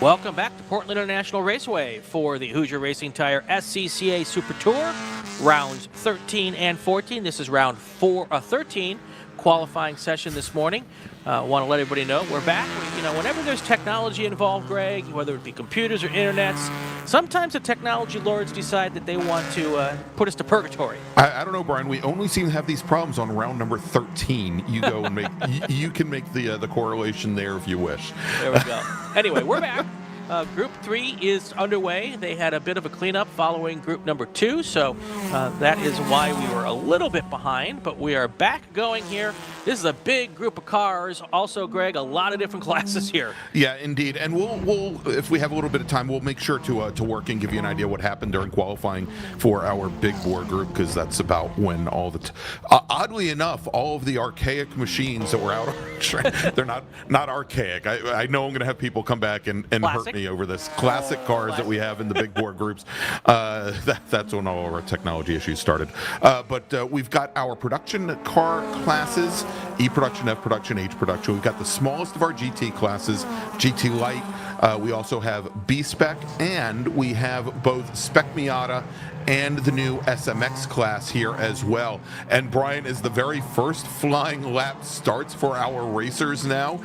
Welcome back to Portland International Raceway for the Hoosier Racing Tire SCCA Super Tour, rounds 13 and 14. This is round 13 qualifying session this morning. Want to let everybody know we're back. Whenever there's technology involved, Greg, whether it be computers or internets, sometimes the technology lords decide that they want to put us to purgatory. I don't know, Brian. We only seem to have these problems on round number 13. You go and make you can make the correlation there if you wish. There we go. Anyway, we're back. Group 3 is underway. They had a bit of a cleanup following group number 2, so that is why we were a little bit behind, but we are back going here. This is a big group of cars. Also, Greg, a lot of different classes here. Yeah, indeed. And we'll if we have a little bit of time, we'll make sure to work and give you an idea what happened during qualifying for our big bore group, because that's about when all the oddly enough, all of the archaic machines that were out on track, they're not archaic. I know I'm going to have people come back and hurt me over this. Classic cars that we have in the big bore groups. That's when all of our technology issues started. But we've got our production car classes: E production, F production, H production. We've got the smallest of our GT classes, GT Light. We also have B-Spec, and we have both Spec Miata and the new SMX class here as well. And Brian, as the very first flying lap starts for our racers now,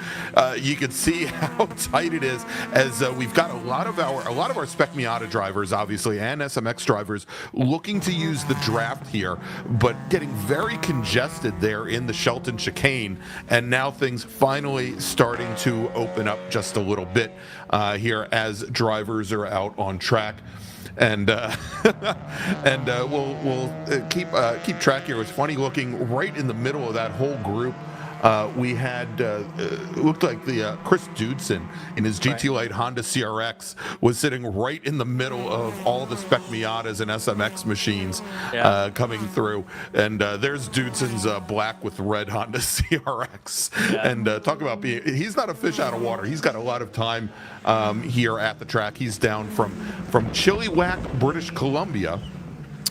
you can see how tight it is, as we've got a lot of our Spec Miata drivers, obviously, and SMX drivers looking to use the draft here, but getting very congested there in the Shelton chicane. And now things finally starting to open up just a little bit here as drivers are out on track. And we'll keep track here. It was funny looking right in the middle of that whole group. We had looked like the Chris Dudson in his GT Light Honda CRX was sitting right in the middle of all the Spec Miatas and SMX machines coming through. And there's Dudson's black with red Honda CRX. Yeah. And talk about he's not a fish out of water. He's got a lot of time here at the track. He's down from Chilliwack, British Columbia,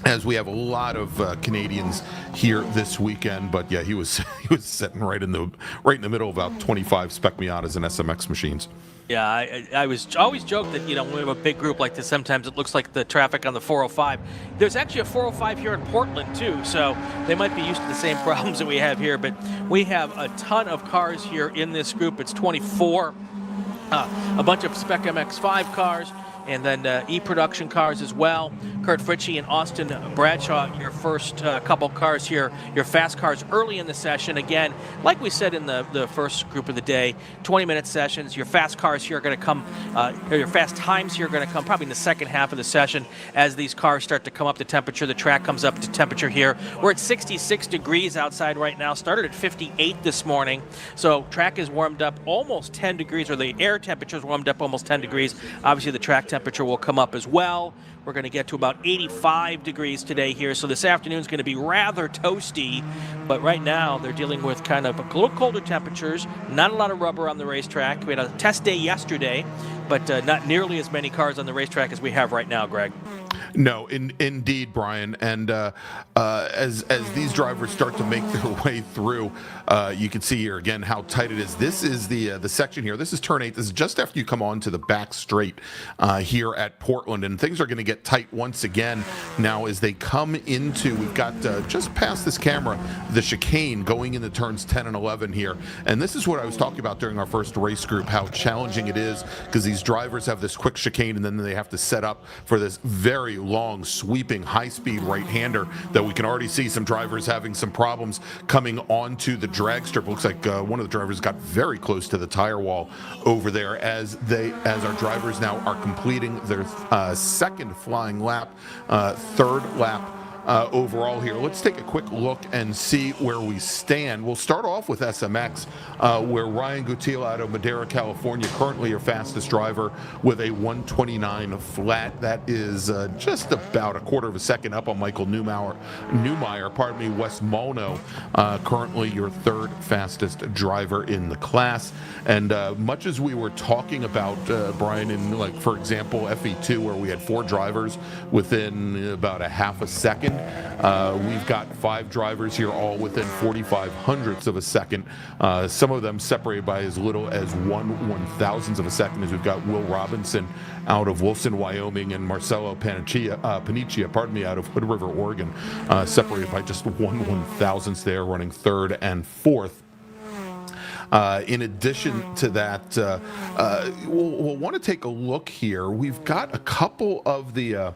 as we have a lot of Canadians here this weekend. But yeah, he was sitting right in the middle of about 25 Spec Miatas and SMX machines. Yeah, I was always joked that, when we have a big group like this, sometimes it looks like the traffic on the 405. There's actually a 405 here in Portland, too, so they might be used to the same problems that we have here. But we have a ton of cars here in this group. It's 24, a bunch of Spec MX-5 cars, and then E-production cars as well. Kurt Fritchie and Austin Bradshaw, your first couple cars here, your fast cars early in the session. Again, like we said in the first group of the day, 20-minute sessions. Your fast cars here are going to come, or your fast times here are going to come probably in the second half of the session as these cars start to come up to temperature. The track comes up to temperature here. We're at 66 degrees outside right now. Started at 58 this morning. So track is warmed up almost 10 degrees, or the air temperature is warmed up almost 10 degrees. Obviously, the track temperature will come up as well. We're going to get to about 85 degrees today here, so this afternoon is going to be rather toasty, but right now they're dealing with kind of a little colder temperatures, not a lot of rubber on the racetrack. We had a test day yesterday, but not nearly as many cars on the racetrack as we have right now, Greg. No, indeed, Brian. And as these drivers start to make their way through, you can see here again how tight it is. This is the section here. This is turn 8. This is just after you come on to the back straight here at Portland, and things are going to get tight once again now as they come into. We've got just past this camera the chicane going into turns 10 and 11 here, and this is what I was talking about during our first race group, how challenging it is because these drivers have this quick chicane and then they have to set up for this very long, sweeping, high-speed right-hander that we can already see some drivers having some problems coming onto the drag strip. Looks like one of the drivers got very close to the tire wall over there as our drivers now are completing their second flying lap, third lap overall here. Let's take a quick look and see where we stand. We'll start off with SMX, where Ryan Gutierrez out of Madera, California, currently your fastest driver with a 129 flat. That is just about a quarter of a second up on Michael Neumeier, Wes Molno, currently your third fastest driver in the class. And much as we were talking about, Brian, in, like, for example, FE2, where we had 4 drivers within about a half a second, Washington. We've got 5 drivers here, all within 45 hundredths of a second. Some of them separated by as little as 1/1000th of a second, as we've got Will Robinson out of Wilson, Wyoming, and Marcelo Paniccia, out of Hood River, Oregon, separated by just 1/1000th there, running 3rd and 4th. In addition to that, we'll want to take a look here. We've got a couple of the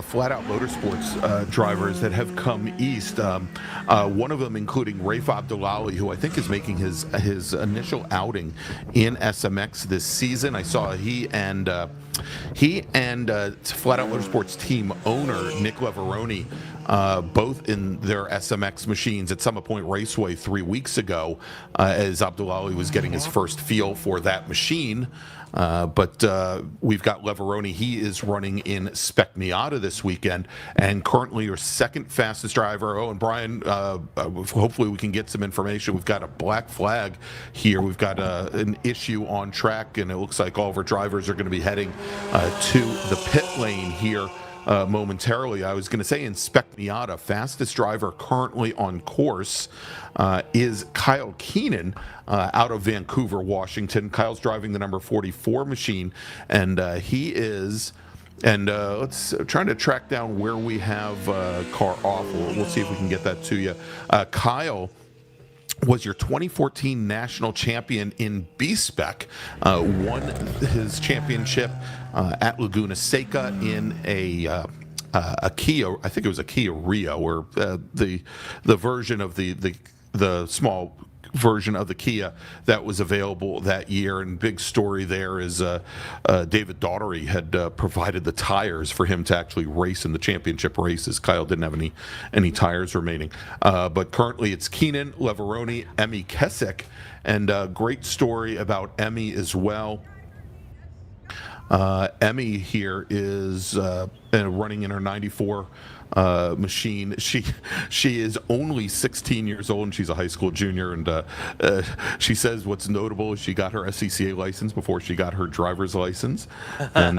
Flat Out Motorsports drivers that have come east. One of them including Rafe Abdullahi, who I think is making his initial outing in SMX this season. I saw he and Flat Out Motorsports team owner Nick Leveroni, both in their SMX machines at Summit Point Raceway 3 weeks ago, as Abdullahi was getting his first feel for that machine. But we've got Leveroni. He is running in Spec Miata this weekend, and currently your second fastest driver. Oh, and Brian, hopefully we can get some information. We've got a black flag here. We've got an issue on track, and it looks like all of our drivers are going to be heading to the pit lane here momentarily. I was going to say in Spec Miata, fastest driver currently on course is Kyle Keenan out of Vancouver, Washington. Kyle's driving the number 44 machine, and he is. And let's trying to track down where we have car off. We'll see if we can get that to you. Kyle was your 2014 national champion in B-Spec, won his championship at Laguna Seca in a Kia, I think it was a Kia Rio, or the version of the small version of the Kia that was available that year. And big story there is David Daughtery had provided the tires for him to actually race in the championship races. Kyle didn't have any tires remaining. But currently it's Keenan, Leveroni, Emmy Kessick, and great story about Emmy as well. Emmy here is running in her 94 machine. She is only 16 years old, and she's a high school junior. And she says what's notable is she got her SCCA license before she got her driver's license, and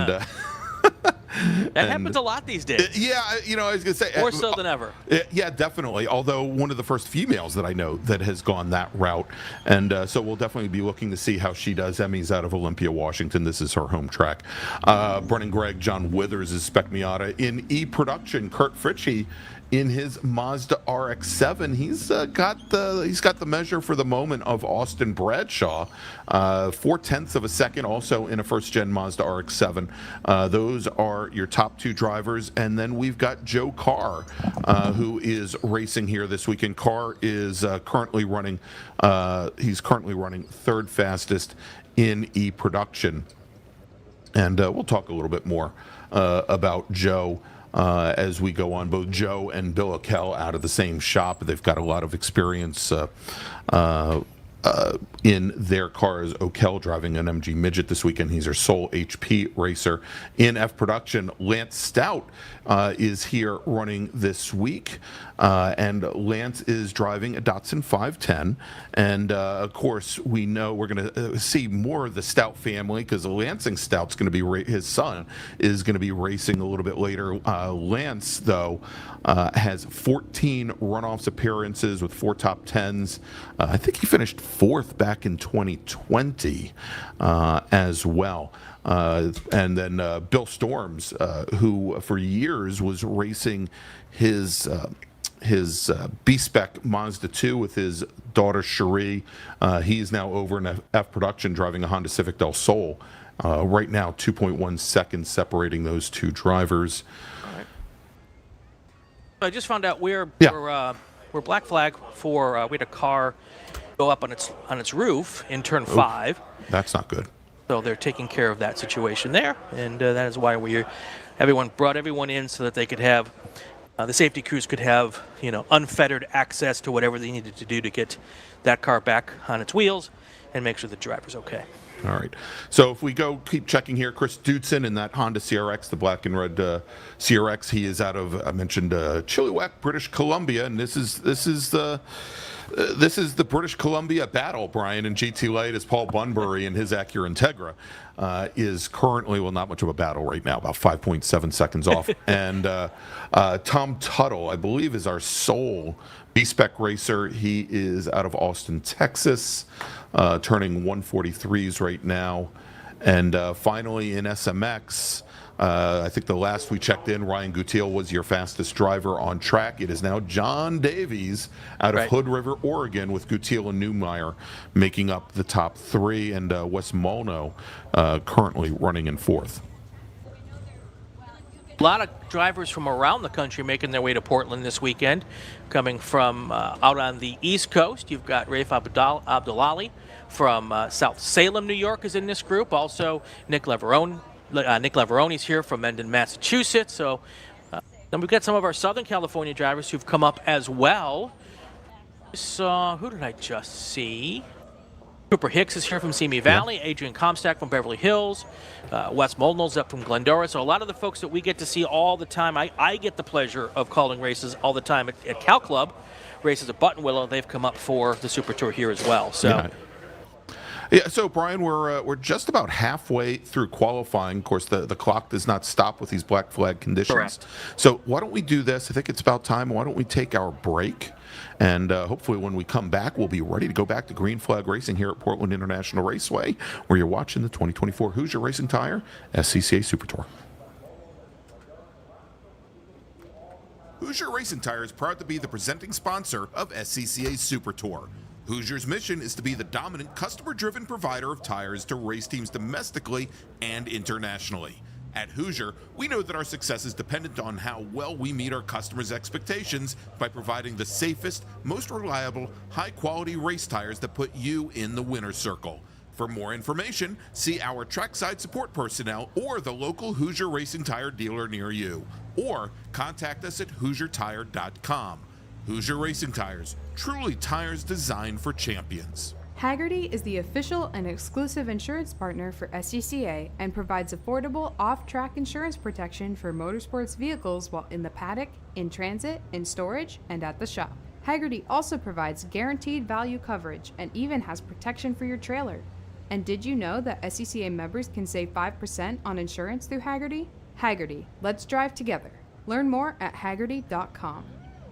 that happens a lot these days. Yeah, I was going to say more so than ever. Yeah, definitely. Although one of the first females that I know that has gone that route, and so we'll definitely be looking to see how she does. Emmy's out of Olympia, Washington. This is her home track. Brennan Gregg, John Withers is Spec Miata. In E-Production, Kurt Fritchie in his Mazda RX-7. He's got the measure for the moment of Austin Bradshaw, 0.4 of a second, also in a first-gen Mazda RX-7. Those are your top 2 drivers, and then we've got Joe Carr, who is racing here this weekend. Carr is currently running. He's currently running 3rd fastest in E-Production, and we'll talk a little bit more about Joe as we go on. Both Joe and Bill O'Kell out of the same shop. They've got a lot of experience in their cars. O'Kell driving an MG Midget this weekend. He's our sole HP racer. In F Production, Lance Stout is here running this week. And Lance is driving a Datsun 510. And of course, we know we're going to see more of the Stout family, because Lansing Stout's going to be his son is going to be racing a little bit later. Lance, though, has 14 runoffs appearances with 4 top 10s. I think he finished 4th back in 2020 as well. And then Bill Storms, who for years was racing his B-Spec Mazda 2 with his daughter Cherie. He's now over in F Production driving a Honda Civic Del Sol. Right now, 2.1 seconds separating those 2 drivers. All right. I just found out we're black flag for we had a car go up on its roof in turn 5. That's not good. So they're taking care of that situation there, and that is why brought everyone in so that they could have the safety crews could have unfettered access to whatever they needed to do to get that car back on its wheels and make sure the driver's okay. All right. So if we keep checking here, Chris Dudson in that Honda CRX, the black and red CRX, he is out of, I mentioned, Chilliwack, British Columbia, and this is the British Columbia battle, Brian, and GT Light, as Paul Bunbury and his Acura Integra is currently, well, not much of a battle right now, about 5.7 seconds off. And Tom Tuttle, I believe, is our sole B-Spec racer. He is out of Austin, Texas, turning 143s right now. And finally in SMX, I think the last we checked in, Ryan Gutiel was your fastest driver on track. It is now John Davies out of Hood River, Oregon, with Gutiel and Newmeyer making up the top three, and Wes Molno currently running in fourth. A lot of drivers from around the country making their way to Portland this weekend, coming from out on the East Coast. You've got Rafe Abdullali from South Salem, New York, is in this group. Also, Nick Leveroni's here from Mendon, Massachusetts. So then we've got some of our Southern California drivers who've come up as well. Who did I just see? Cooper Hicks is here from Simi Valley. Adrian Comstock from Beverly Hills. Wes Molno's up from Glendora. So a lot of the folks that we get to see all the time, I get the pleasure of calling races all the time at Cal Club, races at Buttonwillow. They've come up for the Super Tour here as well. So. Yeah, so Brian, we're just about halfway through qualifying. Of course, the clock does not stop with these black flag conditions. Correct. So why don't we do this? I think it's about time. Why don't we take our break? And hopefully when we come back, we'll be ready to go back to green flag racing here at Portland International Raceway, where you're watching the 2024 Hoosier Racing Tire SCCA Super Tour. Hoosier Racing Tire is proud to be the presenting sponsor of SCCA Super Tour. Hoosier's mission is to be the dominant customer-driven provider of tires to race teams domestically and internationally. At Hoosier, we know that our success is dependent on how well we meet our customers' expectations by providing the safest, most reliable, high-quality race tires that put you in the winner's circle. For more information, see our trackside support personnel or the local Hoosier Racing Tire dealer near you, or contact us at HoosierTire.com. Hoosier Racing Tires, truly tires designed for champions. Hagerty is the official and exclusive insurance partner for SCCA and provides affordable off-track insurance protection for motorsports vehicles while in the paddock, in transit, in storage, and at the shop. Hagerty also provides guaranteed value coverage and even has protection for your trailer. And did you know that SCCA members can save 5% on insurance through Hagerty? Hagerty, let's drive together. Learn more at Hagerty.com.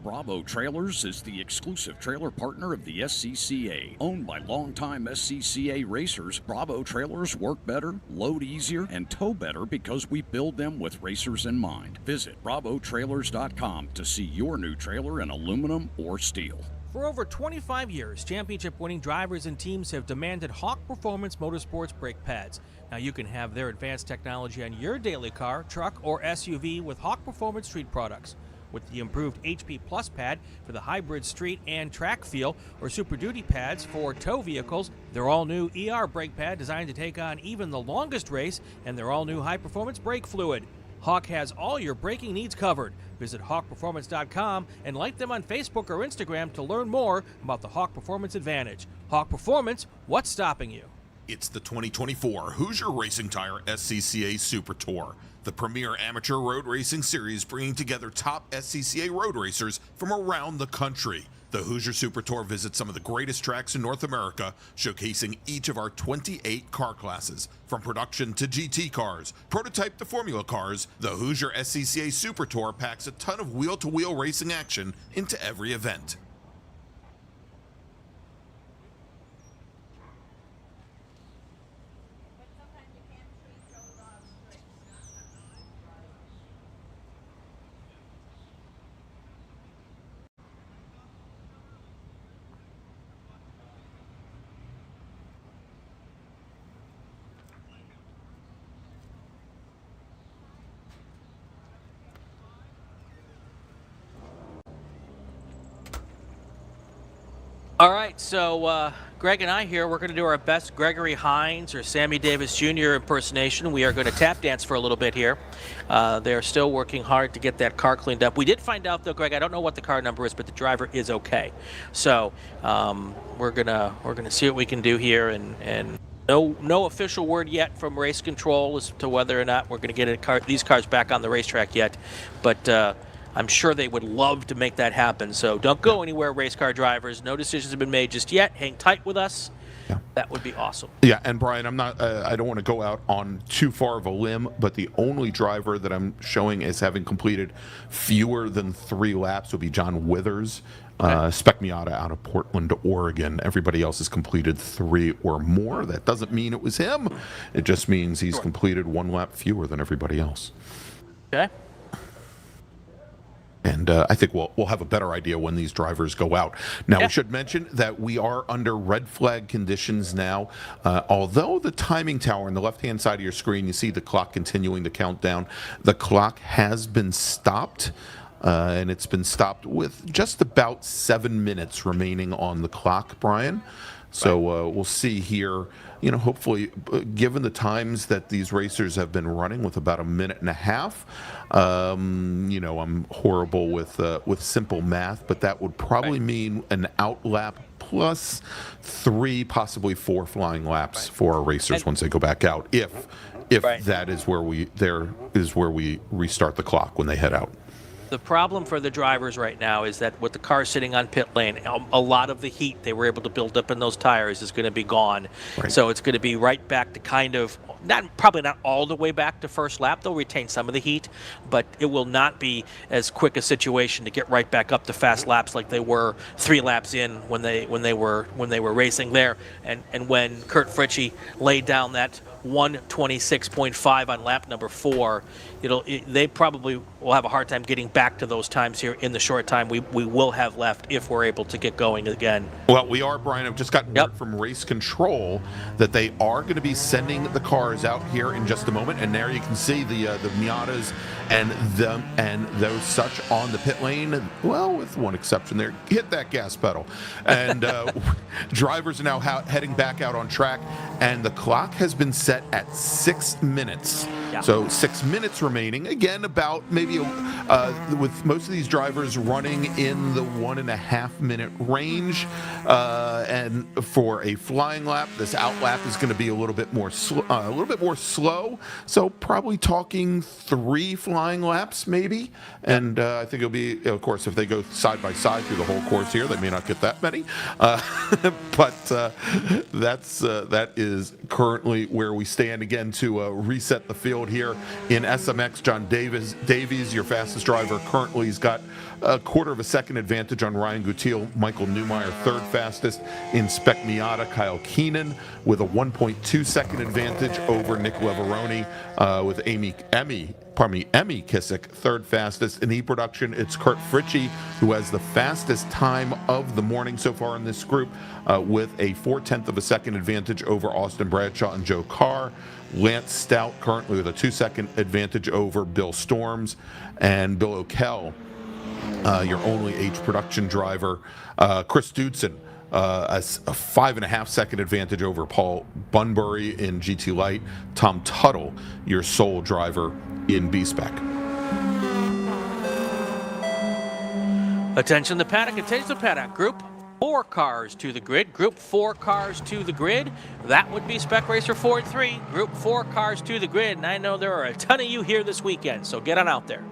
Bravo Trailers is the exclusive trailer partner of the SCCA. Owned by longtime SCCA racers, Bravo Trailers work better, load easier, and tow better because we build them with racers in mind. Visit bravotrailers.com to see your new trailer in aluminum or steel. For over 25 years, championship-winning drivers and teams have demanded Hawk Performance Motorsports brake pads. Now you can have their advanced technology on your daily car, truck, or SUV with Hawk Performance Street products. With the improved HP Plus pad for the hybrid street and track feel, or Super Duty pads for tow vehicles, their all-new ER brake pad designed to take on even the longest race, and their all-new high-performance brake fluid. Hawk has all your braking needs covered. Visit hawkperformance.com and like them on Facebook or Instagram to learn more about the Hawk Performance Advantage. Hawk Performance, what's stopping you? It's the 2024 Hoosier Racing Tire SCCA Super Tour, the premier amateur road racing series bringing together top SCCA road racers from around the country. The Hoosier Super Tour visits some of the greatest tracks in North America, showcasing each of our 28 car classes. From production to GT cars, prototype to Formula cars, the Hoosier SCCA Super Tour packs a ton of wheel-to-wheel racing action into every event. All right, so Greg and I here, we're going to do our best Gregory Hines or Sammy Davis Jr. impersonation. We are going to tap dance for a little bit here. They're still working hard to get that car cleaned up. We did find out, though, Greg, I don't know what the car number is, but the driver is okay. So we're gonna see what we can do here and No official word yet from race control as to whether or not we're going to get these cars back on the racetrack yet, but I'm sure they would love to make that happen. So don't go anywhere, race car drivers. No decisions have been made just yet. Hang tight with us. Yeah. That would be awesome. Yeah, and Brian, I'm not. I don't want to go out on too far of a limb, but the only driver that I'm showing as having completed fewer than 3 laps would be John Withers, Spec Miata out of Portland, Oregon. Everybody else has completed 3 or more. That doesn't mean it was him. It just means he's completed 1 lap fewer than everybody else. Okay. And I think we'll have a better idea when these drivers go out. Now, we should mention that we are under red flag conditions now. Although the timing tower on the left-hand side of your screen, you see the clock continuing to count down. The clock has been stopped, and it's been stopped with just about 7 minutes remaining on the clock, Brian. So we'll see here, hopefully, given the times that these racers have been running with about 1.5 minutes, I'm horrible with simple math, but that would probably mean an out lap plus 3, possibly 4 flying laps for our racers once they go back out, if that is where we restart the clock when they head out. The problem for the drivers right now is that with the cars sitting on pit lane, a lot of the heat they were able to build up in those tires is going to be gone. Right. So it's going to be right back to kind of, probably not all the way back to first lap. They'll retain some of the heat, but it will not be as quick a situation to get right back up to fast laps like they were 3 laps in when they were racing there. And when Kurt Fritchie laid down that 1:26.5 on lap number 4, they probably will have a hard time getting back to those times here in the short time we will have left if we're able to get going again. Well, we are, Brian. I've just gotten word from race control that they are going to be sending the cars out here in just a moment, and there you can see the Miatas and those such on the pit lane. Well, with one exception there, hit that gas pedal, and drivers are now heading back out on track, and the clock has been set at 6 minutes. Yeah. So 6 minutes remaining. Again, about maybe with most of these drivers running in the 1.5 minute range. And for a flying lap, this out lap is going to be a little bit more slow. So probably talking 3 flying laps maybe. And I think it'll be, of course, if they go side by side through the whole course here, they may not get that many. But that is currently where we stand. Again, to reset the field here in SMX, John Davies, your fastest driver, currently has got a 1/4 second advantage on Ryan Gutiel. Michael Newmeyer, 3rd fastest in Spec Miata. Kyle Keenan with a 1.2 second advantage over Nick Leveroni, with Emmy Kissick, 3rd fastest. In E-Production, it's Kurt Fritchie who has the fastest time of the morning so far in this group, with a 0.4 second advantage over Austin Bradshaw and Joe Carr. Lance Stout currently with a 2-second advantage over Bill Storms, and Bill O'Kell, your only H-Production driver. Chris Dudson, a 5.5 second advantage over Paul Bunbury in GT Light. Tom Tuttle, your sole driver in B-Spec. Attention the paddock. Group 4 cars to the grid. Group 4 cars to the grid. That would be Spec Racer 4 and 3. Group 4 cars to the grid. And I know there are a ton of you here this weekend, so get on out there.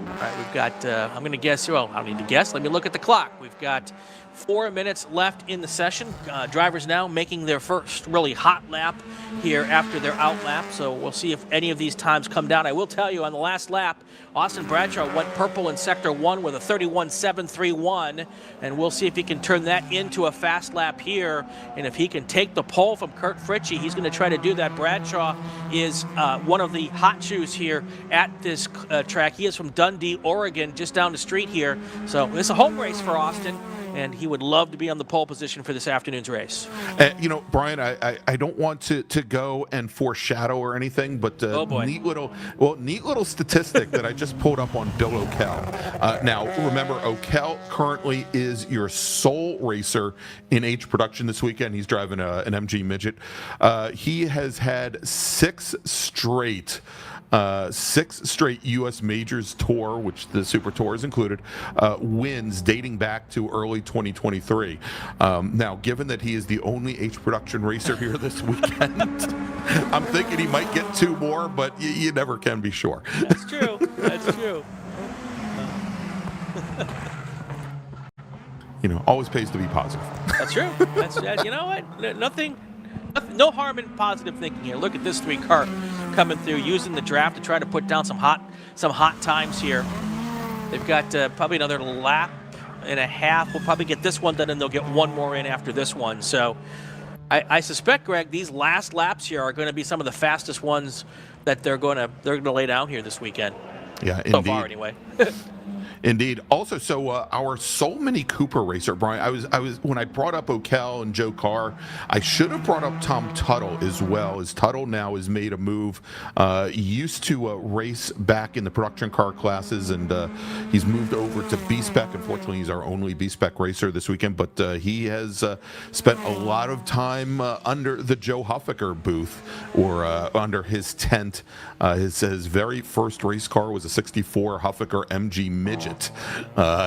All right, we've got, I'm going to guess, well, I don't need to guess. Let me look at the clock. We've got 4 minutes left in the session. Drivers now making their first really hot lap here after their out lap. So we'll see if any of these times come down. I will tell you, on the last lap, Austin Bradshaw went purple in Sector 1 with a 31.731. And we'll see if he can turn that into a fast lap here. And if he can take the pole from Kurt Fritchie, he's going to try to do that. Bradshaw is one of the hot shoes here at this track. He is from Dundee, Oregon, just down the street here. So it's a home race for Austin, and he would love to be on the pole position for this afternoon's race. Brian, I don't want to go and foreshadow or anything, but neat little statistic that I just pulled up on Bill O'Kell. Now, remember, O'Kell currently is your sole racer in H Production this weekend. He's driving an MG Midget. He has had 6 straight 6 straight U.S. Majors Tour, which the Super Tour is included, wins dating back to early 2023. Now, given that he is the only H production racer here this weekend, I'm thinking he might get 2 more, but you never can be sure. That's true. That's true. Always pays to be positive. That's true. You know what? Nothing, no harm in positive thinking here. Look at this 3-car coming through, using the draft to try to put down some hot times here. They've got probably another lap and a half. We'll probably get this one done, and they'll get 1 more in after this one. So I suspect, Greg, these last laps here are going to be some of the fastest ones that they're going to lay down here this weekend. Yeah, indeed. So far, anyway. Indeed. Also, so our Soul Mini Cooper racer, Brian, I was when I brought up O'Kell and Joe Carr, I should have brought up Tom Tuttle as well, as Tuttle now has made a move. Used to race back in the production car classes, and he's moved over to B-Spec. Unfortunately, he's our only B-Spec racer this weekend, but he has spent a lot of time under the Joe Huffaker booth, or under his tent. His very first race car was a 64 Huffaker MG Midget.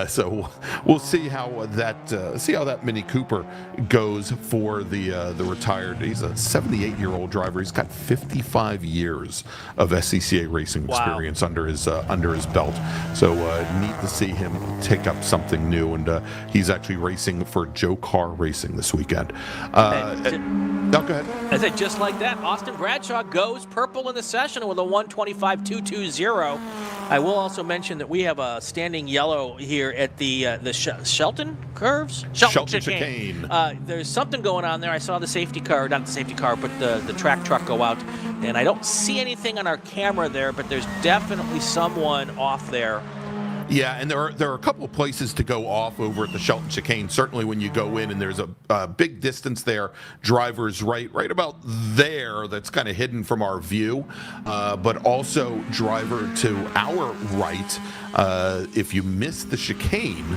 So we'll see how that Mini Cooper goes for the retired. He's a 78-year-old driver. He's got 55 years of SCCA racing experience under his belt. So neat to see him take up something new, and he's actually racing for Joe Carr Racing this weekend. No, go ahead. I said, just like that, Austin Bradshaw goes purple in the session with a 125.220. I will also mention that we have a standing yellow here at the Shelton curves? Shelton chicane. There's something going on there. I saw the safety car, not the safety car, but the track truck go out. And I don't see anything on our camera there, but there's definitely someone off there. Yeah, and there are a couple of places to go off over at the Shelton chicane. Certainly when you go in, and there's a big distance there, drivers right about there, that's kind of hidden from our view, but also driver to our right. If you miss the chicane,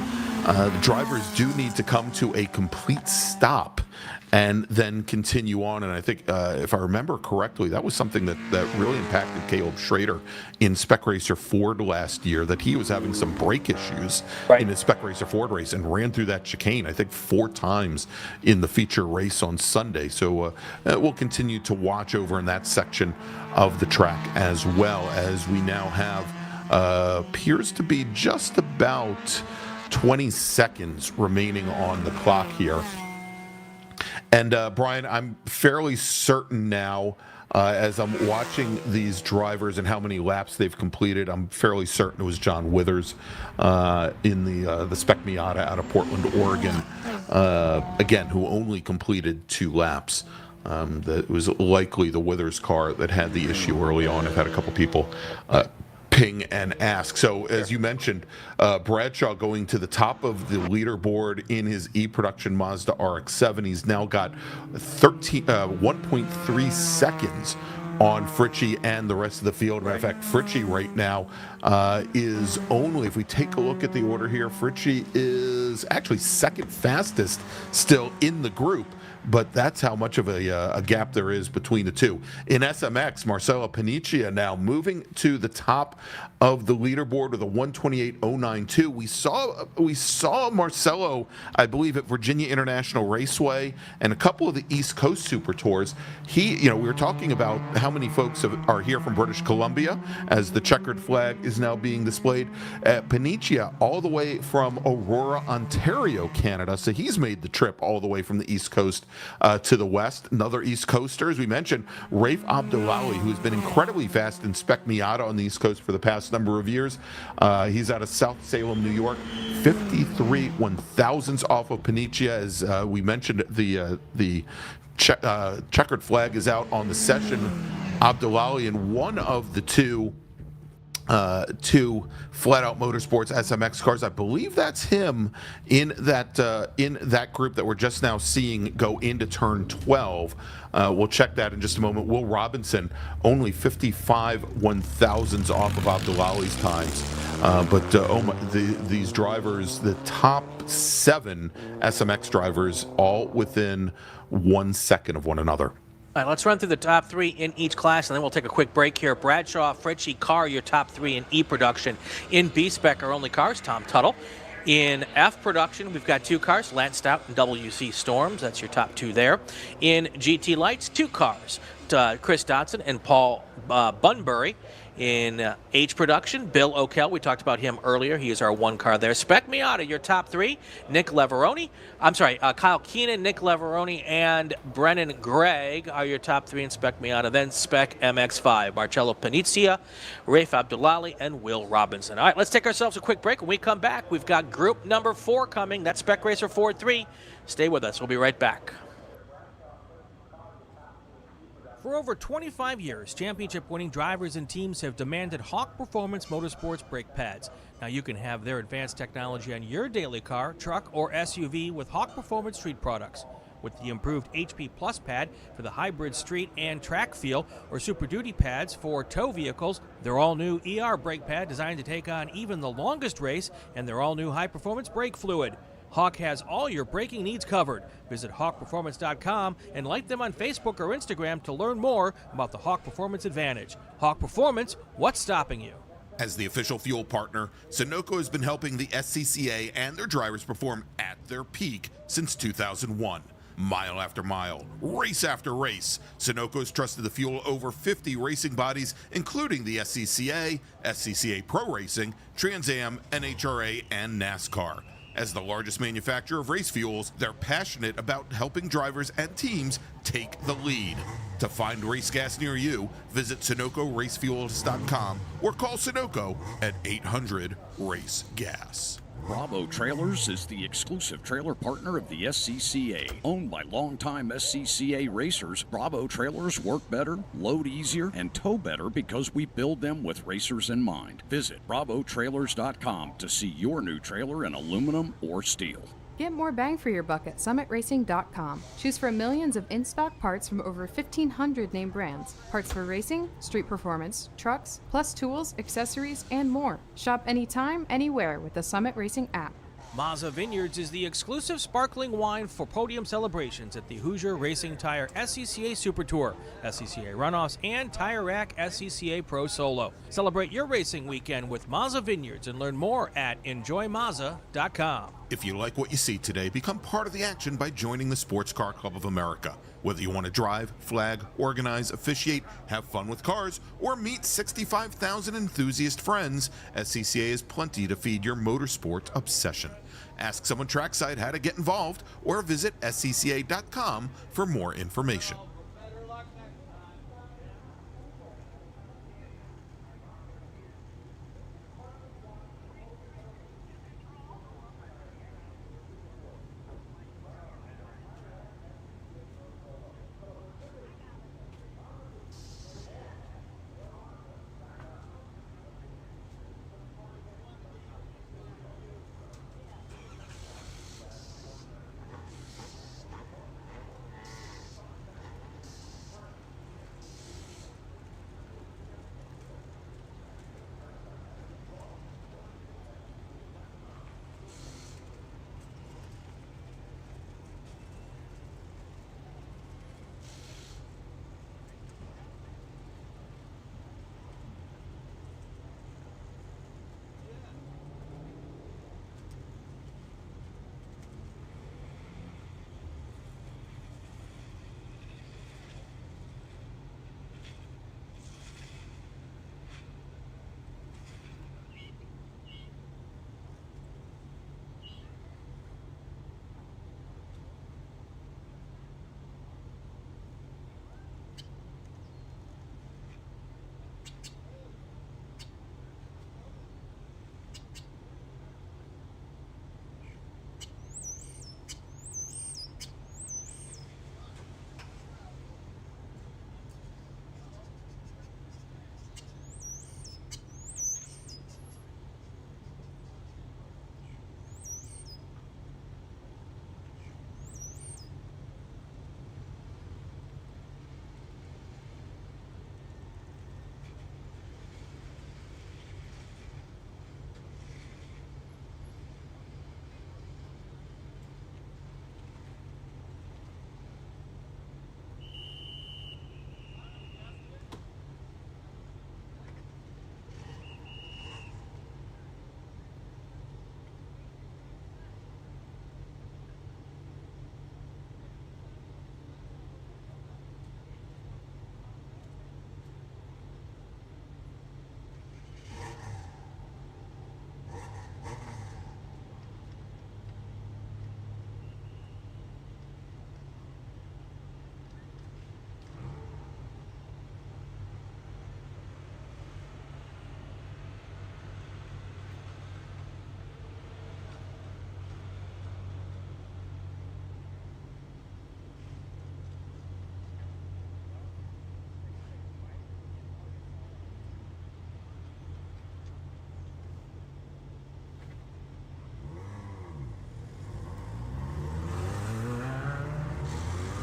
the drivers do need to come to a complete stop and then continue on. And I think, if I remember correctly, that was something that really impacted Caleb Schrader in Spec Racer Ford last year, that he was having some brake issues in his Spec Racer Ford race and ran through that chicane, I think 4 times in the feature race on Sunday. So we'll continue to watch over in that section of the track, as well as we now have appears to be just about 20 seconds remaining on the clock here. And Brian, I'm fairly certain now, as I'm watching these drivers and how many laps they've completed, I'm fairly certain it was John Withers in the Spec Miata out of Portland, Oregon, again, who only completed 2 laps. That was likely the Withers car that had the issue early on. I've had a couple people ping and ask. So as you mentioned, Bradshaw going to the top of the leaderboard in his E-Production Mazda RX-7. He's now got 1.3 seconds on Fritchie and the rest of the field. Matter of fact, Fritchie right now is only, if we take a look at the order here, Fritchie is actually second fastest still in the group. But that's how much of a gap there is between the two. In SMX, Marcelo Paniccia now moving to the top of the leaderboard with a 128.092. We saw Marcelo, I believe, at Virginia International Raceway and a couple of the East Coast Super Tours. We were talking about how many folks are here from British Columbia, as the checkered flag is now being displayed. Paniccia all the way from Aurora, Ontario, Canada. So he's made the trip all the way from the East Coast to the west. Another East Coaster, as we mentioned, Rafe Abdullahi, who's been incredibly fast in Spec Miata on the East Coast for the past number of years. He's out of South Salem, New York. 53 1,000ths off of Paniccia. As we mentioned, the checkered flag is out on the session. Abdullahi in one of the two Flat Out Motorsports SMX cars. I believe that's him in that group that we're just now seeing go into turn 12. We'll check that in just a moment. Will Robinson only 55 1,000ths off of Abdullahi's times. But these drivers, the top 7 SMX drivers, all within 1 second of one another. All right, let's run through the top 3 in each class, and then we'll take a quick break here. Bradshaw, Fritchie, Carr, your top 3 in E production. In B-Spec, our only cars, Tom Tuttle. In F production, we've got 2 cars, Lance Stout and WC Storms. That's your top 2 there. In GT Lights, 2 cars, Chris Dotson and Paul Bunbury. In H production, Bill O'Kell, we talked about him earlier. He is our 1 car there. Spec Miata, your top 3. Kyle Keenan, Nick Leveroni, and Brennan Gregg are your top 3 in Spec Miata. Then Spec MX5, Marcello Panizia, Rafe Abdullali, and Will Robinson. All right, let's take ourselves a quick break. When we come back, we've got group number 4 coming. That's Spec Racer Ford 3. Stay with us. We'll be right back. For over 25 years, championship-winning drivers and teams have demanded Hawk Performance Motorsports brake pads. Now you can have their advanced technology on your daily car, truck, or SUV with Hawk Performance Street products. With the improved HP Plus pad for the hybrid street and track feel, or Super Duty pads for tow vehicles, their all-new ER brake pad designed to take on even the longest race, and their all-new high-performance brake fluid. Hawk has all your braking needs covered. Visit hawkperformance.com and like them on Facebook or Instagram to learn more about the Hawk Performance Advantage. Hawk Performance, what's stopping you? As the official fuel partner, Sunoco has been helping the SCCA and their drivers perform at their peak since 2001. Mile after mile, race after race, Sunoco's trusted the fuel over 50 racing bodies, including the SCCA, SCCA Pro Racing, Trans Am, NHRA, and NASCAR. As the largest manufacturer of race fuels, they're passionate about helping drivers and teams take the lead. To find race gas near you, visit SunocoRacefuels.com or call Sunoco at 800-RACE-GAS. Bravo Trailers is the exclusive trailer partner of the SCCA. Owned by longtime SCCA racers, Bravo Trailers work better, load easier, and tow better because we build them with racers in mind. Visit bravotrailers.com to see your new trailer in aluminum or steel. Get more bang for your buck at summitracing.com. Choose from millions of in-stock parts from over 1,500 name brands. Parts for racing, street performance, trucks, plus tools, accessories, and more. Shop anytime, anywhere with the Summit Racing app. Mazza Vineyards is the exclusive sparkling wine for podium celebrations at the Hoosier Racing Tire SCCA Super Tour, SCCA Runoffs, and Tire Rack SCCA Pro Solo. Celebrate your racing weekend with Mazza Vineyards and learn more at enjoymazza.com. If you like what you see today, become part of the action by joining the Sports Car Club of America. Whether you want to drive, flag, organize, officiate, have fun with cars, or meet 65,000 enthusiast friends, SCCA has plenty to feed your motorsport obsession. Ask someone trackside how to get involved or visit scca.com for more information.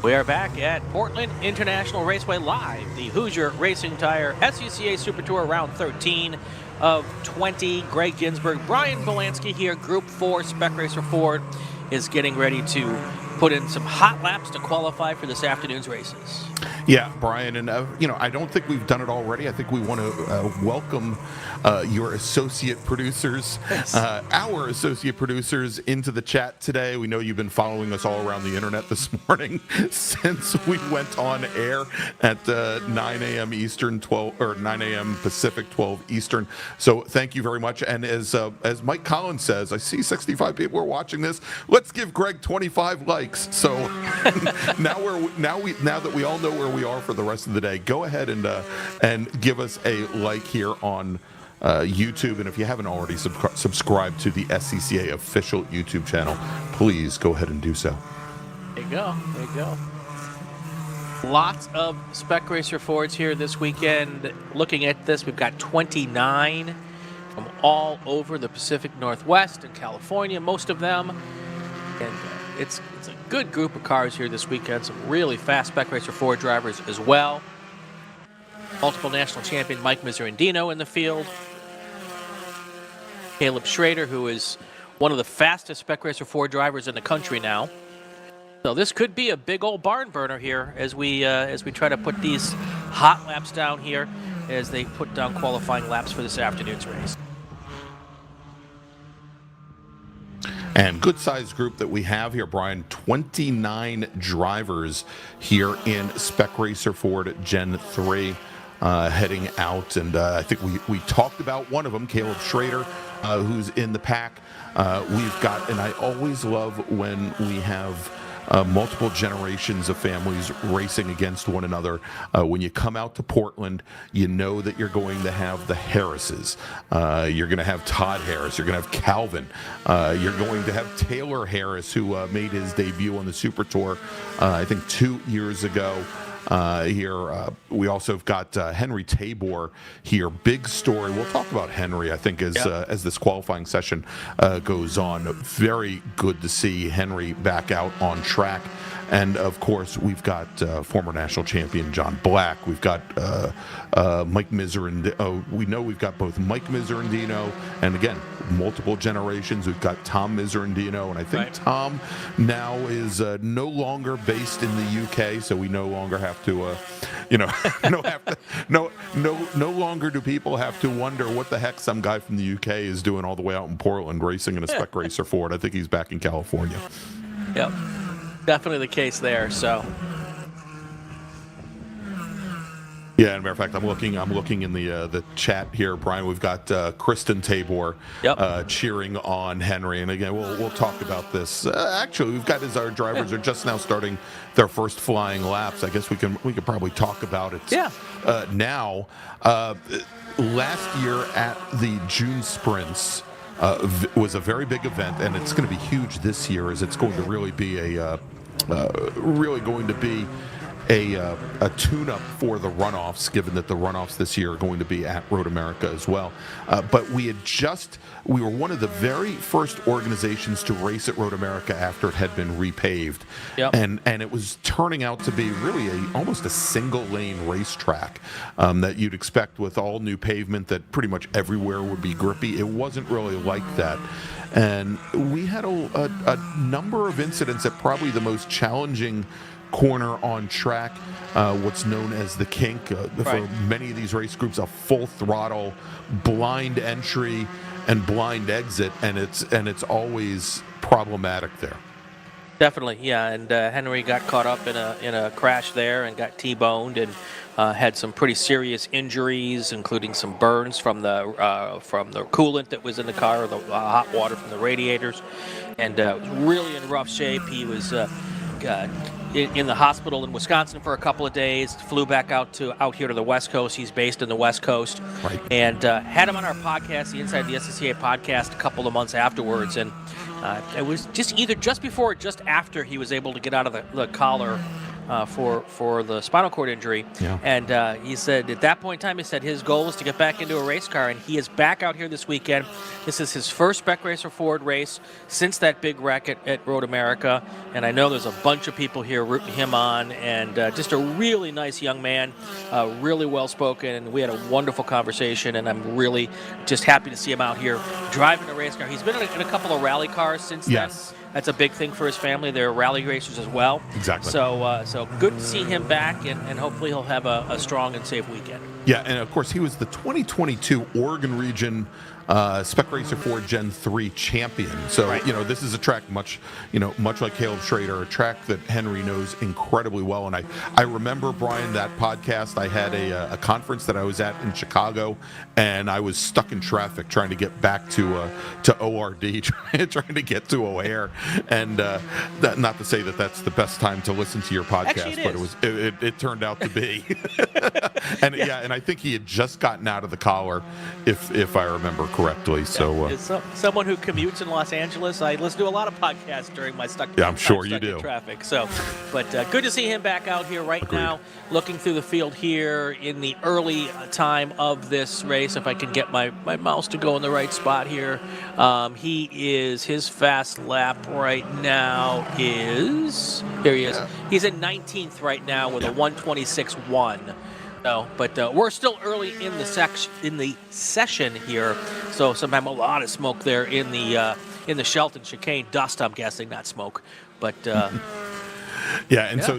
We are back at Portland International Raceway live, the Hoosier Racing Tire SCCA Super Tour round 13 of 20. Gregg Ginsberg, Brian Bielanski here. Group 4 Spec Racer Ford is getting ready to put in some hot laps to qualify for this afternoon's races. Yeah, Brian, and I don't think we've done it already. I think we want to welcome your associate producers, our associate producers, into the chat today. We know you've been following us all around the internet this morning since we went on air at 9 a.m. Eastern, 9 a.m. Pacific, 12 Eastern. So thank you very much. And as Mike Collins says, I see 65 people are watching this. Let's give Greg 25 likes. So now that we all know where we are for the rest of the day, go ahead and give us a like here on YouTube, and if you haven't already subscribed to the SCCA official YouTube channel, please go ahead and do so. There you go. Lots of Spec Racer Fords here this weekend. Looking at this, we've got 29 from all over the Pacific Northwest and California, most of them, and it's a good group of cars here this weekend. Some really fast Spec Racer Ford drivers as well. Multiple national champion Mike Miserandino in the field. Caleb Schrader, who is one of the fastest Spec Racer Ford drivers in the country now. So this could be a big old barn burner here as we try to put these hot laps down here as they put down qualifying laps for this afternoon's race. And good sized group that we have here, Brian. 29 drivers here in Spec Racer Ford Gen 3 heading out. And I think we talked about one of them, Caleb Schrader, who's in the pack. We've got, and I always love when we have multiple generations of families racing against one another. When you come out to Portland, you know that you're going to have the Harrises. You're going to have Todd Harris. You're going to have Calvin. You're going to have Taylor Harris, who made his debut on the Super Tour, I think 2 years ago. Here we also have got Henry Tabor here. Big story. We'll talk about Henry, I think, as this qualifying session goes on. Very good to see Henry back out on track. And, of course, we've got former national champion John Black. We've got Mike Miserandino. We know we've got both Mike Miserandino and, again, multiple generations. We've got Tom Miserandino. And I think Tom now is no longer based in the UK, so we no longer have to, no longer do people have to wonder what the heck some guy from the UK is doing all the way out in Portland racing in a Spec Racer Ford. I think he's back in California. Yep. Definitely the case there. So, yeah. As a matter of fact, I'm looking in the chat here, Brian. We've got Kristen Tabor cheering on Henry, and again, we'll talk about this. Actually, we've got our drivers are just now starting their first flying laps. I guess we could probably talk about it. Yeah. Now, last year at the June Sprints. Was a very big event, and it's going to be huge this year. As it's going to really be a tune-up for the runoffs, given that the runoffs this year are going to be at Road America as well. But we were one of the very first organizations to race at Road America after it had been repaved. Yep. And it was turning out to be really almost a single-lane racetrack that you'd expect with all new pavement that pretty much everywhere would be grippy. It wasn't really like that. And we had a number of incidents at probably the most challenging corner on track, what's known as the kink. For many of these race groups, a full throttle, blind entry and blind exit, and it's always problematic there. Definitely, yeah. And Henry got caught up in a crash there and got T-boned and had some pretty serious injuries, including some burns from the coolant that was in the car, or the hot water from the radiators, and was really in rough shape. He was in the hospital in Wisconsin for a couple of days, flew back out here to the West Coast. He's based in the West Coast. Right. And had him on our podcast, the Inside the SCCA podcast, a couple of months afterwards. And it was just either just before or just after he was able to get out of the collar for the spinal cord injury. Yeah. And he said at that point in time, he said his goal was to get back into a race car, and he is back out here this weekend. This is his first Spec Racer Ford race since that big wreck at Road America, and I know there's a bunch of people here rooting him on, and just a really nice young man, really well-spoken, and we had a wonderful conversation, and I'm really just happy to see him out here driving a race car. He's been in a couple of rally cars since then. That's a big thing for his family. They're rally racers as well. Exactly. So good to see him back, and hopefully he'll have a strong and safe weekend. Yeah, and of course he was the 2022 Oregon Region Spec Racer 4 Gen 3 champion. So, Right. This is a track much like Caleb Schrader, a track that Henry knows incredibly well. And I remember, Brian, that podcast, I had a conference that I was at in Chicago, and I was stuck in traffic trying to get back to ORD, trying to get to O'Hare. And not to say that that's the best time to listen to your podcast, Actually, but it turned out to be. And and I think he had just gotten out of the collar, if I remember correctly. So As someone who commutes in Los Angeles, I listen to a lot of podcasts during my I'm sure you stuck in do. traffic. So, but good to see him back out here right Agreed. now, looking through the field here in the early time of this race. If I can get my mouse to go in the right spot here, his fast lap right now is here. He is. He's in 19th right now with a 1:26.1. No, but we're still early in the session here, so sometimes a lot of smoke there in the Shelton chicane. Dust, I'm guessing, not smoke, but So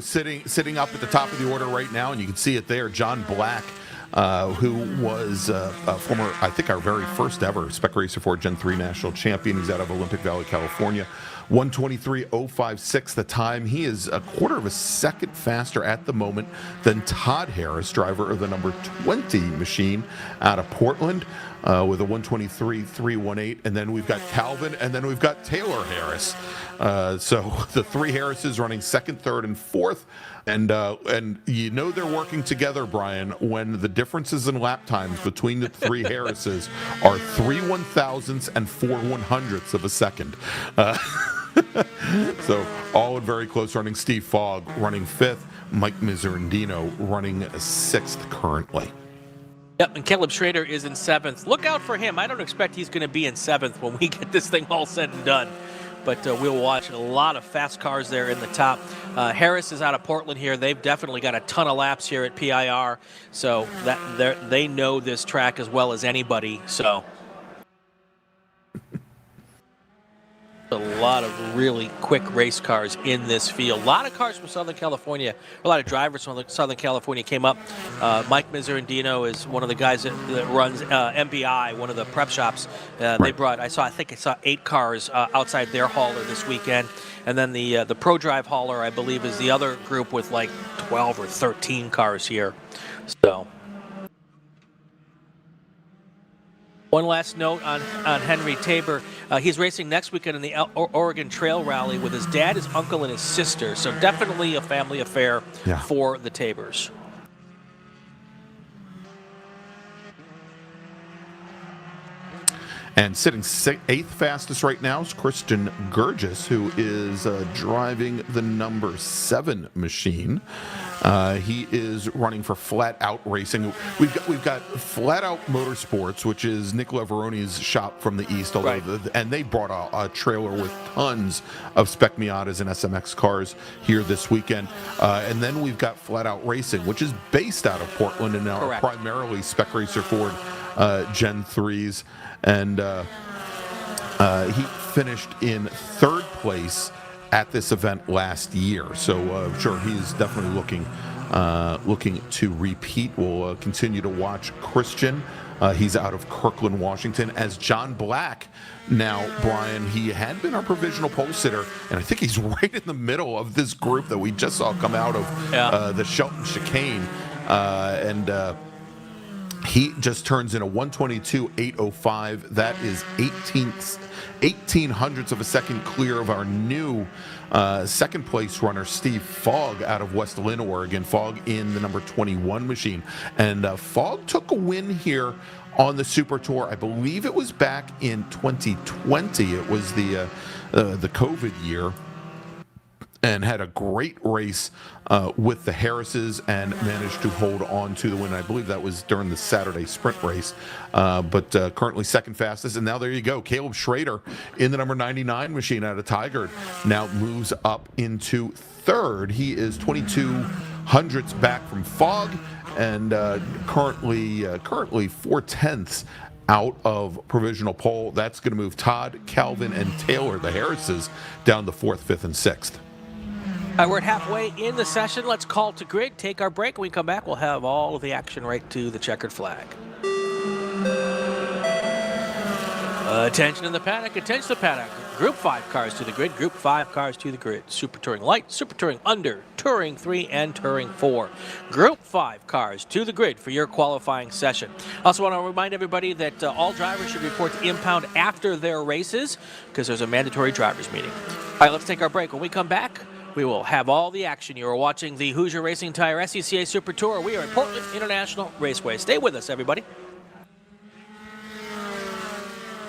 sitting up at the top of the order right now, and you can see it there, John Black, who was a former, I think, our very first ever Spec Racer 4 Gen 3 national champion. He's out of Olympic Valley, California. 1:23.056 the time. He is a quarter of a second faster at the moment than Todd Harris, driver of the number 20 machine out of Portland, with a 1:23.318. And then we've got Calvin, and then we've got Taylor Harris. So the three Harrises running second, third, and fourth. And they're working together, Brian, when the differences in lap times between the three Harrises are 3 1,000ths and 4 100ths of a second. So all in very close running. Steve Fogg running fifth. Mike Miserandino running sixth currently. Yep, and Caleb Schrader is in seventh. Look out for him. I don't expect he's going to be in seventh when we get this thing all said and done. But we'll watch a lot of fast cars there in the top. Harris is out of Portland here. They've definitely got a ton of laps here at PIR, so they know this track as well as anybody. So a lot of really quick race cars in this field. A lot of cars from Southern California, a lot of drivers from Southern California came up. Mike Miserandino is one of the guys that runs MBI, one of the prep shops. They brought, I think I saw 8 cars outside their hauler this weekend. And then the Pro Drive hauler, I believe, is the other group with like 12 or 13 cars here. So one last note on Henry Tabor. He's racing next weekend in the Oregon Trail Rally with his dad, his uncle, and his sister. So definitely a family affair for the Tabors. And sitting 8th fastest right now is Christian Gurgis, who is driving the number 7 machine. He is running for Flat Out Racing. We've got Flat Out Motorsports, which is Nicola Veroni's shop from the east, and they brought a trailer with tons of Spec Miatas and SMX cars here this weekend. And then we've got Flat Out Racing, which is based out of Portland and now primarily Spec Racer Ford Gen 3s. And he finished in 3rd place at this event last year, so I'm sure he's definitely looking to repeat. We'll continue to watch Christian. He's out of Kirkland, Washington, as John Black. Now, Brian, he had been our provisional pole sitter, and I think he's right in the middle of this group that we just saw come out of the Shelton chicane, and he just turns in a 1:22.805. That is 1800ths of a second clear of our new second place runner, Steve Fogg, out of West Lynn, Oregon. Fogg in the number 21 machine. And Fogg took a win here on the Super Tour. I believe it was back in 2020. It was the COVID year. and had a great race with the Harrises and managed to hold on to the win. I believe that was during the Saturday sprint race, but currently second fastest. And now there you go. Caleb Schrader in the number 99 machine out of Tigard now moves up into third. He is 22 hundredths back from Fogg, and currently 4/10 out of provisional pole. That's going to move Todd, Calvin, and Taylor, the Harrises, down to 4th, 5th, and 6th. All right, we're at halfway in the session. Let's call to grid, take our break. When we come back, we'll have all of the action right to the checkered flag. Attention in the paddock, attention to the paddock. Group 5 cars to the grid, Group 5 cars to the grid. Super Touring Light, Super Touring Under, Touring 3, and Touring 4. Group 5 cars to the grid for your qualifying session. Also want to remind everybody that all drivers should report to impound after their races because there's a mandatory drivers meeting. All right, let's take our break. When we come back, we will have all the action. You are watching the Hoosier Racing Tire SCCA Super Tour. We are at Portland International Raceway. Stay with us, everybody.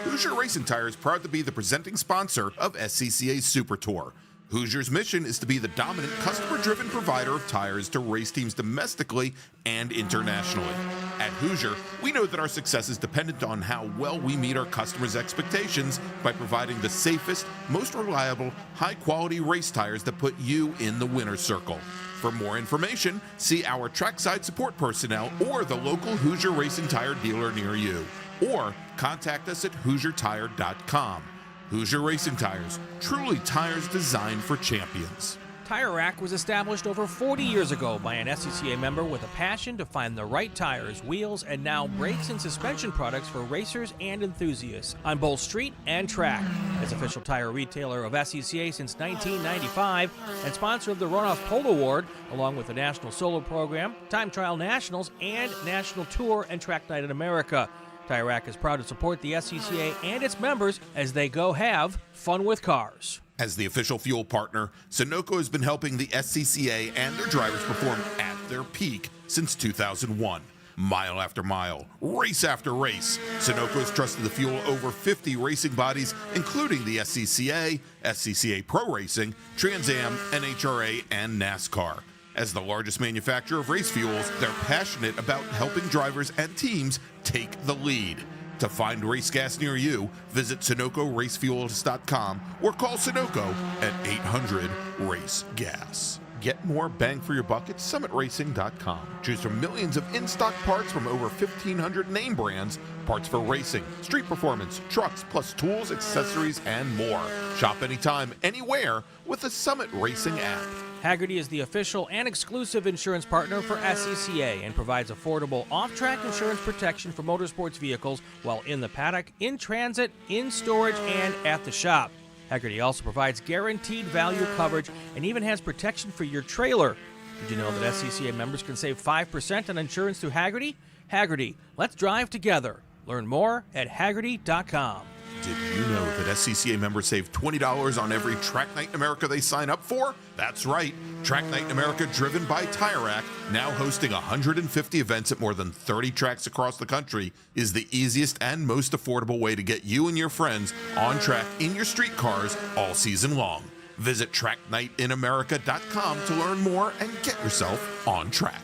Hoosier Racing Tire is proud to be the presenting sponsor of SCCA Super Tour. Hoosier's mission is to be the dominant customer-driven provider of tires to race teams domestically and internationally. At Hoosier, we know that our success is dependent on how well we meet our customers' expectations by providing the safest, most reliable, high-quality race tires that put you in the winner's circle. For more information, see our trackside support personnel or the local Hoosier Racing Tire dealer near you. Or contact us at HoosierTire.com. Hoosier Racing Tires, truly tires designed for champions. Tire Rack was established over 40 years ago by an SCCA member with a passion to find the right tires, wheels, and now brakes and suspension products for racers and enthusiasts on both street and track. As official tire retailer of SCCA since 1995 and sponsor of the Runoff Pole Award, along with the National Solo Program, Time Trial Nationals, and National Tour and Track Night in America. Tire Rack is proud to support the SCCA and its members as they go have fun with cars. As the official fuel partner, Sunoco has been helping the SCCA and their drivers perform at their peak since 2001. Mile after mile, race after race, Sunoco has trusted the fuel over 50 racing bodies, including the SCCA, SCCA Pro Racing, Trans Am, NHRA, and NASCAR. As the largest manufacturer of race fuels, they're passionate about helping drivers and teams take the lead. To find race gas near you, visit SunocoRacefuels.com or call Sunoco at 800-RACE-GAS. Get more bang for your buck at SummitRacing.com. Choose from millions of in-stock parts from over 1,500 name brands, parts for racing, street performance, trucks, plus tools, accessories, and more. Shop anytime, anywhere with the Summit Racing app. Hagerty is the official and exclusive insurance partner for SCCA and provides affordable off-track insurance protection for motorsports vehicles while in the paddock, in transit, in storage, and at the shop. Hagerty also provides guaranteed value coverage and even has protection for your trailer. Did you know that SCCA members can save 5% on insurance through Hagerty? Hagerty, let's drive together. Learn more at Hagerty.com. Did you know that SCCA members save $20 on every Track Night in America they sign up for? That's right. Track Night in America, driven by Tire Rack, now hosting 150 events at more than 30 tracks across the country, is the easiest and most affordable way to get you and your friends on track in your street cars all season long. Visit TrackNightInAmerica.com to learn more and get yourself on track.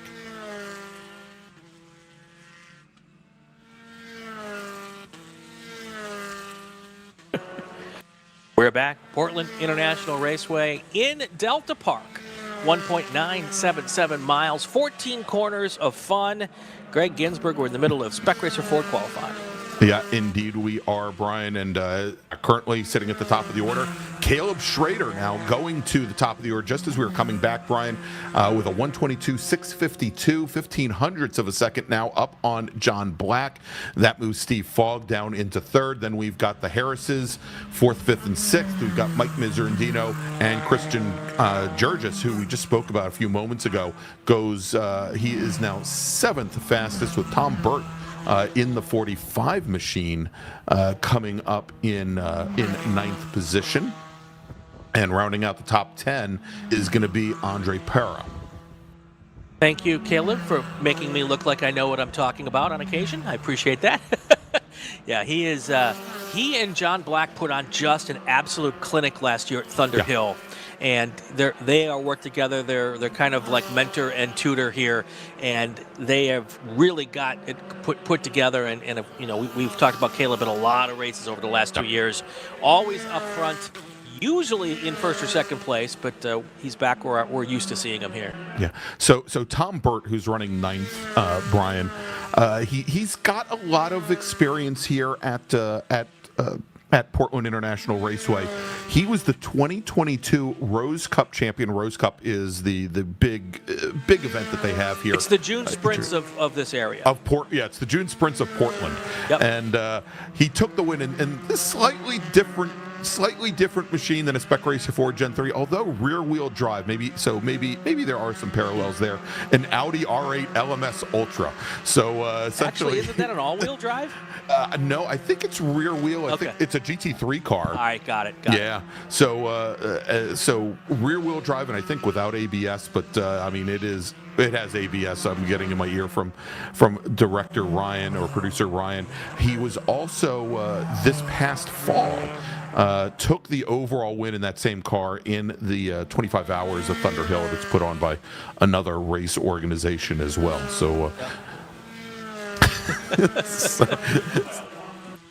We're back, Portland International Raceway in Delta Park. 1.977 miles, 14 corners of fun. Gregg Ginsberg, we're in the middle of Spec Racer 4 qualifying. Yeah, indeed we are, Brian, and currently sitting at the top of the order. Caleb Schrader now going to the top of the order just as we were coming back, Brian, with a 122.652, 1500ths of a second now up on John Black. That moves Steve Fogg down into third. Then we've got the Harrises, 4th, 5th, and 6th. We've got Mike Miserandino and Christian Jurgis, who we just spoke about a few moments ago, he is now 7th fastest with Tom Burt in the 45 machine, coming up in 9th position. And rounding out the top 10 is going to be Andre Pera. Thank you, Caleb, for making me look like I know what I'm talking about on occasion. I appreciate that. Yeah, he and John Black put on just an absolute clinic last year at Thunder Hill. and they are work together. They're kind of like mentor and tutor here, and they have really got it put together. And we've talked about Caleb in a lot of races over the last 2 years, always up front. Usually in first or second place, but he's back where we're used to seeing him here. Yeah. So Tom Burt, who's running ninth, Brian, he's got a lot of experience here at Portland International Raceway. He was the 2022 Rose Cup champion. Rose Cup is the big event that they have here. It's the June sprints of this area. It's the June sprints of Portland. Yep. And he took the win in this slightly different machine than a Spec Racer 4 Gen 3, although rear-wheel drive. Maybe there are some parallels there. An Audi R8 LMS Ultra. So essentially, actually, isn't that an all-wheel drive? No, I think it's rear-wheel. I think it's a GT3 car. All right, got it. Yeah. So rear-wheel drive, and I think without ABS, but I mean it has ABS. I'm getting in my ear from director Ryan or producer Ryan. He was also this past fall took the overall win in that same car in the 25 Hours of Thunder Hill that's put on by another race organization as well. So.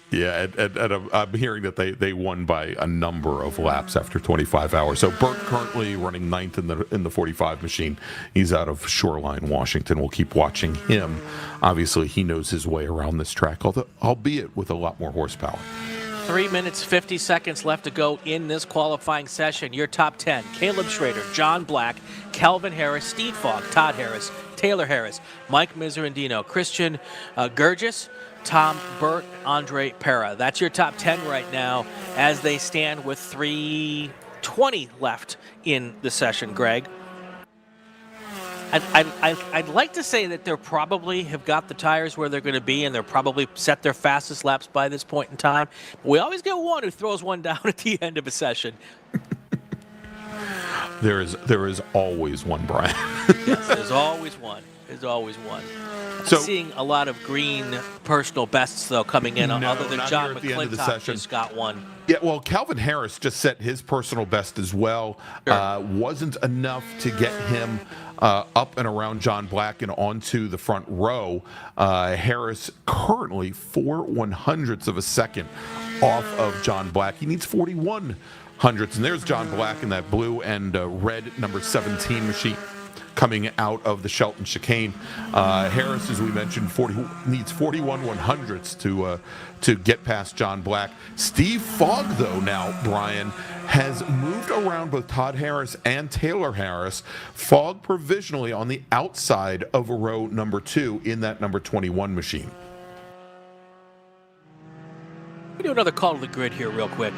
Yeah, and I'm hearing that they won by a number of laps after 25 hours. So Burt currently running ninth in the 45 machine. He's out of Shoreline, Washington. We'll keep watching him. Obviously, he knows his way around this track, albeit with a lot more horsepower. 3 minutes, 50 seconds left to go in this qualifying session. Your top 10, Caleb Schrader, John Black, Calvin Harris, Steve Fogg, Todd Harris, Taylor Harris, Mike Miserandino, Christian Gurgis, Tom Burt, Andre Pera. That's your top 10 right now as they stand with 3:20 left in the session, Greg. I'd like to say that they probably have got the tires where they're going to be, and they're probably set their fastest laps by this point in time. But we always get one who throws one down at the end of a session. There is always one, Brian. Yes, there's always one. There's always one. So, I'm seeing a lot of green personal bests, though, coming in, other than John McClintock just got one. Yeah, well, Calvin Harris just set his personal best as well. Sure. Wasn't enough to get him up and around John Black and onto the front row. Harris currently 4/100ths of a second off of John Black. He needs 41/100ths, and there's John Black in that blue and red number 17 machine coming out of the Shelton chicane. Harris, as we mentioned, needs 41/100ths to get past John Black. Steve Fogg, though, now, Brian, has moved around both Todd Harris and Taylor Harris. Fogg provisionally on the outside of row number 2 in that number 21 machine. We do another call to the grid here real quick.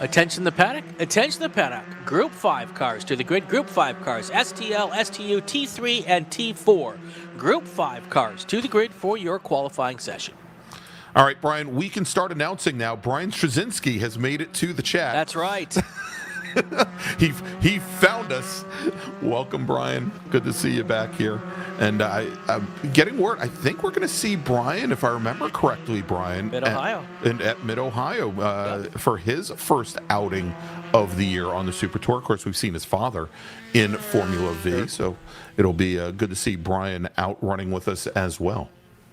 Attention the paddock. Attention the paddock. Group 5 cars to the grid. Group 5 cars. STL, STU, T3, and T4. Group 5 cars to the grid for your qualifying session. All right, Brian, we can start announcing now. Brian Straczynski has made it to the chat. That's right. He found us. Welcome, Brian. Good to see you back here. And I'm getting word. I think we're going to see Brian, if I remember correctly, Brian, Mid-Ohio. At Mid-Ohio for his first outing of the year on the Super Tour. Of course, we've seen his father in Formula V, so it'll be good to see Brian out running with us as well.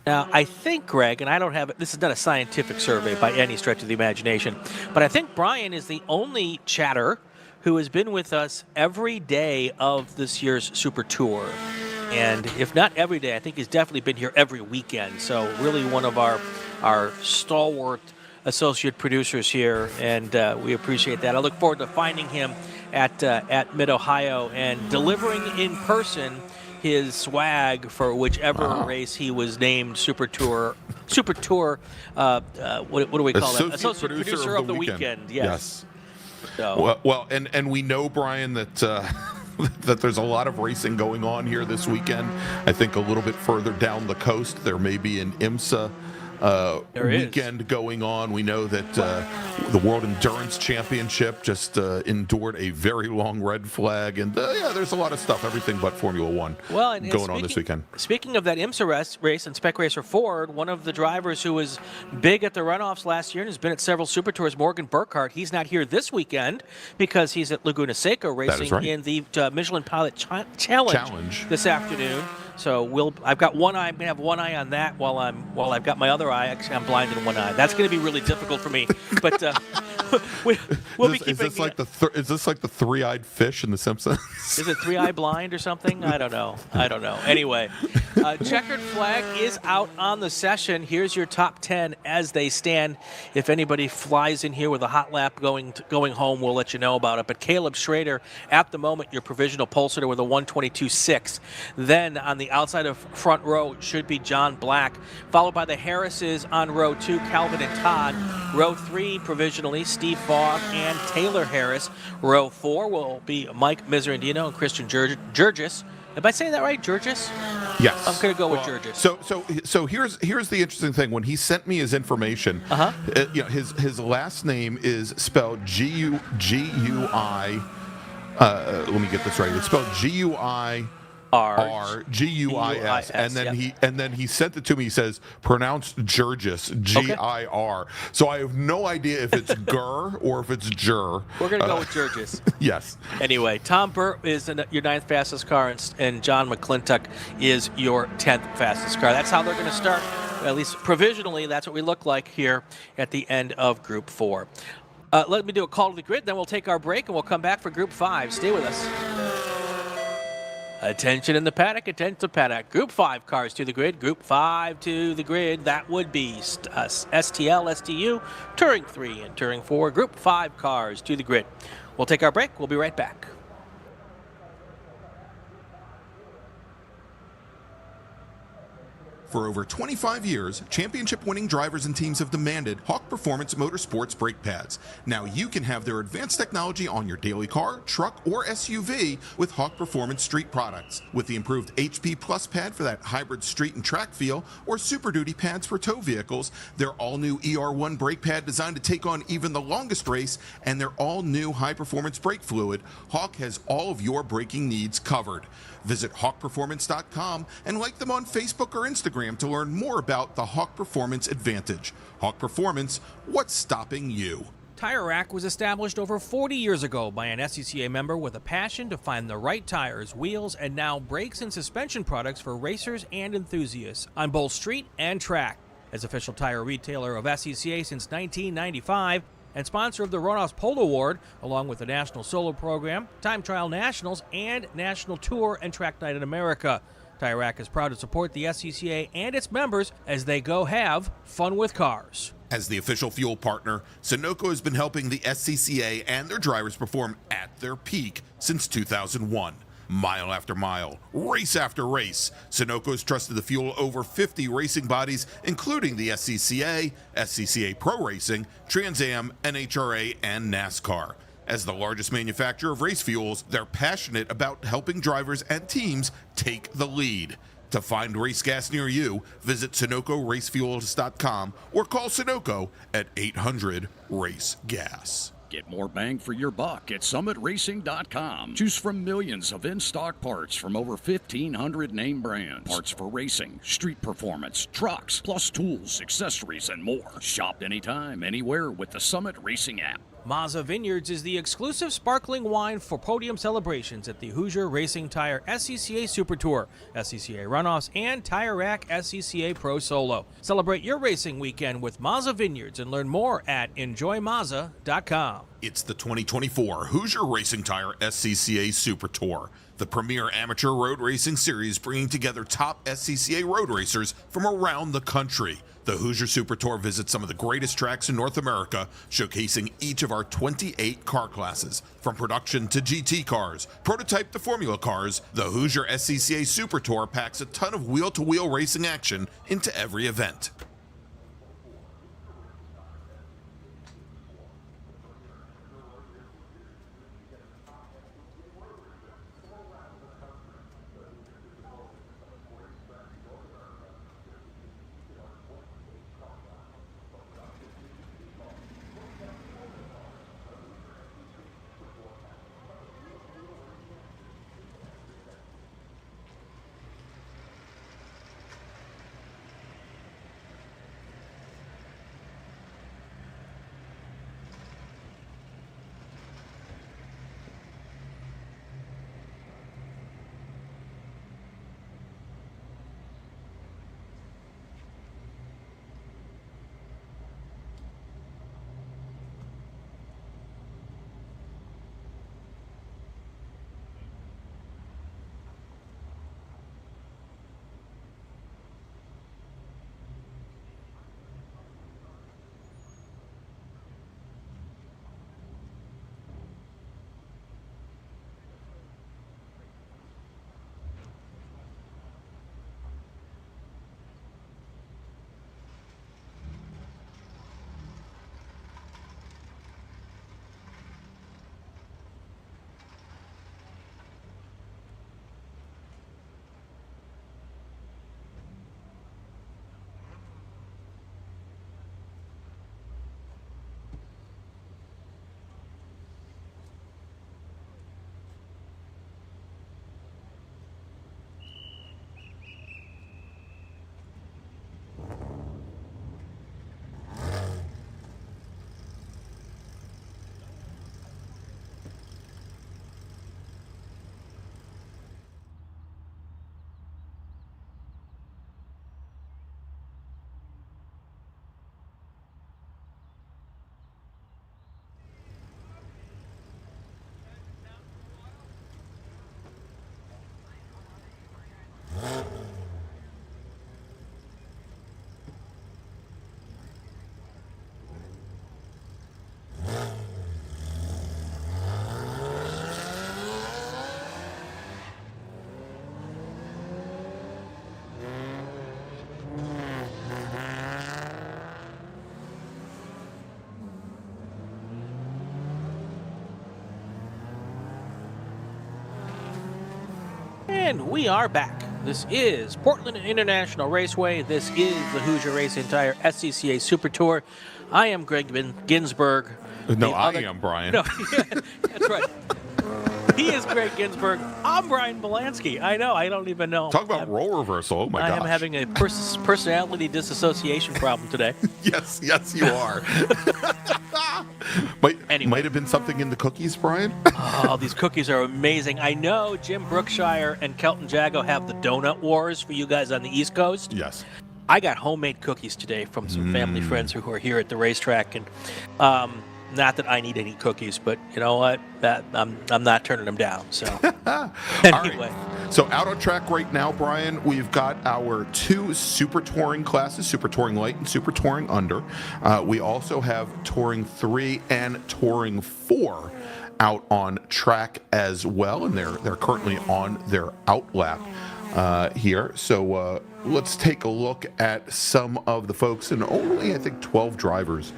Now, I think, Greg, and I don't have it, this is not a scientific survey by any stretch of the imagination, but I think Brian is the only chatter who has been with us every day of this year's Super Tour. And if not every day, I think he's definitely been here every weekend. So really one of our stalwart associate producers here, and we appreciate that. I look forward to finding him at Mid-Ohio and delivering in person his swag for whichever race he was named Super Tour. What do we call it? Associate producer of the weekend. Yes. So. Well, and we know, Brian, that that there's a lot of racing going on here this weekend. I think a little bit further down the coast, there may be an IMSA There is. weekend going on. We know that the World Endurance Championship just endured a very long red flag, and yeah, there's a lot of stuff, everything but Formula One, going on this weekend. Speaking of that IMSA race and Spec Racer Ford, one of the drivers who was big at the runoffs last year and has been at several Super Tours, Morgan Burkhart, he's not here this weekend because he's at Laguna Seca racing in the Michelin Pilot Challenge this afternoon. So I've got one eye. I'm gonna have one eye on that while I've got my other eye. Actually, I'm blind in one eye. That's gonna be really difficult for me. But we'll be keeping. Is this like the three-eyed fish in The Simpsons? Is it three-eye blind or something? I don't know. Anyway, checkered flag is out on the session. Here's your top 10 as they stand. If anybody flies in here with a hot lap going home, we'll let you know about it. But Caleb Schrader, at the moment, your provisional pole sitter with a 122.6. Then on the outside of front row should be John Black, followed by the Harrises on row 2, Calvin and Todd. Row 3, provisionally, Steve Fogg and Taylor Harris. Row 4 will be Mike Miserandino and Christian Jurgis. Am I saying that right, Jurgis? Yes. I'm going to go with Jurgis. So here's the interesting thing. When he sent me his information, his last name is spelled G-U-I. Let me get this right. It's spelled G-U-I. R-G-U-I-S, and then he sent it to me. He says pronounced Jurgis, G-I-R. So I have no idea if it's Gur or if it's Jur. We're gonna go with Jurgis. Yes. Anyway, Tom Burt is your 9th fastest car, and John McClintock is your 10th fastest car. That's how they're gonna start. At least provisionally, that's what we look like here at the end of Group 4. Let me do a call to the grid, then we'll take our break and we'll come back for Group 5. Stay with us. Attention in the paddock, attention to the paddock. Group 5 cars to the grid, Group 5 to the grid. That would be STL, STU, Touring 3 and Touring 4. Group 5 cars to the grid. We'll take our break. We'll be right back. For over 25 years, championship-winning drivers and teams have demanded Hawk Performance Motorsports brake pads. Now you can have their advanced technology on your daily car, truck, or SUV with Hawk Performance Street products. With the improved HP Plus pad for that hybrid street and track feel, or Super Duty pads for tow vehicles, their all-new ER1 brake pad designed to take on even the longest race, and their all-new high-performance brake fluid, Hawk has all of your braking needs covered. Visit hawkperformance.com and like them on Facebook or Instagram to learn more about the Hawk Performance Advantage. Hawk Performance, what's stopping you? Tire Rack was established over 40 years ago by an SCCA member with a passion to find the right tires, wheels, and now brakes and suspension products for racers and enthusiasts on both street and track. As official tire retailer of SCCA since 1995, and sponsor of the Ronos Pole Award, along with the National Solo Program, Time Trial Nationals, and National Tour and Track Night in America. Tire Rack is proud to support the SCCA and its members as they go have fun with cars. As the official fuel partner, Sunoco has been helping the SCCA and their drivers perform at their peak since 2001. Mile after mile, race after race, Sunoco has trusted the fuel over 50 racing bodies, including the SCCA, SCCA Pro Racing, Trans Am, NHRA, and NASCAR. As the largest manufacturer of race fuels, they're passionate about helping drivers and teams take the lead. To find race gas near you, visit SunocoRacefuels.com or call Sunoco at 800-RACE-GAS. Get more bang for your buck at SummitRacing.com. Choose from millions of in-stock parts from over 1,500 name brands. Parts for racing, street performance, trucks, plus tools, accessories, and more. Shop anytime, anywhere with the Summit Racing app. Mazza Vineyards is the exclusive sparkling wine for podium celebrations at the Hoosier Racing Tire SCCA Super Tour, SCCA Runoffs, and Tire Rack SCCA Pro Solo. Celebrate your racing weekend with Mazza Vineyards and learn more at enjoymazza.com. It's the 2024 Hoosier Racing Tire SCCA Super Tour, the premier amateur road racing series bringing together top SCCA road racers from around the country. The Hoosier Super Tour visits some of the greatest tracks in North America, showcasing each of our 28 car classes. From production to GT cars, prototype to formula cars, the Hoosier SCCA Super Tour packs a ton of wheel-to-wheel racing action into every event. And we are back. This is Portland International Raceway. This is the Hoosier Racing Tire SCCA Super Tour. I am Gregg Ginsberg. No, I am Brian. No, that's right. He is Gregg Ginsberg. I'm Brian Bielanski. I know. I don't even know. Talk about role reversal. Oh, my gosh. I am having a personality disassociation problem today. Yes, you are. Might have been something in the cookies, Brian. Oh, these cookies are amazing. I know Jim Brookshire and Kelton Jago have the donut wars for you guys on the East Coast. Yes. I got homemade cookies today from some family friends who are here at the racetrack, and not that I need any cookies, but you know what? I'm not turning them down. So anyway, so out on track right now, Brian, we've got our 2 Super Touring classes: Super Touring Light and Super Touring Under. We also have Touring 3 and Touring 4 out on track as well, and they're currently on their out lap here. So let's take a look at some of the folks, and only I think 12 drivers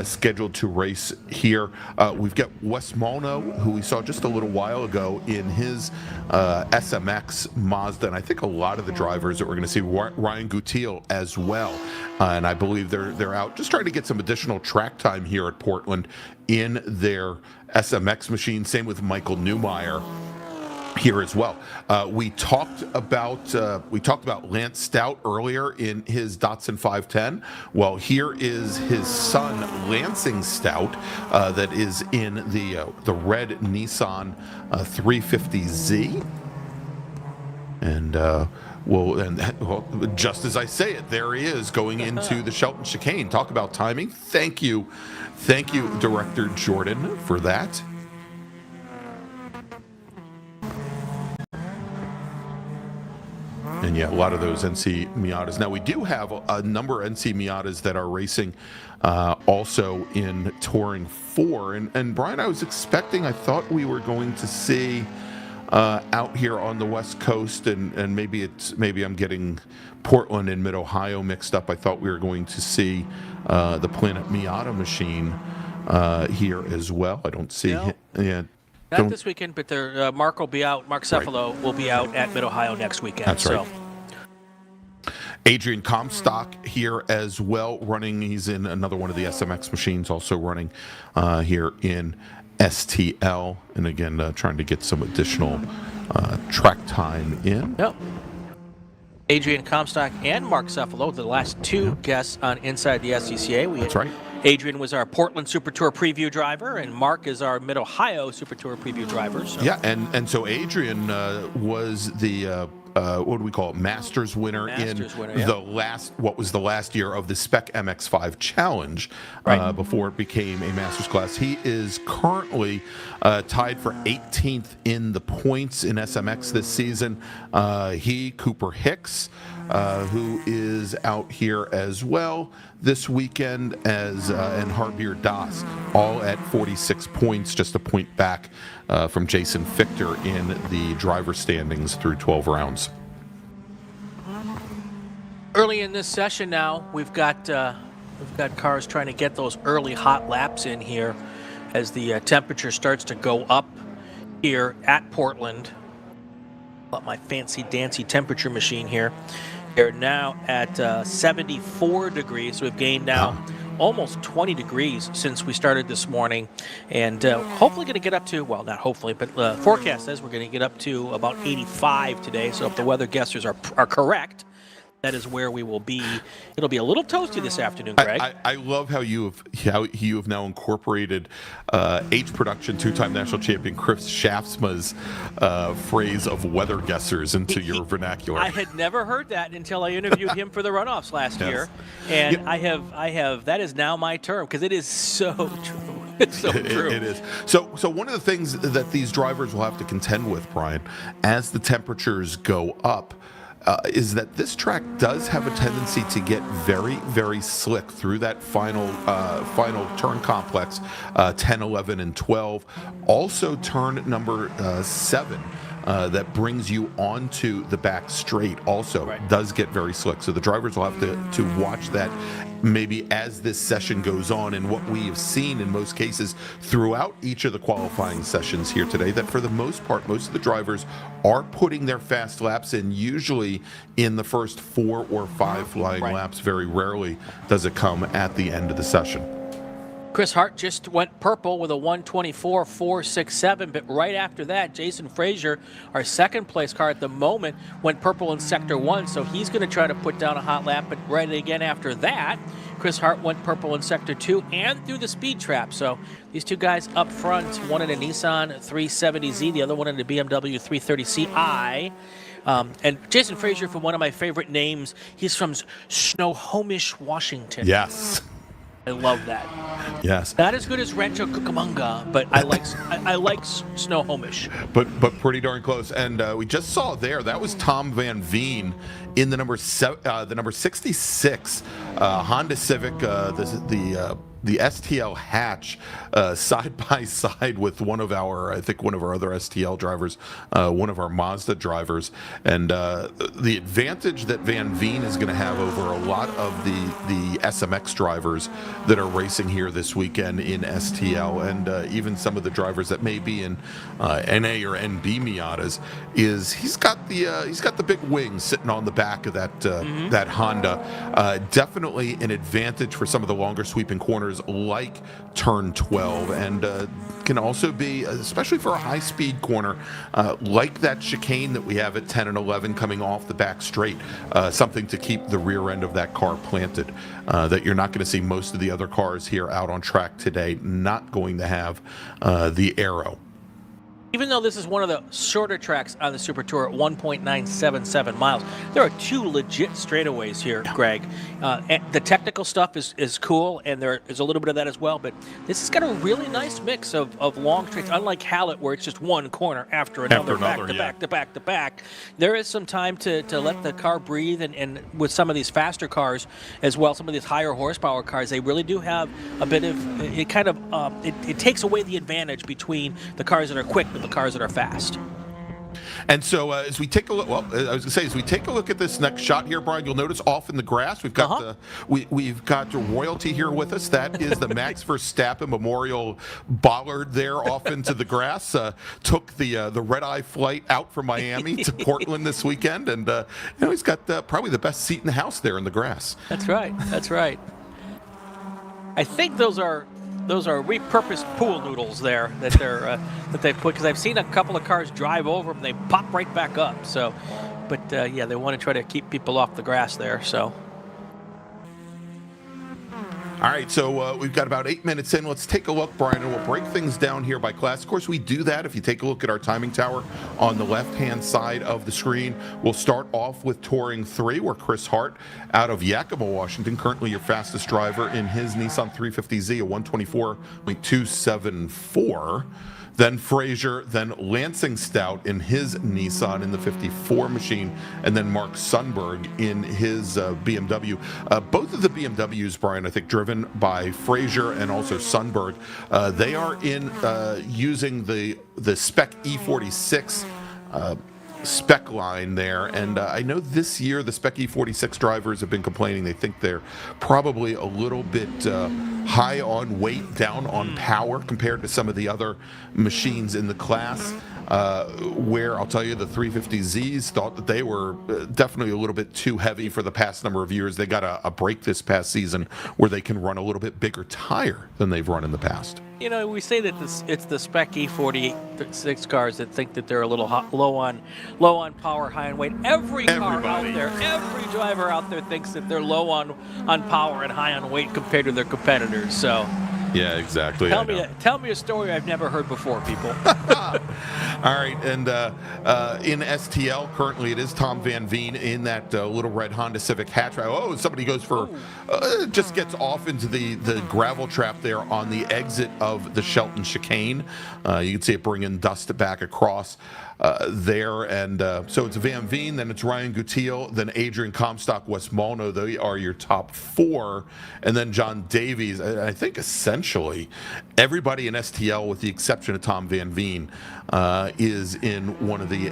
scheduled to race here. We've got Wes Molno, who we saw just a little while ago in his SMX Mazda, and I think a lot of the drivers that we're going to see, Ryan Gutiel as well, and I believe they're out just trying to get some additional track time here at Portland in their SMX machine. Same with Michael Newmeyer here as well. We talked about Lance Stout earlier in his Datsun 510. Well, here is his son Lansing Stout that is in the red Nissan 350Z. And just as I say it, there he is going into the Shelton chicane. Talk about timing. Thank you, Director Jordan, for that. And yeah, a lot of those NC Miatas. Now, we do have a number of NC Miatas that are racing also in Touring 4. And Brian, I thought we were going to see out here on the West Coast, and maybe I'm getting Portland and Mid-Ohio mixed up. I thought we were going to see the Planet Miata machine here as well. I don't see him. Yeah. Not this weekend, but Mark will be out. Mark Cefalo will be out at Mid-Ohio next weekend. That's right. Adrian Comstock here as well, running. He's in another one of the SMX machines, also running here in STL. And again, trying to get some additional track time in. Yep. Adrian Comstock and Mark Cefalo, the last 2 guests on Inside the SCCA. That's right. Adrian was our Portland Super Tour preview driver, and Mark is our Mid-Ohio Super Tour preview driver. So. Yeah, and so Adrian was the what do we call it? Masters winner what was the last year of the Spec MX5 Challenge, before it became a Masters class. He is currently tied for 18th in the points in SMX this season. Cooper Hicks, who is out here as well this weekend, and Harbir Das, all at 46 points, just a point back from Jason Fichter in the driver standings through 12 rounds. Early in this session now, we've got cars trying to get those early hot laps in here as the temperature starts to go up here at Portland. Got my fancy dancy temperature machine here. They're now at 74 degrees. So we've gained now almost 20 degrees since we started this morning, and hopefully going to get up to, well, not hopefully, but forecast says we're going to get up to about 85 today. So if the weather guessers are correct, that is where we will be. It'll be a little toasty this afternoon, Greg. I love how you have now incorporated H Production 2-time national champion Chris Schaafsma's phrase of weather guessers into your vernacular. I had never heard that until I interviewed him for the runoffs last year, and I have that is now my term because it is so true. It's so true. It is. So one of the things that these drivers will have to contend with, Brian, as the temperatures go up, is that this track does have a tendency to get very, very slick through that final turn complex, 10, 11, and 12. Also, turn number 7 that brings you onto the back straight also does get very slick. So the drivers will have to watch that maybe as this session goes on. And what we have seen in most cases throughout each of the qualifying sessions here today, that for the most part, most of the drivers are putting their fast laps in, usually in the first 4 or 5 flying laps. Very rarely does it come at the end of the session. Chris Hart just went purple with a 1:24.467, but right after that, Jason Frazier, our second place car at the moment, went purple in Sector 1, so he's going to try to put down a hot lap. But right again after that, Chris Hart went purple in Sector 2 and through the speed trap. So these two guys up front, one in a Nissan 370Z, the other one in a BMW 330Ci. And Jason Frazier, from one of my favorite names, he's from Snohomish, Washington. Yes. I love that. Yes. Not as good as Rancho Cucamonga, but I like Snohomish. But pretty darn close. And we just saw there, that was Tom Van Veen in the number 66 Honda Civic, the STL hatch, side by side with one of our other STL drivers, one of our Mazda drivers. And the advantage that Van Veen is going to have over a lot of the SMX drivers that are racing here this weekend in STL, and even some of the drivers that may be in NA or NB Miatas, is he's got the big wings sitting on the back of that Honda. Definitely an advantage for some of the longer sweeping corners like turn 12, and can also be, especially for a high-speed corner, like that chicane that we have at 10 and 11 coming off the back straight, something to keep the rear end of that car planted, that you're not going to see most of the other cars here out on track today not going to have the aero. Even though this is one of the shorter tracks on the Super Tour at 1.977 miles, there are 2 legit straightaways here, Greg. And the technical stuff is cool, and there is a little bit of that as well, but this has got a really nice mix of long straights, unlike Hallett, where it's just one corner after another, back to back to back. There is some time to let the car breathe, and with some of these faster cars as well, some of these higher horsepower cars, they really do have a bit of, it takes away the advantage between the cars that are quick and the cars that are fast. And so as we take a look, as we take a look at this next shot here, Brian, you'll notice off in the grass we've got we've got royalty here with us. That is the Max Verstappen Memorial bollard there off into the grass. Took the red-eye flight out from Miami to Portland this weekend, and he's got probably the best seat in the house there in the grass. That's right. That's right. I think those are repurposed pool noodles there that they've put, because I've seen a couple of cars drive over them, they pop right back up. So, but yeah, they want to try to keep people off the grass there. So. All right, so we've got about 8 minutes in. Let's take a look, Brian, and we'll break things down here by class. Of course, we do that if you take a look at our timing tower on the left-hand side of the screen. We'll start off with Touring 3, where Chris Hart out of Yakima, Washington, currently your fastest driver in his Nissan 350Z, a 1:24.274. Then Frazier, then Lansing Stout in his Nissan in the 54 machine, and then Mark Sundberg in his BMW. Both of the BMWs, Brian, I think driven by Frazier and also Sundberg, they are in using the Spec E46 spec line there, and I know this year the Spec E46 drivers have been complaining. They think they're probably a little bit high on weight, down on power compared to some of the other machines in the class, where I'll tell you the 350Zs thought that they were definitely a little bit too heavy for the past number of years. They got a break this past season where they can run a little bit bigger tire than they've run in the past. You know, we say that it's the Spec E46 cars that think that they're a little low on power, high on weight. Every car out there, every driver out there thinks that they're low on power and high on weight compared to their competitors. So. Yeah, exactly. Tell me a story I've never heard before, people. All right, and in STL, currently it is Tom Van Veen in that little red Honda Civic hatchback. Oh, somebody goes for, just gets off into the gravel trap there on the exit of the Shelton chicane. You can see it bringing dust back across there, and so it's Van Veen, then it's Ryan Gutiel, then Adrian Comstock, Wes Molno. They are your top 4, and then John Davies, I think essentially essentially everybody in STL, with the exception of Tom Van Veen, is in one of the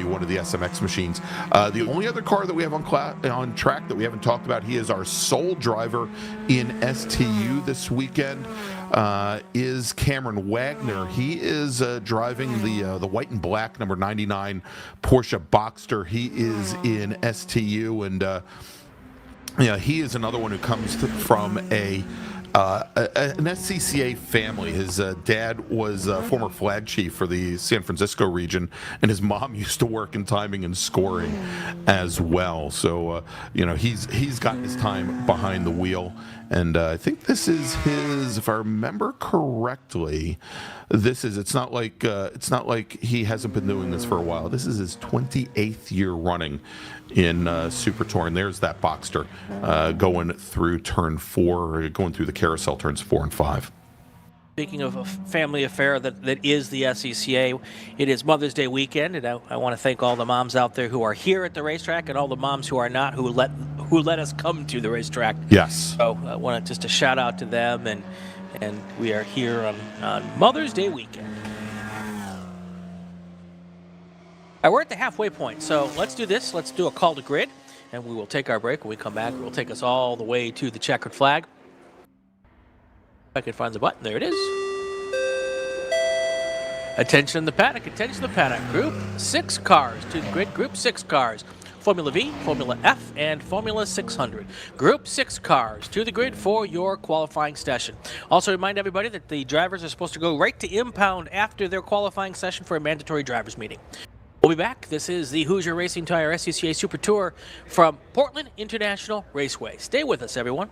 one of the SMX machines. The only other car that we have on track that we haven't talked about, he is our sole driver in STU this weekend, is Cameron Wagner. He is driving the white and black number 99 Porsche Boxster. He is in STU, and he is another one who comes from an SCCA family. His dad was a former flag chief for the San Francisco region, and his mom used to work in timing and scoring as well. So, he's gotten his time behind the wheel, and I think this is his, if I remember correctly, it's not like he hasn't been doing this for a while. This is his 28th year running in Super Tour, and there's that Boxster going through turn 4, going through the carousel turns 4 and 5. Speaking of a family affair that is the SCCA, it is Mother's Day weekend, and I want to thank all the moms out there who are here at the racetrack and all the moms who are not, who let us come to the racetrack. Yes. So I want to just a shout out to them, and we are here on Mother's Day weekend. All right, we're at the halfway point, so let's do this. Let's do a call to grid, and we will take our break. When we come back, it will take us all the way to the checkered flag. If I can find the button, there it is. Attention the paddock, attention the paddock. Group 6 cars to the grid, Group 6 cars. Formula V, Formula F, and Formula 600. Group 6 cars to the grid for your qualifying session. Also remind everybody that the drivers are supposed to go right to impound after their qualifying session for a mandatory drivers meeting. We'll be back. This is the Hoosier Racing Tire SCCA Super Tour from Portland International Raceway. Stay with us, everyone.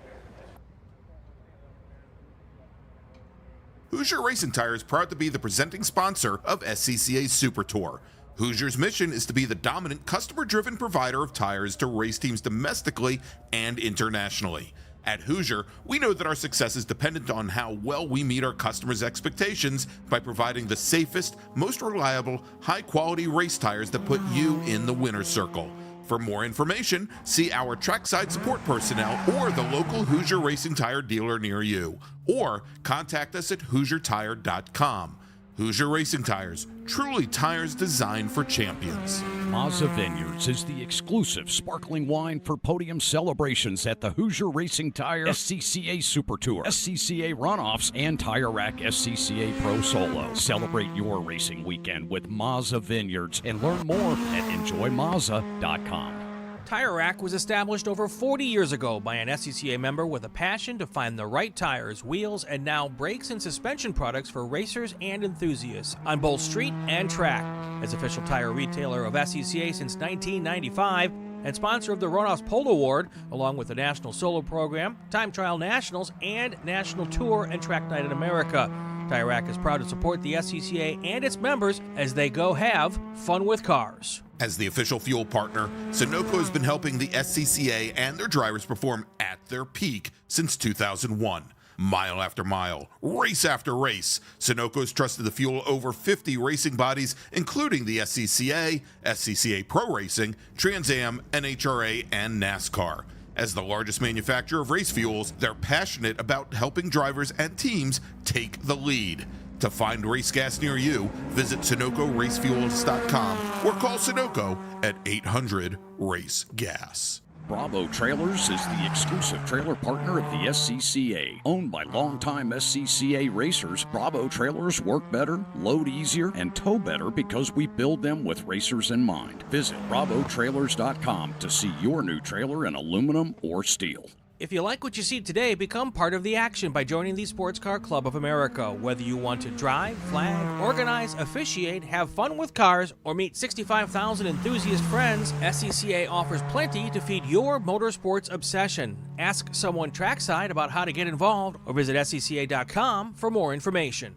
Hoosier Racing Tire is proud to be the presenting sponsor of SCCA Super Tour. Hoosier's mission is to be the dominant customer-driven provider of tires to race teams domestically and internationally. At Hoosier, we know that our success is dependent on how well we meet our customers' expectations by providing the safest, most reliable, high-quality race tires that put you in the winner's circle. For more information, see our trackside support personnel or the local Hoosier Racing Tire dealer near you, or contact us at HoosierTire.com. Hoosier Racing Tires, truly tires designed for champions. Mazza Vineyards is the exclusive sparkling wine for podium celebrations at the Hoosier Racing Tire SCCA Super Tour, SCCA Runoffs, and Tire Rack SCCA Pro Solo. Celebrate your racing weekend with Mazza Vineyards and learn more at enjoymazza.com. Tire Rack was established over 40 years ago by an SCCA member with a passion to find the right tires, wheels, and now brakes and suspension products for racers and enthusiasts on both street and track. As official tire retailer of SCCA since 1995 and sponsor of the Runoffs Pole Award, along with the National Solo Program, Time Trial Nationals, and National Tour and Track Night in America. Tire Rack is proud to support the SCCA and its members as they go have fun with cars. As the official fuel partner, Sunoco has been helping the SCCA and their drivers perform at their peak since 2001. Mile after mile, race after race, Sunoco has trusted the fuel over 50 racing bodies, including the SCCA, SCCA Pro Racing, Trans Am, NHRA, and NASCAR. As the largest manufacturer of race fuels, they're passionate about helping drivers and teams take the lead. To find race gas near you, visit SunocoRacefuels.com or call Sunoco at 800-RACE-GAS. Bravo Trailers is the exclusive trailer partner of the SCCA. Owned by longtime SCCA racers, Bravo Trailers work better, load easier, and tow better because we build them with racers in mind. Visit BravoTrailers.com to see your new trailer in aluminum or steel. If you like what you see today, become part of the action by joining the Sports Car Club of America. Whether you want to drive, flag, organize, officiate, have fun with cars, or meet 65,000 enthusiast friends, SCCA offers plenty to feed your motorsports obsession. Ask someone trackside about how to get involved or visit SCCA.com for more information.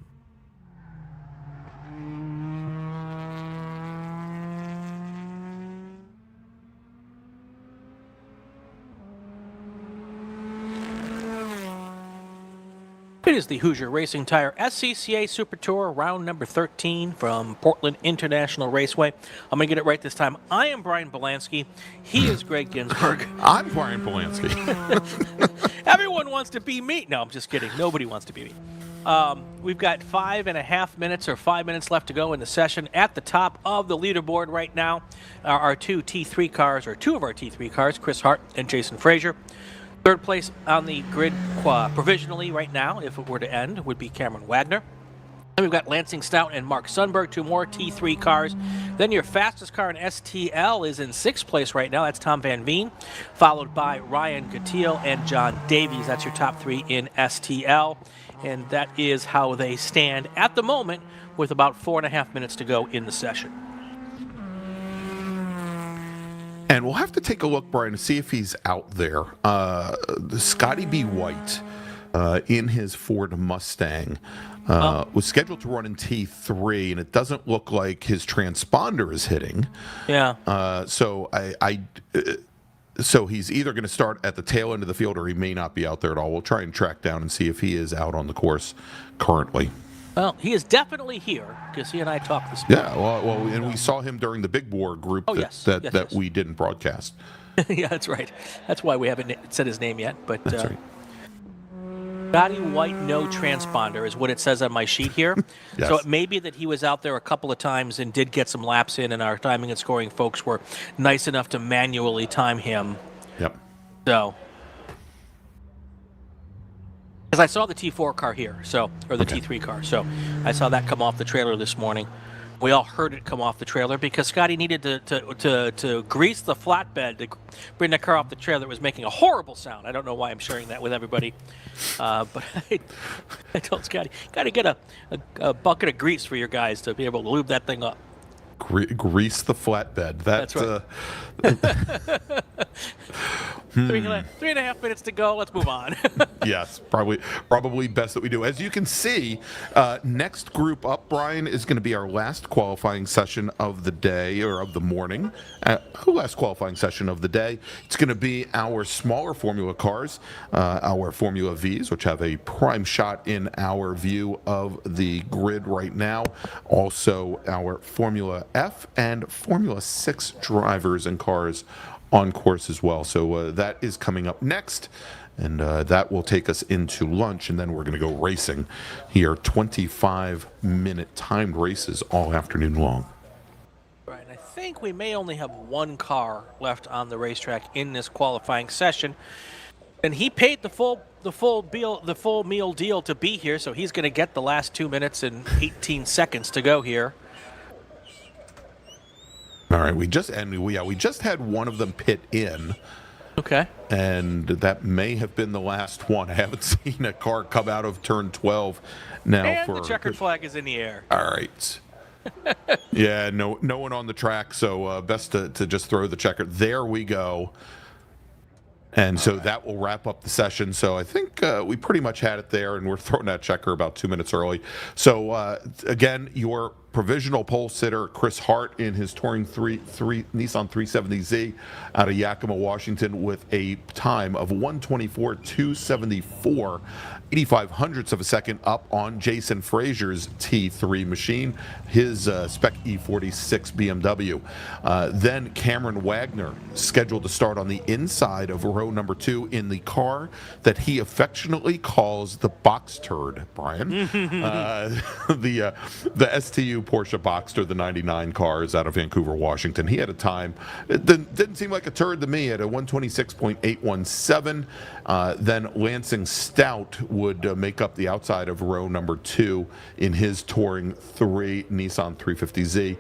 It is the Hoosier Racing Tire SCCA Super Tour, round number 13 from Portland International Raceway. I'm going to get it right this time. I am Brian Bielanski. He is Gregg Ginsberg. I'm Brian Bielanski. Everyone wants to be me. No, I'm just kidding. Nobody wants to be me. We've got 5.5 minutes or 5 minutes left to go in the session. At the top of the leaderboard right now are our two T3 cars, or two of our T3 cars, Chris Hart and Jason Frazier. Third place on the grid provisionally right now, if it were to end, would be Cameron Wagner. Then we've got Lansing Stout and Mark Sundberg, two more T3 cars. Then your fastest car in STL is in 6th place right now. That's Tom Van Veen, followed by Ryan Guttiel and John Davies. That's your top 3 in STL. And that is how they stand at the moment, with about 4.5 minutes to go in the session. And we'll have to take a look, Brian, to see if he's out there. Scotty B. White, in his Ford Mustang, was scheduled to run in T3, and it doesn't look like his transponder is hitting. Yeah. So he's either going to start at the tail end of the field, or he may not be out there at all. We'll try and track down and see if he is out on the course currently. Well, he is definitely here, because he and I talked this morning. Yeah, well, and we saw him during the Big Board group that we didn't broadcast. Yeah, that's right. That's why we haven't said his name yet. But That's right. Scotty White, no transponder is what it says on my sheet here. Yes. So it may be that he was out there a couple of times and did get some laps in, and our timing and scoring folks were nice enough to manually time him. Yep. So, because I saw the T4 car here, or the T3 car, so I saw that come off the trailer this morning. We all heard it come off the trailer because Scotty needed to grease the flatbed to bring the car off the trailer. It was making a horrible sound. I don't know why I'm sharing that with everybody, but I told Scotty, got to get a bucket of grease for your guys to be able to lube that thing up. Grease the flatbed. That's right. 3.5 minutes to go. Let's move on. Yes, probably best that we do. As you can see, next group up, Brian, is going to be our last qualifying session of the day, or of the morning. Last qualifying session of the day. It's going to be our smaller Formula cars, our Formula Vs, which have a prime shot in our view of the grid right now. Also, our Formula F and Formula 6 drivers and cars on course as well. So that is coming up next, and that will take us into lunch, and then we're going to go racing here. 25-minute timed races all afternoon long. Right, and I think we may only have one car left on the racetrack in this qualifying session, and he paid the full meal deal to be here, so he's going to get the last 2 minutes and 18 seconds to go here. All right, we just had one of them pit in. Okay. And that may have been the last one. I haven't seen a car come out of turn 12 now. And the checkered flag is in the air. All right. Yeah, no one on the track, so best to just throw the checker. There we go. And so that will wrap up the session. So I think we pretty much had it there, and we're throwing that checker about 2 minutes early. So again, your provisional pole sitter, Chris Hart, in his touring Nissan 370Z out of Yakima, Washington, with a time of 1:24.274, 85 hundredths of a second up on Jason Frazier's T3 machine, his Spec E46 BMW. Then Cameron Wagner, scheduled to start on the inside of row number 2 in the car that he affectionately calls the box turd, Brian. The STU Porsche Boxster, the 99 cars out of Vancouver, Washington. He had a time, it didn't seem like a turd to me, at a 1:26.817. Then Lansing Stout would make up the outside of row number 2 in his touring Nissan 350Z.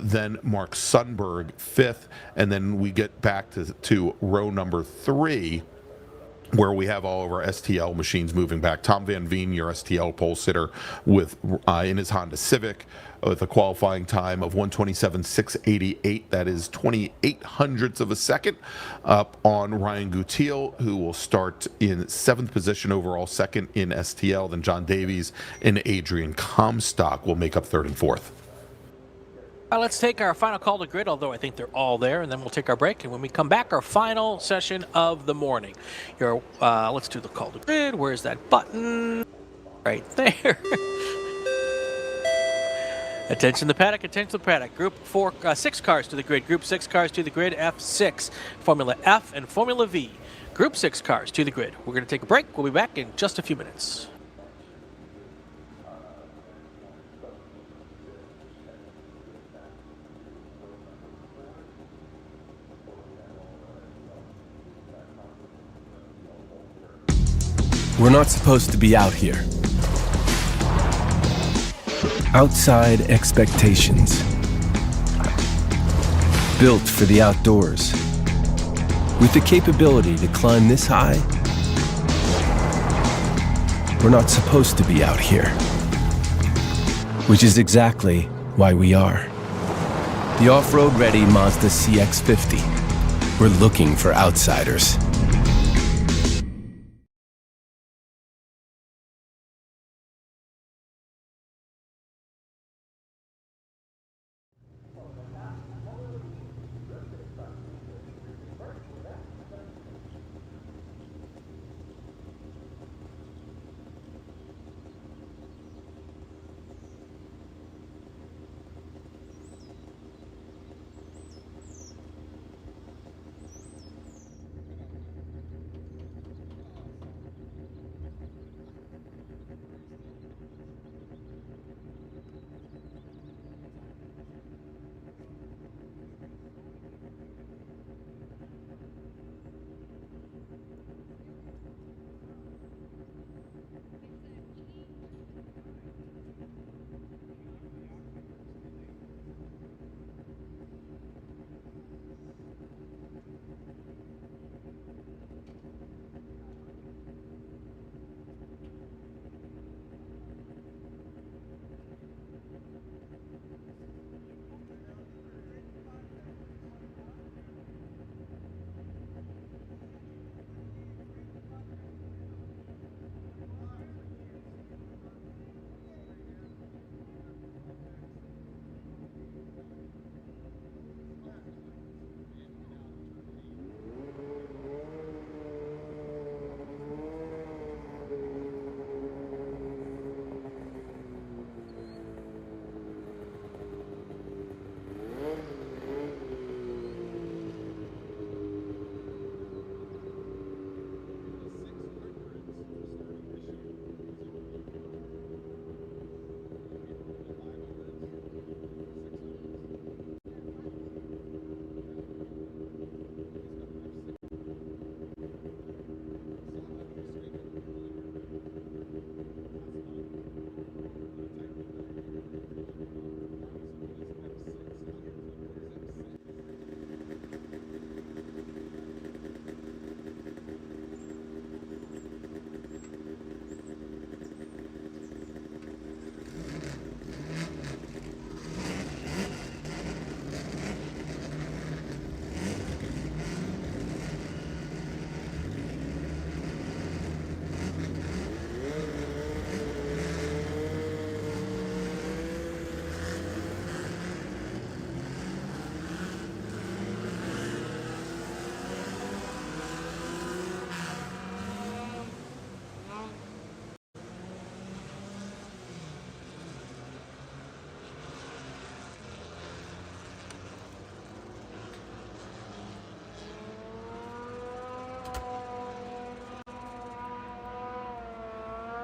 Then Mark Sundberg, 5th, and then we get back to row number 3, where we have all of our STL machines moving back. Tom Van Veen, your STL pole sitter, with in his Honda Civic, with a qualifying time of 1:27.688. That is 28 hundredths of a second up on Ryan Guttiel, who will start in 7th position overall, 2nd in STL. Then John Davies and Adrian Comstock will make up 3rd and 4th. Let's take our final call to grid, although I think they're all there, and then we'll take our break. And when we come back, our final session of the morning. Let's do the call to grid. Where's that button? Right there. Attention the paddock, attention the paddock. Group 6 cars to the grid. Group 6 cars to the grid, F6. Formula F and Formula V. Group 6 cars to the grid. We're going to take a break. We'll be back in just a few minutes. We're not supposed to be out here. Outside expectations. Built for the outdoors. With the capability to climb this high, we're not supposed to be out here. Which is exactly why we are. The off-road ready Mazda CX-50. We're looking for outsiders.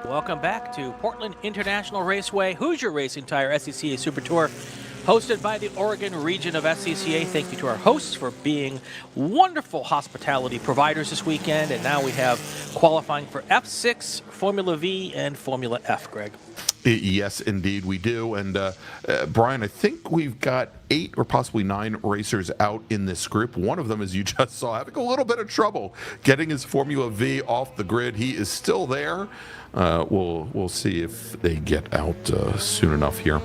Welcome back to Portland International Raceway, Hoosier Racing Tire SCCA Super Tour, hosted by the Oregon region of SCCA. Thank you to our hosts for being wonderful hospitality providers this weekend. And now we have qualifying for F6, Formula V, and Formula F, Greg. Yes, indeed, we do. And Brian, I think we've got 8 or possibly 9 racers out in this group. One of them, as you just saw, having a little bit of trouble getting his Formula V off the grid. He is still there. We'll see if they get out soon enough here.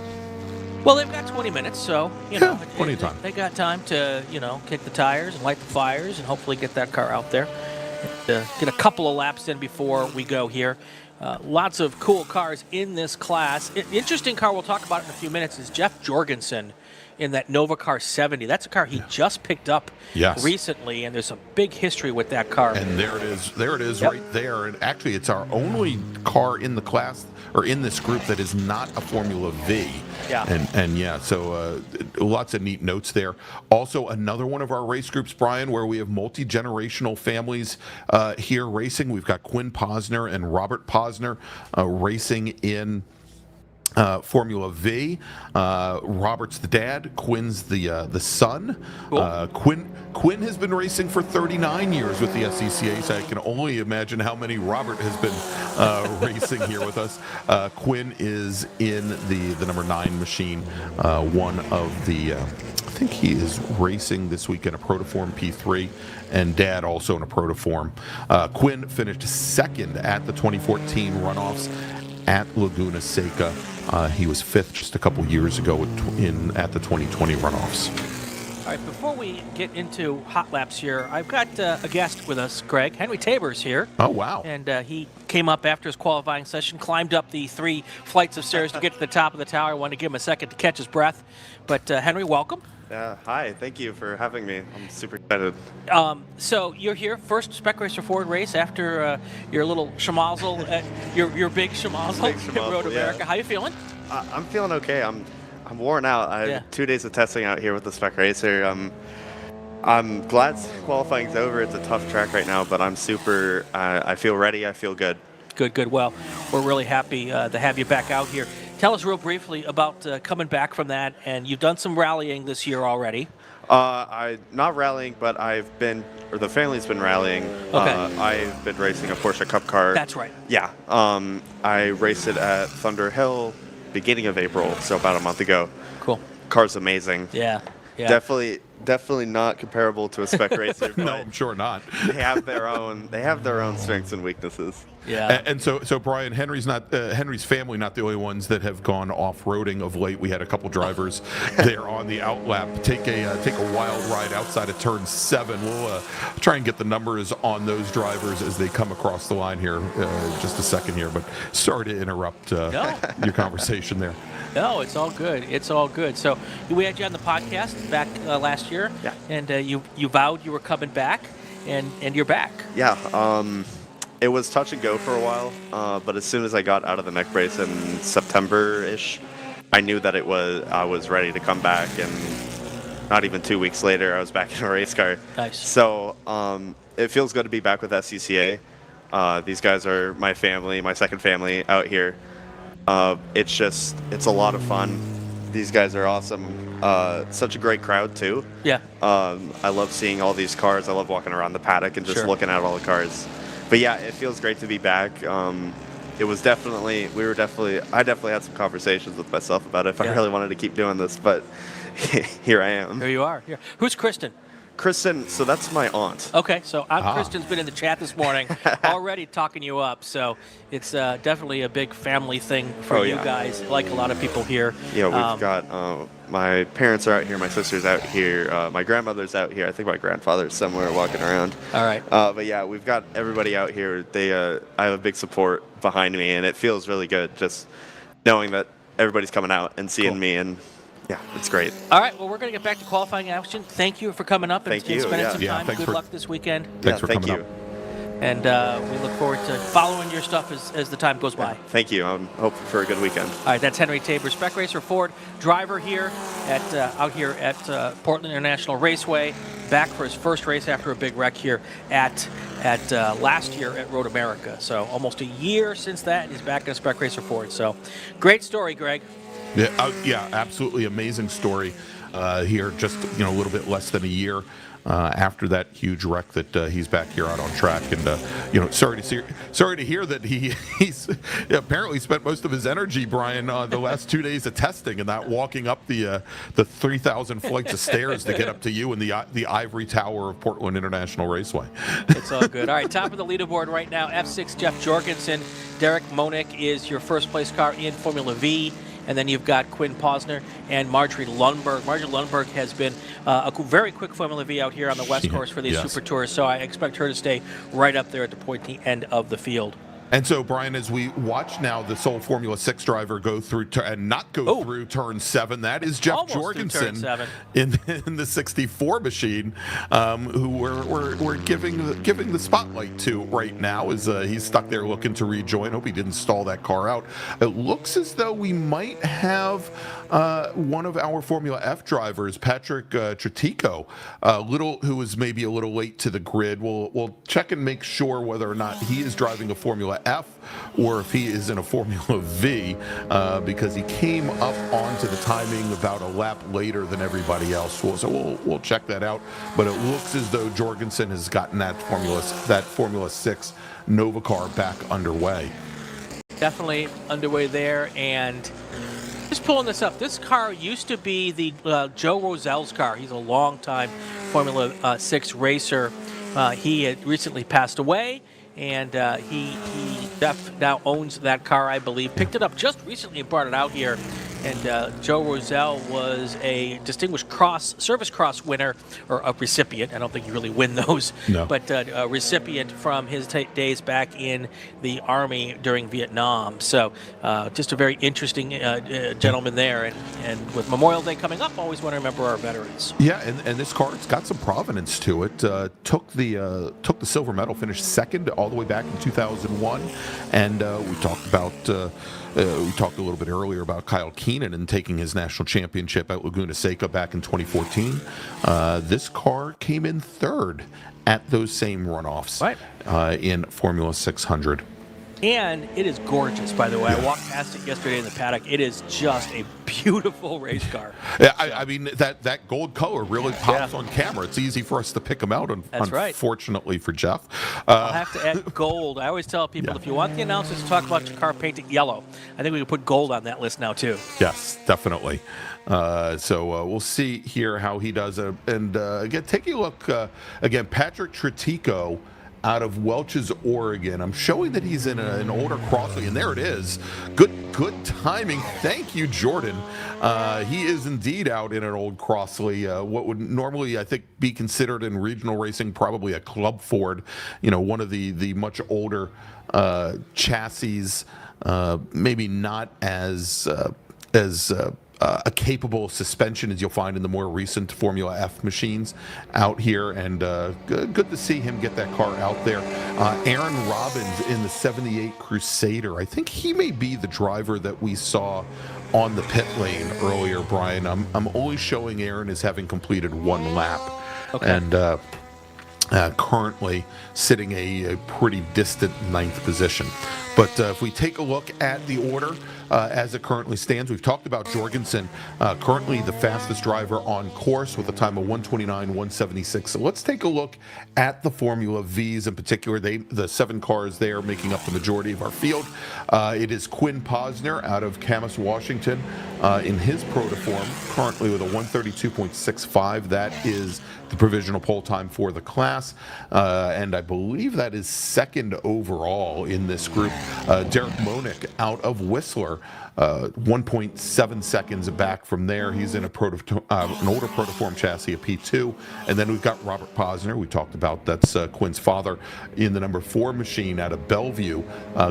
Well, they've got 20 minutes, so, plenty of time. They got time to, kick the tires and light the fires and hopefully get that car out there. And, get a couple of laps in before we go here. Lots of cool cars in this class. Interesting car we'll talk about in a few minutes is Jeff Jorgensen in that Nova car 70. That's a car he just picked up Yes. recently, and there's a big history with that car. And there it is. There it is, Yep. right there. And actually, it's our only car in the class or in this group that is not a Formula V. Yeah. And yeah, so lots of neat notes there. Also, another one of our race groups, Brian, where we have multi-generational families here racing. We've got Quinn Posner and Robert Posner racing in Formula V. Robert's the dad. Quinn's the son. Cool. Quinn has been racing for 39 years with the SCCA, so I can only imagine how many Robert has been racing here with us. Quinn is in the number 9 machine, one of the. I think he is racing this week in a Protoform P3, and Dad also in a Protoform. Quinn finished second at the 2014 runoffs at Laguna Seca. He was 5th just a couple years ago at the 2020 runoffs. All right, before we get into hot laps here, I've got a guest with us, Greg. Henry Tabor's here. Oh, wow. And he came up after his qualifying session, climbed up the 3 flights of stairs to get to the top of the tower. I wanted to give him a second to catch his breath. But Henry, welcome. Hi, thank you for having me. I'm super excited. So you're here, first Spec Racer Ford race after your little schmozzle, your big schmozzle at Road America. Yeah. How you feeling? I'm feeling okay. I'm worn out. I have 2 days of testing out here with the Spec Racer. I'm glad qualifying's over. It's a tough track right now, but I'm super. I feel ready. I feel good. Good. Well, we're really happy to have you back out here. Tell us real briefly about coming back from that, and you've done some rallying this year already. Not rallying, but the family's been rallying. Okay. I've been racing a Porsche Cup car. That's right. Yeah. I raced it at Thunder Hill beginning of April, so about a month ago. Cool. Car's amazing. Yeah. Definitely not comparable to a Spec Racer. No, but I'm sure not. They have their own strengths and weaknesses. Yeah. And so Brian, Henry's family not the only ones that have gone off-roading of late. We had a couple drivers there on the outlap take a wild ride outside of turn 7. We'll try and get the numbers on those drivers as they come across the line here just a second here. But sorry to interrupt your conversation there. No, it's all good. It's all good. So we had you on the podcast back last year, Yeah. and you vowed you were coming back, and you're back. Yeah. It was touch and go for a while, but as soon as I got out of the neck brace in September-ish, I knew that I was ready to come back, and not even 2 weeks later, I was back in a race car. Nice. So it feels good to be back with SCCA. These guys are my family, my second family out here. It's a lot of fun. These guys are awesome. Such a great crowd too. Yeah. I love seeing all these cars. I love walking around the paddock and just Sure. looking at all the cars. But yeah, it feels great to be back. It was I definitely had some conversations with myself about if I really wanted to keep doing this, but here I am. Here you are. Here. Who's Kristen? Kristen, so that's my aunt. Okay, so Kristen's been in the chat this morning, already talking you up. So it's definitely a big family thing for you guys, like a lot of people here. Yeah, we've got my parents are out here, my sister's out here, my grandmother's out here. I think my grandfather's somewhere walking around. All right. But yeah, we've got everybody out here. I have a big support behind me, and it feels really good just knowing that everybody's coming out and seeing me, and yeah, it's great. All right, well, we're going to get back to qualifying action. Thank you for coming up and spending some time. Thanks Good luck this weekend. Thanks for coming up. And we look forward to following your stuff as the time goes by. Thank you. I'm hoping for a good weekend. All right, that's Henry Tabor, Spec Racer Ford driver here out here at Portland International Raceway, back for his first race after a big wreck here at last year at Road America. So almost a year since that, he's back in a Spec Racer Ford. So great story, Greg. Yeah, absolutely amazing story here. Just a little bit less than a year after that huge wreck that he's back here out on track, and sorry to hear that he's apparently spent most of his energy, Brian, the last 2 days of testing and not walking up the 3,000 flights of stairs to get up to you in the ivory tower of Portland International Raceway. It's all good. All right, top of the leaderboard right now, F6 Jeff Jorgensen. Derek Monick is your first place car in Formula V. And then you've got Quinn Posner and Marjorie Lundberg. Marjorie Lundberg has been a very quick Formula V out here on the West Coast for these Super Tours, so I expect her to stay right up there at the pointy end of the field. And so, Brian, as we watch now the sole Formula 6 driver go through and not go through turn 7, that is Jeff Almost Jorgensen through in the 64 machine, who we're giving the spotlight to right now. As he's stuck there looking to rejoin. Hope he didn't stall that car out. It looks as though we might have one of our Formula F drivers, Patrick Tretico, who was maybe a little late to the grid. We'll check and make sure whether or not he is driving a Formula F or if he is in a Formula V, because he came up onto the timing about a lap later than everybody else. So we'll check that out. But it looks as though Jorgensen has gotten that Formula 6 Nova car back underway. Definitely underway there, and just pulling this up. This car used to be the Joe Rosel's car. He's a long-time Formula 6 racer. He had recently passed away, and Jeff now owns that car, I believe. Picked it up just recently and brought it out here. And Joe Rosell was a distinguished service cross winner, or a recipient. I don't think you really win those. No. But a recipient from his days back in the Army during Vietnam. So just a very interesting gentleman there. And with Memorial Day coming up, always want to remember our veterans. Yeah, and this car, it's got some provenance to it. Took the silver medal, finished second all the way back in 2001. And we talked a little bit earlier about Kyle Keenan and taking his national championship at Laguna Seca back in 2014. This car came in third at those same runoffs, right, in Formula 600. And it is gorgeous, by the way. I walked past it yesterday in the paddock. It is just a beautiful race car. Yeah, I mean, that gold color really pops on camera. It's easy for us to pick them out, unfortunately for Jeff. I'll have to add gold. I always tell people, if you want the announcers to talk about your car painted yellow, I think we can put gold on that list now, too. Yes, definitely. So we'll see here how he does. And again, taking a look, again, Patrick Tretico out of Welch's, Oregon. I'm showing that he's in an older Crossley, and there it is. Good timing. Thank you, Jordan. He is indeed out in an old Crossley, what would normally, I think, be considered in regional racing probably a Club Ford, one of the much older chassis, maybe not as a capable suspension as you'll find in the more recent Formula F machines out here, and good to see him get that car out there. Aaron Robbins in the 78 Crusader. I think he may be the driver that we saw on the pit lane earlier, Brian. I'm only showing Aaron as having completed one lap. Okay. And currently sitting a pretty distant 9th position. But if we take a look at the order as it currently stands, we've talked about Jorgensen, currently the fastest driver on course with a time of 1:29.176. So let's take a look at the Formula Vs in particular. The 7 cars there making up the majority of our field. It is Quinn Posner out of Camas, Washington, in his Proto form, currently with a 132.65. That is the provisional pole time for the class, and I believe that is second overall in this group. Derek Monick out of Whistler, 1.7 seconds back from there. He's in an older Protoform chassis, a P2. And then we've got Robert Posner, we talked about, that's Quinn's father, in the number 4 machine out of Bellevue,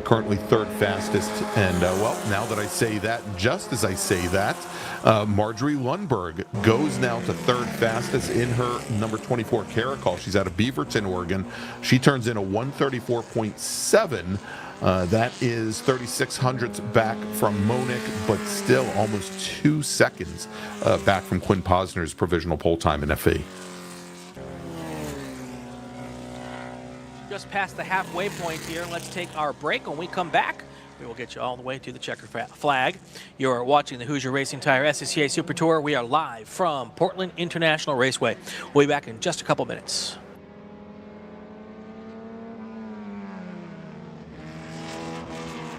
currently 3rd fastest. And now that I say that, just as I say that, Marjorie Lundberg goes now to 3rd fastest in her number 24 Caracol. She's out of Beaverton, Oregon. She turns in a 134.7. That is 36 hundredths back from Monick, but still almost 2 seconds back from Quinn Posner's provisional pole time in FE. Just past the halfway point here. Let's take our break. When we come back, we will get you all the way to the checker flag. You're watching the Hoosier Racing Tire SCCA Super Tour. We are live from Portland International Raceway. We'll be back in just a couple minutes.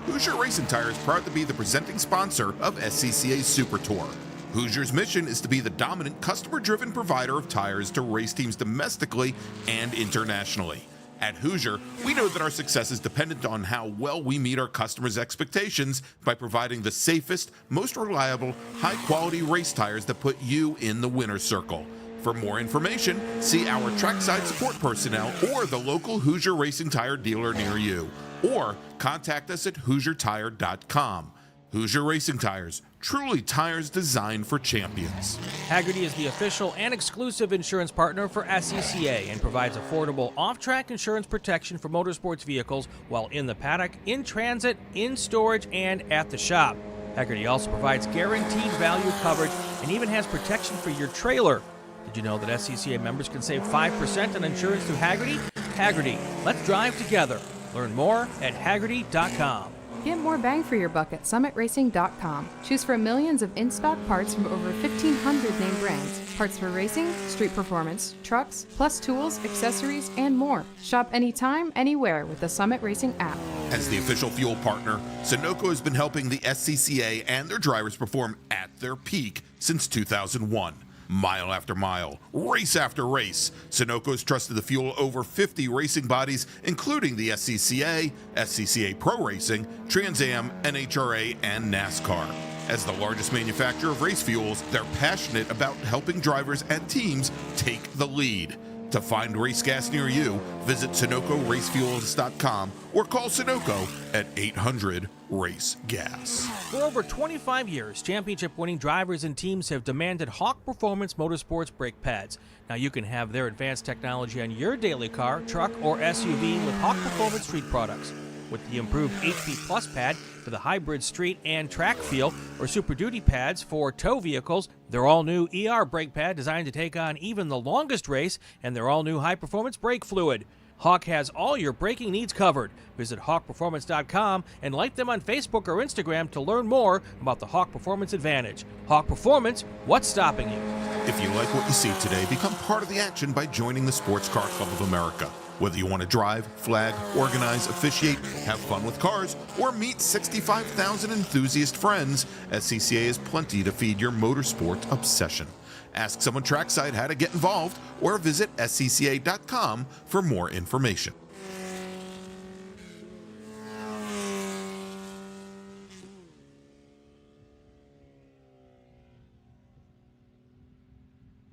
Hoosier Racing Tire is proud to be the presenting sponsor of SCCA Super Tour. Hoosier's mission is to be the dominant customer-driven provider of tires to race teams domestically and internationally. At Hoosier, we know that our success is dependent on how well we meet our customers' expectations by providing the safest, most reliable, high-quality race tires that put you in the winner's circle. For more information, see our trackside support personnel or the local Hoosier Racing Tire dealer near you. or contact us at HoosierTire.com. Hoosier Racing Tires, truly tires designed for champions. Hagerty is the official and exclusive insurance partner for SCCA and provides affordable off-track insurance protection for motorsports vehicles while in the paddock, in transit, in storage, and at the shop. Hagerty also provides guaranteed value coverage and even has protection for your trailer. Did you know that SCCA members can save 5% on insurance through Hagerty? Hagerty, let's drive together. Learn more at Hagerty.com. Get more bang for your buck at SummitRacing.com. Choose from millions of in-stock parts from over 1,500 name brands. Parts for racing, street performance, trucks, plus tools, accessories, and more. Shop anytime, anywhere with the Summit Racing app. As the official fuel partner, Sunoco has been helping the SCCA and their drivers perform at their peak since 2001. Mile after mile, race after race, Sunoco has trusted the fuel over 50 racing bodies, including the SCCA, SCCA Pro Racing, Trans Am, NHRA, and NASCAR. As the largest manufacturer of race fuels, they're passionate about helping drivers and teams take the lead. To find race gas near you, visit SunocoRacefuels.com or call Sunoco at 800-RACE-GAS. For over 25 years, championship-winning drivers and teams have demanded Hawk Performance Motorsports brake pads. Now you can have their advanced technology on your daily car, truck, or SUV with Hawk Performance Street products. With the improved HP Plus pad for the hybrid street and track feel, or Super Duty pads for tow vehicles, their all-new ER brake pad designed to take on even the longest race, and their all-new high-performance brake fluid. Hawk has all your braking needs covered. Visit hawkperformance.com and like them on Facebook or Instagram to learn more about the Hawk Performance Advantage. Hawk Performance, what's stopping you? If you like what you see today, become part of the action by joining the Sports Car Club of America. Whether you want to drive, flag, organize, officiate, have fun with cars, or meet 65,000 enthusiast friends, SCCA has plenty to feed your motorsport obsession. Ask someone trackside how to get involved or visit scca.com for more information.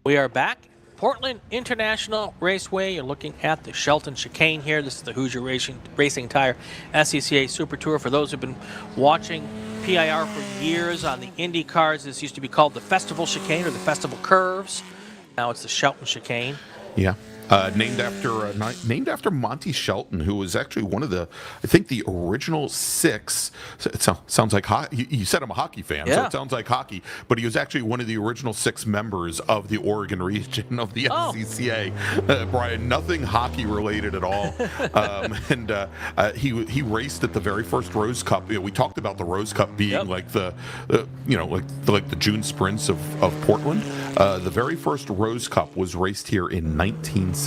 We are back. Portland International Raceway. You're looking at the Shelton Chicane here. This is the Hoosier Racing Tire SCCA Super Tour. For those who've been watching PIR for years on the Indy cars, this used to be called the Festival Chicane or the Festival Curves. Now it's the Shelton Chicane. Yeah. Named after Monty Shelton, who was actually one of the, I think, the original six. It sounds like hockey. You said I'm a hockey fan, so it sounds like hockey. But he was actually one of the original 6 members of the Oregon region of the SCCA. Brian, nothing hockey related at all. He raced at the very first Rose Cup. We talked about the Rose Cup being like the June sprints of Portland. The very first Rose Cup was raced here in 1961.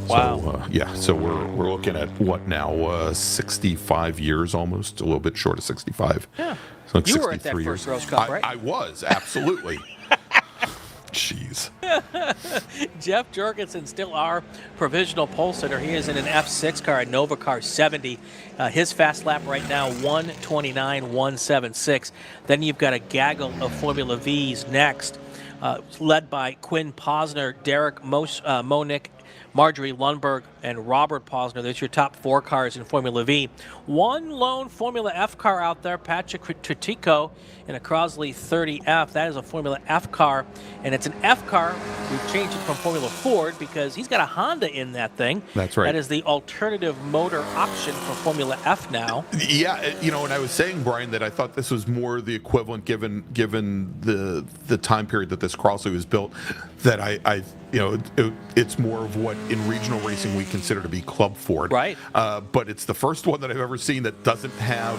Wow. So we're looking at what now? 65 years almost, a little bit short of 65. Yeah. So like you were at that years. first Rose Cup, right? I was, absolutely. Jeez. Jeff Jorgensen, still our provisional pole sitter. He is in an F6 car, a Nova Car 70. His fast lap right now, 1:29.176. Then you've got a gaggle of Formula Vs next, led by Quinn Posner, Derek Monick, Marjorie Lundberg, and Robert Posner. There's your top 4 cars in Formula V. One lone Formula F car out there, Patrick Tritico, in a Crosley 30F. That is a Formula F car, and it's an F car. We've changed it from Formula Ford because he's got a Honda in that thing. That's right. That is the alternative motor option for Formula F now. Yeah, and I was saying, Brian, that I thought this was more the equivalent given the time period that this Crosley was built, that it's more of what in regional racing we consider to be Club Ford. Right. But it's the first one that I've ever seen that doesn't have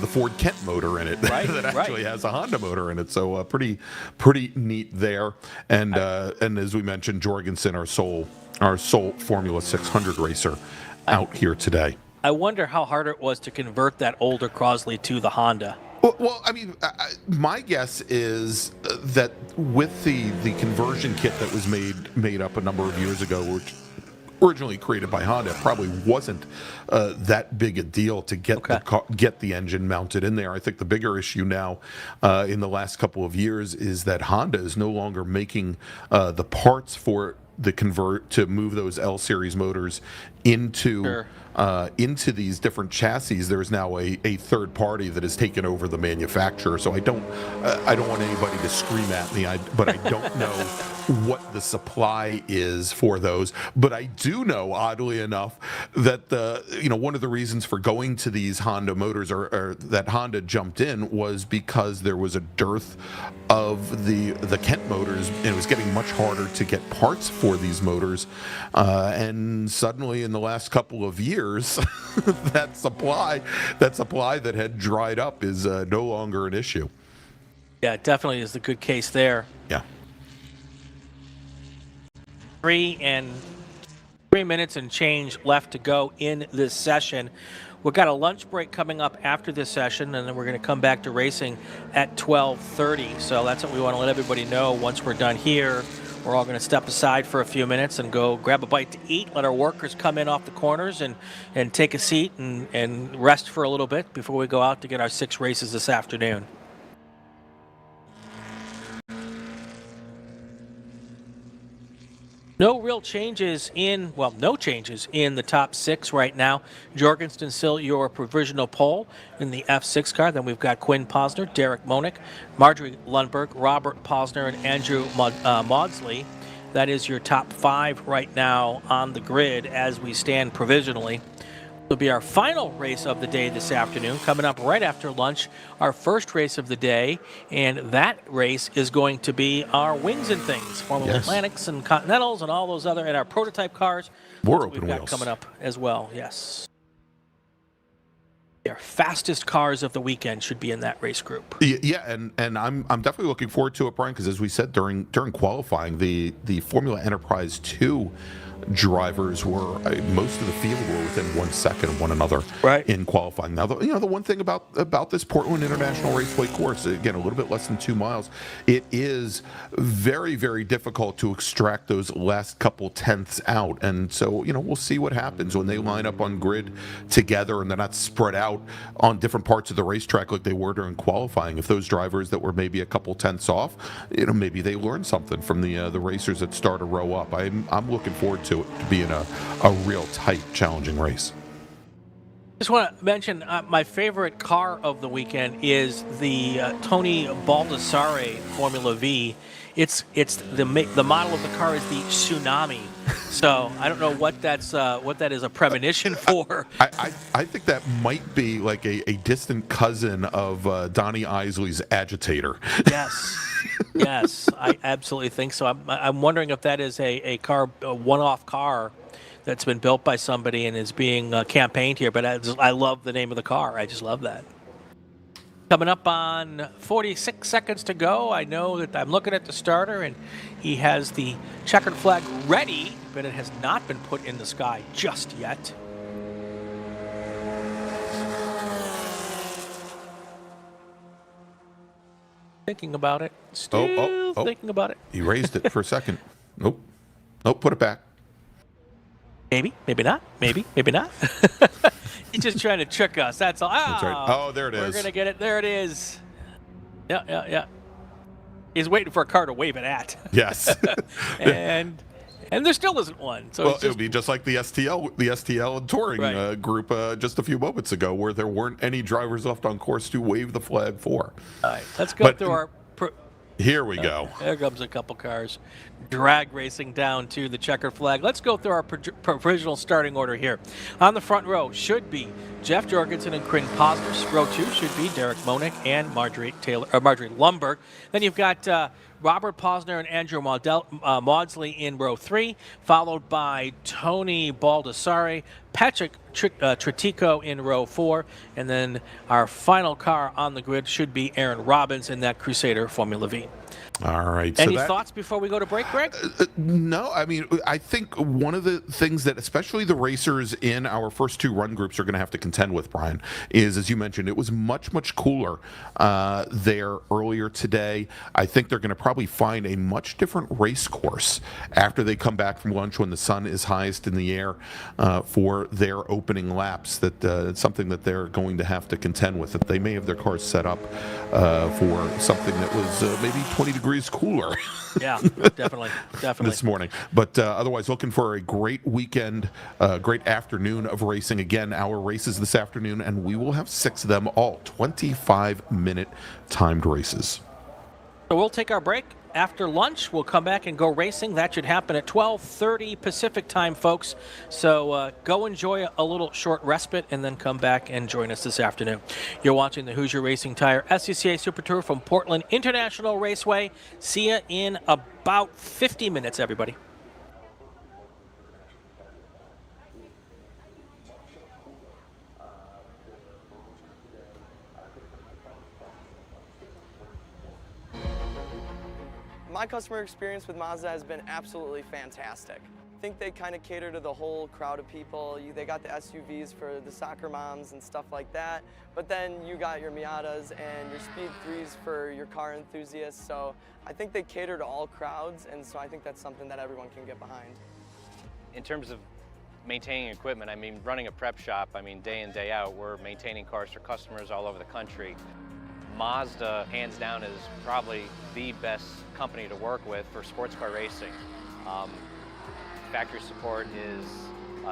the Ford Kent motor in it. Right, that actually has a Honda motor in it. So pretty neat there. And as we mentioned, Jorgensen, our sole Formula 600 racer, out here today. I wonder how hard it was to convert that older Crosley to the Honda. Well, I mean, my guess is that with the conversion kit that was made up a number of years ago, which originally created by Honda, it probably wasn't that big a deal to get the engine mounted in there. I think the bigger issue now in the last couple of years is that Honda is no longer making the parts for the convert to move those L series motors into into these different chassis, there's now a third party that has taken over the manufacturer. So I don't want anybody to scream at me, but I don't know what the supply is for those. But I do know, oddly enough, that one of the reasons for going to these Honda motors, or that Honda jumped in, was because there was a dearth of the Kent motors, and it was getting much harder to get parts for these motors. And suddenly, in the last couple of years, that supply that had dried up is no longer an issue. Yeah, it definitely is the good case there. Yeah. 3 minutes and change left to go in this session. We've got a lunch break coming up after this session, and then we're going to come back to racing at 12:30. So that's what we want to let everybody know. Once we're done here, we're all going to step aside for a few minutes and go grab a bite to eat, let our workers come in off the corners and take a seat and rest for a little bit before we go out to get our 6 races this afternoon. No changes in the top 6 right now. Jorgensen still your provisional pole in the F6 car. Then we've got Quinn Posner, Derek Monick, Marjorie Lundberg, Robert Posner, and Andrew Maudsley. That is your top 5 right now on the grid as we stand provisionally. Will be our final race of the day this afternoon, coming up right after lunch, our first race of the day, and that race is going to be our Wings and Things, Formula Atlantics and Continentals and all those other, and our prototype cars. More open we've got wheels coming up as well. Yes, our fastest cars of the weekend should be in that race group. Yeah, and I'm definitely looking forward to it, Brian, because as we said during qualifying, the Formula Enterprise 2 drivers were most of the field were within 1 second of one another in qualifying. Now, the one thing about this Portland International Raceway course, again, a little bit less than 2 miles, it is very, very difficult to extract those last couple tenths out. And so, we'll see what happens when they line up on grid together and they're not spread out on different parts of the racetrack like they were during qualifying. If those drivers that were maybe a couple tenths off, maybe they learned something from the racers that start a row up. I'm looking forward to it being a real tight, challenging race. Just want to mention my favorite car of the weekend is the Tony Baldassarre Formula V. It's the model of the car is the Tsunami. So I don't know what that is a premonition for. I think that might be like a distant cousin of Donnie Isley's Agitator. Yes, I absolutely think so. I'm wondering if that is a one-off car that's been built by somebody and is being campaigned here. But I love the name of the car. I just love that. Coming up on 46 seconds to go. I know that I'm looking at the starter, and he has the checkered flag ready, but it has not been put in the sky just yet. Thinking about it. Still thinking about it. He raised it for a second. Nope, put it back. Maybe not. Maybe not. He's just trying to trick us. That's all. That's right. Oh, there it is. We're going to get it. There it is. Yeah. He's waiting for a car to wave it at. Yes. and there still isn't one. So it would be just like the STL and touring group just a few moments ago, where there weren't any drivers left on course to wave the flag for. All right, let's go through our... Here we go. There comes a couple cars. Drag racing down to the checkered flag. Let's go through our provisional starting order here. On the front row should be Jeff Jorgensen and Quinn Posner. Row 2 should be Derek Monick and Marjorie Lundberg. Then you've got Robert Posner and Andrew Maudsley in row 3, followed by Tony Baldassarre, Patrick Tretico in row 4, and then our final car on the grid should be Aaron Robbins in that Crusader Formula V. All right. Any thoughts before we go to break, Greg? No, I mean, I think one of the things that especially the racers in our first 2 run groups are going to have to contend with, Brian, is, as you mentioned, it was much cooler there earlier today. I think they're going to probably find a much different race course after they come back from lunch when the sun is highest in the air for their opening laps. It's something that they're going to have to contend with. That they may have their cars set up for something that was maybe 20 degrees degrees cooler. Yeah, definitely. This morning. But otherwise, looking for a great weekend, great afternoon of racing. Again, our races this afternoon, and we will have 6 of them, all 25-minute timed races. So we'll take our break. After lunch, we'll come back and go racing. That should happen at 12:30 Pacific time, folks. So go enjoy a little short respite and then come back and join us this afternoon. You're watching the Hoosier Racing Tire SCCA Super Tour from Portland International Raceway. See you in about 50 minutes, everybody. My customer experience with Mazda has been absolutely fantastic. I think they kind of cater to the whole crowd of people. They got the SUVs for the soccer moms and stuff like that, but then you got your Miatas and your Speed 3s for your car enthusiasts. So I think they cater to all crowds, and so I think that's something that everyone can get behind. In terms of maintaining equipment, I mean, running a prep shop, I mean, day in, day out, we're maintaining cars for customers all over the country. Mazda, hands down, is probably the best company to work with for sports car racing. Factory support is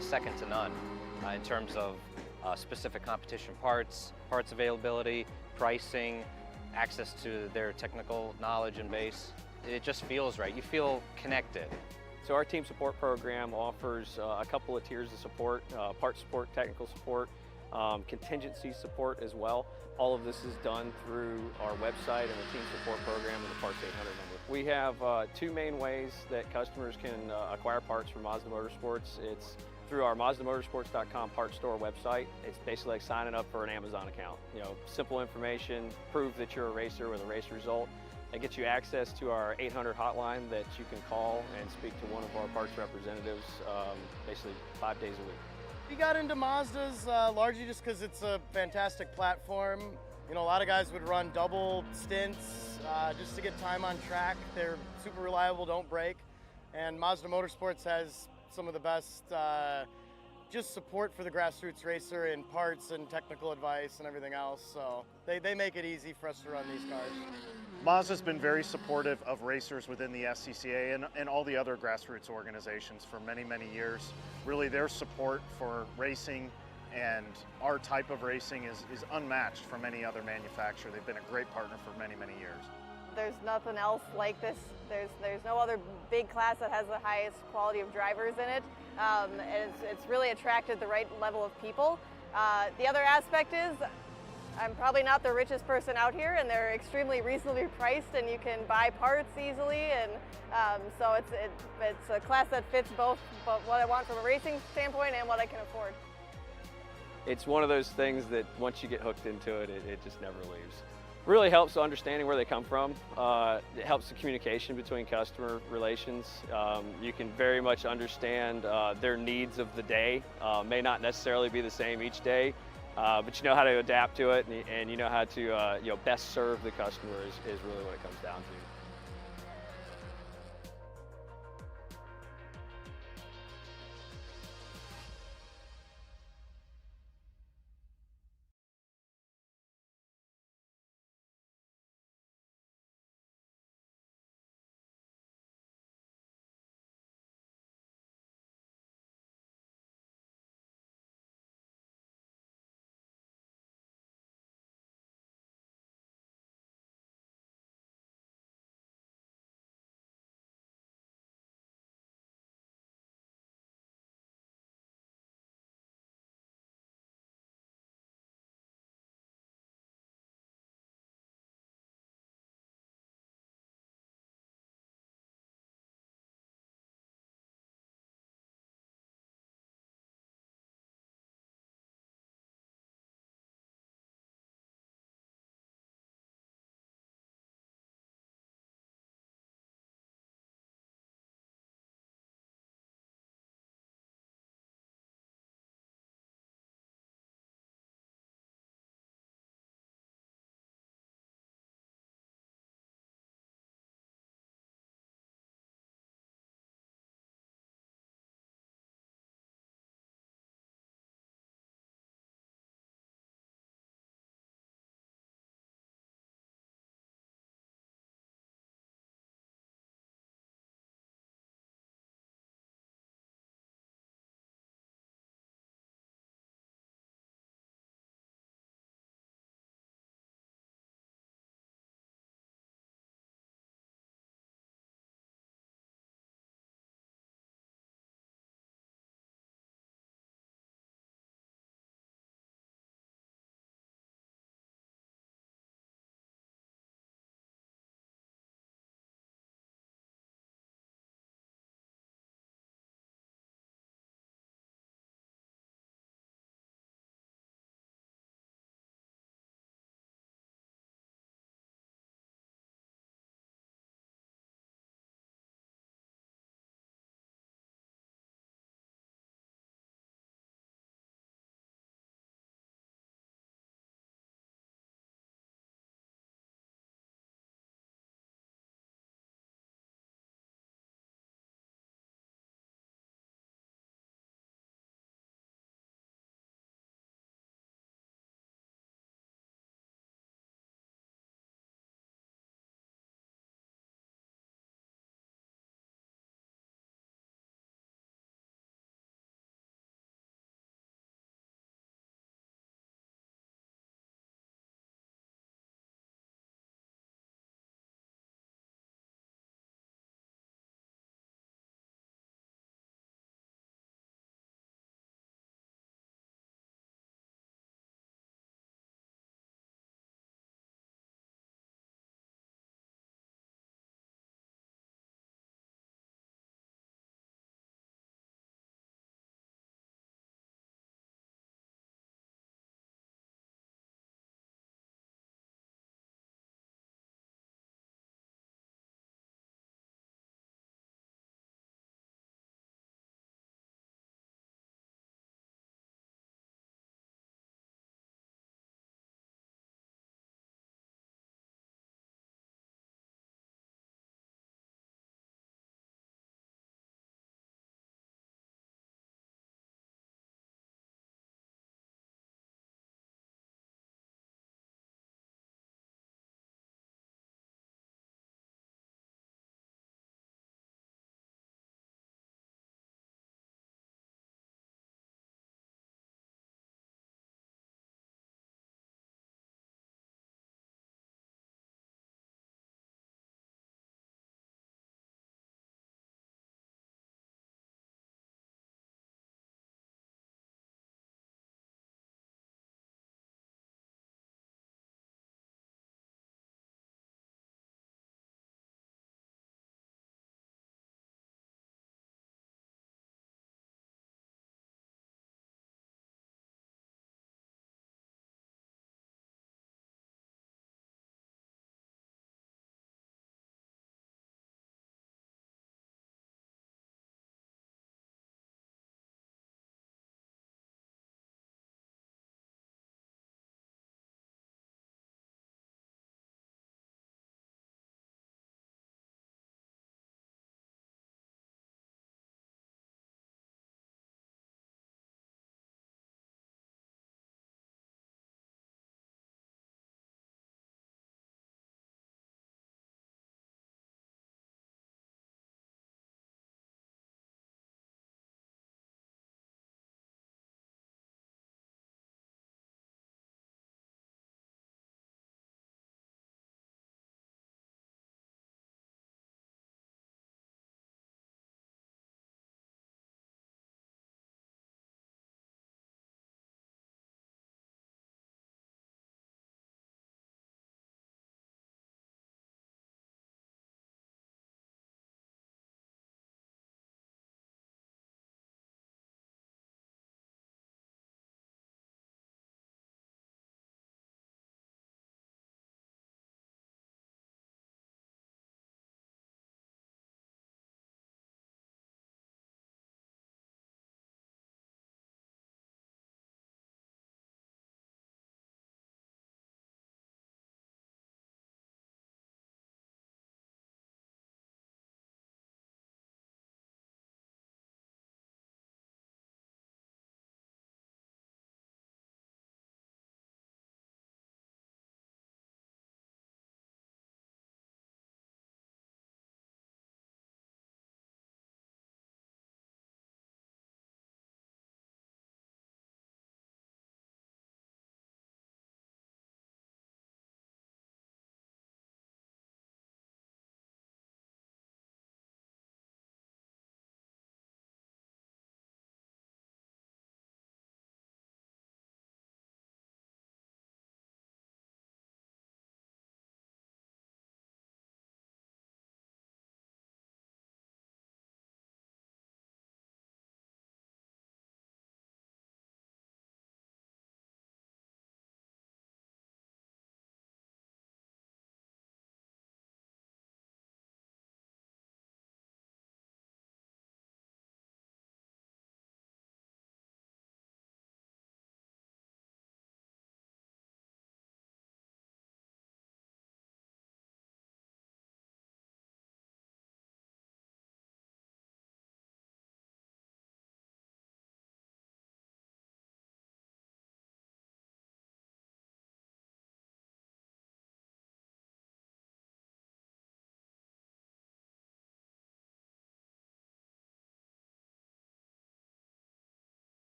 second to none in terms of specific competition parts availability, pricing, access to their technical knowledge and base. It just feels right. You feel connected. So our team support program offers a couple of tiers of support, part support, technical support, contingency support as well. All of this is done through our website and the team support program and the Parts 800 number. We have 2 main ways that customers can acquire parts from Mazda Motorsports. It's through our MazdaMotorsports.com parts store website. It's basically like signing up for an Amazon account. You know, simple information, prove that you're a racer with a race result. It gets you access to our 800 hotline that you can call and speak to one of our parts representatives basically 5 days a week. We got into Mazdas largely just because it's a fantastic platform. You know, a lot of guys would run double stints just to get time on track. They're super reliable, don't break. And Mazda Motorsports has some of the best just support for the grassroots racer in parts and technical advice and everything else. So they make it easy for us to run these cars. Mazda's been very supportive of racers within the SCCA and all the other grassroots organizations for many, many years. Really, their support for racing and our type of racing is unmatched from any other manufacturer. They've been a great partner for many, many years. There's nothing else like this. There's no other big class that has the highest quality of drivers in it. And it's really attracted the right level of people. The other aspect is I'm probably not the richest person out here, and they're extremely reasonably priced, and you can buy parts easily, and so it's a class that fits both what I want from a racing standpoint and what I can afford. It's one of those things that once you get hooked into it, it just never leaves. Really helps understanding where they come from. It helps the communication between customer relations. You can very much understand their needs of the day. May not necessarily be the same each day, but you know how to adapt to it, and you know how to best serve the customer is really what it comes down to.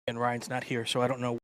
And Ryan's not here, so I don't know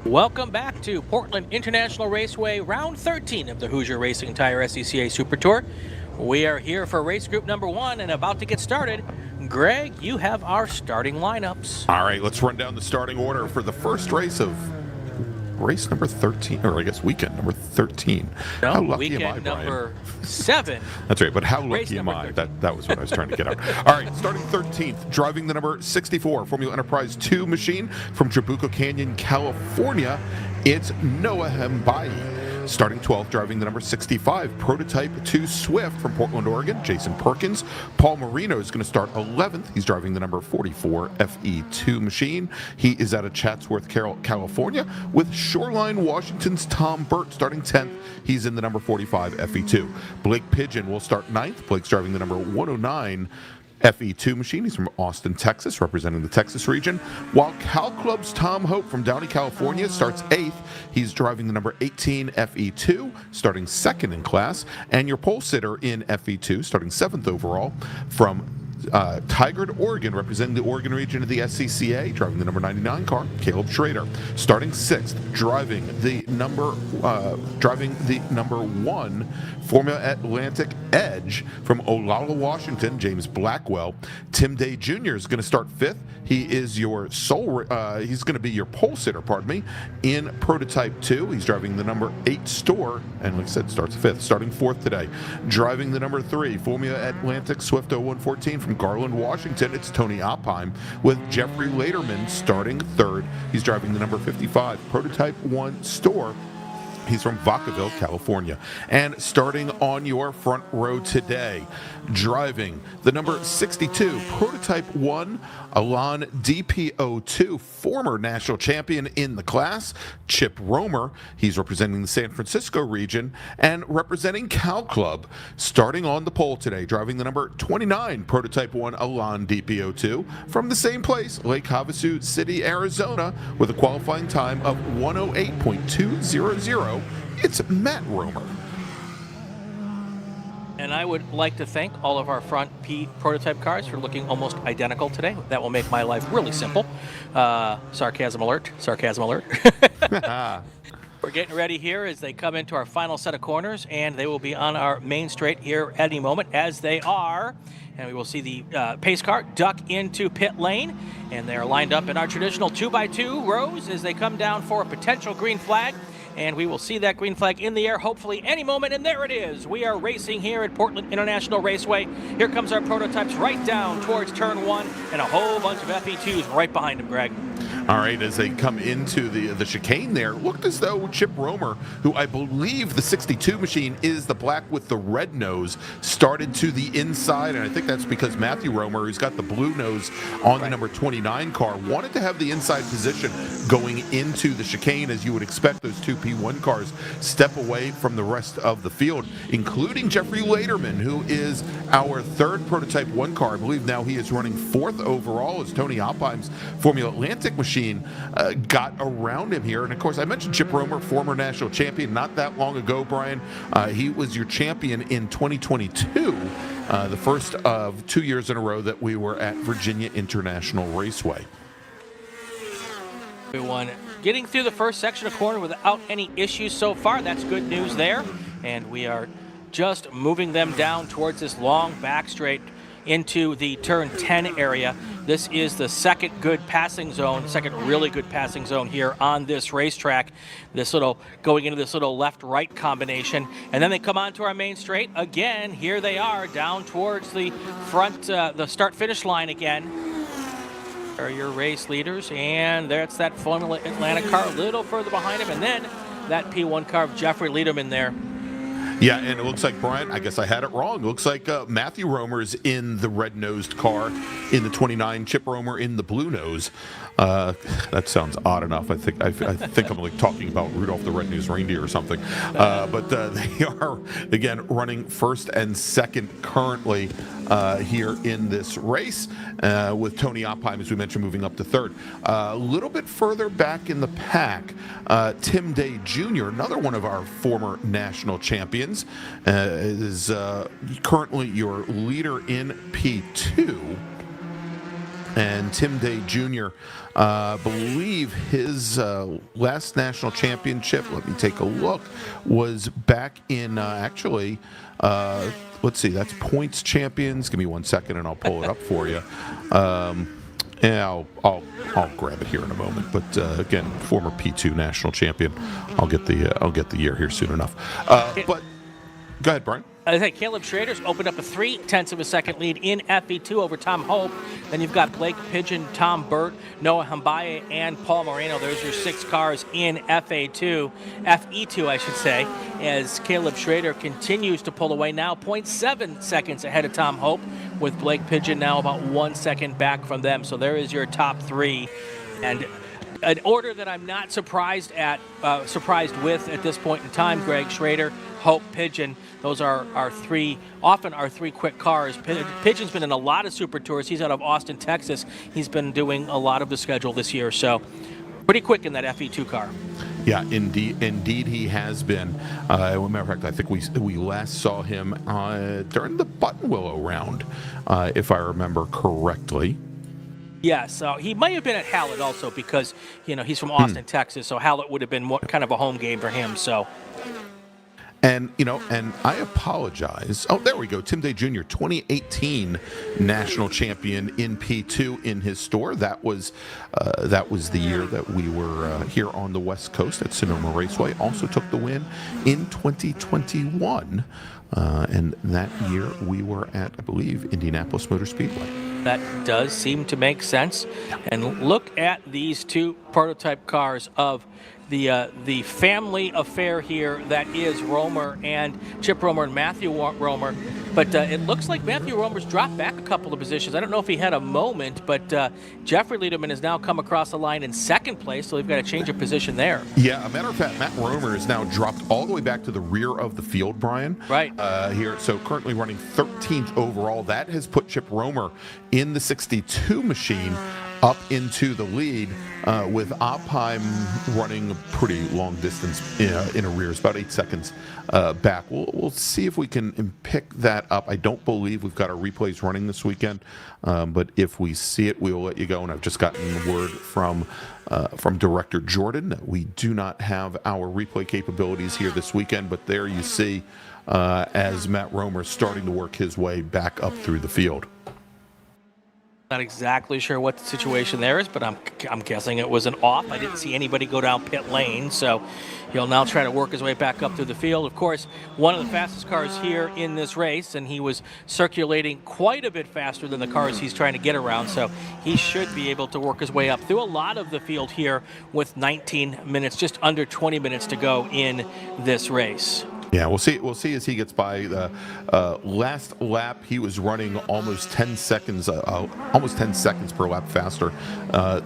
Welcome back to Portland International Raceway, round 13 of the Hoosier Racing Tire SCCA Super Tour. We are here for race group number 1 and about to get started. Greg, you have our starting lineups. All right, let's run down the starting order for the first race of race number 13, or I guess weekend number 13. No, how lucky weekend am I, Brian? number 7. That's right, but how Race lucky am number I? 13. That was what I was trying to get out. All right, starting 13th, driving the number 64 Formula Enterprise 2 machine from Trabuco Canyon, California, it's Noah Hembai. Starting 12th, driving the number 65 Prototype 2 Swift from Portland, Oregon, Jason Perkins. Paul Marino is going to start 11th. He's driving the number 44 FE2 machine. He is out of Chatsworth, California, with Shoreline, Washington's Tom Burt starting 10th. He's in the number 45 FE2. Blake Pigeon will start 9th. Blake's driving the number 109 FE2 machine. He's from Austin, Texas, representing the Texas region. While Cal Club's Tom Hope from Downey, California starts 8th. He's driving the number 18 FE2, starting 2nd in class. And your pole sitter in FE2, starting 7th overall, from Tigard, Oregon, representing the Oregon region of the SCCA, driving the number 99 car, Caleb Schrader. Starting 6th, driving the number 1 Formula Atlantic Edge from Olalla, Washington, James Blackwell. Tim Day Jr. is going to start 5th. He is your he's going to be your pole sitter, in Prototype 2. He's driving the number 8 Store, and like I said, starts 5th. Starting 4th today, driving the number 3 Formula Atlantic Swift 0114 from Garland, Washington, it's Tony Oppheim, with Jeffrey Laderman starting 3rd. He's driving the number 55 Prototype 1 Store. He's from Vacaville, California. And starting on your front row today, driving the number 62 Prototype 1 Elan DPO2, former national champion in the class, Chip Romer. He's representing the San Francisco region and representing Cal Club. Starting on the pole today, driving the number 29 Prototype 1 Elan DPO2 from the same place, Lake Havasu City, Arizona, with a qualifying time of 108.200. It's Matt Romer. And I would like to thank all of our front P prototype cars for looking almost identical today. That will make my life really simple. Sarcasm alert. Sarcasm alert. We're getting ready here as they come into our final set of corners, and they will be on our main straight here at any moment, as they are. And we will see the pace car duck into pit lane, and they are lined up in our traditional 2x2 rows as they come down for a potential green flag. And we will see that green flag in the air hopefully any moment, and there it is. We are racing here at Portland International Raceway. Here comes our prototypes right down towards turn 1, and a whole bunch of FE2s right behind them, Greg. All right, as they come into the chicane there, looked as though Chip Romer, who I believe the 62 machine is the black with the red nose, started to the inside, and I think that's because Matthew Romer, who's got the blue nose on the number 29 car, wanted to have the inside position going into the chicane, as you would expect those two P1 cars step away from the rest of the field, including Jeffrey Laderman, who is our 3rd Prototype 1 car. I believe now he is running 4th overall as Tony Oppheim's Formula Atlantic machine got around him here. And of course, I mentioned Chip Romer, former national champion, not that long ago, Brian. He was your champion in 2022, the first of 2 years in a row that we were at Virginia International Raceway. Everyone getting through the first section of corner without any issues so far. That's good news there. And we are just moving them down towards this long back straight into the turn 10 area. This is the second good passing zone, second really good passing zone here on this racetrack. This little going into this little left-right combination, and then they come onto our main straight again. Here they are down towards the front, the start-finish line again. There are your race leaders, and there's that Formula Atlantic car a little further behind him, and then that P1 car of Jeffrey Lederman there. Yeah, and it looks like, Brian, I guess I had it wrong. It looks like Matthew Romer's in the red-nosed car in the 29, Chip Romer in the blue nose. That sounds odd enough. I think I'm like talking about Rudolph the Red-Nosed Reindeer or something. But they are, again, running 1st and 2nd currently here in this race, with Tony Oppheim, as we mentioned, moving up to 3rd. A little bit further back in the pack, Tim Day Jr., another one of our former national champions, is currently your leader in P2. And Tim Day Jr., believe his last national championship, let me take a look, was back in let's see, that's points champions. Give me 1 second and I'll pull it up for you. Yeah, I'll grab it here in a moment. But again, former P2 national champion. I'll get the year here soon enough. But go ahead, Brian. I think Caleb Schrader's opened up a 0.3 of a second lead in FE2 over Tom Hope. Then you've got Blake Pigeon, Tom Burt, Noah Hambaye, and Paul Moreno. There's your 6 cars in FE2, I should say, as Caleb Schrader continues to pull away now 0.7 seconds ahead of Tom Hope, with Blake Pigeon now about 1 second back from them. So there is your top 3. And an order that I'm not surprised with at this point in time, Greg: Schrader, Hope, Pigeon. Those are our three quick cars. Pigeon's been in a lot of Super Tours. He's out of Austin, Texas. He's been doing a lot of the schedule this year, so pretty quick in that FE2 car. Yeah, indeed he has been. As a matter of fact, I think we last saw him during the Buttonwillow round, if I remember correctly. Yeah, so he might have been at Hallett also, because he's from Austin, Texas, so Hallett would have been kind of a home game for him. So. And I apologize. Oh, there we go. Tim Day Jr., 2018 national champion in P2 in his store. That was the year that we were here on the West Coast at Sonoma Raceway. Also took the win in 2021, and that year we were at, I believe, Indianapolis Motor Speedway. That does seem to make sense. And look at these 2 prototype cars of the family affair here that is Romer and Chip Romer and Matthew Romer. But it looks like Matthew Romer's dropped back a couple of positions. I don't know if he had a moment, but Jeffrey Lederman has now come across the line in 2nd place, so we've got a change of position there. Yeah, a matter of fact, Matt Romer is now dropped all the way back to the rear of the field, Brian. Right. Here, so currently running 13th overall. That has put Chip Romer in the 62 machine up into the lead, with Opheim running a pretty long distance in arrears, about 8 seconds back. We'll see if we can pick that up. I don't believe we've got our replays running this weekend, but if we see it, we will let you go. And I've just gotten word from Director Jordan that we do not have our replay capabilities here this weekend, but there you see as Matt Romer is starting to work his way back up through the field. Not exactly sure what the situation there is, but I'm guessing it was an off. I didn't see anybody go down pit lane, so he'll now try to work his way back up through the field. Of course, one of the fastest cars here in this race, and he was circulating quite a bit faster than the cars he's trying to get around, so he should be able to work his way up through a lot of the field here with 19 minutes, just under 20 minutes to go in this race. Yeah, we'll see as he gets by. The last lap, he was running almost 10 seconds per lap faster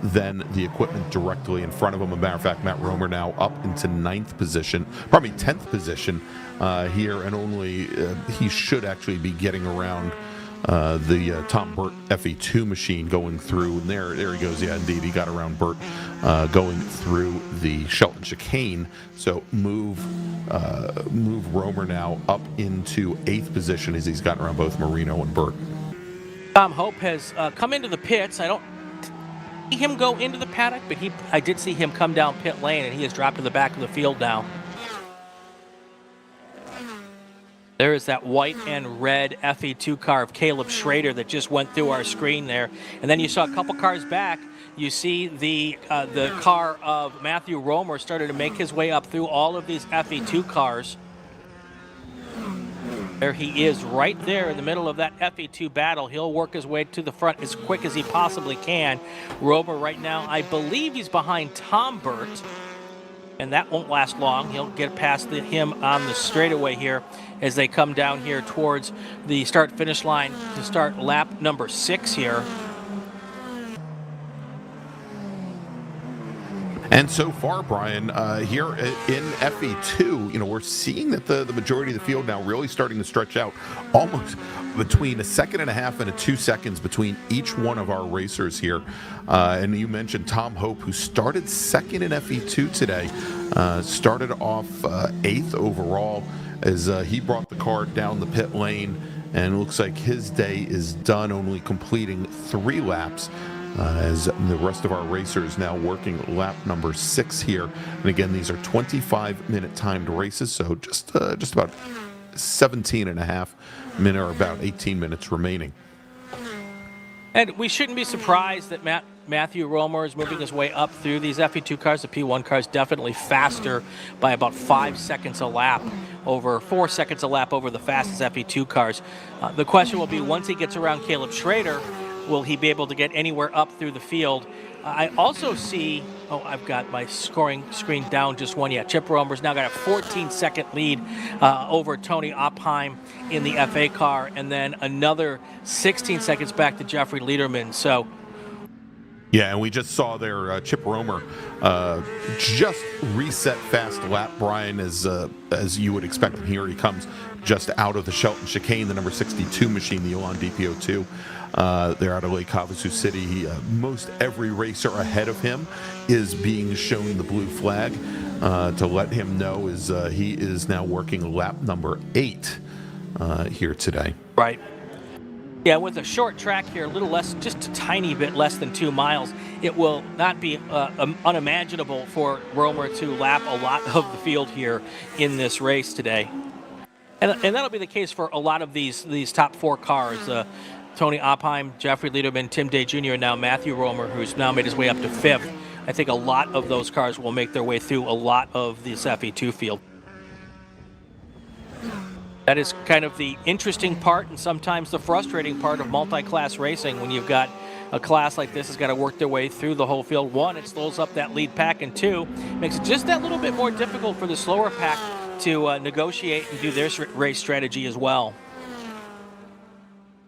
than the equipment directly in front of him. As a matter of fact, Matt Romer now up into 10th position here, and only he should actually be getting around the Tom Burt FE2 machine going through, and there he goes. Yeah, indeed, he got around Burt going through the Shelton chicane. So move Romer now up into 8th position as he's gotten around both Marino and Burt. Tom Hope has come into the pits. I don't see him go into the paddock, but I did see him come down pit lane, and he has dropped to the back of the field now. There is that white and red FE2 car of Caleb Schrader that just went through our screen there. And then you saw a couple cars back. You see the car of Matthew Romer started to make his way up through all of these FE2 cars. There he is right there in the middle of that FE2 battle. He'll work his way to the front as quick as he possibly can. Romer right now, I believe he's behind Tom Burt, and that won't last long. He'll get past him on the straightaway here as they come down here towards the start-finish line to start lap number 6 here. And so far, Brian, here in FE2, we're seeing that the majority of the field now really starting to stretch out almost between 1.5 seconds and 2 seconds between each one of our racers here. And you mentioned Tom Hope, who started 2nd in FE2 today, started off 8th overall as he brought the car down the pit lane. And it looks like his day is done, only completing 3 laps as the rest of our racers now working lap number 6 here. And again, these are 25-minute timed races, so just about 17 and a half minutes, or about 18 minutes remaining. And we shouldn't be surprised that Matthew Romer is moving his way up through these FE2 cars. The P1 cars definitely faster by about 5 seconds a lap, over 4 seconds a lap over the fastest FE2 cars. The question will be, once he gets around Caleb Schrader, will he be able to get anywhere up through the field? I also see, I've got my scoring screen down just one yet. Chip Romer's now got a 14-second lead over Tony Oppheim in the FA car, and then another 16 seconds back to Jeffrey Lederman. So, yeah, and we just saw there Chip Romer just reset fast lap, Brian, as you would expect. And here he comes just out of the Shelton chicane, the number 62 machine, the Elan DPO2. They're out of Lake Havasu City. Most every racer ahead of him is being shown the blue flag to let him know he is now working lap number 8 here today. Right. Yeah, with a short track here, a little less, just a tiny bit less than 2 miles, it will not be unimaginable for Romer to lap a lot of the field here in this race today. And that'll be the case for a lot of these top 4 cars. Tony Oppheim, Jeffrey Lederman, Tim Day Jr., and now Matthew Romer, who's now made his way up to 5th. I think a lot of those cars will make their way through a lot of this FE2 field. That is kind of the interesting part and sometimes the frustrating part of multi-class racing when you've got a class like this has got to work their way through the whole field. 1, it slows up that lead pack, and 2, makes it just that little bit more difficult for the slower pack to negotiate and do their race strategy as well.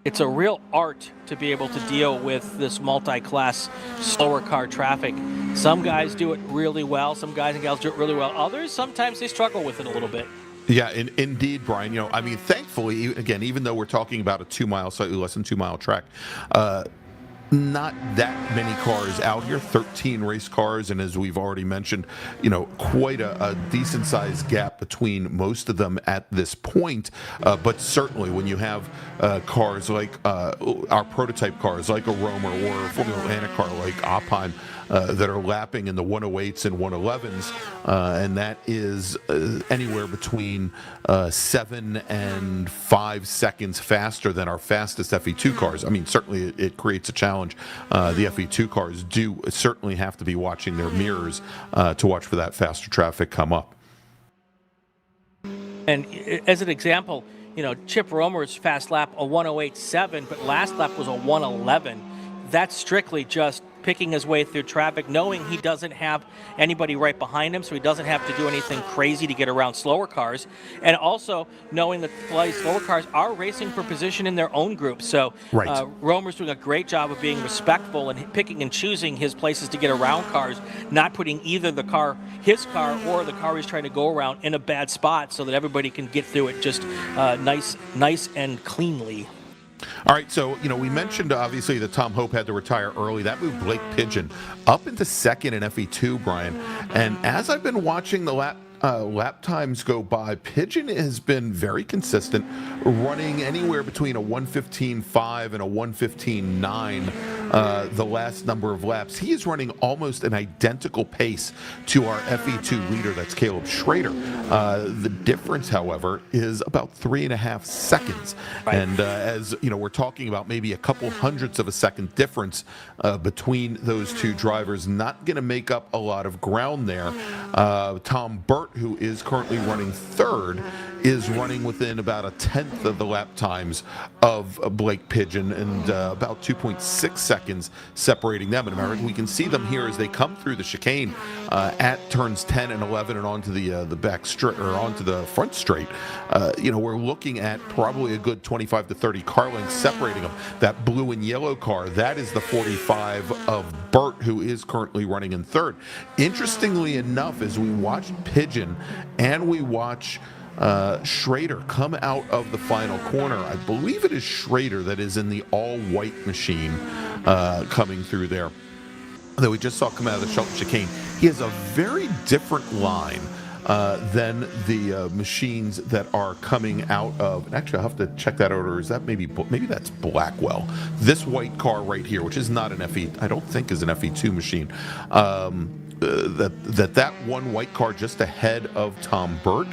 It's a real art to be able to deal with this multi-class slower car traffic. Some guys do it really well. Some guys and gals do it really well. Others, sometimes they struggle with it a little bit. Yeah, indeed, Brian. Thankfully, again, even though we're talking about a 2 mile, slightly less than 2 mile track, not that many cars out here, 13 race cars, and as we've already mentioned, quite a decent sized gap between most of them at this point. But certainly when you have cars like our prototype cars like a Romer or a Formula Atlantic car like Oppheim that are lapping in the 108s and 111s, and that is anywhere between 7 and 5 seconds faster than our fastest FE2 cars. I mean, certainly it creates a challenge. The FE2 cars do certainly have to be watching their mirrors to watch for that faster traffic come up. And as an example, Chip Romer's fast lap a 108.7, but last lap was a 111. That's strictly just picking his way through traffic, knowing he doesn't have anybody right behind him, so he doesn't have to do anything crazy to get around slower cars, and also knowing that slower cars are racing for position in their own group. So right. Romer's doing a great job of being respectful and picking and choosing his places to get around cars, not putting either his car or the car he's trying to go around in a bad spot so that everybody can get through it just nice and cleanly. All right, so, we mentioned, obviously, that Tom Hope had to retire early. That moved Blake Pigeon up into 2nd in FE2, Brian. And as I've been watching the lap times go by, Pigeon has been very consistent, running anywhere between a 1:15.5 and a 1:15.9 the last number of laps. He is running almost an identical pace to our FE2 leader, that's Caleb Schrader. The difference, however, is about 3.5 seconds. Right. And as we're talking about maybe a couple hundredths of a second difference between those two drivers, not going to make up a lot of ground there. Tom Burt, who is currently running 3rd, is running within about a 10th of the lap times of Blake Pigeon, and about 2.6 seconds separating them. And we can see them here as they come through the chicane at turns 10 and 11 and onto the back straight, or onto the front straight. We're looking at probably a good 25 to 30 car lengths separating them. That blue and yellow car, that is the 45 of Burt, who is currently running in 3rd. Interestingly enough, as we watch Pigeon and we watch Schrader come out of the final corner, I believe it is Schrader that is in the all-white machine coming through there that we just saw come out of the Shelton chicane. He has a very different line than the machines that are coming out of. And actually, I'll have to check that out. Or is that maybe that's Blackwell? This white car right here, which is not an FE, I don't think is an FE2 machine. That one white car just ahead of Tom Burt.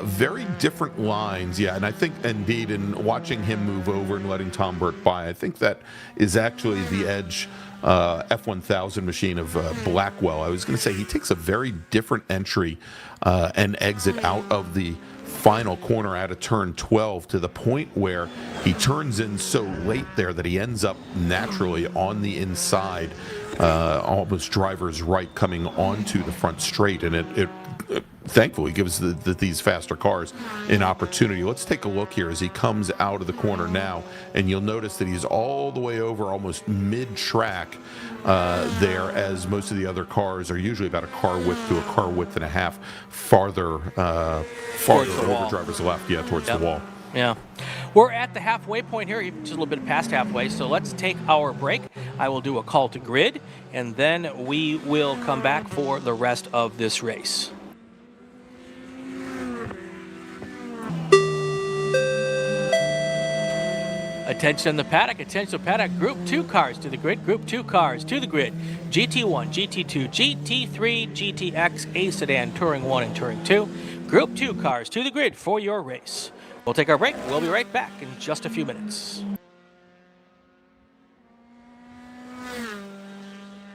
Very different lines, yeah, and I think indeed in watching him move over and letting Tom Burt by, I think that is actually the Edge F1000 machine of Blackwell. I was going to say he takes a very different entry and exit out of the final corner out of turn 12 to the point where he turns in so late there that he ends up naturally on the inside, almost driver's right, coming onto the front straight, and it thankfully gives these faster cars an opportunity. Let's take a look here as he comes out of the corner now, and you'll notice that he's all the way over almost mid-track there, as most of the other cars are usually about a car width to a car width and a half farther over driver's left, towards the wall. Yeah. We're at the halfway point here, just a little bit past halfway, so let's take our break. I will do a call to grid, and then we will come back for the rest of this race. Attention the paddock, Group 2 cars to the grid, Group 2 cars to the grid. GT1, GT2, GT3, GTX, A Sedan, Touring 1 and Touring 2. Group 2 cars to the grid for your race. We'll take our break. We'll be right back in just a few minutes.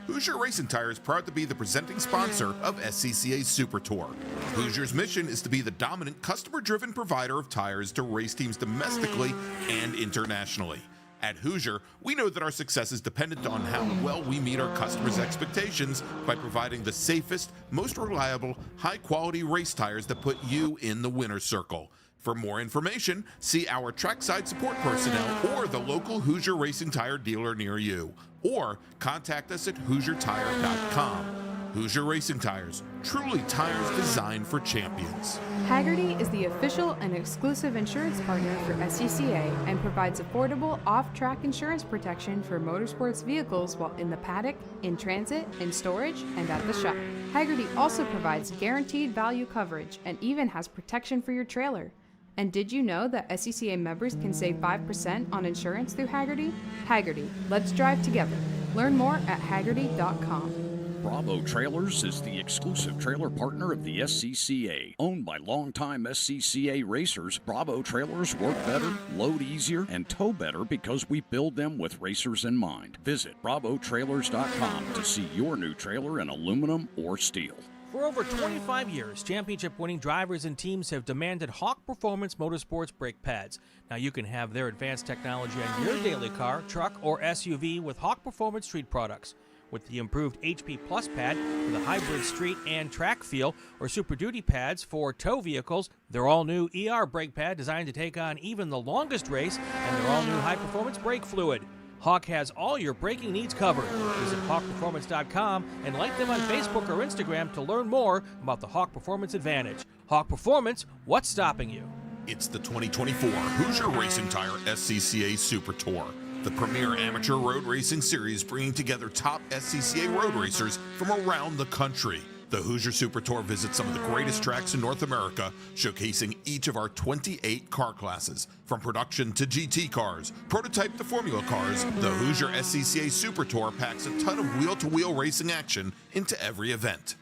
Hoosier Racing Tire is proud to be the presenting sponsor of SCCA Super Tour. Hoosier's mission is to be the dominant customer-driven provider of tires to race teams domestically and internationally. At Hoosier, we know that our success is dependent on how well we meet our customers' expectations by providing the safest, most reliable, high-quality race tires that put you in the winner's circle. For more information, see our trackside support personnel or the local Hoosier Racing Tire dealer near you, or contact us at HoosierTire.com. Hoosier Racing Tires, truly tires designed for champions. Hagerty is the official and exclusive insurance partner for SCCA and provides affordable off-track insurance protection for motorsports vehicles while in the paddock, in transit, in storage, and at the shop. Hagerty also provides guaranteed value coverage and even has protection for your trailer. And did you know that SCCA members can save 5% on insurance through Hagerty? Hagerty, let's drive together. Learn more at Hagerty.com. Bravo Trailers is the exclusive trailer partner of the SCCA. Owned by longtime SCCA racers, Bravo Trailers work better, load easier, and tow better because we build them with racers in mind. Visit bravotrailers.com to see your new trailer in aluminum or steel. For over 25 years, championship-winning drivers and teams have demanded Hawk Performance Motorsports brake pads. Now you can have their advanced technology on your daily car, truck, or SUV with Hawk Performance Street products. With the improved HP Plus pad for the hybrid street and track feel, or Super Duty pads for tow vehicles, their all-new ER brake pad designed to take on even the longest race, and their all-new high-performance brake fluid. Hawk has all your braking needs covered. Visit HawkPerformance.com and like them on Facebook or Instagram to learn more about the Hawk Performance Advantage. Hawk Performance, what's stopping you? It's the 2024 Hoosier Racing Tire SCCA Super Tour, the premier amateur road racing series bringing together top SCCA road racers from around the country. The Hoosier Super Tour visits some of the greatest tracks in North America, showcasing each of our 28 car classes. From production to GT cars, prototype to Formula cars, the Hoosier SCCA Super Tour packs a ton of wheel-to-wheel racing action into every event.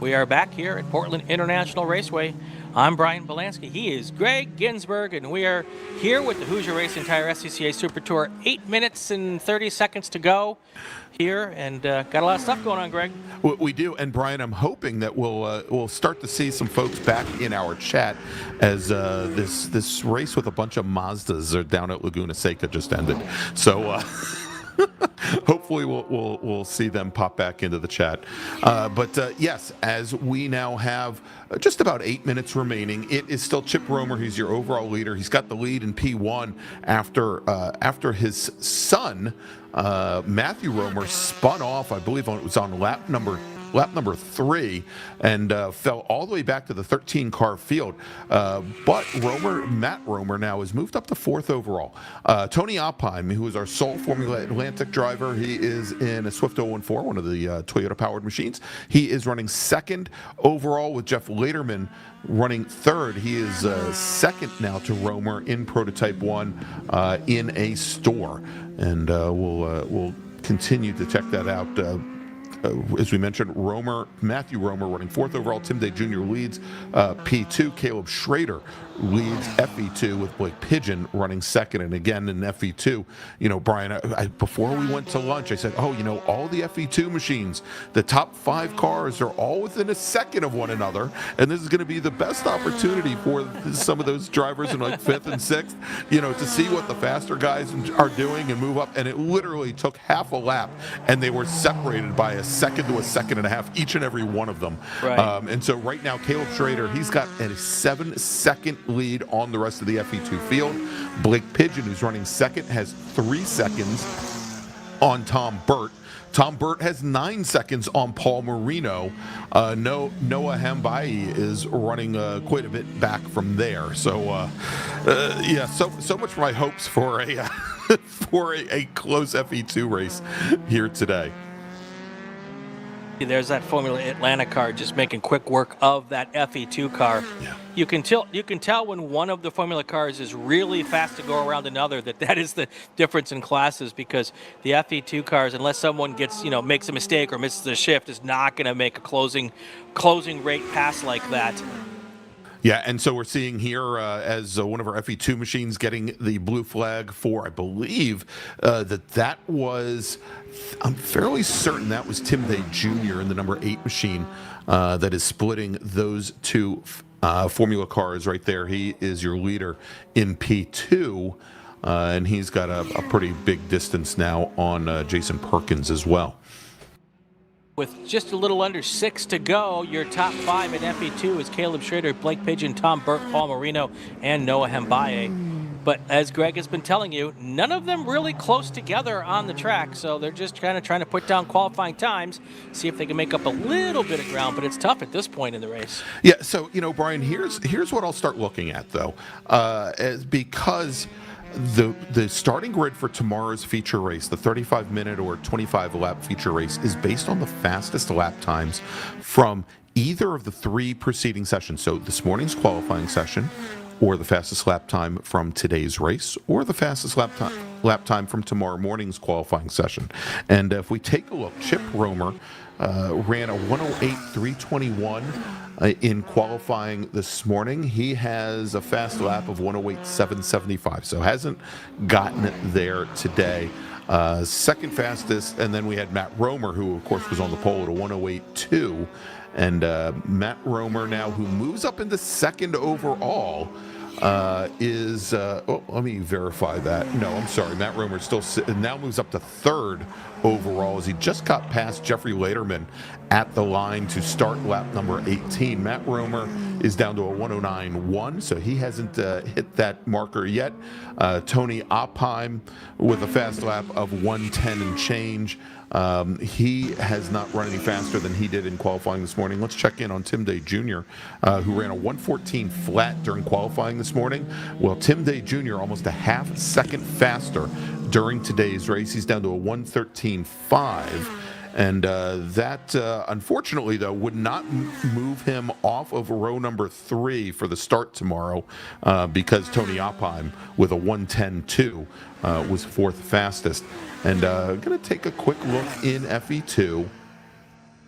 We are back here at Portland International Raceway. I'm Brian Bielanski. He is Gregg Ginsberg, and we are here with the Hoosier Racing Tire SCCA Super Tour. 8 minutes and 30 seconds to go here, and got a lot of stuff going on, Greg. We do, and Brian, I'm hoping that we'll start to see some folks back in our chat as this race with a bunch of Mazdas down at Laguna Seca just ended. So. hopefully we'll see them pop back into the chat. But yes, as we now have just about 8 minutes remaining, it is still Chip Romer. He's your overall leader. He's got the lead in P1 after his son Matthew Romer spun off. I believe it was on lap number 3 and fell all the way back to the 13-car field. But Matt Romer now has moved up to 4th overall. Tony Oppheim, who is our sole Formula Atlantic driver, he is in a Swift 014, one of the Toyota-powered machines. He is running 2nd overall with Jeff Lederman running 3rd. He is 2nd now to Romer in Prototype 1 in a store. And we'll continue to check that out. As we mentioned, Matthew Romer running 4th overall. Tim Day Jr. leads P2. Caleb Schrader leads FE2 with Blake Pigeon running 2nd. And again in FE2, Brian, before we went to lunch, I said, all the FE2 machines, the top 5 cars are all within a second of one another. And this is going to be the best opportunity for some of those drivers in like 5th and 6th, to see what the faster guys are doing and move up. And it literally took half a lap, and they were separated by a second to a second and a half, each and every one of them. Right. And so right now, Caleb Schrader, he's got a 7-second lead on the rest of the FE2 field. Blake Pigeon, who's running 2nd, has 3 seconds on Tom Burt. Tom Burt has 9 seconds on Paul Marino. Noah Hambai is running quite a bit back from there. So, so much for my hopes for a for a close FE2 race here today. There's that Formula Atlanta car just making quick work of that FE2 car. Yeah. You can tell when one of the Formula cars is really fast to go around another that is the difference in classes, because the FE2 cars, unless someone makes a mistake or misses a shift, is not going to make a closing rate pass like that. Yeah, and so we're seeing here as one of our FE2 machines getting the blue flag for, I believe, that was, I'm fairly certain that was Tim Day Jr. in the number 8 machine that is splitting those 2 Formula cars right there. He is your leader in P2, and he's got a pretty big distance now on Jason Perkins as well. With just a little under 6 to go, your top 5 in FE2 is Caleb Schrader, Blake Pigeon, Tom Burt, Paul Marino, and Noah Hambaye. But as Greg has been telling you, none of them really close together on the track, so they're just kind of trying to put down qualifying times, see if they can make up a little bit of ground, but it's tough at this point in the race. Yeah, so, Brian, here's what I'll start looking at, though, because the starting grid for tomorrow's feature race, the 35-minute or 25-lap feature race, is based on the fastest lap times from either of the 3 preceding sessions. So this morning's qualifying session, or the fastest lap time from today's race, or the fastest lap time from tomorrow morning's qualifying session. And if we take a look, Chip Romer ran a 108.321 in qualifying this morning. He has a fast lap of 108.775, so hasn't gotten it there today. Second fastest, and then we had Matt Romer, who of course was on the pole at a 108.2. And Matt Romer now, who moves up into 2nd overall, is let me verify that. No, I'm sorry. Matt Romer now moves up to 3rd overall, as he just got past Jeffrey Lederman at the line to start lap number 18. Matt Romer is down to a 109.1, so he hasn't hit that marker yet. Tony Oppheim with a fast lap of 110 and change. He has not run any faster than he did in qualifying this morning. Let's check in on Tim Day Jr., who ran a 114 flat during qualifying this morning. Well, Tim Day Jr. almost a half second faster during today's race. He's down to a 113.5. And that, unfortunately, though, would not move him off of row number 3 for the start tomorrow, because Tony Oppheim with a 110.2 was 4th fastest. And I'm going to take a quick look in FE2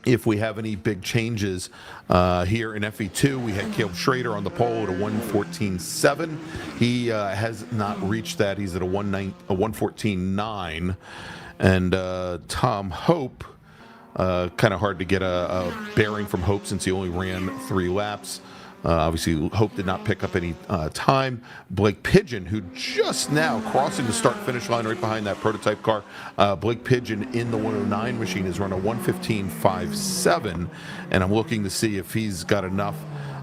if we have any big changes here in FE2. We had Caleb Schrader on the pole at a 114.7. He has not reached that. He's at a 114.9. And Tom Hope, kind of hard to get a bearing from Hope since he only ran 3 laps. Obviously, Hope did not pick up any time. Blake Pigeon, who just now crossing the start-finish line right behind that prototype car. Blake Pigeon in the 109 machine has run a 1:15.57, and I'm looking to see if he's got enough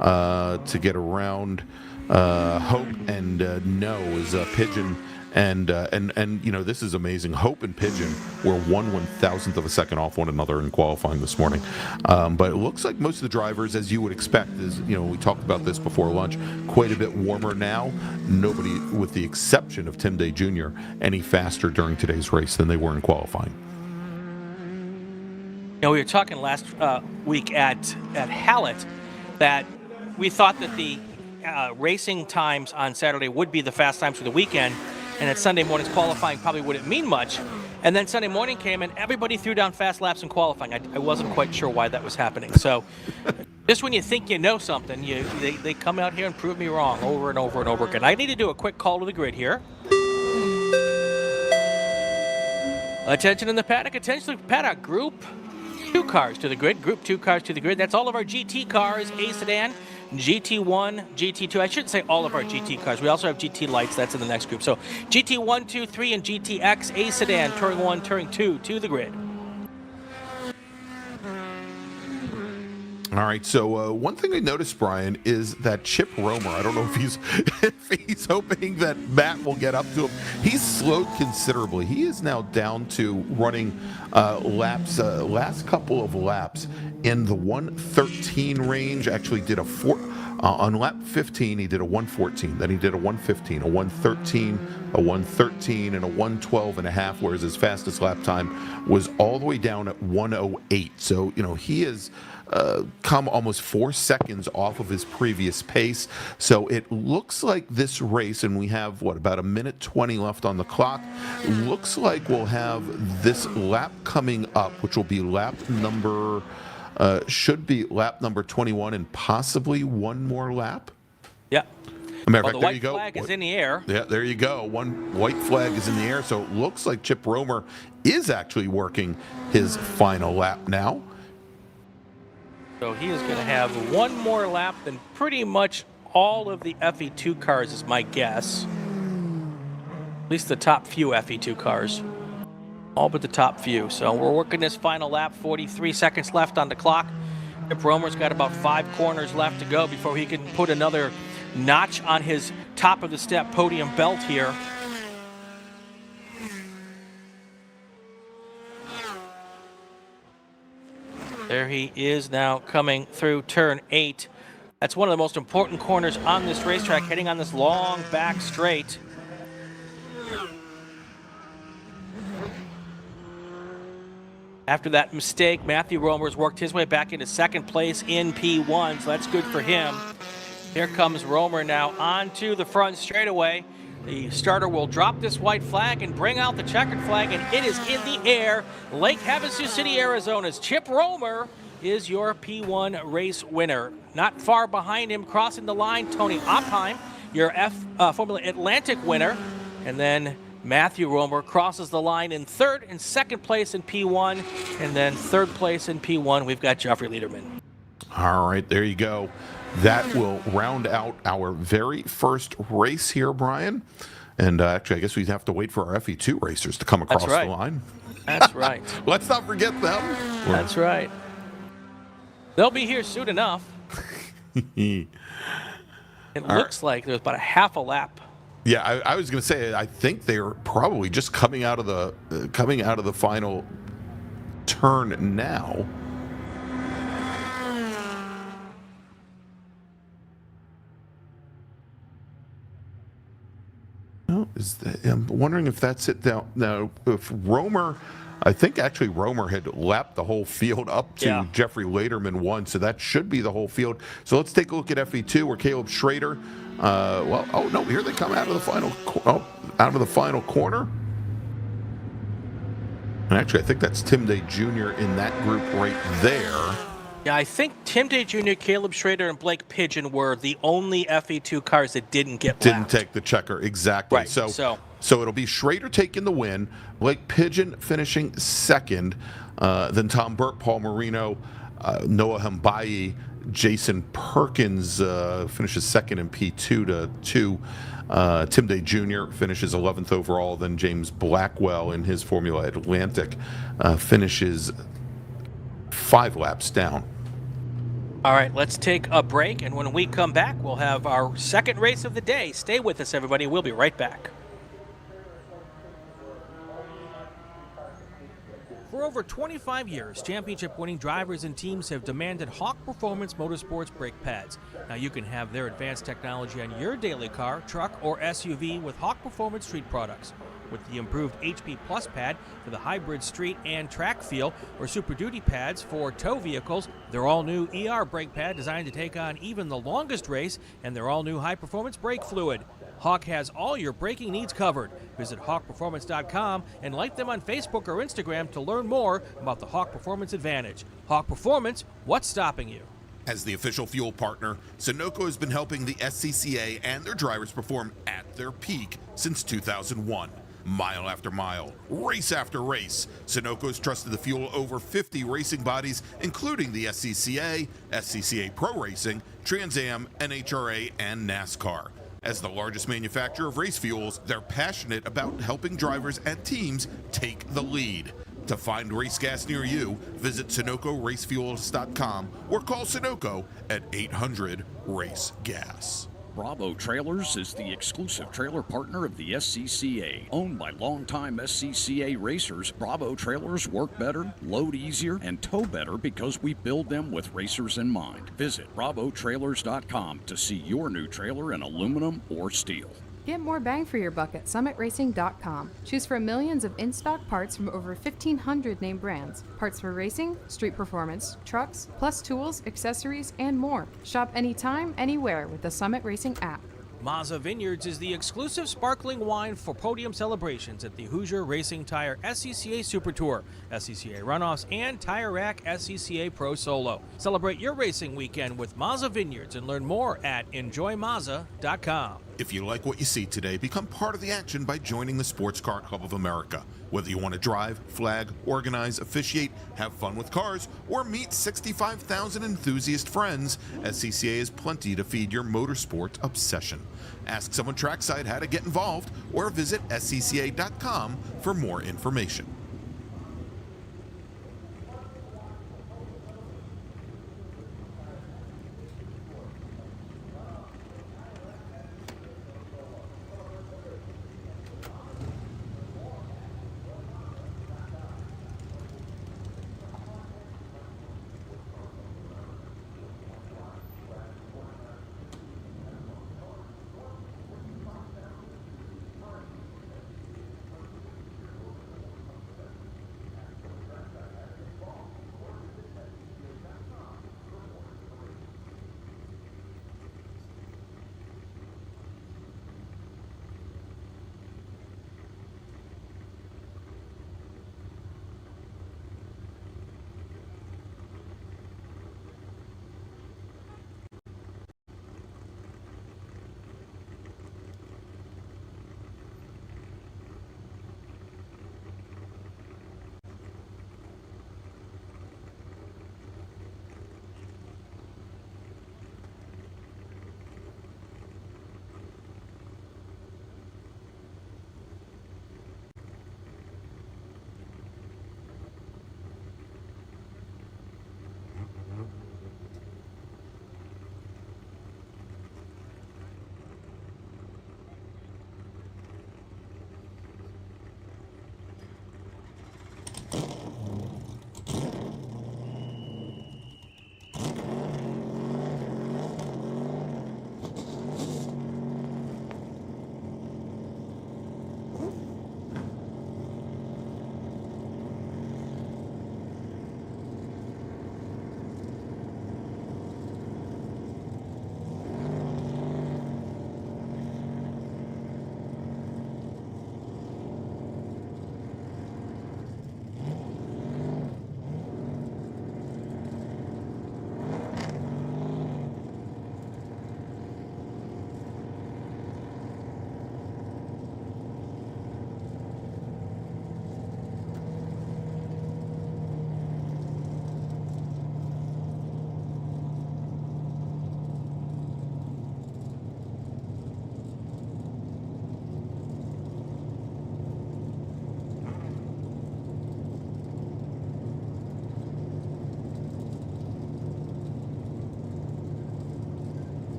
to get around Hope and no is Pigeon. And you know, this is amazing. Hope and Pigeon were 1/1000th of a second off one another in qualifying this morning. But it looks like most of the drivers, as you would expect, is, you know, we talked about this before lunch, quite a bit warmer now. Nobody, with the exception of Tim Day Jr., any faster during today's race than they were in qualifying. You know, we were talking last week at Hallett that we thought that the racing times on Saturday would be the fast times for the weekend, and that Sunday morning's qualifying probably wouldn't mean much. And then Sunday morning came and everybody threw down fast laps in qualifying. I wasn't quite sure why that was happening. So just when you think you know something, they come out here and prove me wrong over and over and over again. I need to do a quick call to the grid here. Attention in the paddock, attention in the paddock. Group 2 cars to the grid, Group 2 cars to the grid. That's all of our GT cars, A sedan, GT1, GT2. I shouldn't say all of our GT cars. We also have GT lights. That's in the next group. So GT1, 2, 3, and GTX, A sedan, Touring 1, Touring 2 to the grid. All right, so one thing I noticed, Brian, is that Chip Romer, I don't know if he's hoping that Matt will get up to him. He's slowed considerably. He is now down to running laps, last couple of laps in the 113 range. Actually did on lap 15, he did a 114. Then he did a 115, a 113, a 113, and a 112 and a half, whereas his fastest lap time was all the way down at 108. So, you know, he is come almost 4 seconds off of his previous pace. So it looks like this race, and we have, about a minute 20 left on the clock. It looks like we'll have this lap coming up, which will be lap number, should be lap number 21, and possibly one more lap. Yeah. Matter of Well, fact, the there you white go. flag is in the air. Yeah, there you go. One white flag is in the air. So it looks like Chip Romer is actually working his final lap now. So he is going to have one more lap than pretty much all of the FE2 cars is my guess. At least the top few FE2 cars. All but the top few. So we're working this final lap, 43 seconds left on the clock. Chip Romer's got about 5 corners left to go before he can put another notch on his top of the step podium belt here. There he is now coming through turn 8. That's one of the most important corners on this racetrack, heading on this long back straight. After that mistake, Matthew Romer's worked his way back into second place in P1, so that's good for him. Here comes Romer now onto the front straightaway. The starter will drop this white flag and bring out the checkered flag, and it is in the air. Lake Havasu City, Arizona's Chip Romer is your P1 race winner. Not far behind him, crossing the line, Tony Opheim, your Formula Atlantic winner. And then Matthew Romer crosses the line in third and second place in P1. And then third place in P1, we've got Jeffrey Lederman. All right, there you go. That will round out our very first race here, Brian. And actually, I guess we'd have to wait for our FE2 racers to come across the line. That's right. Let's not forget them. That's right. They'll be here soon enough. It looks like there's about a half a lap. Yeah, I was going to say, I think they're probably just coming out of the final turn now. I'm wondering if that's it now. If Romer, I think actually Romer had lapped the whole field up to Jeffrey Lederman 1, so that should be the whole field. So let's take a look at FE2 where Caleb Schrader. Oh no, here they come out of the final corner. And actually, I think that's Tim Day Jr. in that group right there. Yeah, I think Tim Day Jr., Caleb Schrader, and Blake Pigeon were the only FE2 cars that didn't get lapped. Didn't take the checker, exactly. Right. So it'll be Schrader taking the win, Blake Pigeon finishing second, then Tom Burt, Paul Marino, Noah Hambayi, Jason Perkins finishes second in P2 to 2. Tim Day Jr. finishes 11th overall. Then James Blackwell in his Formula Atlantic finishes 5 laps down. All right, let's take a break, and when we come back, we'll have our second race of the day. Stay with us, everybody. We'll be right back. For over 25 years, championship-winning drivers and teams have demanded Hawk Performance Motorsports brake pads. Now you can have their advanced technology on your daily car, truck, or SUV with Hawk Performance Street products. With the improved HP Plus pad for the hybrid street and track feel, or Super Duty pads for tow vehicles, their all-new ER brake pad designed to take on even the longest race, and their all-new high-performance brake fluid. Hawk has all your braking needs covered. Visit hawkperformance.com and like them on Facebook or Instagram to learn more about the Hawk Performance Advantage. Hawk Performance, what's stopping you? As the official fuel partner, Sunoco has been helping the SCCA and their drivers perform at their peak since 2001. Mile after mile, race after race, Sunoco's trusted the fuel over 50 racing bodies, including the SCCA, SCCA Pro Racing, Trans Am, NHRA, and NASCAR. As the largest manufacturer of race fuels, they're passionate about helping drivers and teams take the lead. To find race gas near you, visit SunocoRacefuels.com or call Sunoco at 800-RACE-GAS. Bravo Trailers is the exclusive trailer partner of the SCCA. Owned by longtime SCCA racers, Bravo Trailers work better, load easier, and tow better because we build them with racers in mind. Visit BravoTrailers.com to see your new trailer in aluminum or steel. Get more bang for your buck at SummitRacing.com. Choose from millions of in-stock parts from over 1,500 name brands. Parts for racing, street performance, trucks, plus tools, accessories, and more. Shop anytime, anywhere with the Summit Racing app. Mazza Vineyards is the exclusive sparkling wine for podium celebrations at the Hoosier Racing Tire SCCA Super Tour, SCCA Runoffs, and Tire Rack SCCA Pro Solo. Celebrate your racing weekend with Mazza Vineyards and learn more at enjoymazza.com. If you like what you see today, become part of the action by joining the Sports Car Club of America. Whether you want to drive, flag, organize, officiate, have fun with cars, or meet 65,000 enthusiast friends, SCCA has plenty to feed your motorsport obsession. Ask someone trackside how to get involved or visit scca.com for more information.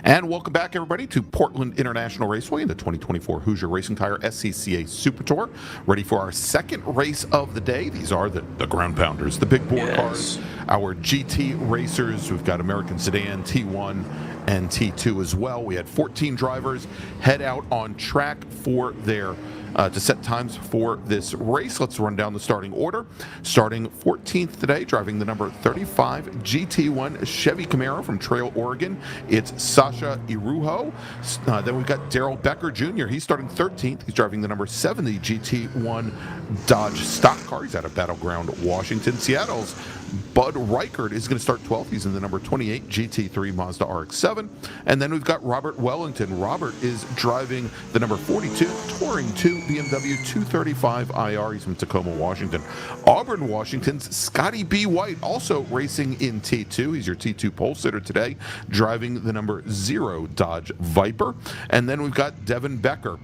And welcome back, everybody, to Portland International Raceway in the 2024 Hoosier Racing Tire SCCA Super Tour. Ready for our second race of the day. These are the ground pounders, the big bore cars, our GT racers. We've got American Sedan, T1, and T2 as well. We had 14 drivers head out on track for their to set times for this race. Let's run down the starting order. Starting 14th today, driving the number 35 GT1 Chevy Camaro from Trail, Oregon, it's Sasha Irujo. Then we've got Daryl Becker Jr. He's starting 13th. He's driving the number 70 GT1 Dodge stock car. He's out of Battleground, Washington. Seattle's Bud Reichert is going to start 12th. He's in the number 28 GT3 Mazda RX-7. And then we've got Robert Wellington. Robert is driving the number 42 Touring 2 BMW 235 IR. He's from Tacoma, Washington. Auburn, Washington's Scotty B. White, also racing in T2. He's your T2 pole sitter today, driving the number 0 Dodge Viper. And then we've got Devin Becker.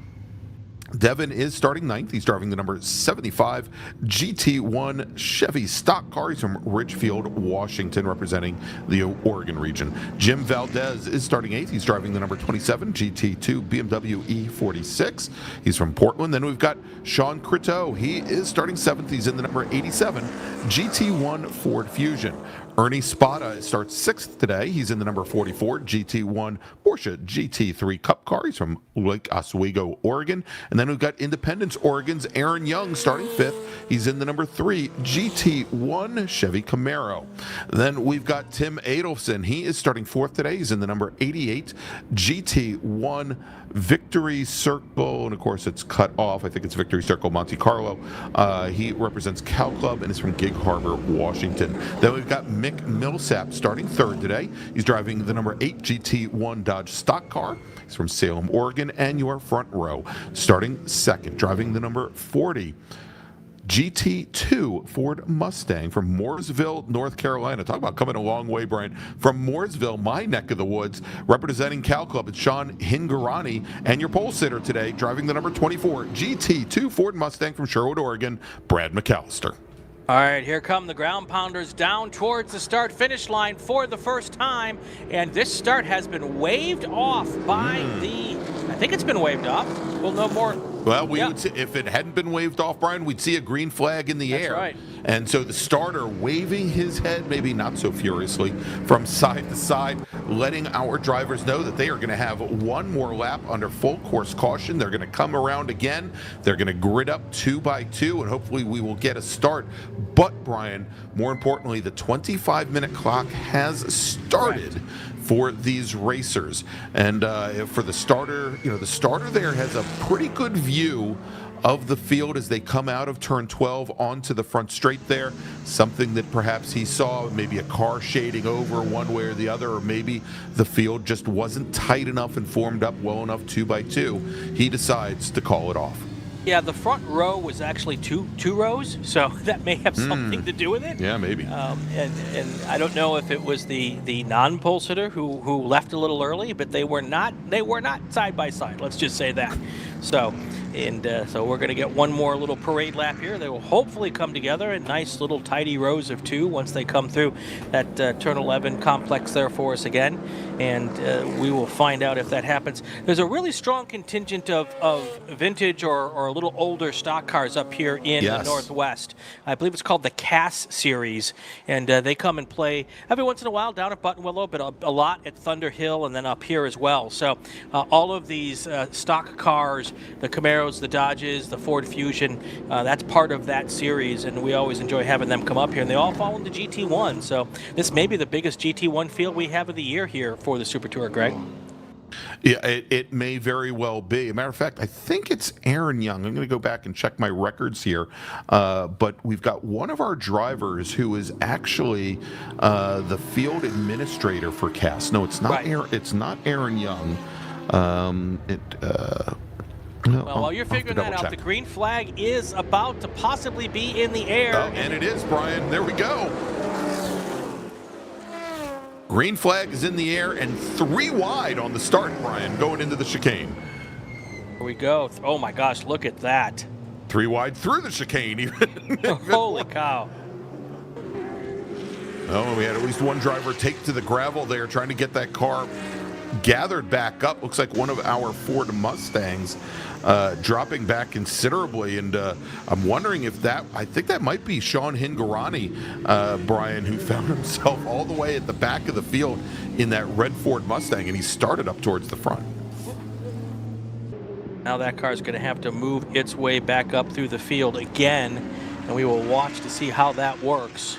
Devin is starting 9th. He's driving the number 75 GT1 Chevy stock car. He's from Ridgefield, Washington, representing the Oregon region. Jim Valdez is starting 8th. He's driving the number 27 GT2 BMW E46. He's from Portland. Then we've got Sean Criteau. He is starting 7th. He's in the number 87 GT1 Ford Fusion. Ernie Spada starts 6th today. He's in the number 44 GT1 Porsche GT3 Cup car. He's from Lake Oswego, Oregon. And then we've got Independence, Oregon's Aaron Young starting 5th. He's in the number 3 GT1 Chevy Camaro. Then we've got Tim Adelson. He is starting 4th today. He's in the number 88 GT1 Victory Circle, and of course it's cut off. I think it's Victory Circle Monte Carlo. He represents Cal Club and is from Gig Harbor, Washington. Then we've got Mick Millsap starting 3rd today. He's driving the number 8 GT1 Dodge stock car. He's from Salem, Oregon, and your front row starting 2nd, driving the number 40 GT2 Ford Mustang from Mooresville, North Carolina. Talk about coming a long way, Brian. From Mooresville, my neck of the woods, representing Cal Club, it's Sean Hingarani, and your pole sitter today, driving the number 24 GT2 Ford Mustang from Sherwood, Oregon, Brad McAllister. All right, here come the ground pounders down towards the start-finish line for the first time, and this start has been waved off by I think it's been waved off. We'll know more. Well, we would see, if it hadn't been waved off, Brian, we'd see a green flag in the air. That's right. And so the starter waving his head, maybe not so furiously, from side to side, letting our drivers know that they are going to have one more lap under full course caution. They're going to come around again. They're going to grid up 2 by 2, and hopefully we will get a start. But, Brian, more importantly, the 25-minute clock has started for these racers. And for the starter, the starter there has a pretty good view of the field as they come out of turn 12 onto the front straight there. Something that perhaps he saw, maybe a car shading over one way or the other, or maybe the field just wasn't tight enough and formed up well enough 2 by 2. He decides to call it off. Yeah, the front row was actually two rows, so that may have something to do with it. Yeah, maybe. And I don't know if it was the non-pole sitter who left a little early, but they were not side by side. Let's just say that. So we're going to get one more little parade lap here. They will hopefully come together in nice little tidy rows of 2 once they come through that turn 11 complex there for us again, and we will find out if that happens. There's a really strong contingent of vintage or a little older stock cars up here in the Northwest. I believe it's called the Cass Series, and they come and play every once in a while down at Buttonwillow, but a lot at Thunder Hill and then up here as well. So all of these stock cars, the Camaros, the Dodges, the Ford Fusion, that's part of that series, and we always enjoy having them come up here, and they all fall into GT1. So this may be the biggest GT1 field we have of the year here for the Super Tour, Greg. Yeah, it may very well be. As a matter of fact, I think it's Aaron Young. I'm going to go back and check my records here. But we've got one of our drivers who is actually the field administrator for Cass. No, it's not. Right. It's not Aaron Young. Well, while you're figuring that out, the green flag is about to possibly be in the air. Oh, and it is, Brian. There we go. Green flag is in the air and 3 wide on the start, Brian, going into the chicane. Here we go. Oh, my gosh, look at that. 3 wide through the chicane, even. Holy cow. Oh, we had at least one driver take to the gravel there, trying to get that car gathered back up. Looks like one of our Ford Mustangs dropping back considerably, and I'm wondering if I think that might be Sean Hingarani, Brian, who found himself all the way at the back of the field in that red Ford Mustang, and he started up towards the front. Now that car is going to have to move its way back up through the field again, and we will watch to see how that works.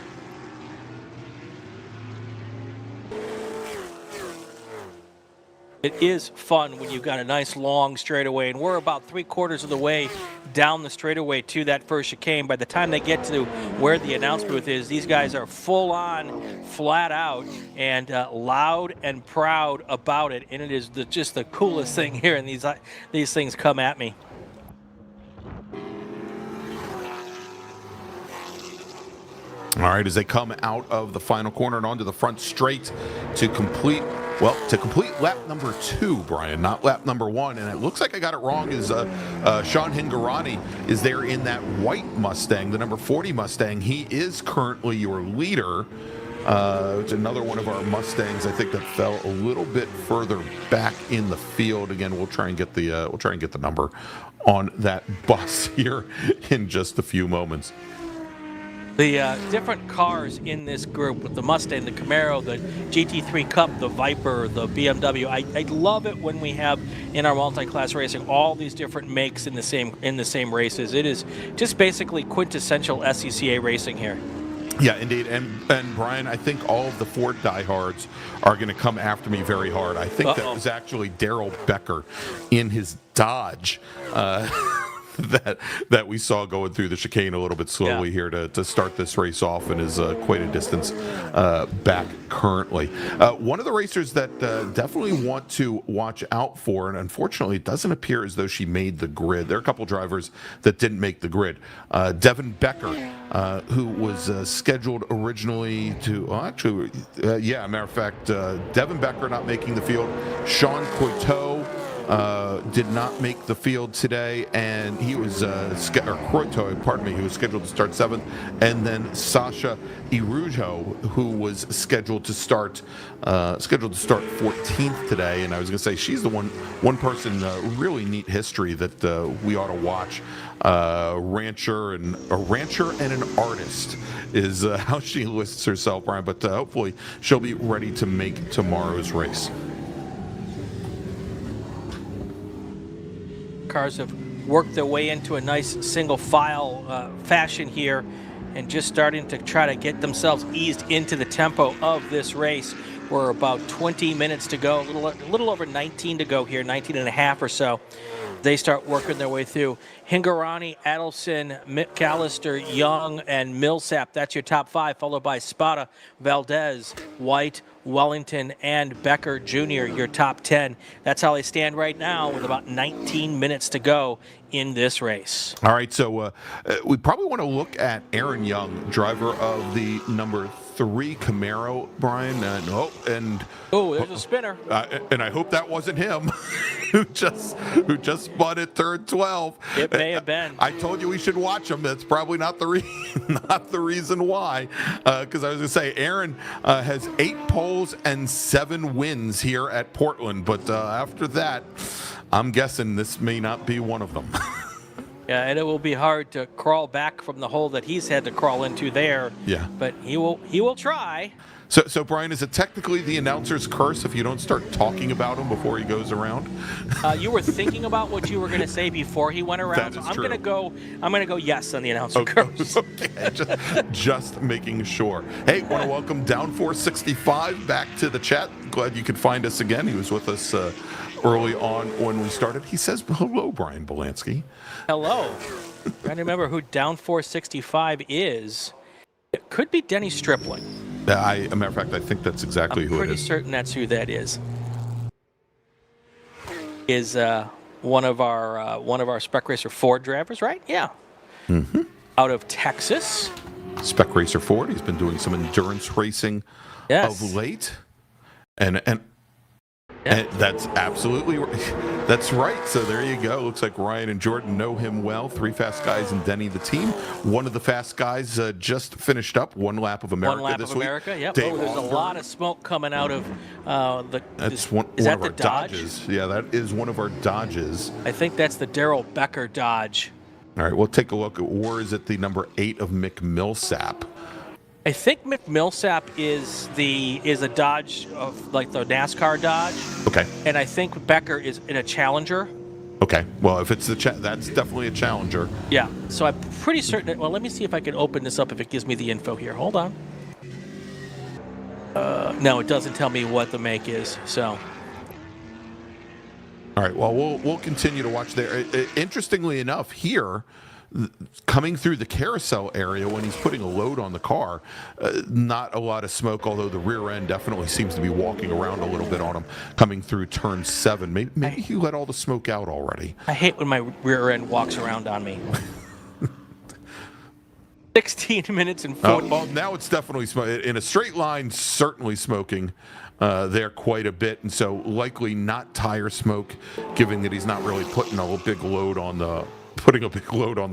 It is fun when you've got a nice long straightaway, and we're about 3/4 of the way down the straightaway to that first chicane. By the time they get to where the announce booth is, these guys are full on, flat out, and loud and proud about it. And it is just the coolest thing here, and these things come at me. All right, as they come out of the final corner and onto the front straight to complete lap number 2, Brian, not lap number 1. And it looks like I got it wrong, is Sean Hingarani is there in that white Mustang, the number 40 Mustang. He is currently your leader. It's another one of our Mustangs, I think, that fell a little bit further back in the field. Again, we'll try and get the number on that bus here in just a few moments. The different cars in this group, with the Mustang, the Camaro, the GT3 Cup, the Viper, the BMW. I love it when we have in our multi-class racing all these different makes in the same races. It is just basically quintessential SCCA racing here. Yeah, indeed. And Brian, I think all of the Ford diehards are going to come after me very hard. I think that was actually Daryl Becker in his Dodge that we saw going through the chicane a little bit slowly here to start this race off, and is quite a distance back currently. One of the racers that definitely want to watch out for, and unfortunately it doesn't appear as though she made the grid. There are a couple drivers that didn't make the grid. Devin Becker, who was scheduled originally to, matter of fact, Devin Becker not making the field. Sean Coiteau did not make the field today, and he was he was scheduled to start 7th, and then Sasha Irujo, who was scheduled to start 14th today. And I was going to say, she's the one person, really neat history that we ought to watch. A rancher and an artist is how she lists herself, Brian. But hopefully she'll be ready to make tomorrow's race. Cars have worked their way into a nice single file fashion here, and just starting to try to get themselves eased into the tempo of this race. We're about 20 minutes to go, a little over 19 to go here, 19 and a half or so. They start working their way through. Hingarani, Adelson, McAllister, Young, and Millsap. That's your top 5, followed by Spada, Valdez, White, Wellington, and Becker Jr., your top 10. That's how they stand right now with about 19 minutes to go in this race. All right, so we probably want to look at Aaron Young, driver of the number 3 Camaro, Brian. There's a spinner. And I hope that wasn't him who just spun at turn 12. It may have been. I told you we should watch him. That's probably not the reason why. Because I was going to say, Aaron has 8 poles and 7 wins here at Portland. But after that, I'm guessing this may not be one of them. Yeah, and it will be hard to crawl back from the hole that he's had to crawl into there. Yeah. But he will try. So Brian, is it technically the announcer's curse if you don't start talking about him before he goes around? You were thinking about what you were going to say before he went around. That is I'm true. going to go yes on the announcer curse. Okay, just making sure. Hey, want to welcome Downforce65 back to the chat. Glad you could find us again. He was with us early on when we started. He says hello, Brian Bielanski. Hello. Trying to remember who Downforce65 is. It could be Denny Stripling. As a matter of fact, I think that's exactly who it is. I'm pretty certain that's who that is. Is one of our Spec Racer Ford drivers, right? Yeah. Mm-hmm. Out of Texas. Spec Racer Ford. He's been doing some endurance racing of late, and Yeah. And that's absolutely that's right. So there you go. Looks like Ryan and Jordan know him well. 3 fast guys and Denny the team. One of the fast guys just finished up one lap of America One lap this of week. America. Yep. Dave There's Osborne. a lot of smoke coming out of the. That's one is that of our the Dodge? Dodges. Yeah, that is one of our Dodges. I think that's the Darrell Becker Dodge. All right, we'll take a look at, or is it the number 8 of Mick Millsap? I think McMillsap is a Dodge of like the NASCAR Dodge. Okay. And I think Becker is in a Challenger. Okay. Well, if it's that's definitely a Challenger. Yeah. So I'm pretty certain that, well, let me see if I can open this up if it gives me the info here. Hold on. No, it doesn't tell me what the make is. So. All right. Well, we'll continue to watch there. Interestingly enough, here, coming through the carousel area when he's putting a load on the car, not a lot of smoke, although the rear end definitely seems to be walking around a little bit on him coming through turn 7. Maybe he let all the smoke out already. I hate when my rear end walks around on me. 16 minutes and 40. Well, now it's definitely in a straight line, certainly smoking there quite a bit, and so likely not tire smoke, given that he's not really putting a big load on the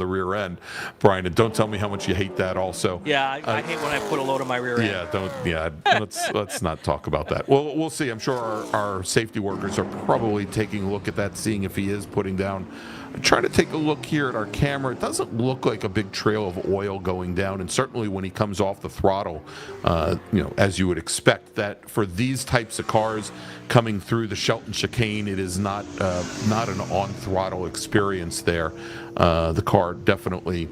rear end, Brian. And don't tell me how much you hate that also. Yeah, I hate when I put a load on my rear end. Let's not talk about that. Well, we'll see. I'm sure our safety workers are probably taking a look at that, seeing if he is putting down. I'm trying to take a look here at our camera. It doesn't look like a big trail of oil going down, and certainly when he comes off the throttle, as you would expect, that for these types of cars coming through the Shelton chicane, it is not an on-throttle experience there. The car definitely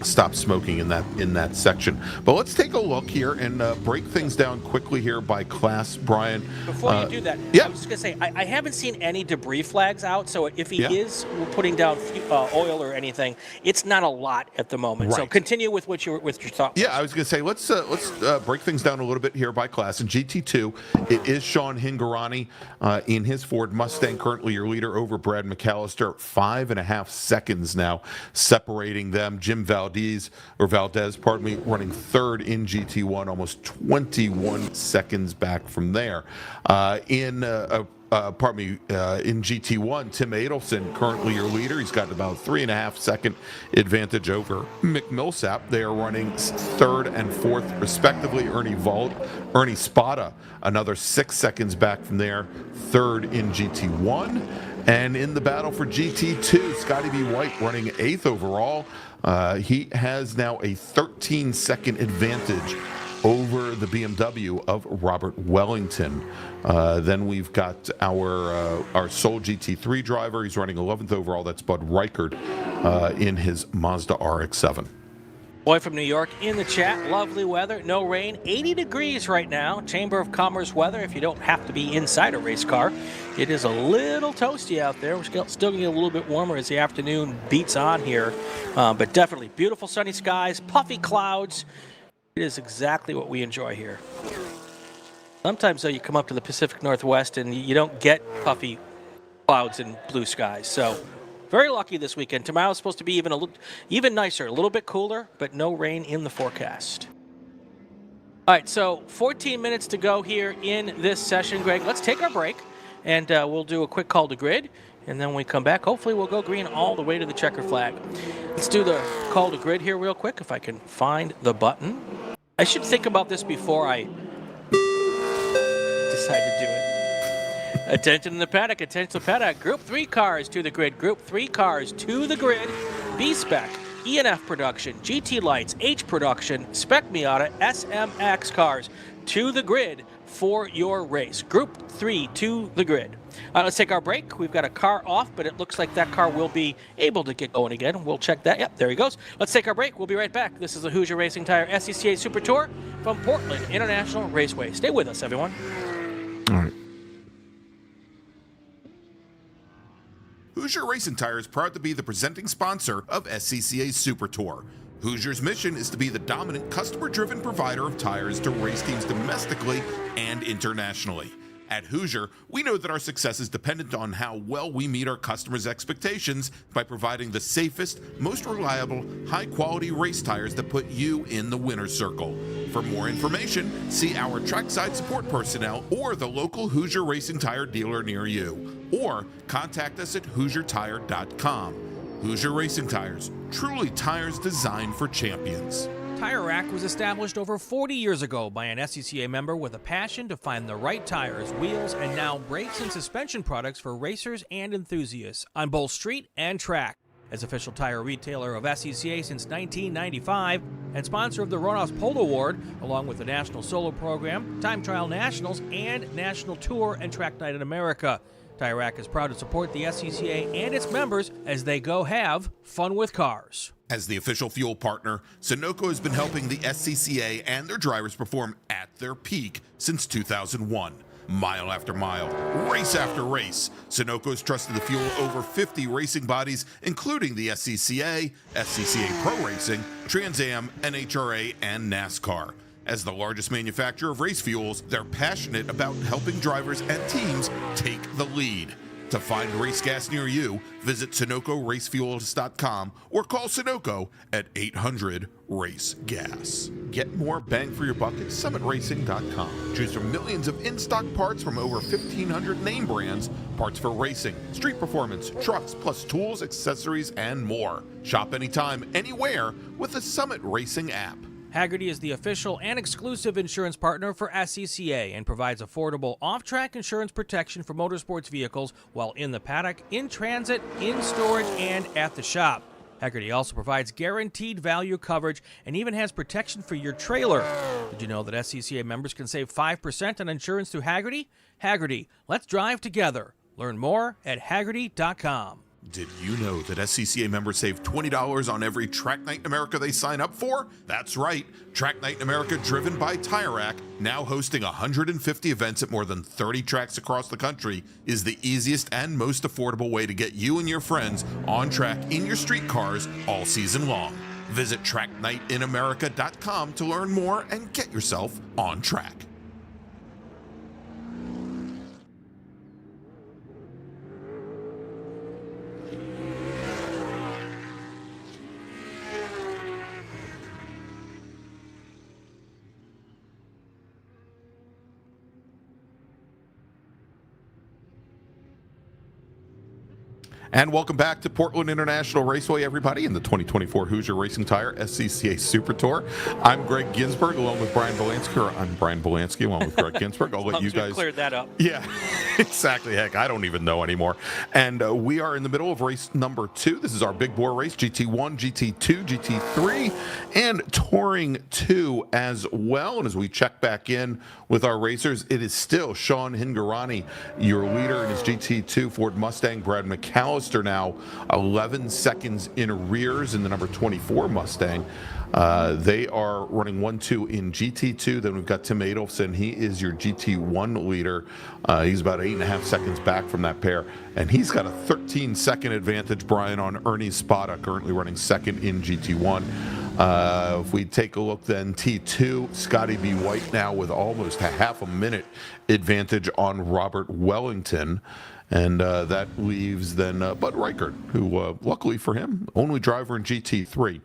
stopped smoking in that section. But let's take a look here and break things down quickly here by class, Brian. Before you do that, yeah. I was just going to say, I haven't seen any debris flags out, so if he is putting down oil or anything, it's not a lot at the moment. Right. So continue with your thought. Yeah, I was going to say, let's break things down a little bit here by class. In GT2, it is Sean Hingorani in his Ford Mustang, currently your leader over Brad McAllister, 5.5 seconds now separating them. Jim Valdez, running third in GT1, almost 21 seconds back from there. In GT1, Tim Adelson, currently your leader. He's got about 3.5 second advantage over Mick Millsap. They are running third and fourth, respectively. Ernie Spada, another 6 seconds back from there, third in GT1. And in the battle for GT2, Scotty B. White running 8th overall. He has now a 13-second advantage over the BMW of Robert Wellington. Then we've got our sole GT3 driver. He's running 11th overall. That's Bud Reichert in his Mazda RX-7. Boy from New York in the chat. Lovely weather, no rain, 80 degrees right now. Chamber of Commerce weather if you don't have to be inside a race car. It is a little toasty out there. We're still getting a little bit warmer as the afternoon beats on here. But definitely beautiful sunny skies, puffy clouds. It is exactly what we enjoy here. Sometimes, though, you come up to the Pacific Northwest and you don't get puffy clouds and blue skies. So very lucky this weekend. Tomorrow's supposed to be even nicer, a little bit cooler, but no rain in the forecast. All right, so 14 minutes to go here in this session, Greg. Let's take our break, and we'll do a quick call to grid, and then when we come back, hopefully we'll go green all the way to the checker flag. Let's do the call to grid here real quick, if I can find the button. I should think about this before I decide to do it. Attention to the paddock, attention to the paddock. Group 3 cars to the grid. Group 3 cars to the grid. B-Spec, E&F Production, GT Lights, H Production, Spec Miata, SMX cars to the grid for your race. Group 3 to the grid. Let's take our break. We've got a car off, but it looks like that car will be able to get going again. We'll check that. Yep, there he goes. Let's take our break. We'll be right back. This is the Hoosier Racing Tire SCCA Super Tour from Portland International Raceway. Stay with us, everyone. All right. Hoosier Racing Tire is proud to be the presenting sponsor of SCCA Super Tour. Hoosier's mission is to be the dominant customer-driven provider of tires to race teams domestically and internationally. At Hoosier, we know that our success is dependent on how well we meet our customers' expectations by providing the safest, most reliable, high-quality race tires that put you in the winner's circle. For more information, see our trackside support personnel or the local Hoosier Racing Tire dealer near you, or contact us at HoosierTire.com. Hoosier Racing Tires, truly tires designed for champions. Tire Rack was established over 40 years ago by an SCCA member with a passion to find the right tires, wheels, and now brakes and suspension products for racers and enthusiasts on both street and track. As official tire retailer of SCCA since 1995 and sponsor of the Runoffs Polo Award, along with the National Solo Program, Time Trial Nationals, and National Tour and Track Night in America. Tire Rack is proud to support the SCCA and its members as they go have fun with cars. As the official fuel partner, Sunoco has been helping the SCCA and their drivers perform at their peak since 2001. Mile after mile, race after race, Sunoco has trusted the fuel over 50 racing bodies, including the SCCA, SCCA Pro Racing, Trans Am, NHRA, and NASCAR. As the largest manufacturer of race fuels, they're passionate about helping drivers and teams take the lead. To find race gas near you, visit SunocoRacefuels.com or call Sunoco at 800-RACE-GAS. Get more bang for your buck at SummitRacing.com. Choose from millions of in-stock parts from over 1,500 name brands, parts for racing, street performance, trucks, plus tools, accessories, and more. Shop anytime, anywhere with the Summit Racing app. Hagerty is the official and exclusive insurance partner for SCCA and provides affordable off-track insurance protection for motorsports vehicles while in the paddock, in transit, in storage, and at the shop. Hagerty also provides guaranteed value coverage and even has protection for your trailer. Did you know that SCCA members can save 5% on insurance through Hagerty? Hagerty, let's drive together. Learn more at Hagerty.com. Did you know that SCCA members save $20 on every Track Night in America they sign up for? That's right. Track Night in America, driven by Tire Rack, now hosting 150 events at more than 30 tracks across the country, is the easiest and most affordable way to get you and your friends on track in your street cars all season long. Visit TrackNightInAmerica.com to learn more and get yourself on track. And welcome back to Portland International Raceway, everybody, in the 2024 Hoosier Racing Tire SCCA Super Tour. I'm Gregg Ginsberg, along with Brian Bielanski. Or I'm Brian Bielanski, along with Gregg Ginsberg. I'll let you guys cleared that up. Yeah, exactly. Heck, I don't even know anymore. And we are in the middle of race number 2. This is our big bore race: GT1, GT2, GT3, and Touring 2 as well. And as we check back in with our racers, it is still Sean Hingorani, your leader in his GT2 Ford Mustang. Brad McAllister now 11 seconds in arrears in the number 24 Mustang. They are running 1-2 in GT2. Then we've got Tim Adolfson. He is your GT1 leader. He's about 8.5 seconds back from that pair. And he's got a 13-second advantage, Brian, on Ernie Spada, currently running second in GT1. If we take a look then, T2, Scotty B. White now with almost a half a minute advantage on Robert Wellington. And that leaves then Bud Reichert, who, luckily for him, only driver in GT3.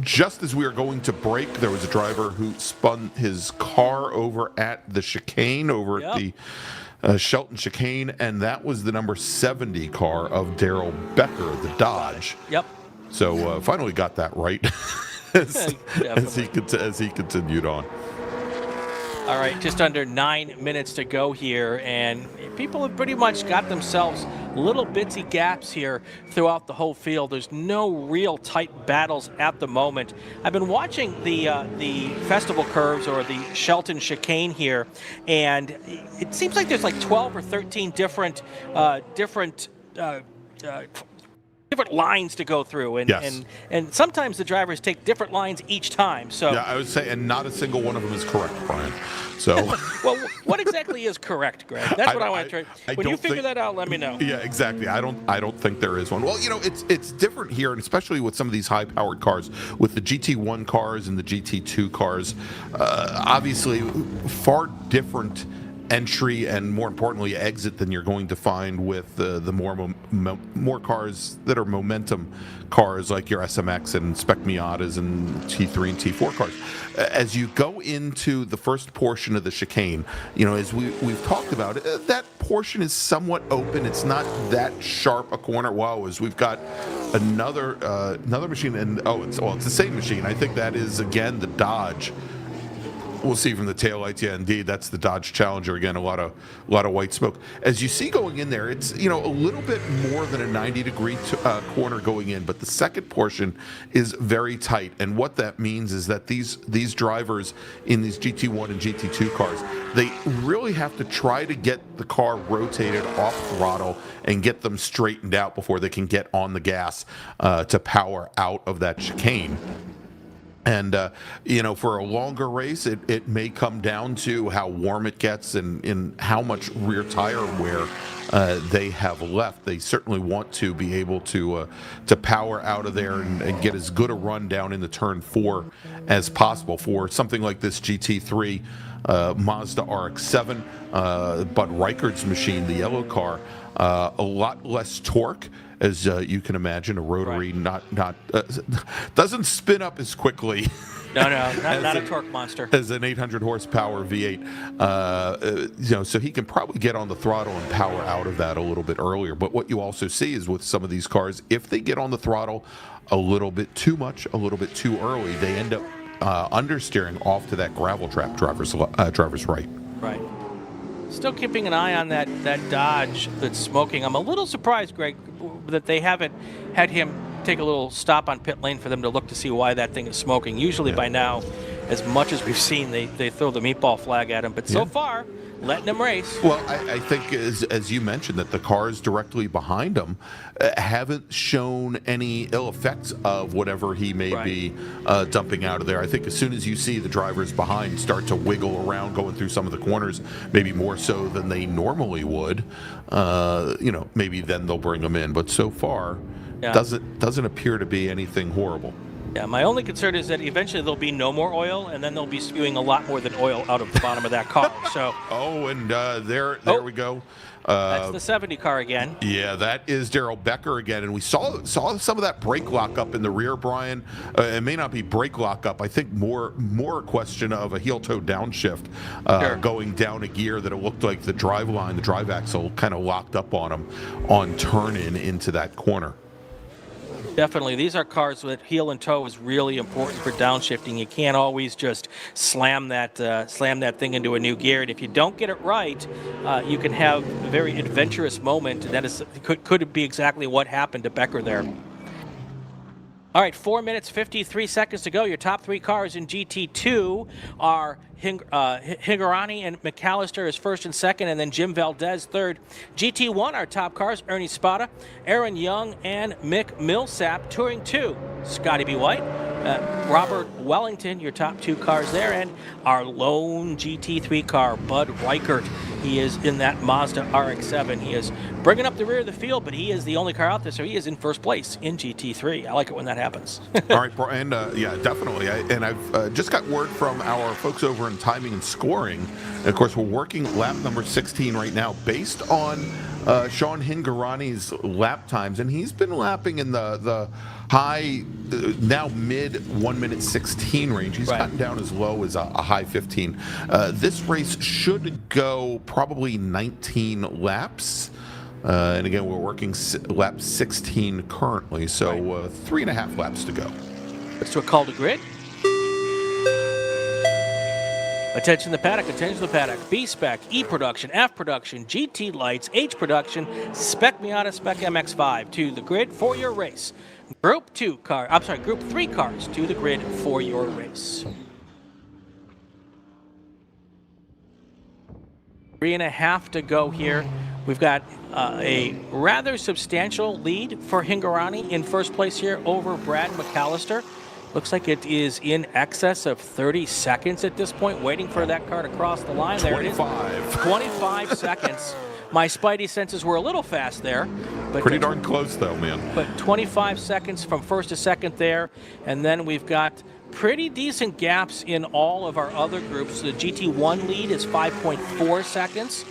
Just as we were going to break, there was a driver who spun his car over at the chicane, over at the Shelton chicane, and that was the number 70 car of Daryl Becker, the Dodge. Yep. So finally got that right as he continued on. All right, just under 9 minutes to go here, and people have pretty much got themselves little bitsy gaps here throughout the whole field. There's no real tight battles at the moment. I've been watching the festival curves, or the Shelton chicane here, and it seems like there's like 12 or 13 different lines to go through, and sometimes the drivers take different lines each time. So yeah, I would say, and not a single one of them is correct, Brian. So, Well, what exactly is correct, Greg? That's what I want to try. When you figure that out, let me know. Yeah, exactly. I don't think there is one. Well, it's different here, and especially with some of these high-powered cars, with the GT1 cars and the GT2 cars. Obviously, far different entry and, more importantly, exit than you're going to find with the more cars that are momentum cars like your SMX and Spec Miatas and T3 and T4 cars. As you go into the first portion of the chicane, as we've talked about, that portion is somewhat open. It's not that sharp a corner. Wow, as we've got another machine, and it's the same machine. I think that is again the Dodge. We'll see from the taillights. Yeah, indeed, that's the Dodge Challenger again. A lot of white smoke. As you see going in there, it's a little bit more than a 90-degree corner going in, but the second portion is very tight. And what that means is that these drivers in these GT1 and GT2 cars, they really have to try to get the car rotated off throttle and get them straightened out before they can get on the gas to power out of that chicane. And, for a longer race, it may come down to how warm it gets and how much rear tire wear they have left. They certainly want to be able to power out of there and get as good a run down into turn 4 as possible. For something like this GT3 Mazda RX-7, Bud Reichardt's machine, the yellow car, a lot less torque. As you can imagine, a rotary doesn't spin up as quickly. No, not a torque monster. As an 800 horsepower V8, so he can probably get on the throttle and power out of that a little bit earlier. But what you also see is with some of these cars, if they get on the throttle a little bit too much, a little bit too early, they end up understeering off to that gravel trap, driver's right. Right. Still keeping an eye on that Dodge that's smoking. I'm a little surprised, Greg, that they haven't had him take a little stop on pit lane for them to look to see why that thing is smoking. Usually by now, as much as we've seen, they throw the meatball flag at him. But so far, letting him race. Well, I think, as you mentioned, that the cars directly behind him haven't shown any ill effects of whatever he may be dumping out of there. I think as soon as you see the drivers behind start to wiggle around going through some of the corners, maybe more so than they normally would, maybe then they'll bring them in. But so far, doesn't appear to be anything horrible. Yeah, my only concern is that eventually there'll be no more oil, and then they'll be spewing a lot more than oil out of the bottom of that car. So. There we go. That's the 70 car again. Yeah, that is Daryl Becker again, and we saw some of that brake lock up in the rear, Brian. It may not be brake lock up. I think more a question of a heel toe downshift going down a gear that it looked like the drive axle kind of locked up on him on turn into that corner. Definitely. These are cars that heel and toe is really important for downshifting. You can't always just slam that thing into a new gear. And if you don't get it right, you can have a very adventurous moment. And that could be exactly what happened to Becker there. All right, 4 minutes, 53 seconds to go. Your top 3 cars in GT2 are Hingorani and McAllister is first and second, and then Jim Valdez third. GT1, our top cars, Ernie Spada, Aaron Young, and Mick Millsap. Touring 2, Scotty B. White, Robert Wellington, your top 2 cars there, and our lone GT3 car, Bud Reichert. He is in that Mazda RX-7. He is bringing up the rear of the field, but he is the only car out there, so he is in first place in GT3. I like it when that happens. All right, Brian, yeah, definitely. I've just got word from our folks over in timing and scoring. And of course, we're working lap number 16 right now based on Sean Hingorani's lap times, and he's been lapping in the high, now mid 1 minute 16 range. He's gotten down as low as a high 15. This race should go probably 19 laps. And again, we're working lap 16 currently, so 3.5 laps to go. Let's do a call to grid. Attention the paddock, attention the paddock. B-Spec, E-Production, F-Production, GT Lights, H-Production, Spec Miata, Spec MX-5 to the grid for your race. Group 3 cars to the grid for your race. 3.5 to go here. We've got a rather substantial lead for Hingorani in first place here over Brad McAllister. Looks like it is in excess of 30 seconds at this point, waiting for that car to cross the line. There it is. 25 seconds. My spidey senses were a little fast there. But pretty darn close, though, man. But 25 seconds from first to second there. And then we've got pretty decent gaps in all of our other groups. The GT1 lead is 5.4 seconds.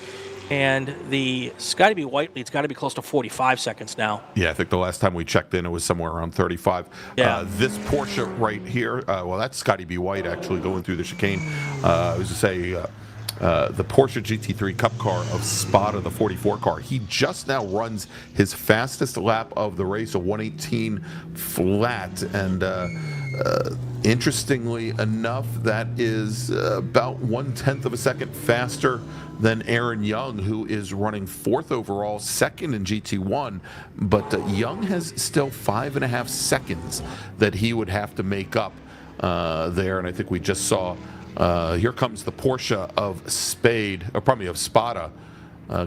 And the Scotty B. White lead's got to be close to 45 seconds now. Yeah, I think the last time we checked in, it was somewhere around 35. Yeah. This Porsche right here, well, that's Scotty B. White actually going through the chicane. I was to say the Porsche GT3 Cup car of Spada, the 44 car. He just now runs his fastest lap of the race, a 118 flat. And interestingly enough, that is about 1/10 of a second faster than Aaron Young, who is running 4th overall, 2nd in GT1. But Young has still 5.5 seconds that he would have to make up there. And I think we just saw, here comes the Porsche of Spada.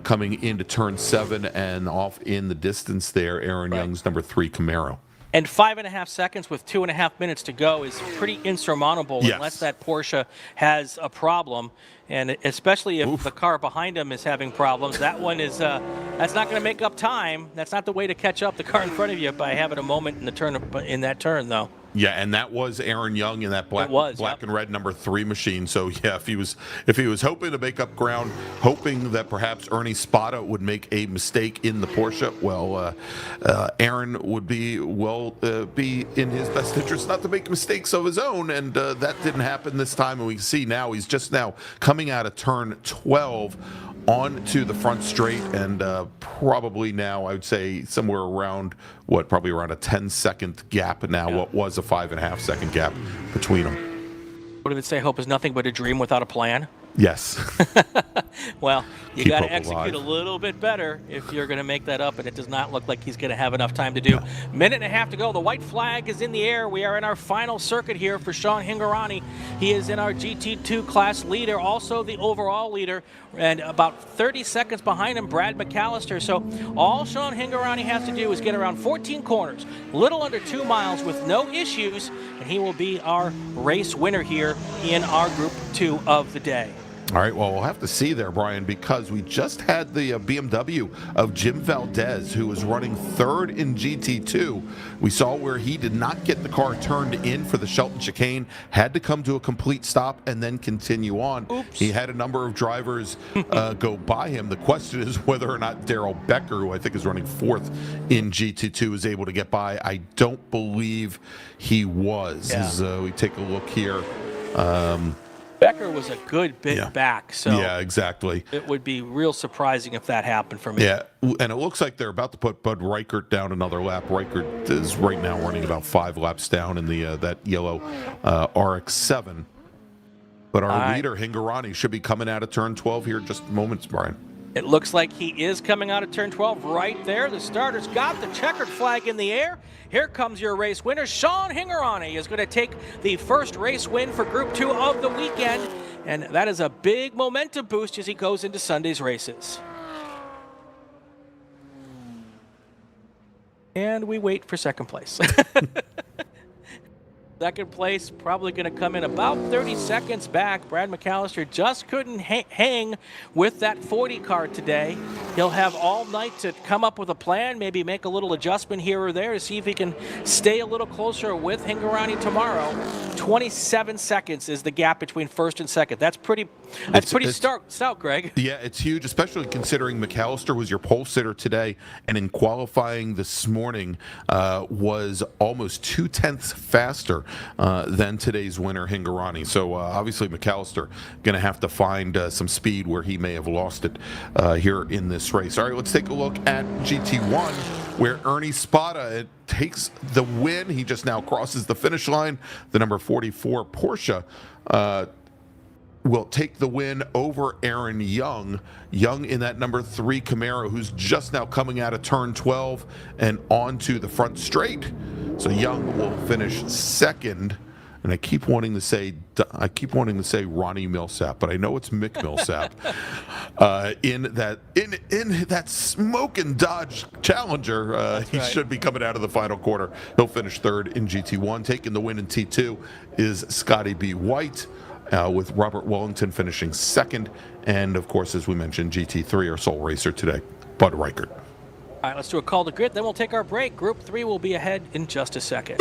Coming into turn 7 and off in the distance there, Aaron Young's number 3 Camaro. And 5.5 seconds with 2.5 minutes to go is pretty insurmountable unless that Porsche has a problem. And especially if the car behind him is having problems, that one is that's not going to make up time. That's not the way to catch up the car in front of you by having a moment in the turn that turn, though. Yeah, and that was Aaron Young in that black and red number 3 machine. So yeah, if he was hoping to make up ground, hoping that perhaps Ernie Spada would make a mistake in the Porsche, well, Aaron would be in his best interest not to make mistakes of his own, and that didn't happen this time. And we see now he's just now coming out of turn 12 onto the front straight, and probably now I would say somewhere around probably around a 10-second gap now. What was a 5.5 second gap between them. What did it say? Hope is nothing but a dream without a plan. Yes. Well, you got to execute a little bit better if you're going to make that up, and it does not look like he's going to have enough time to do. Minute and a half to go. The white flag is in the air. We are in our final circuit here for Sean Hingorani. He is in our GT2 class leader, also the overall leader, and about 30 seconds behind him, Brad McAllister. So all Sean Hingorani has to do is get around 14 corners, little under 2 miles with no issues, and he will be our race winner here in our Group 2 of the day. All right, well, we'll have to see there, Brian, because we just had the BMW of Jim Valdez, who was running 3rd in GT2. We saw where he did not get the car turned in for the Shelton chicane, had to come to a complete stop and then continue on. Oops. He had a number of drivers go by him. The question is whether or not Daryl Becker, who I think is running 4th in GT2, is able to get by. I don't believe he was. Yeah. As we take a look here. Becker was a good bit back, so yeah, exactly. It would be real surprising if that happened for me. Yeah, and it looks like they're about to put Bud Reichert down another lap. Reichert is right now running about 5 laps down in the that yellow RX-7. But our leader, Hingorani, should be coming out of turn 12 here in just moments, Brian. It looks like he is coming out of turn 12 right there. The starter's got the checkered flag in the air. Here comes your race winner. Sean Hingorani is going to take the first race win for Group 2 of the weekend. And that is a big momentum boost as he goes into Sunday's races. And we wait for second place. Second place probably going to come in about 30 seconds back. Brad McAllister just couldn't hang with that 40 car today. He'll have all night to come up with a plan, maybe make a little adjustment here or there to see if he can stay a little closer with Hingorani tomorrow. 27 seconds is the gap between first and second. That's pretty stout, Greg. Yeah, it's huge, especially considering McAllister was your pole sitter today, and in qualifying this morning was almost 2/10 faster than today's winner, Hingorani. So obviously McAllister going to have to find some speed where he may have lost it here in this race. All right, let's take a look at GT1, where Ernie Spada takes the win. He just now crosses the finish line. The number 44 Porsche will take the win over Aaron Young. Young in that number 3 Camaro, who's just now coming out of turn 12 and onto the front straight. So Young will finish second. and I keep wanting to say Ronnie Millsap, but I know it's Mick Millsap. In that smoking Dodge Challenger, he should be coming out of the final quarter. He'll finish third in GT1. Taking the win in T2 is Scotty B. White, with Robert Wellington finishing second. And, of course, as we mentioned, GT3, our sole racer today, Bud Reichert. All right, let's do a call to grid, then we'll take our break. Group 3 will be ahead in just a second.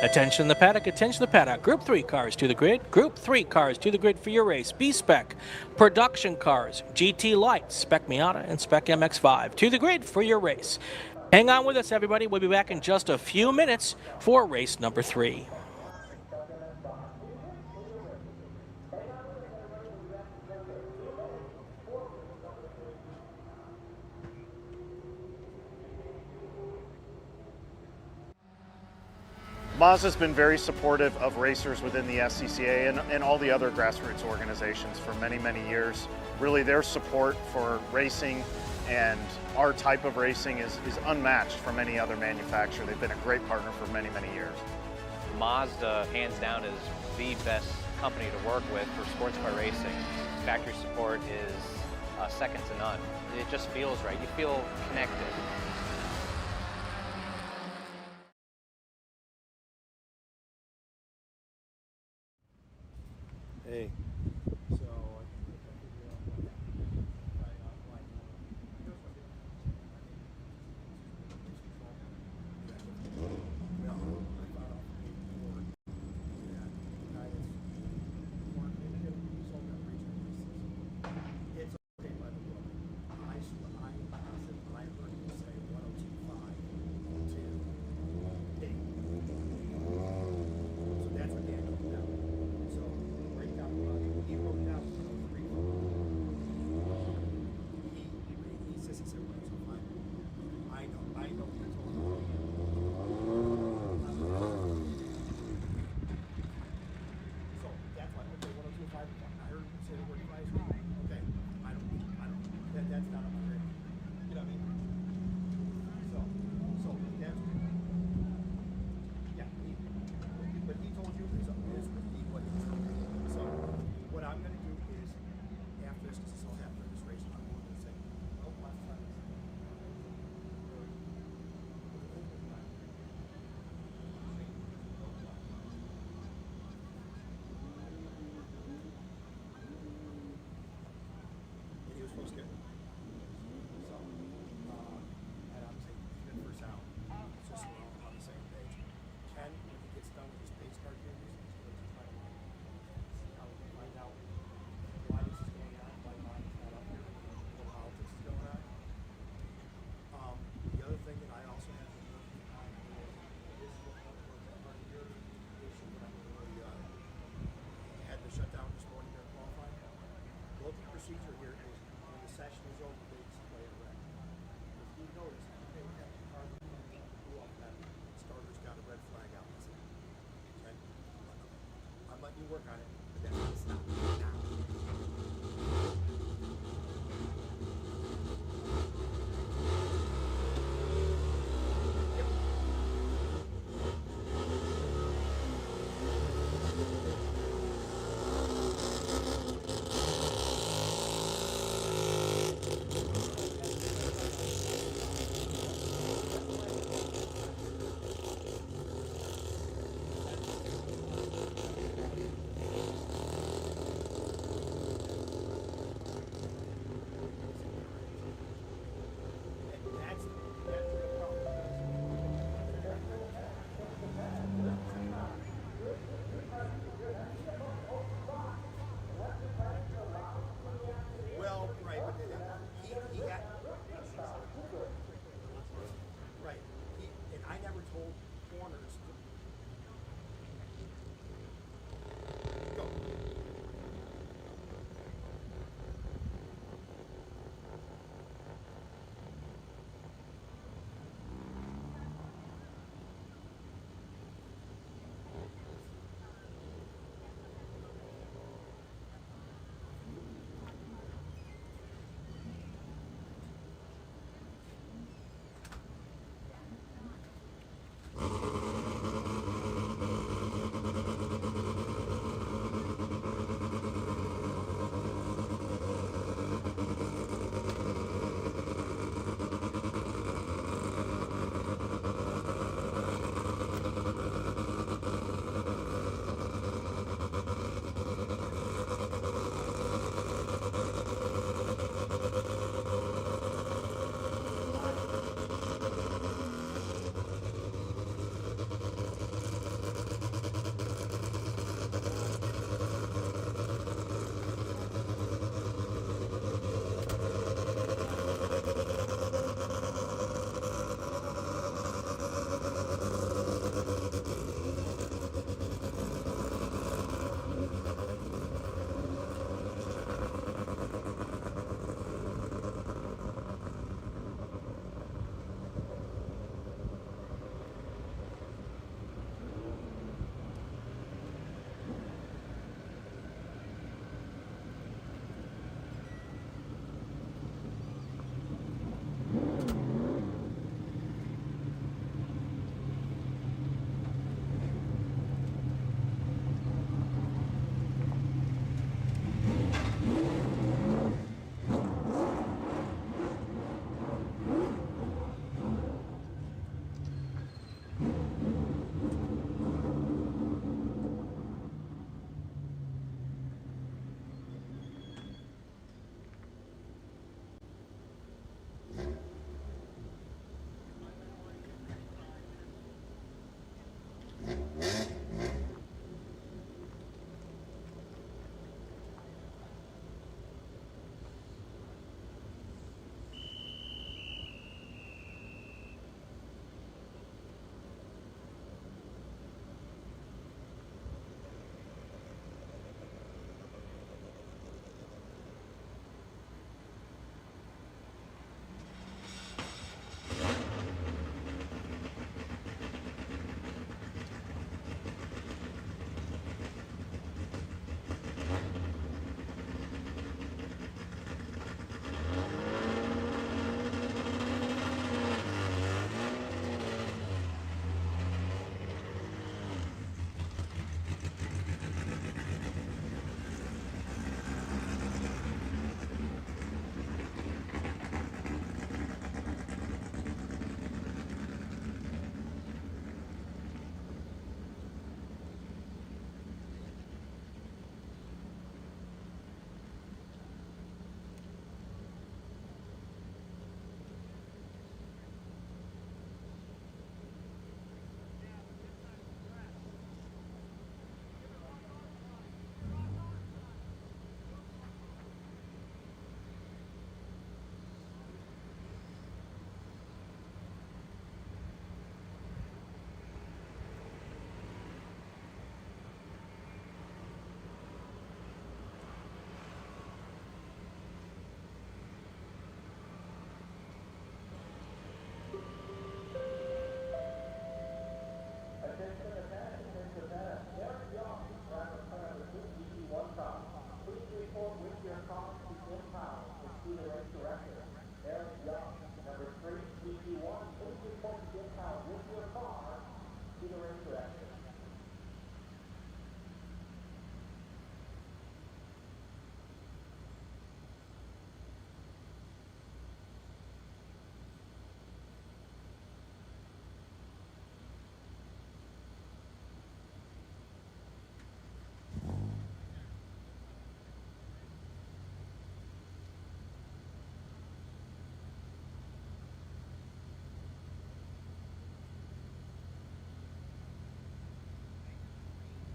Attention the paddock, attention the paddock. Group 3 cars to the grid. Group 3 cars to the grid for your race. B-Spec, production cars, GT Light, Spec Miata, and Spec MX-5 to the grid for your race. Hang on with us, everybody. We'll be back in just a few minutes for race number 3. Mazda's been very supportive of racers within the SCCA and all the other grassroots organizations for many, many years. Really, their support for racing and our type of racing is unmatched from any other manufacturer. They've been a great partner for many, many years. Mazda, hands down, is the best company to work with for sports car racing. Factory support is second to none. It just feels right. You feel connected. Hey.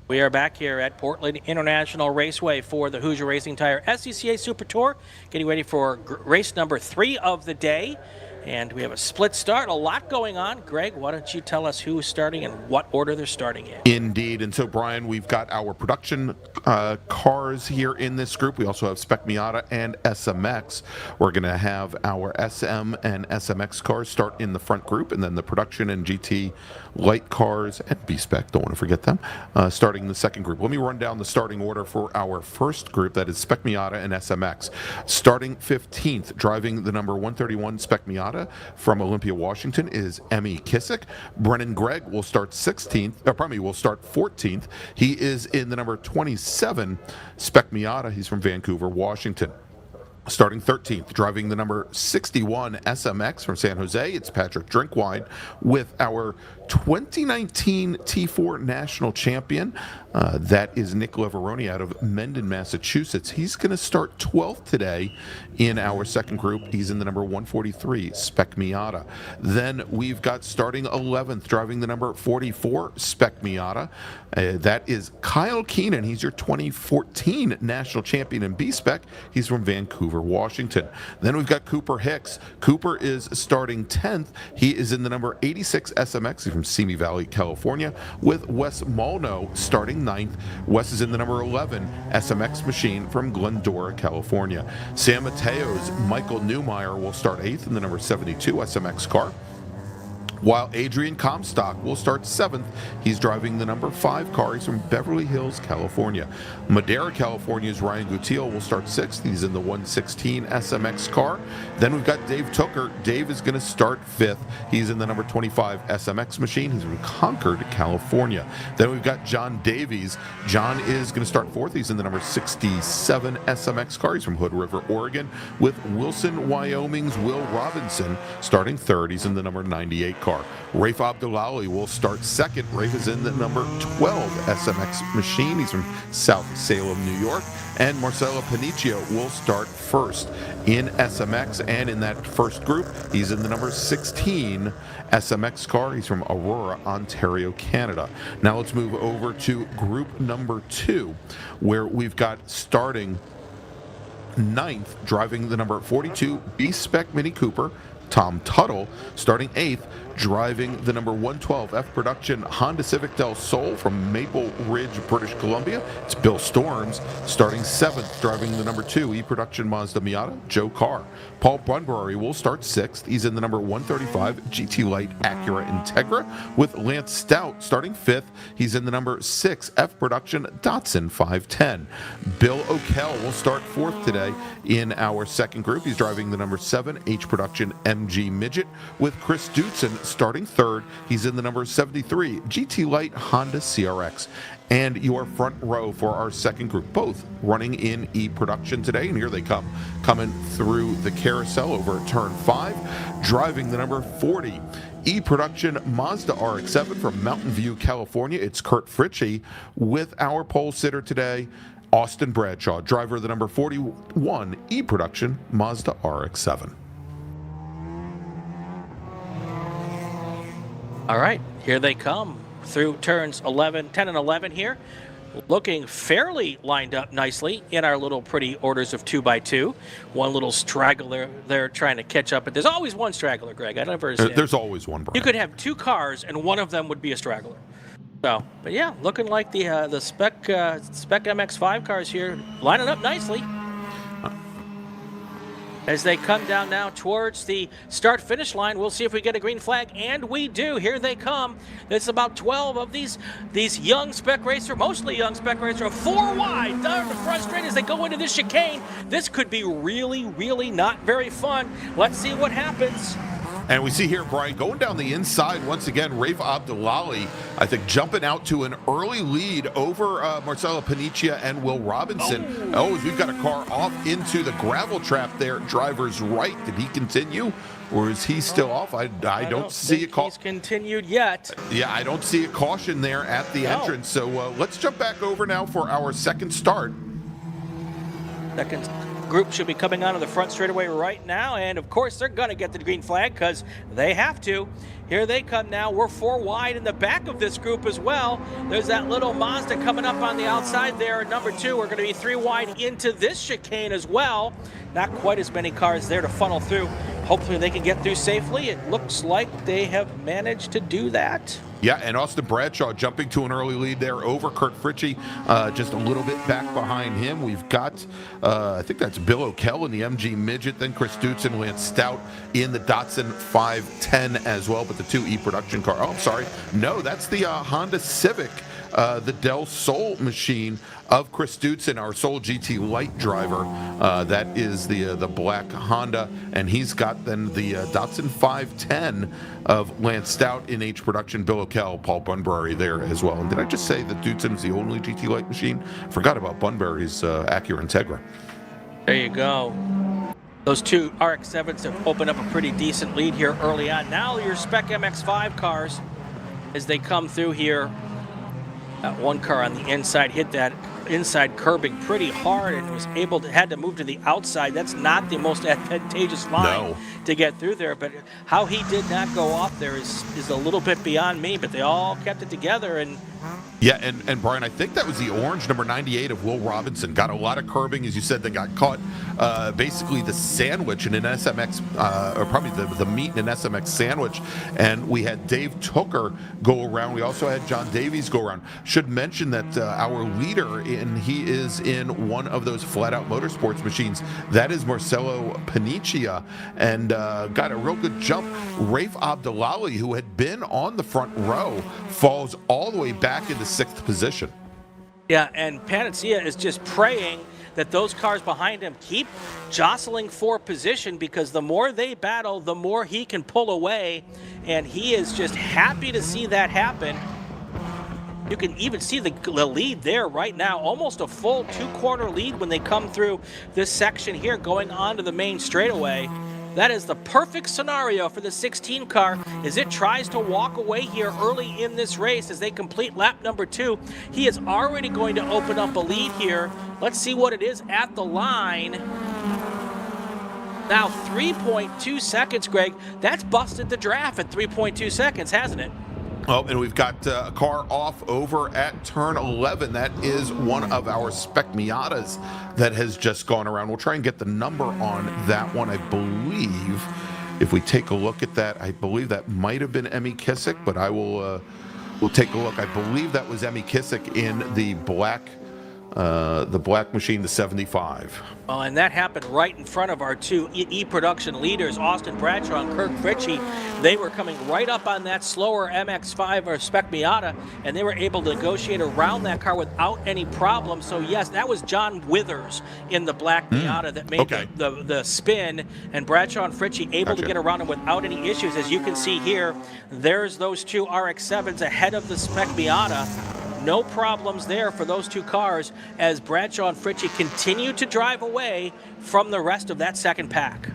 We are back here at Portland International Raceway for the Hoosier Racing Tire SCCA Super Tour, getting ready for race number 3 of the day. And we have a split start, a lot going on. Greg, why don't you tell us who is starting and what order they're starting in? Indeed. And so, Brian, we've got our production cars here in this group. We also have Spec Miata and SMX. We're going to have our SM and SMX cars start in the front group, and then the production and GT light cars and B-Spec, don't want to forget them, starting in the second group. Let me run down the starting order for our first group, that is Spec Miata and SMX. Starting 15th, driving the number 131 Spec Miata from Olympia, Washington, is Emmy Kissick. Brennan Gregg will start 14th. He is in the number 27 Spec Miata. He's from Vancouver, Washington. Starting 13th, driving the number 61 SMX from San Jose, it's Patrick Drinkwine with our 2019 T4 national champion. That is Nick Leveroni out of Mendon, Massachusetts. He's going to start 12th today in our second group. He's in the number 143 Spec Miata. Then we've got starting 11th, driving the number 44 Spec Miata. That is Kyle Keenan. He's your 2014 national champion in B-Spec. He's from Vancouver, Washington. Then we've got Cooper Hicks. Cooper is starting 10th. He is in the number 86 SMX. He's from Simi Valley, California, with Wes Molno starting 9th. Wes is in the number 11 SMX machine from Glendora, California. San Mateo's Michael Newmeyer will start 8th in the number 72 SMX car, while Adrian Comstock will start 7th. He's driving the number 5 car. He's from Beverly Hills, California. Madera, California's Ryan Gutiel will start 6th. He's in the 116 SMX car. Then we've got Dave Tooker. Dave is going to start 5th. He's in the number 25 SMX machine. He's from Concord, California. Then we've got John Davies. John is going to start 4th. He's in the number 67 SMX car. He's from Hood River, Oregon, with Wilson, Wyoming's Will Robinson starting 3rd. He's in the number 98 car. Rafe Abdullahi will start 2nd. Rafe is in the number 12 SMX machine. He's from South Salem, New York. And Marcelo Paniccio will start 1st in SMX. And in that first group, he's in the number 16 SMX car. He's from Aurora, Ontario, Canada. Now let's move over to group number 2, where we've got starting 9th, driving the number 42 B-Spec Mini Cooper, Tom Tuttle. Starting 8th, driving the number 112 F Production Honda Civic Del Sol from Maple Ridge, British Columbia, it's Bill Storms. Starting 7th, driving the number 2 E Production Mazda Miata, Joe Carr. Paul Brunbury will start 6th. He's in the number 135 GT Light Acura Integra, with Lance Stout starting 5th. He's in the number 6 F Production Datsun 510. Bill O'Kell will start 4th today in our second group. He's driving the number 7 H Production MG Midget, with Chris Dutzen starting 3rd. He's in the number 73 GT Light Honda CRX. And your front row for our second group, both running in E Production today. And here they come, coming through the carousel over at turn 5, driving the number 40 E Production Mazda RX-7 from Mountain View, California. It's Kurt Fritchie, with our pole sitter today, Austin Bradshaw, driver of the number 41 E Production Mazda RX-7. All right, here they come through turns 10 and 11 here. Looking fairly lined up nicely in our little pretty orders of 2x2. One little straggler there trying to catch up. But there's always one straggler, Greg. I never understand. There's always one, Brian. You could have 2 cars and one of them would be a straggler. So, but yeah, looking like the Spec MX-5 cars here lining up nicely. As they come down now towards the start-finish line, we'll see if we get a green flag, and we do. Here they come. There's about 12 of these young spec racer, mostly young spec racer, 4 wide down the front straight as they go into this chicane. This could be really, really not very fun. Let's see what happens. And we see here, Brian, going down the inside once again, Rafe Abdullahi, I think, jumping out to an early lead over Marcelo Paniccia and Will Robinson. Oh, we've got a car off into the gravel trap there. Driver's right. Did he continue, or is he still off? I don't see a call. He's continued yet. Yeah, I don't see a caution there at the entrance. So let's jump back over now for our second start. group should be coming onto the front straightaway right now, and of course they're going to get the green flag because they have to. Here they come now. We're 4 wide in the back of this group as well. There's that little Mazda coming up on the outside there. Number 2, we're going to be 3 wide into this chicane as well. Not quite as many cars there to funnel through. Hopefully they can get through safely. It looks like they have managed to do that. Yeah, and Austin Bradshaw jumping to an early lead there over Kurt Fritchie, just a little bit back behind him. We've got, I think that's Bill O'Kell in the MG Midget, then Chris Dutzen, Lance Stout in the Datsun 510 as well, but the 2 E-production car. Oh, I'm sorry. No, that's the Honda Civic, the Del Sol machine of Chris Dutzen, our Sol GT Light driver. That is the black Honda, and he's got then the Datsun 510 of Lance Stout in H production, Bill O'Kell, Paul Bunbury there as well. And did I just say that Dutzen's the only GT Light machine? Forgot about Bunbury's Acura Integra. There you go. Those 2 RX-7s have opened up a pretty decent lead here early on. Now your Spec MX-5 cars, as they come through here. That one car on the inside hit that inside curbing pretty hard and was had to move to the outside. That's not the most advantageous line to get through there, but how he did not go off there is a little bit beyond me, but they all kept it together. And yeah, and Brian, I think that was the orange number 98 of Will Robinson. Got a lot of curbing, as you said, then got caught basically the sandwich in an SMX, or probably the meat in an SMX sandwich. And we had Dave Tooker go around. We also had John Davies go around. Should mention that our leader, and he is in one of those Flat Out Motorsports machines. That is Marcelo Paniccia, and got a real good jump. Rafe Abdullahi, who had been on the front row, falls all the way back into 6th position. Yeah, and Panacea is just praying that those cars behind him keep jostling for position, because the more they battle, the more he can pull away, and he is just happy to see that happen. You can even see the lead there right now, almost a full 2-quarter lead when they come through this section here going onto the main straightaway. That is the perfect scenario for the 16 car as it tries to walk away here early in this race as they complete lap number 2. He is already going to open up a lead here. Let's see what it is at the line. Now 3.2 seconds, Greg. That's busted the draft at 3.2 seconds, hasn't it? Oh, and we've got a car off over at turn 11. That is one of our Spec Miatas that has just gone around. We'll try and get the number on that one. I believe, if we take a look at that, I believe that might have been Emmy Kissick, but I will we'll take a look. I believe that was Emmy Kissick in the black machine, the 75. Well, and that happened right in front of our 2 E-production leaders, Austin Bradshaw and Kirk Fritchie. They were coming right up on that slower MX-5 or Spec Miata, and they were able to negotiate around that car without any problem. So, yes, that was John Withers in the black Miata that made the spin, and Bradshaw and Fritchie able to get around him without any issues. As you can see here, there's those 2 RX-7s ahead of the Spec Miata. No problems there for those 2 cars as Bradshaw and Fritchie continue to drive away from the rest of that second pack.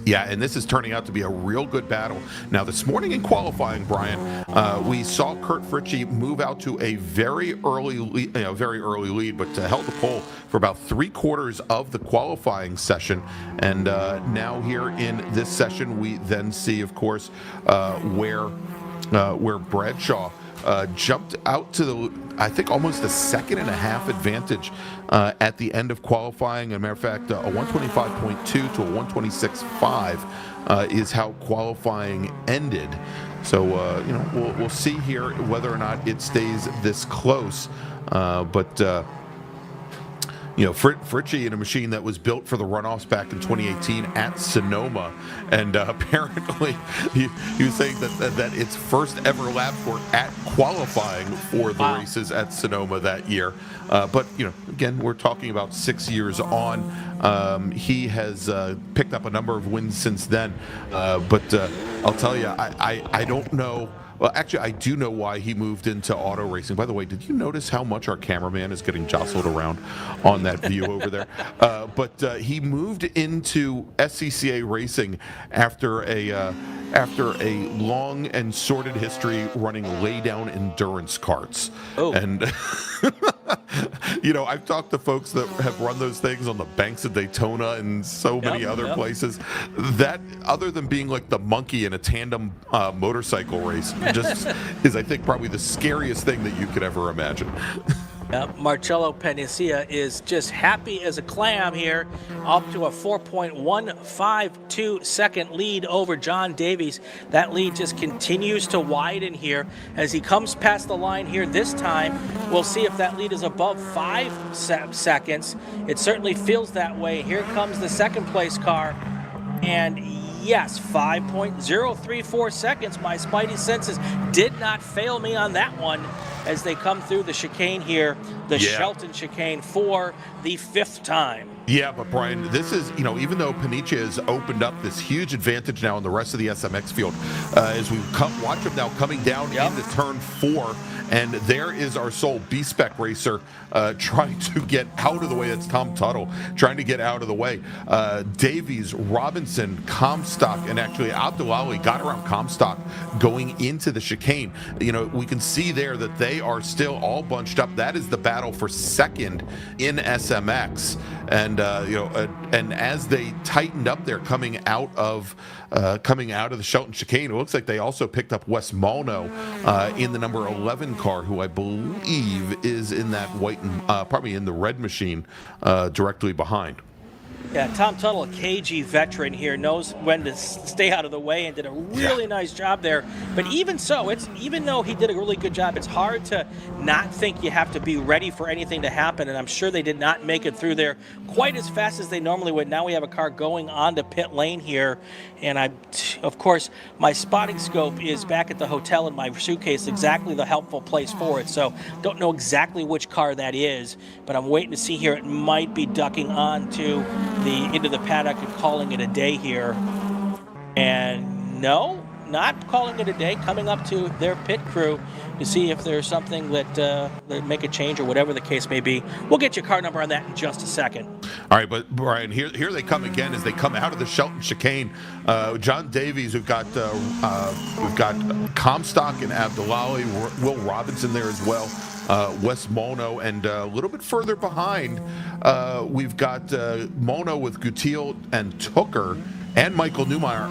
Yeah, and this is turning out to be a real good battle. Now, this morning in qualifying, Brian, we saw Kurt Fritchie move out to a very early lead, but held the pole for about 3/4 of the qualifying session. And now here in this session, we then see, of course, where Bradshaw jumped out to the, I think, almost a 1.5-second advantage at the end of qualifying. As a matter of fact, a 125.2 to a 126.5 is how qualifying ended. So, we'll see here whether or not it stays this close. Fritchie in a machine that was built for the runoffs back in 2018 at Sonoma, and apparently he was saying that its first ever laps were at qualifying for the races at Sonoma that year. But again, we're talking about 6 years on. He has picked up a number of wins since then. But I'll tell you, I don't know. Well, actually, I do know why he moved into auto racing. By the way, did you notice how much our cameraman is getting jostled around on that view over there? But he moved into SCCA racing after a long and sordid history running lay-down endurance carts. Oh. And I've talked to folks that have run those things on the banks of Daytona and so many other places. That, other than being like the monkey in a tandem motorcycle race, just is, I think, probably the scariest thing that you could ever imagine. Marcello Panacea is just happy as a clam here, up to a 4.152 second lead over John Davies. That lead just continues to widen here as he comes past the line here this time. We'll see if that lead is above 5 seconds. It certainly feels that way. Here comes the second place car, and yes, 5.034 seconds. My spidey senses did not fail me on that one as they come through the chicane here, the Shelton chicane, for the 5th time. Yeah, but Brian, this is, even though Panacea has opened up this huge advantage now in the rest of the SMX field, as we watch him now coming down into turn 4, and there is our sole B-Spec racer trying to get out of the way. That's Tom Tuttle trying to get out of the way. Davies, Robinson, Comstock, and actually Abdullahi got around Comstock going into the chicane. We can see there that they are still all bunched up. That is the battle for second in SMX. And and as they tightened up there coming out of the Shelton chicane, it looks like they also picked up Wes Molno in the number 11 car, who I believe is in that white and probably in the red machine directly behind. Yeah, Tom Tuttle, a KG veteran here, knows when to stay out of the way and did a really nice job there. But even so, even though he did a really good job, it's hard to not think you have to be ready for anything to happen. And I'm sure they did not make it through there quite as fast as they normally would. Now we have a car going onto pit lane here. And of course, my spotting scope is back at the hotel in my suitcase, exactly the helpful place for it. So don't know exactly which car that is, but I'm waiting to see here. It might be ducking onto into the paddock and calling it a day here. And no, not calling it a day, coming up to their pit crew to see if there's something that make a change or whatever the case may be. We'll get your car number on that in just a second. All right, but Brian, here they come again as they come out of the Shelton chicane. John Davies, we've got Comstock and Abdullahi, Will Robinson there as well. Wes Molno, and a little bit further behind, we've got Molno with Gutiel and Tooker and Michael Newmeyer.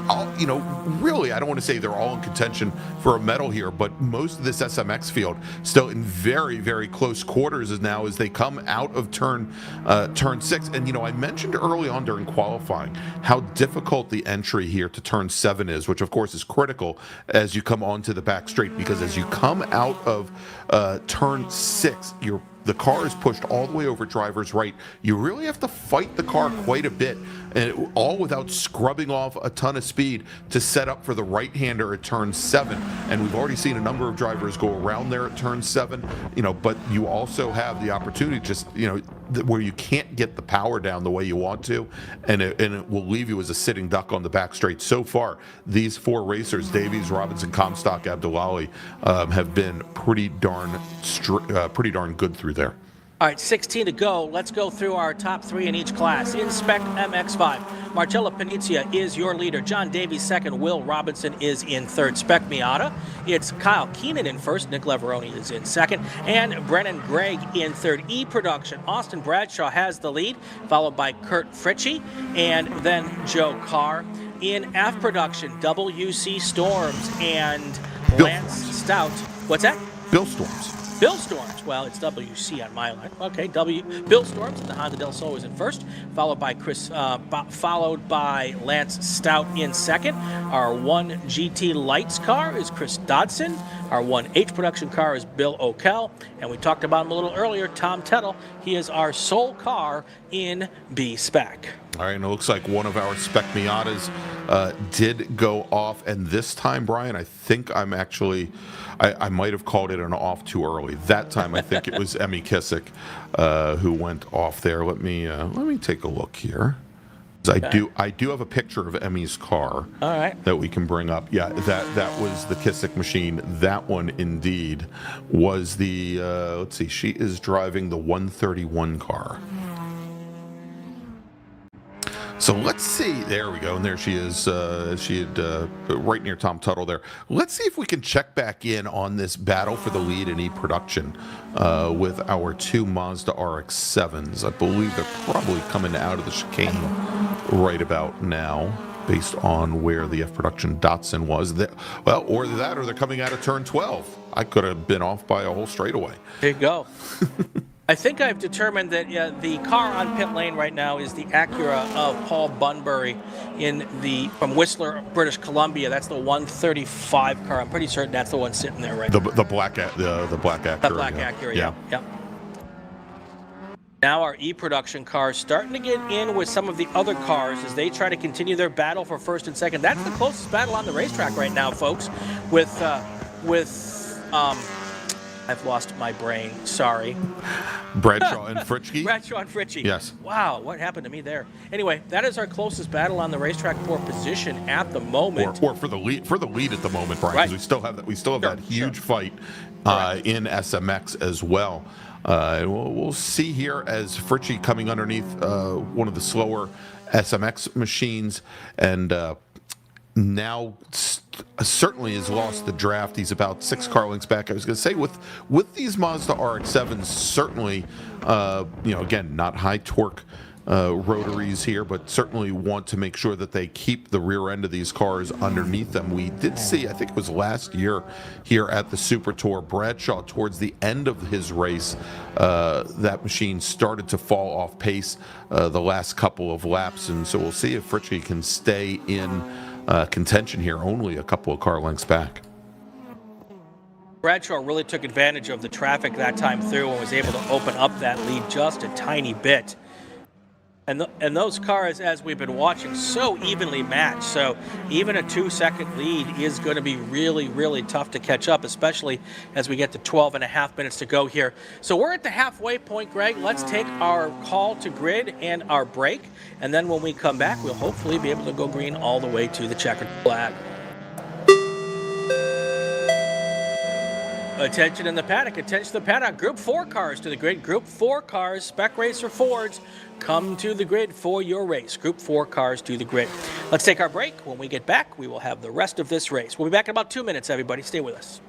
Really, I don't want to say they're all in contention for a medal here, but most of this SMX field still in very, very close quarters now as they come out of turn 6. And, I mentioned early on during qualifying how difficult the entry here to turn 7 is, which, of course, is critical as you come onto the back straight, because as you come out of turn 6, the car is pushed all the way over driver's right. You really have to fight the car quite a bit, and all without scrubbing off a ton of speed to set up for the right-hander at turn 7. And we've already seen a number of drivers go around there at turn 7, but you also have the opportunity just, where you can't get the power down the way you want to, and it will leave you as a sitting duck on the back straight. So far, these 4 racers, Davies, Robinson, Comstock, Abdullahi, have been pretty darn good through there. All right, 16 to go. Let's go through our top 3 in each class. In Spec MX5, Marcello Panacea is your leader. John Davies second. Will Robinson is in third. Spec Miata, it's Kyle Keenan in first. Nick Leveroni is in second. And Brennan Gregg in third. E-Production, Austin Bradshaw has the lead, followed by Kurt Fritchie and then Joe Carr. In F Production, WC Storms and Lance Stout. What's that? Bill Storms. Bill Storms. Well, it's WC on my line. Okay, Bill Storms. The Honda Del Sol is in first, followed by Lance Stout in second. Our 1 GT Lights car is Chris Dodson. Our 1 H production car is Bill O'Kell, and we talked about him a little earlier, Tom Tuttle. He is our sole car in B-Spec. All right, and it looks like one of our Spec Miatas did go off, and this time, Brian, I think I might have called it an off too early. That time, I think it was Emmy Kissick who went off there. Let me take a look here. Okay. I do have a picture of Emmy's car. All right. That we can bring up. Yeah, that was the Kissick machine. That one indeed was the let's see, she is driving the 131 car. So let's see. There we go. And there she is. She had right near Tom Tuttle there. Let's see if we can check back in on this battle for the lead in E-Production with our two Mazda RX-7s. I believe they're probably coming out of the chicane right about now, based on where the F-Production Datsun was. Well, or that, or they're coming out of turn 12. I could have been off by a whole straightaway. There you go. I think I've determined that the car on pit lane right now is the Acura of Paul Bunbury from Whistler, British Columbia. That's the 135 car. I'm pretty certain that's the one sitting there right now. The black Acura. The black Acura, yeah. Now our E-Production cars starting to get in with some of the other cars as they try to continue their battle for first and second. That's the closest battle on the racetrack right now, folks, with I've lost my brain. Sorry. Bradshaw and Fritchke? Bradshaw and Fritchke. Yes. Wow, what happened to me there? Anyway, that is our closest battle on the racetrack for position at the moment. Or for the lead at the moment, Brian. Right. We still have that huge fight in SMX as well. We'll see here as Fritchke coming underneath one of the slower SMX machines, and now certainly has lost the draft. He's about 6 car lengths back. I was going to say with these Mazda RX-7s, certainly, again, not high torque rotaries here, but certainly want to make sure that they keep the rear end of these cars underneath them. We did see, I think it was last year here at the Super Tour, Bradshaw towards the end of his race, that machine started to fall off pace the last couple of laps, and so we'll see if Fritchke can stay in contention here, only a couple of car lengths back. Bradshaw really took advantage of the traffic that time through and was able to open up that lead just a tiny bit. And those cars, as we've been watching, so evenly matched. So even a 2-second lead is going to be really, really tough to catch up, especially as we get to 12.5 minutes to go here. So we're at the halfway point, Greg. Let's take our call to grid and our break. And then when we come back, we'll hopefully be able to go green all the way to the checkered flag. Attention in the paddock, attention to the paddock. Group 4 cars to the grid. Group 4 cars, Spec Racer Fords, come to the grid for your race. Group 4 cars to the grid. Let's take our break. When we get back, we will have the rest of this race. We'll be back in about 2 minutes, everybody. Stay with us.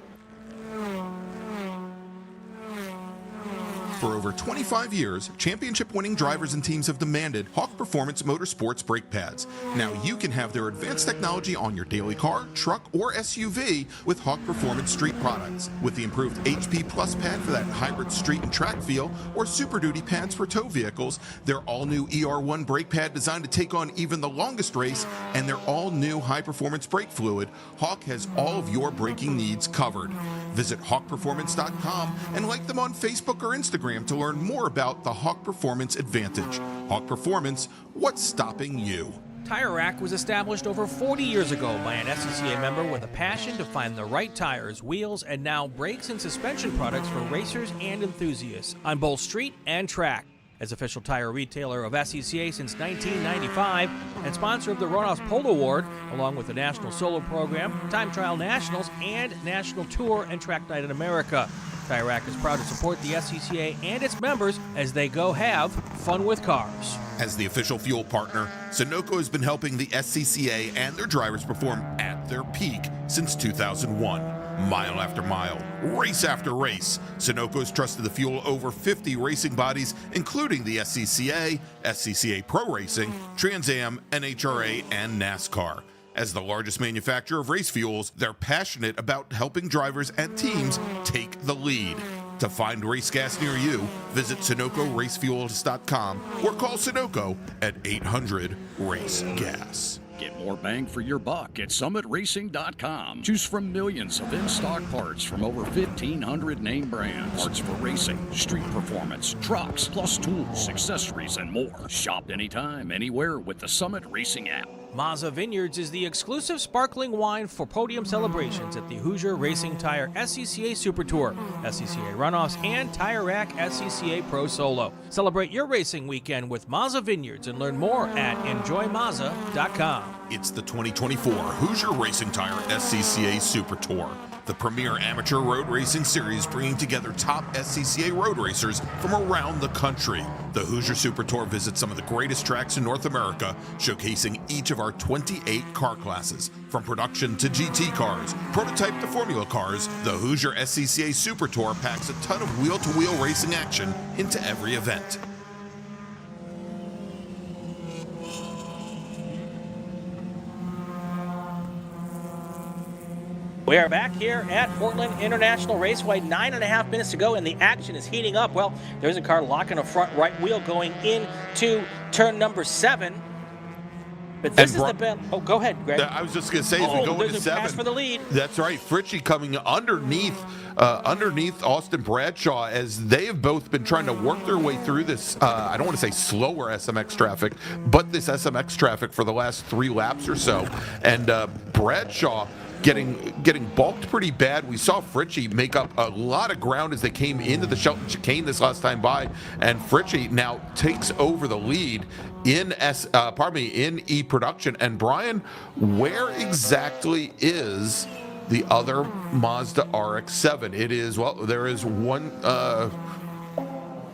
For over 25 years, championship-winning drivers and teams have demanded Hawk Performance Motorsports brake pads. Now you can have their advanced technology on your daily car, truck, or SUV with Hawk Performance Street products. With the improved HP Plus pad for that hybrid street and track feel, or Super Duty pads for tow vehicles, their all-new ER1 brake pad designed to take on even the longest race, and their all-new high-performance brake fluid, Hawk has all of your braking needs covered. Visit hawkperformance.com and like them on Facebook or Instagram to learn more about the Hawk Performance Advantage. Hawk Performance, what's stopping you? Tire Rack was established over 40 years ago by an SCCA member with a passion to find the right tires, wheels, and now brakes and suspension products for racers and enthusiasts on both street and track. As official tire retailer of SCCA since 1995 and sponsor of the Roadhouse Polo Award, along with the National Solo Program, Time Trial Nationals, and National Tour and Track Night in America. Tire Rack is proud to support the SCCA and its members as they go have fun with cars. As the official fuel partner, Sunoco has been helping the SCCA and their drivers perform at their peak since 2001. Mile after mile, race after race, Sunoco's trusted the fuel over 50 racing bodies, including the SCCA, SCCA Pro Racing, Trans Am, NHRA, and NASCAR. As the largest manufacturer of race fuels, they're passionate about helping drivers and teams take the lead. To find race gas near you, visit SunocoRacefuels.com or call Sunoco at 800-RACE-GAS. Get more bang for your buck at SummitRacing.com. Choose from millions of in-stock parts from over 1,500 name brands. Parts for racing, street performance, trucks, plus tools, accessories, and more. Shop anytime, anywhere with the Summit Racing app. Mazza Vineyards is the exclusive sparkling wine for podium celebrations at the Hoosier Racing Tire SCCA Super Tour, SCCA Runoffs, and Tire Rack SCCA Pro Solo. Celebrate your racing weekend with Mazza Vineyards and learn more at enjoymazza.com. It's the 2024 Hoosier Racing Tire SCCA Super Tour. the premier amateur road racing series bringing together top SCCA road racers from around the country. The Hoosier Super Tour visits some of the greatest tracks in North America, showcasing each of our 28 car classes. From production to GT cars, prototype to Formula cars, the Hoosier SCCA Super Tour packs a ton of wheel-to-wheel racing action into every event. We are back here at Portland International Raceway. 9.5 minutes to go, and the action is heating up. Well, there's a car locking a front right wheel going into turn number 7. But this is the best. Oh, go ahead, Greg. I was just going to say, as we go into 7. Pass for the lead. That's right. Fritchie coming underneath Austin Bradshaw, as they have both been trying to work their way through this, I don't want to say slower SMX traffic, but this SMX traffic for the last 3 laps or so. And Bradshaw getting balked pretty bad. We saw Fritchie make up a lot of ground as they came into the Shelton chicane this last time by, and Fritchie now takes over the lead in E production. And Brian, where exactly is the other Mazda RX-7? It is, well, there is one.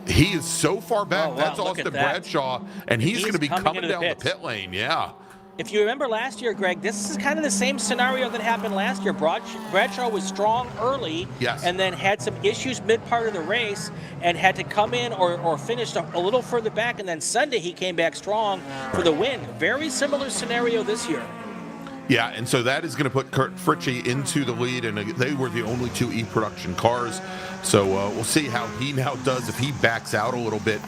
He is so far back. Wow, that's Austin Bradshaw, and he's going to be coming down the pit lane. Yeah. If you remember last year, Greg, this is kind of the same scenario that happened last year. Bradshaw was strong early, yes, and then had some issues mid-part of the race and had to come in or finish a little further back, and then Sunday he came back strong for the win. Very similar scenario this year. Yeah, and so that is going to put Kurt Fritchie into the lead, and they were the only 2 E-production cars. So we'll see how he now does if he backs out a little bit,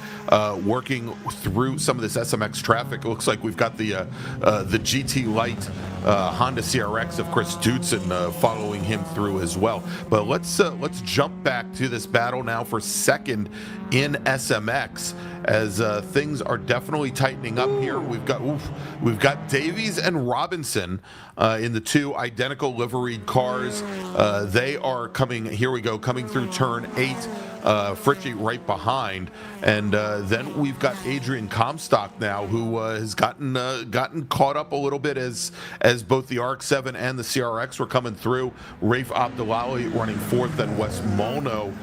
working through some of this SMX traffic. It looks like we've got the GT Light Honda CRX of Chris Dutzen following him through as well. But let's jump back to this battle now for second in SMX, as things are definitely tightening up here. We've got Davies and Robinson in the 2 identical liveried cars. They are coming. Here we go, coming through turn 8. Fritchie right behind, and then we've got Adrian Comstock now, who has gotten caught up a little bit as both the RX-7 and the CRX were coming through. Rafe Abdullahi running 4th, and Wes Molno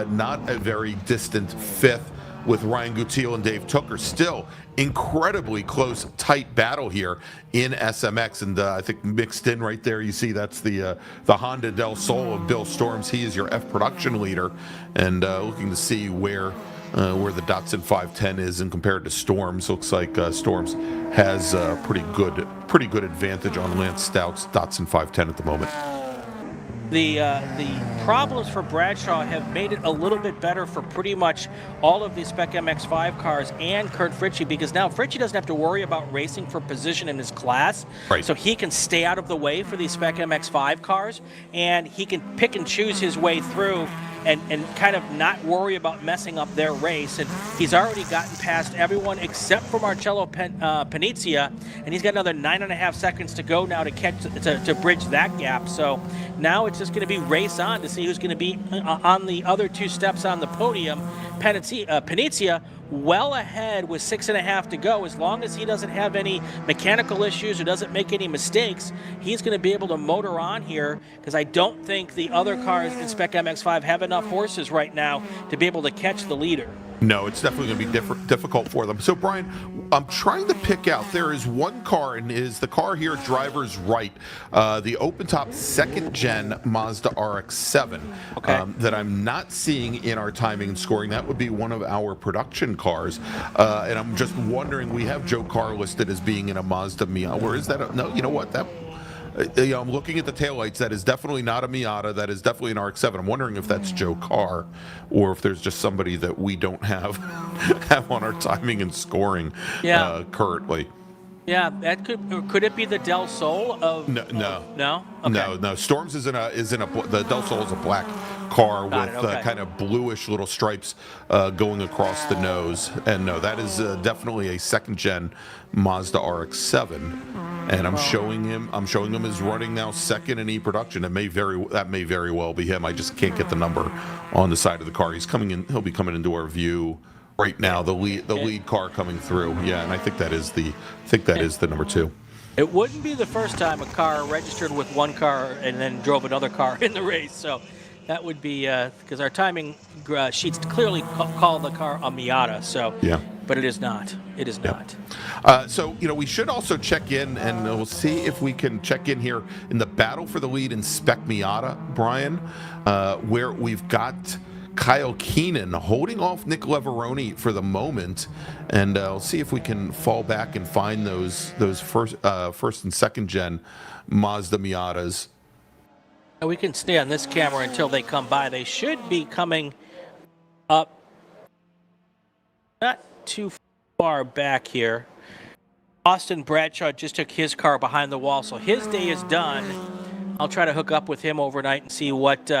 not a very distant 5th, with Ryan Gutiel and Dave Tooker. Still incredibly close, tight battle here in SMX, and I think mixed in right there, you see that's the Honda Del Sol of Bill Storms. He is your F production leader, and looking to see where the Datsun 510 is and compared to Storms. Looks like Storms has a pretty good advantage on Lance Stout's Datsun 510 at the moment. The problems for Bradshaw have made it a little bit better for pretty much all of the Spec MX-5 cars and Kurt Fritchie, because now Fritchie doesn't have to worry about racing for position in his class. Right. So he can stay out of the way for these Spec MX-5 cars, and he can pick and choose his way through and kind of not worry about messing up their race. And he's already gotten past everyone except for Marcello Panizia, and he's got another 9.5 seconds to go now to bridge that gap. So now it's just going to be race on to see who's going to be on the other 2 steps on the podium. Panizia well ahead with 6.5 to go. As long as he doesn't have any mechanical issues or doesn't make any mistakes, he's going to be able to motor on here, because I don't think the other cars in Spec MX-5 have enough horses right now to be able to catch the leader. No, it's definitely going to be difficult for them. So, Brian, I'm trying to pick out. There is one car, and it is the car here, driver's right, the open-top 2nd-gen Mazda RX-7, that I'm not seeing in our timing and scoring. That would be one of our production cars. And I'm just wondering, we have Joe Carr listed as being in a Mazda Miata. Where is that? No, you know what? I'm looking at the taillights. That is definitely not a Miata. That is definitely an RX-7. I'm wondering if that's Joe Carr, or if there's just somebody that we don't have on our timing and scoring currently. Yeah, that could it be the Del Sol of? No. Okay. No. Storms the Del Sol is a black car with kind of bluish little stripes going across the nose, and no, that is definitely a 2nd-gen Mazda RX-7. And I'm showing him as running now 2nd in E-production. That may very well be him. I just can't get the number on the side of the car. He'll be coming into our view right now. The lead car coming through. Yeah, and I think that is the number 2. It wouldn't be the first time a car registered with one car and then drove another car in the race. So that would be because our timing sheets clearly call the car a Miata. So, yeah. But it is not. It is not. So, we should also check in, and we'll see if we can check in here in the battle for the lead in Spec Miata, Brian, where we've got Kyle Keenan holding off Nick Leveroni for the moment, and we'll see if we can fall back and find those first and second gen Mazda Miatas. We can stay on this camera until they come by. They should be coming up not too far back here. Austin Bradshaw just took his car behind the wall, so his day is done. I'll try to hook up with him overnight and see what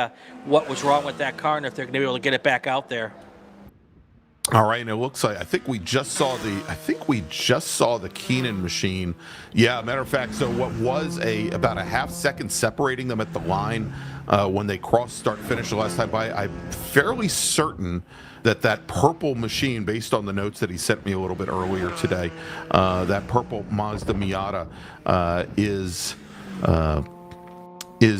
was wrong with that car and if they're going to be able to get it back out there. All right, and it looks like I think we just saw the Keenan machine. Yeah, matter of fact, so what was about a half second separating them at the line when they crossed start finish the last time by, I'm fairly certain that purple machine, based on the notes that he sent me a little bit earlier today, that purple Mazda Miata is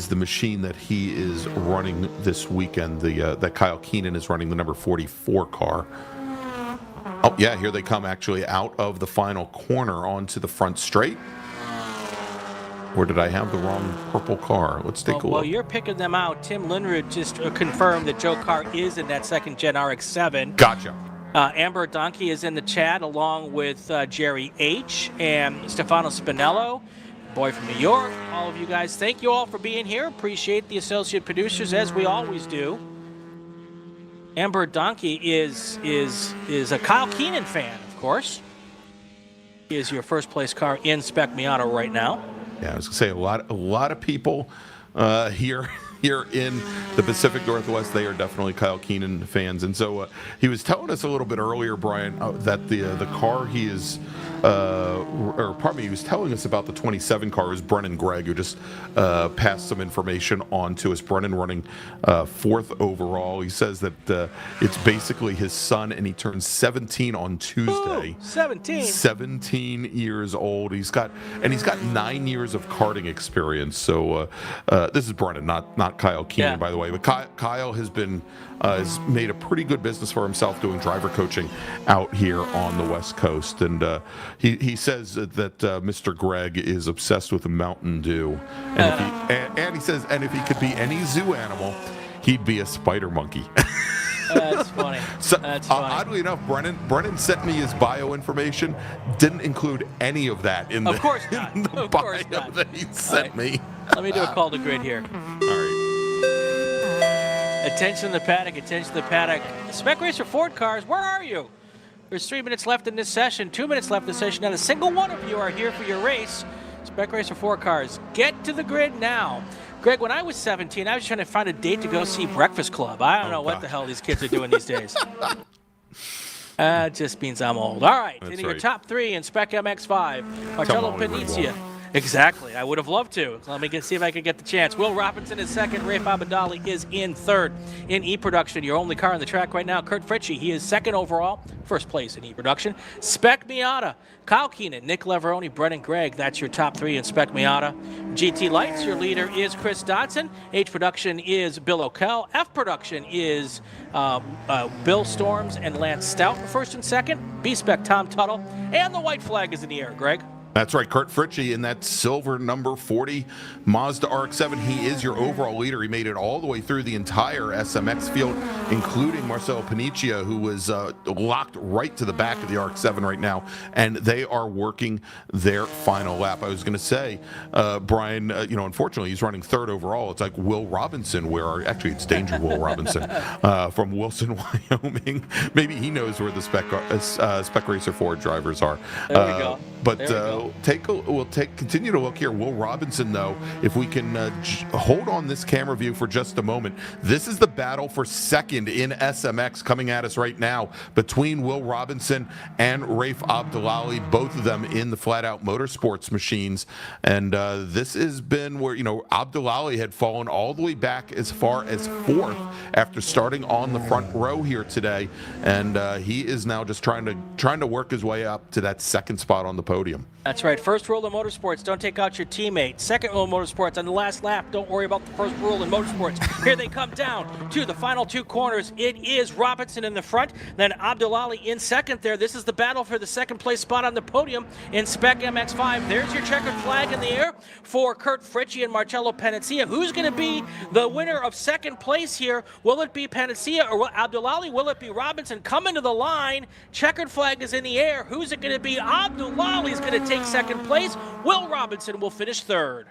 the machine that he is running this weekend. That Kyle Keenan is running, the number 44 car. Oh yeah, here they come actually out of the final corner onto the front straight. Or did I have the wrong purple car? Let's take a look. Well, you're picking them out. Tim Linrud just confirmed that Joe Carr is in that second gen RX-7. Gotcha. Amber Donkey is in the chat along with Jerry H. and Stefano Spinello, boy from New York. All of you guys, thank you all for being here. Appreciate the associate producers, as we always do. Amber Donkey is a Kyle Keenan fan, of course. He is your first place car in Spec Miata right now. Yeah, I was gonna say a lot of people here in the Pacific Northwest. They are definitely Kyle Keenan fans, and so he was telling us a little bit earlier, Brian, that the car he is, or pardon me, he was telling us about the 27 car is Brennan Gregg, who just passed some information on to us. Brennan running 4th overall. He says that it's basically his son, and he turns 17 on Tuesday. Ooh, 17. 17 years old. He's got 9 years of karting experience. So this is Brennan, not Kyle Keenan, by the way. But Kyle has made a pretty good business for himself doing driver coaching out here on the West Coast. And he says that Mr. Gregg is obsessed with Mountain Dew. And he says, and if he could be any zoo animal, he'd be a spider monkey. That's funny. So, That's funny. Oddly enough, Brennan sent me his bio information. Didn't include any of that in Of course not. in the Of bio course not. that he sent me. Let me do a call to grid here. All right. Attention to the paddock, attention to the paddock. Spec Racer Ford cars, where are you? There's 3 minutes left in this session, 2 minutes left in this session. Not a single one of you are here for your race. Spec Racer Ford cars, get to the grid now. Greg, when I was 17, I was trying to find a date to go see Breakfast Club. I don't know what the hell these kids are doing these days. It just means I'm old. All right, That's into your right. top 3 in Spec MX-5. Marcello Molly Ringwald. Panizia. Exactly. I would have loved to. Let me see if I could get the chance. Will Robinson is second. Rafe Abadali is in third. In E-Production, your only car on the track right now, Kurt Fritchie. He is second overall, first place in E-Production. Spec Miata, Kyle Keenan, Nick Leveroni, Brennan Gregg. That's your top 3 in Spec Miata. GT Lights, your leader is Chris Dodson. H-Production is Bill O'Kell. F-Production is Bill Storms and Lance Stout in first and second. B-Spec, Tom Tuttle. And the white flag is in the air, Greg. That's right, Kurt Fritchie in that silver number 40 Mazda RX-7. He is your overall leader. He made it all the way through the entire SMX field, including Marcelo Panicia, who was locked right to the back of the RX-7 right now, and they are working their final lap. I was going to say, Brian, unfortunately, he's running third overall. It's like Will Robinson, actually it's Danger Will Robinson from Wilson, Wyoming. Maybe he knows where the Spec Racer Ford drivers are. There we go. But we'll continue to look here. Will Robinson, though, if we can hold on this camera view for just a moment. This is the battle for second in SMX coming at us right now between Will Robinson and Rafe Abdalali, both of them in the Flat Out Motorsports machines. And this has been where, Abdalali had fallen all the way back as far as fourth after starting on the front row here today. And he is now just trying to work his way up to that second spot on the podium. podium. That's right. First rule of motorsports, don't take out your teammate. Second rule of motorsports, on the last lap, don't worry about the first rule in motorsports. Here they come down to the final two corners. It is Robinson in the front, then Abdullali in second there. This is the battle for the second place spot on the podium in Spec MX-5. There's your checkered flag in the air for Kurt Fritchie and Marcello Panizia. Who's going to be the winner of second place here? Will it be Panizia or Abdullali? Will it be Robinson? Coming to the line. Checkered flag is in the air. Who's it going to be? Abdullali's going to take second place. Will Robinson will finish third.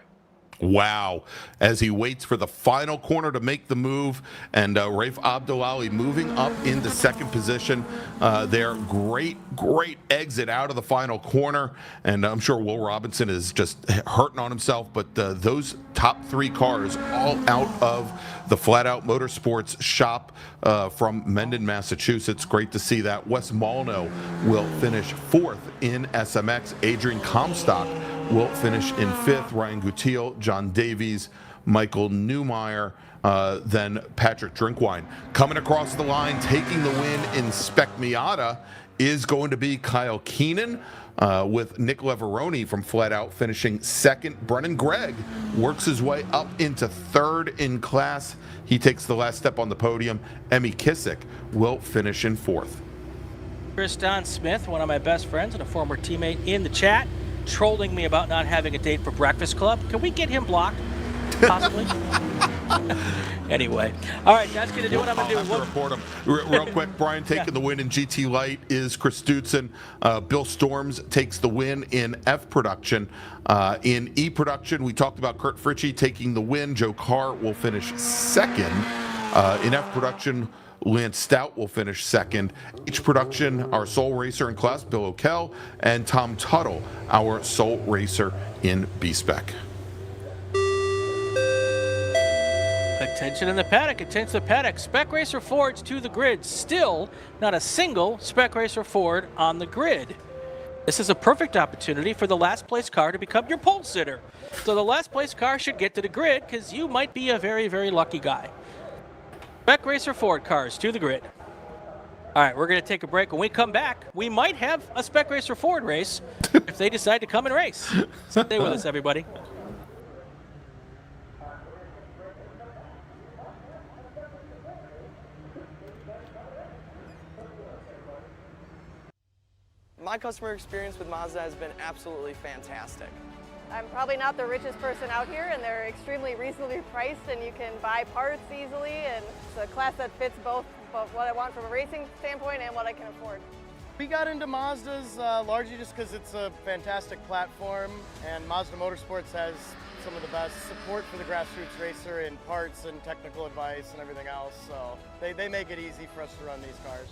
Wow, as he waits for the final corner to make the move, and Raif Abdullali moving up into second position there. Great exit out of the final corner, and I'm sure Will Robinson is just hurting on himself, but those top three cars all out of the Flat Out Motorsports shop from Mendon, Massachusetts. Great to see that. Wes Molyneux will finish fourth in SMX. Adrian Comstock will finish in fifth. Ryan Gutiel, John Davies, Michael Newmeyer, then Patrick Drinkwine. Coming across the line, taking the win in Spec Miata is going to be Kyle Keenan, with Nick Leveroni from Flat Out finishing second. Brennan Gregg works his way up into third in class. He takes the last step on the podium. Emmy Kissick will finish in fourth. Chris Don Smith, one of my best friends and a former teammate in the chat, trolling me about not having a date for Breakfast Club. Can we get him blocked? Possibly. Anyway, all right, that's going to do what I'm going to do. We'll report him. Real quick, Brian taking the win in GT Light is Chris Stutson. Bill Storms takes the win in F production. In E production, we talked about Kurt Fritchie taking the win. Joe Carr will finish second. In F production, Lance Stout will finish second. H production, our sole racer in class, Bill O'Kell, and Tom Tuttle, our sole racer in B-Spec. Attention in the paddock, attention in the paddock. Spec Racer Fords to the grid. Still not a single Spec Racer Ford on the grid. This is a perfect opportunity for the last place car to become your pole sitter. So the last place car should get to the grid because you might be a very, very lucky guy. Spec Racer Ford cars to the grid. All right, we're going to take a break. When we come back, we might have a Spec Racer Ford race if they decide to come and race. Stay with us, everybody. My customer experience with Mazda has been absolutely fantastic. I'm probably not the richest person out here, and they're extremely reasonably priced, and you can buy parts easily, and it's a class that fits both what I want from a racing standpoint and what I can afford. We got into Mazdas largely just because it's a fantastic platform, and Mazda Motorsports has some of the best support for the grassroots racer in parts and technical advice and everything else, so they make it easy for us to run these cars.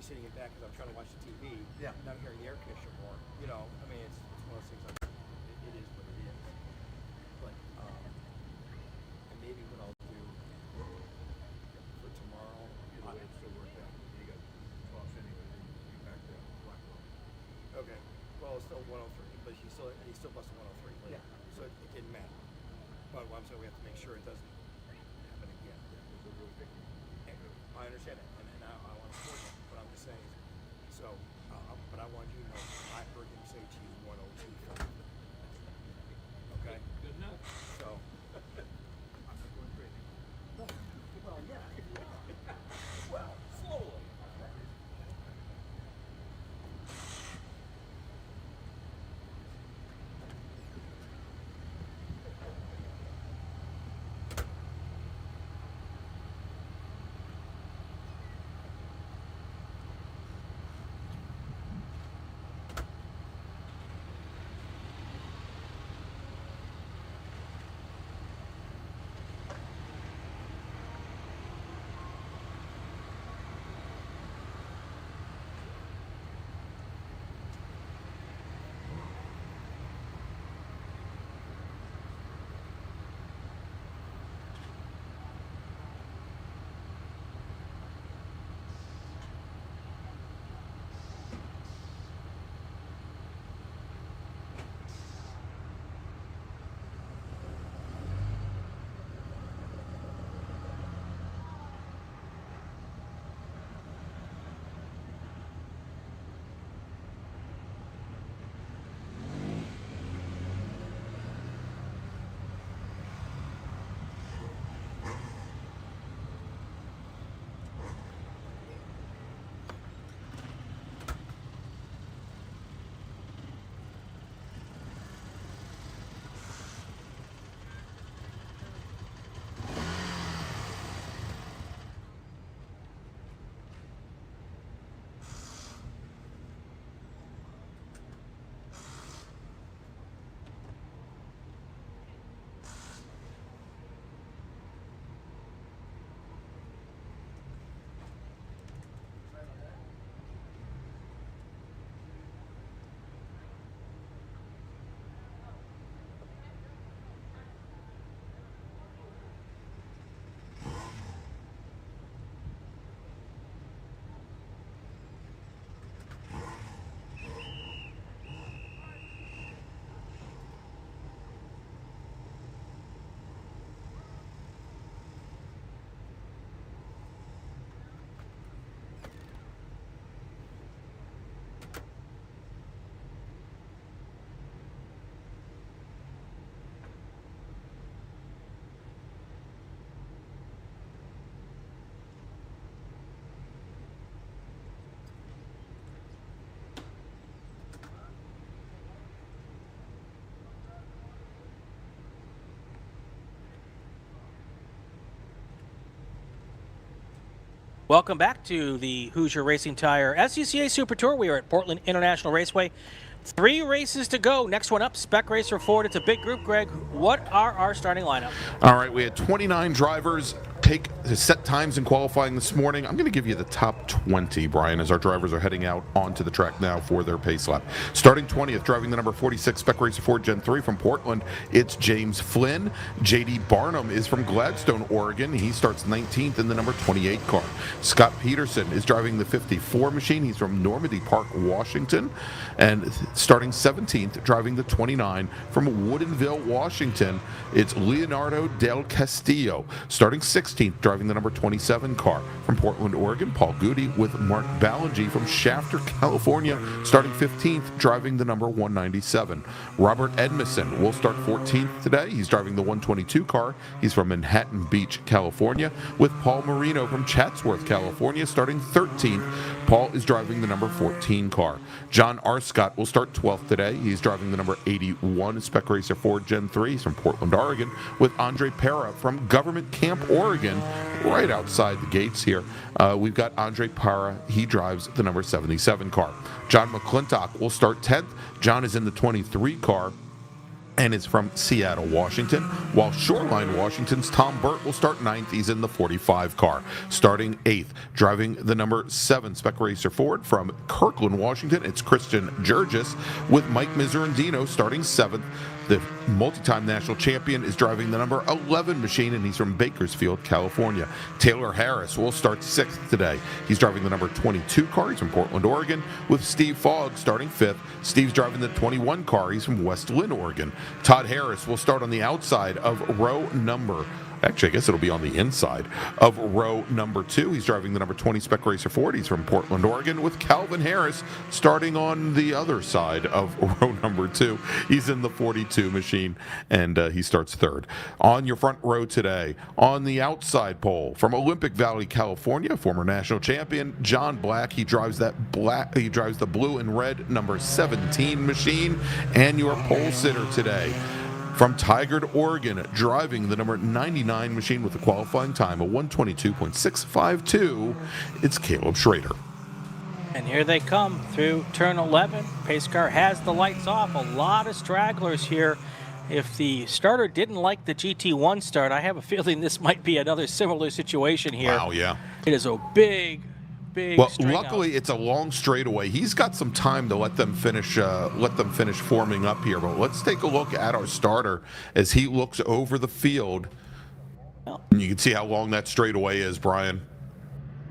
Sitting in back because I'm trying to watch the TV. Yeah. Not hearing the air conditioner more. You know, I mean, it's one of those things. It is what it is. But and maybe what I'll do for tomorrow. Either way, it still worked out. You got off anyway. You back there. Okay. Well, it's still 103, but he still busted 103 later. Yeah. So it didn't matter. But what I'm saying, we have to make sure it doesn't happen again. Yeah. I understand that, and I want to support that. But I'm just saying, so, but I want you to know, I heard him say to you 102. Okay? Good enough. So. I'm not going crazy. Well, yeah. Well, slowly. Welcome back to the Hoosier Racing Tire SCCA Super Tour. We are at Portland International Raceway. 3 races to go. Next one up, Spec Racer Ford. It's a big group, Greg. What are our starting lineup? All right, we had 29 drivers take the set times in qualifying this morning. I'm going to give you the top 20, Brian, as our drivers are heading out onto the track now for their pace lap. Starting 20th, driving the number 46 Spec Racer Ford Gen 3 from Portland, it's James Flynn. J.D. Barnum is from Gladstone, Oregon. He starts 19th in the number 28 car. Scott Peterson is driving the 54 machine. He's from Normandy Park, Washington. And starting 17th, driving the 29 from Woodinville, Washington, it's Leonardo Del Castillo. Starting 16th, 16th, driving the number 27 car. From Portland, Oregon, Paul Goody with Mark Bielanski from Shafter, California, starting 15th, driving the number 197. Robert Edmondson will start 14th today. He's driving the 122 car. He's from Manhattan Beach, California, with Paul Marino from Chatsworth, California, starting 13th. Paul is driving the number 14 car. John Arscott will start 12th today. He's driving the number 81 Spec Racer Ford Gen 3. He's from Portland, Oregon, with Andre Pera from Government Camp, Oregon, right outside the gates here. We've got Andre Pera. He drives the number 77 car. John McClintock will start 10th. John is in the 23 car and is from Seattle, Washington, while Shoreline, Washington's Tom Burt will start 9th. He's in the 45 car. Starting 8th, driving the number 7 Spec Racer Ford from Kirkland, Washington, it's Christian Jurgis, with Mike Miserandino starting 7th. The multi-time national champion is driving the number 11 machine, and he's from Bakersfield, California. Taylor Harris will start 6th today. He's driving the number 22 car. He's from Portland, Oregon, with Steve Fogg starting 5th. Steve's driving the 21 car. He's from West Lynn, Oregon. Todd Harris will start on the outside of row number, actually, I guess it'll be on the inside of row number 2. He's driving the number 20 Spec Racer Ford. He's from Portland, Oregon, with Calvin Harris starting on the other side of row number 2. He's in the 42 machine, and he starts 3rd. On your front row today, on the outside pole, from Olympic Valley, California, former national champion John Black. He drives the blue and red number 17 machine. And your pole sitter today, from Tigard, Oregon, driving the number 99 machine with a qualifying time of 122.652, it's Caleb Schrader. And here they come through turn 11. Pace car has the lights off. A lot of stragglers here. If the starter didn't like the GT1 start, I have a feeling this might be another similar situation here. Wow, yeah. It is a big Well, string luckily out. it's a long straightaway. He's got some time to let them finish forming up here. But let's take a look at our starter as he looks over the field. And you can see how long that straightaway is, Brian.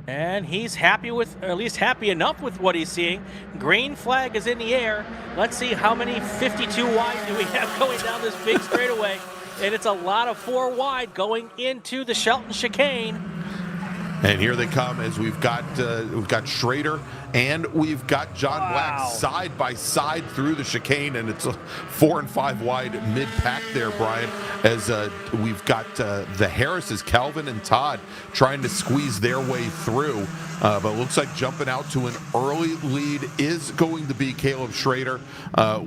And he's happy with, or at least happy enough with what he's seeing. Green flag is in the air. Let's see how many 52 wide do we have going down this big straightaway. And it's a lot of 4 wide going into the Shelton chicane. And here they come as we've got Schrader and we've got John Black side by side through the chicane, and it's a 4 and 5 wide mid-pack there, Brian, as we've got the Harrises, Calvin and Todd, trying to squeeze their way through. But it looks like jumping out to an early lead is going to be Caleb Schrader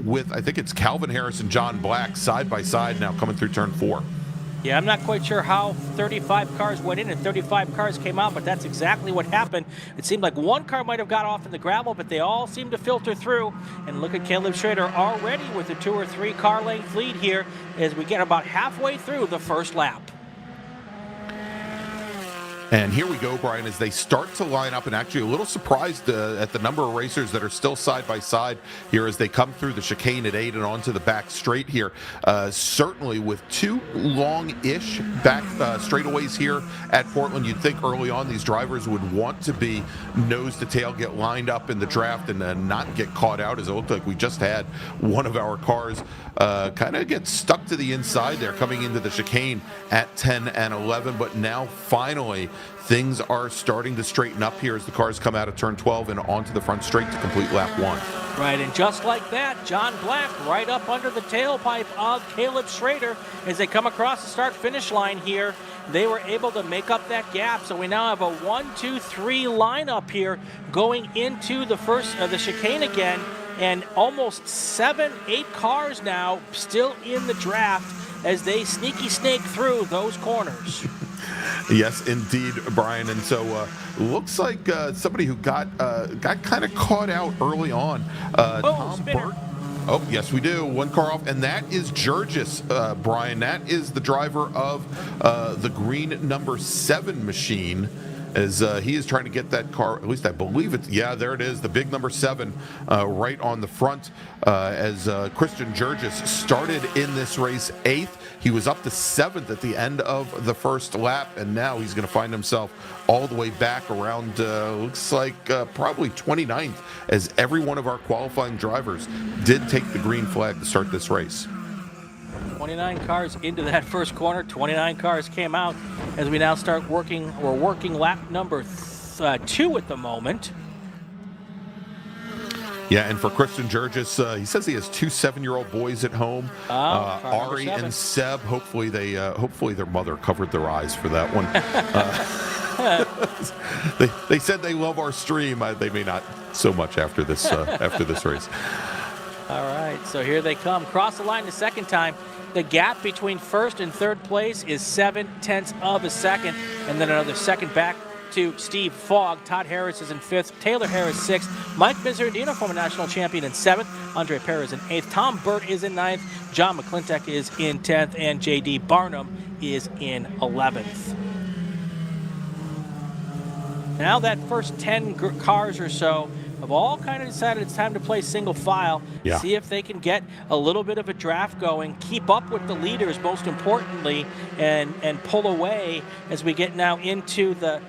with, I think it's Calvin Harris and John Black side by side now coming through turn 4. Yeah, I'm not quite sure how 35 cars went in and 35 cars came out, but that's exactly what happened. It seemed like one car might have got off in the gravel, but they all seemed to filter through. And look at Caleb Schrader already with a 2 or 3 car length lead here as we get about halfway through the first lap. And here we go, Brian, as they start to line up, and actually a little surprised at the number of racers that are still side by side here as they come through the chicane at 8 and onto the back straight here. Certainly with 2 long-ish back straightaways here at Portland, you'd think early on these drivers would want to be nose to tail, get lined up in the draft and not get caught out, as it looked like we just had one of our cars kind of get stuck to the inside there coming into the chicane at 10 and 11. But now finally things are starting to straighten up here as the cars come out of turn 12 and onto the front straight to complete lap 1. Right, and just like that, John Black right up under the tailpipe of Caleb Schrader as they come across the start-finish line here. They were able to make up that gap, so we now have a 1-2-3 lineup here going into the first the chicane again, and almost 7-8 cars now still in the draft as they sneaky snake through those corners. Yes, indeed, Brian. And so looks like somebody who got kind of caught out early on. Tom Burt. Oh, yes, we do. 1 car off, and that is Jurgis, Brian. That is the driver of the green number 7 machine, as he is trying to get that car, at least I believe it's, yeah, there it is, the big number 7 right on the front, as Christian Jurgis started in this race 8th. He was up to 7th at the end of the first lap, and now he's going to find himself all the way back around, looks like probably 29th, as every one of our qualifying drivers did take the green flag to start this race. 29 cars into that first corner. 29 cars came out as we now start working. We're working lap number 2 at the moment. Yeah, and for Kristen Jurgis, he says he has 2 7-year-old boys at home. Ari and Seb. Hopefully their mother covered their eyes for that one. They said they love our stream. They may not so much after this race. All right, so here they come. Cross the line the second time. The gap between first and third place is 0.7 of a second, and then another second back to Steve Fogg. Todd Harris is in 5th, Taylor Harris 6th, Mike Miserandino, former national champion, in 7th, Andre Perez in 8th, Tom Burt is in 9th, John McClintock is in 10th, and J.D. Barnum is in 11th. Now that first 10 cars or so have all kind of decided it's time to play single file, see if they can get a little bit of a draft going, keep up with the leaders most importantly, and pull away as we get now into the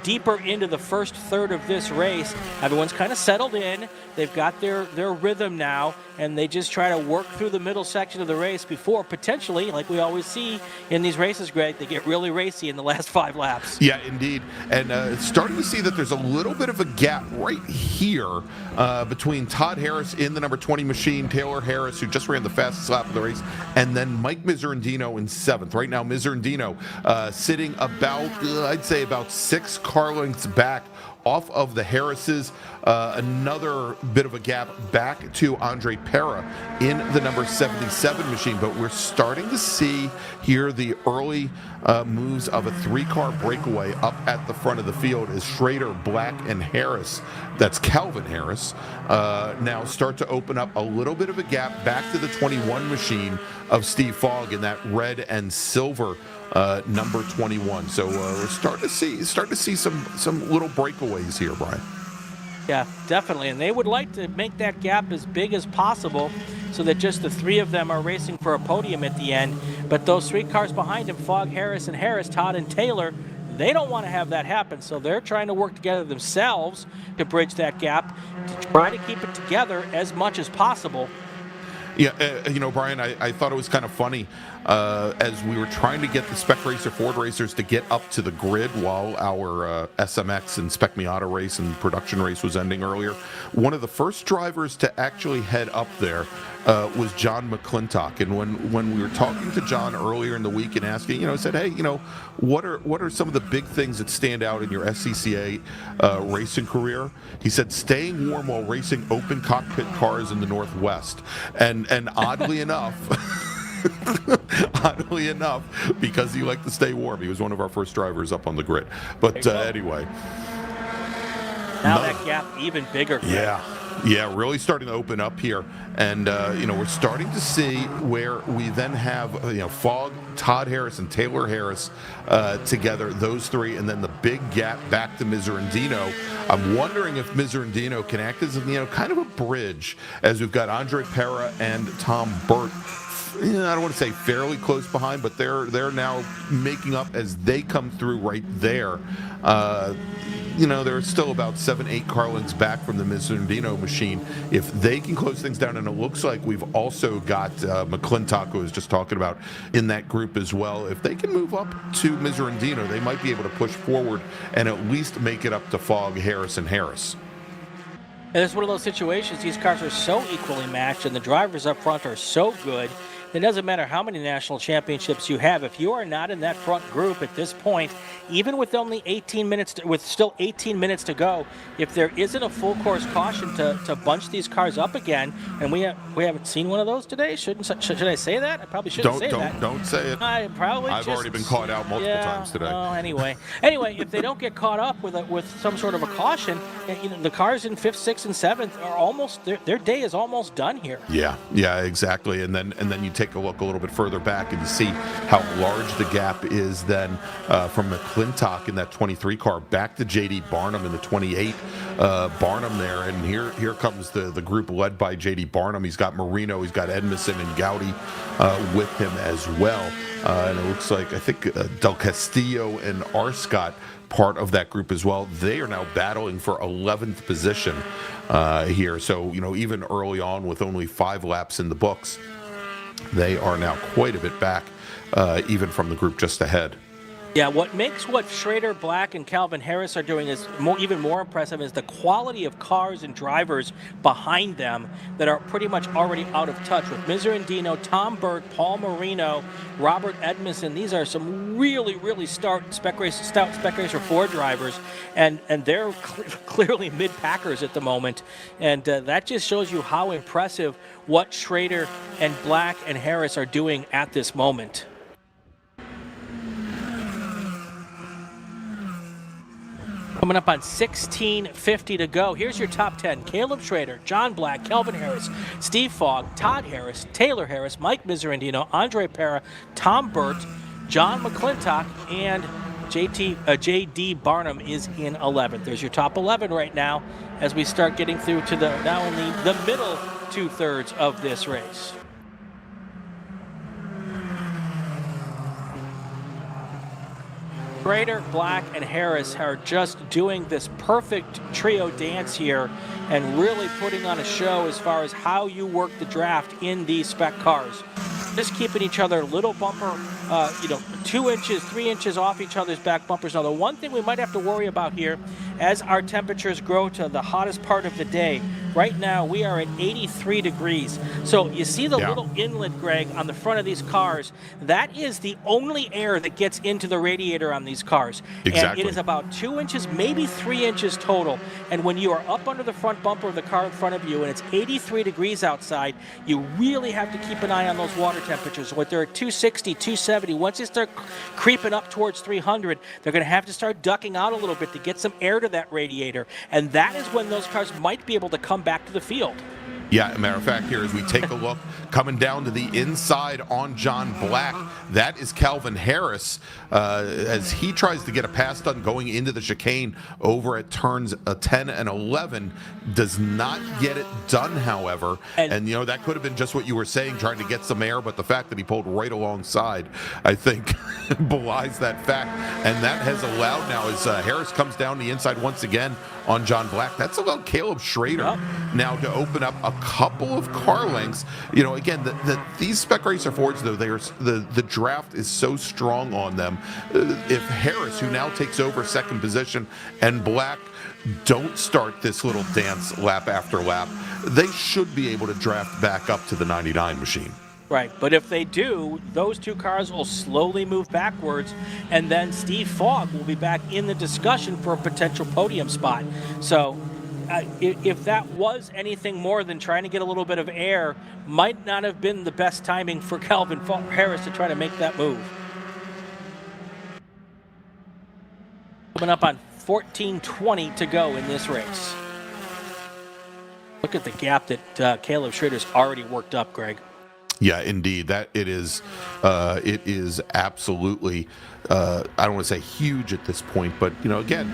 deeper into the first third of this race. Everyone's kind of settled in. They've got their rhythm now, and they just try to work through the middle section of the race before potentially, like we always see in these races, Greg, they get really racy in the last 5 laps. Yeah, indeed. And starting to see that there's a little bit of a gap right here between Todd Harris in the number 20 machine, Taylor Harris, who just ran the fastest lap of the race, and then Mike Miserandino in 7th. Right now, Miserandino sitting about, I'd say about 6 car lengths back off of the Harrises. Another bit of a gap back to Andre Pera in the number 77 machine, but we're starting to see here the early moves of a 3-car breakaway up at the front of the field as Schrader, Black, and Harris, that's Calvin Harris, now start to open up a little bit of a gap back to the 21 machine of Steve Fogg in that red and silver number 21. So we're starting to see some little breakaways here, Brian. Yeah, definitely. And they would like to make that gap as big as possible so that just the 3 of them are racing for a podium at the end. But those 3 cars behind him, Fogg, Harris, and Harris, Todd and Taylor, they don't want to have that happen. So they're trying to work together themselves to bridge that gap, to try to keep it together as much as possible. Yeah, Brian, I thought it was kind of funny as we were trying to get the Spec Racer Ford racers to get up to the grid while our SMX and Spec Miata race and production race was ending earlier. One of the first drivers to actually head up there was John McClintock. And when we were talking to John earlier in the week and asking, I said, hey, what are some of the big things that stand out in your SCCA racing career? He said, staying warm while racing open cockpit cars in the Northwest. And oddly enough, because he liked to stay warm, he was one of our first drivers up on the grid. But anyway. Now that gap even bigger. Yeah, really starting to open up here. And, we're starting to see where we then have, Fogg, Todd Harris, and Taylor Harris together, those 3, and then the big gap back to Miserandino. I'm wondering if Miserandino can act as, kind of a bridge as we've got Andre Pera and Tom Burt. I don't want to say fairly close behind, but they're now making up as they come through right there. They're still about 7-8 car lengths back from the Miserandino machine. If they can close things down, and it looks like we've also got McClintock, who I was just talking about, in that group as well. If they can move up to Miserandino, they might be able to push forward and at least make it up to Fogg, Harris, and Harris. And it's one of those situations, these cars are so equally matched and the drivers up front are so good. It doesn't matter how many national championships you have. If you are not in that front group at this point, even with only 18 minutes, with still 18 minutes to go, if there isn't a full course caution to bunch these cars up again, and we haven't seen one of those today. Should I say that? I probably shouldn't say that. Don't say it. I've already been caught out multiple times today. Anyway, if they don't get caught up with some sort of a caution, the cars in 5th, 6th, and 7th are almost their day is almost done here. Yeah, exactly. And then you take a look a little bit further back and you see how large the gap is then from McClintock in that 23 car back to J.D. Barnum in the 28. Barnum there, and here comes the group led by J.D. Barnum. He's got Marino, he's got Edmondson and Gowdy with him as well. And it looks like, I think Del Castillo and Arscott part of that group as well. They are now battling for 11th position here. So, even early on with only 5 laps in the books, They are now quite a bit back, even from the group just ahead. Yeah, what makes what Schrader, Black, and Calvin Harris are doing is even more impressive is the quality of cars and drivers behind them that are pretty much already out of touch. With Miserandino, Tom Burke, Paul Marino, Robert Edmondson, these are some really stout Spec Racer 4 drivers, and they're clearly mid-packers at the moment. And that just shows you how impressive what Schrader and Black and Harris are doing at this moment. Coming up on 16:50 to go. Here's your top 10. Caleb Schrader, John Black, Kelvin Harris, Steve Fogg, Todd Harris, Taylor Harris, Mike Miserandino, Andre Parra, Tom Burt, John McClintock, and J.D. Barnum is in 11th. There's your top 11 right now as we start getting through to now in the middle two-thirds of this race. Schrader, Black, and Harris are just doing this perfect trio dance here and really putting on a show as far as how you work the draft in these spec cars. Just keeping each other a little bumper, 2 inches, 3 inches off each other's back bumpers. Now, the one thing we might have to worry about here as our temperatures grow to the hottest part of the day, right now we are at 83 degrees. So you see the little inlet, Greg, on the front of these cars. That is the only air that gets into the radiator on these cars. Exactly. And it is about 2 inches, maybe 3 inches total. And when you are up under the front bumper of the car in front of you and it's 83 degrees outside, you really have to keep an eye on those water temperatures. When they're at 260, 270, once they start creeping up towards 300, they're going to have to start ducking out a little bit to get some air to that radiator. And that is when those cars might be able to come back to the field. Yeah, matter of fact, here as we take a look, coming down to the inside on John Black, that is Calvin Harris as he tries to get a pass done going into the chicane over at turns 10 and 11. Does not get it done, however. And that could have been just what you were saying, trying to get some air, but the fact that he pulled right alongside, I think, belies that fact. And that has allowed now as Harris comes down the inside once again on John Black. That's allowed Caleb Schrader now to open up a couple of car lengths. Again, these Spec Racer Fords, though, the draft is so strong on them. If Harris, who now takes over second position, and Black don't start this little dance lap after lap, they should be able to draft back up to the 99 machine. Right, but if they do, those two cars will slowly move backwards, and then Steve Fogg will be back in the discussion for a potential podium spot. So if that was anything more than trying to get a little bit of air, might not have been the best timing for Calvin Harris to try to make that move. Coming up on 14:20 to go in this race. Look at the gap that Caleb Schrader's already worked up, Greg. Yeah, indeed. That it is absolutely. I don't want to say huge at this point, but again,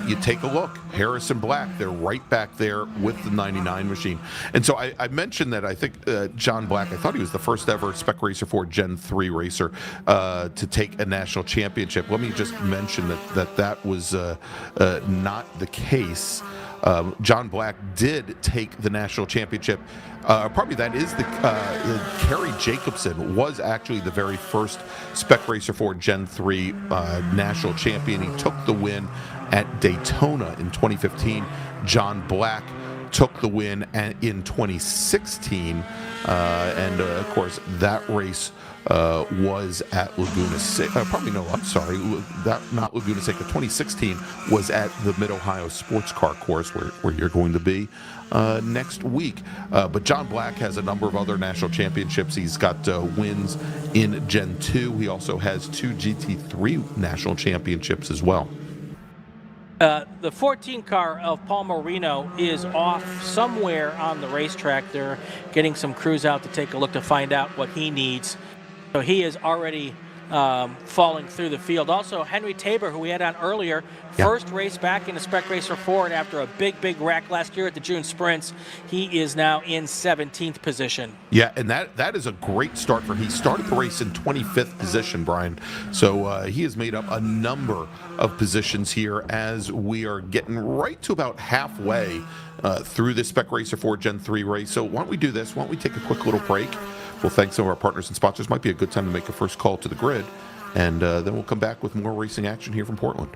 you take a look. Harris and Black, they're right back there with the 99 machine. And so I mentioned that I think John Black, I thought he was the first ever Spec Racer 4 Gen 3 racer to take a national championship. Let me just mention that was not the case. John Black did take the national championship. Probably that is Kerry Jacobson was actually the very first Spec Racer 4 Gen 3 national champion. He took the win at Daytona in 2015. John Black took the win in 2016. And of course, that race was at Laguna Seca. Not Laguna Seca. 2016 was at the Mid-Ohio Sports Car Course where you're going to be next week. But John Black has a number of other national championships. He's got wins in Gen 2. He also has 2 GT3 national championships as well. The 14 car of Paul Marino is off somewhere on the racetrack. They're getting some crews out to take a look to find out what he needs. So he is already falling through the field. Also, Henry Tabor, who we had on earlier, first race back in the Spec Racer 4, and after a big wreck last year at the June Sprints, he is now in 17th position. Yeah, and that is a great start for him. He started the race in 25th position, Brian. So he has made up a number of positions here as we are getting right to about halfway through this Spec Racer 4 Gen 3 race. So why don't we do this? Why don't we take a quick little break? we'll thank some of our partners and sponsors. Might be a good time to make a first call to the grid, and then we'll come back with more racing action here from Portland.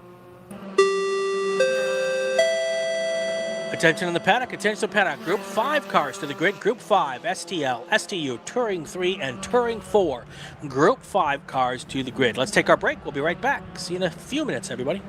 Attention in the paddock, attention to the paddock. Group 5 cars to the grid. Group 5, STL, STU, Touring 3, and Touring 4. Group 5 cars to the grid. Let's take our break. We'll be right back. See you in a few minutes, everybody.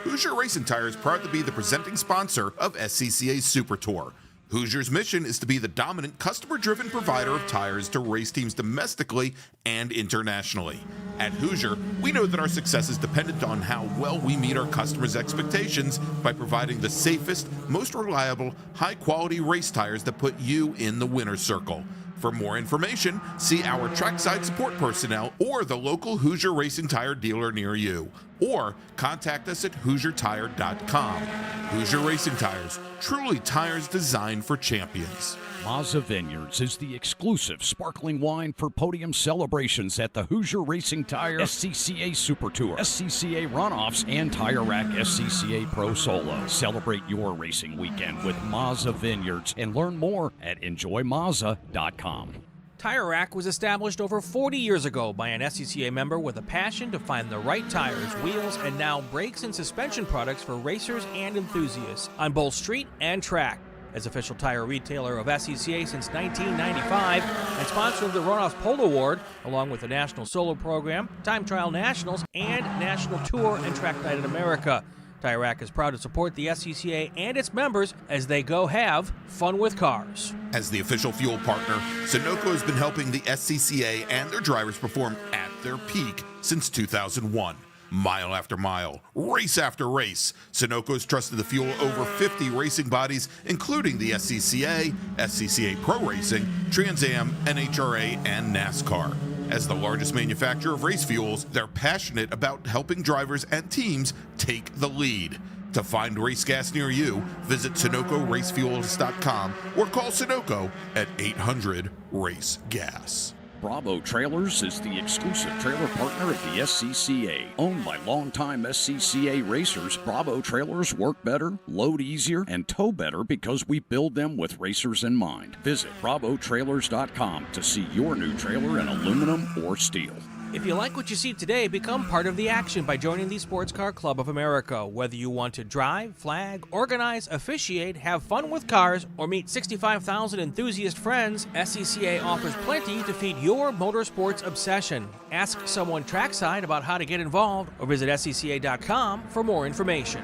Hoosier Racing Tire is proud to be the presenting sponsor of SCCA Super Tour. Hoosier's mission is to be the dominant customer-driven provider of tires to race teams domestically and internationally. At Hoosier, we know that our success is dependent on how well we meet our customers' expectations by providing the safest, most reliable, high-quality race tires that put you in the winner's circle. For more information, see our trackside support personnel or the local Hoosier Racing Tire dealer near you. Or contact us at HoosierTire.com. Hoosier Racing Tires, truly tires designed for champions. Mazza Vineyards is the exclusive sparkling wine for podium celebrations at the Hoosier Racing Tire SCCA Super Tour, SCCA Runoffs, and Tire Rack SCCA Pro Solo. Celebrate your racing weekend with Mazza Vineyards and learn more at enjoymazza.com. Tire Rack was established over 40 years ago by an SCCA member with a passion to find the right tires, wheels, and now brakes and suspension products for racers and enthusiasts on both street and track. As official tire retailer of SCCA since 1995 and sponsor of the Runoffs Pole Award, along with the National Solo Program, Time Trial Nationals, and National Tour and Track Night in America. Tire Rack is proud to support the SCCA and its members as they go have fun with cars. As the official fuel partner, Sunoco has been helping the SCCA and their drivers perform at their peak since 2001. Mile after mile, race after race, Sunoco's trusted the fuel over 50 racing bodies, including the SCCA, SCCA Pro Racing, Trans Am, NHRA, and NASCAR. As the largest manufacturer of race fuels, they're passionate about helping drivers and teams take the lead. To find race gas near you, visit SunocoRacefuels.com or call Sunoco at 800-RACE-GAS. Bravo Trailers is the exclusive trailer partner of the SCCA. Owned by longtime SCCA racers, Bravo Trailers work better, load easier, and tow better because we build them with racers in mind. Visit BravoTrailers.com to see your new trailer in aluminum or steel. If you like what you see today, become part of the action by joining the Sports Car Club of America. Whether you want to drive, flag, organize, officiate, have fun with cars, or meet 65,000 enthusiast friends, SCCA offers plenty to feed your motorsports obsession. Ask someone trackside about how to get involved or visit SCCA.com for more information.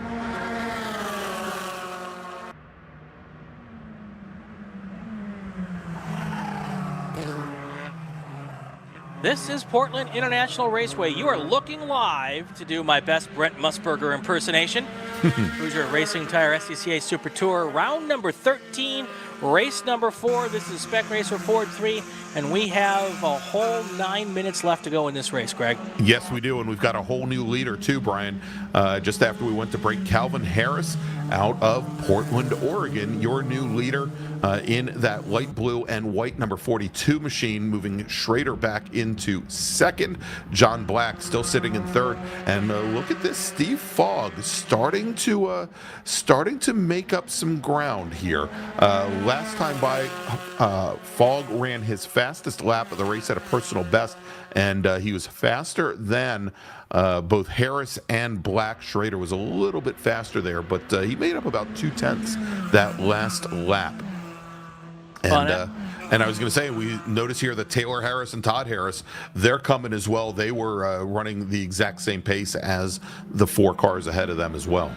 This is Portland International Raceway. You are looking live to do my best Brent Musburger impersonation. Hoosier Racing Tire SCCA Super Tour, round number 13, race number 4. This is Spec Racer Ford 3, and we have a whole 9 minutes left to go in this race, Greg. Yes, we do, and we've got a whole new leader too, Brian. Just after we went to break, Calvin Harris out of Portland, Oregon, your new leader in that light blue and white number 42 machine, moving Schrader back into second. John Black still sitting in third, and look at this, Steve Fogg starting to make up some ground here. Last time by, Fogg ran his fastest lap of the race at a personal best, and he was faster than both Harris and Black. Schrader was a little bit faster there, but he made up about 2/10 that last lap. And I was going to say, we notice here that Taylor Harris and Todd Harris, they're coming as well. They were running the exact same pace as the 4 cars ahead of them as well.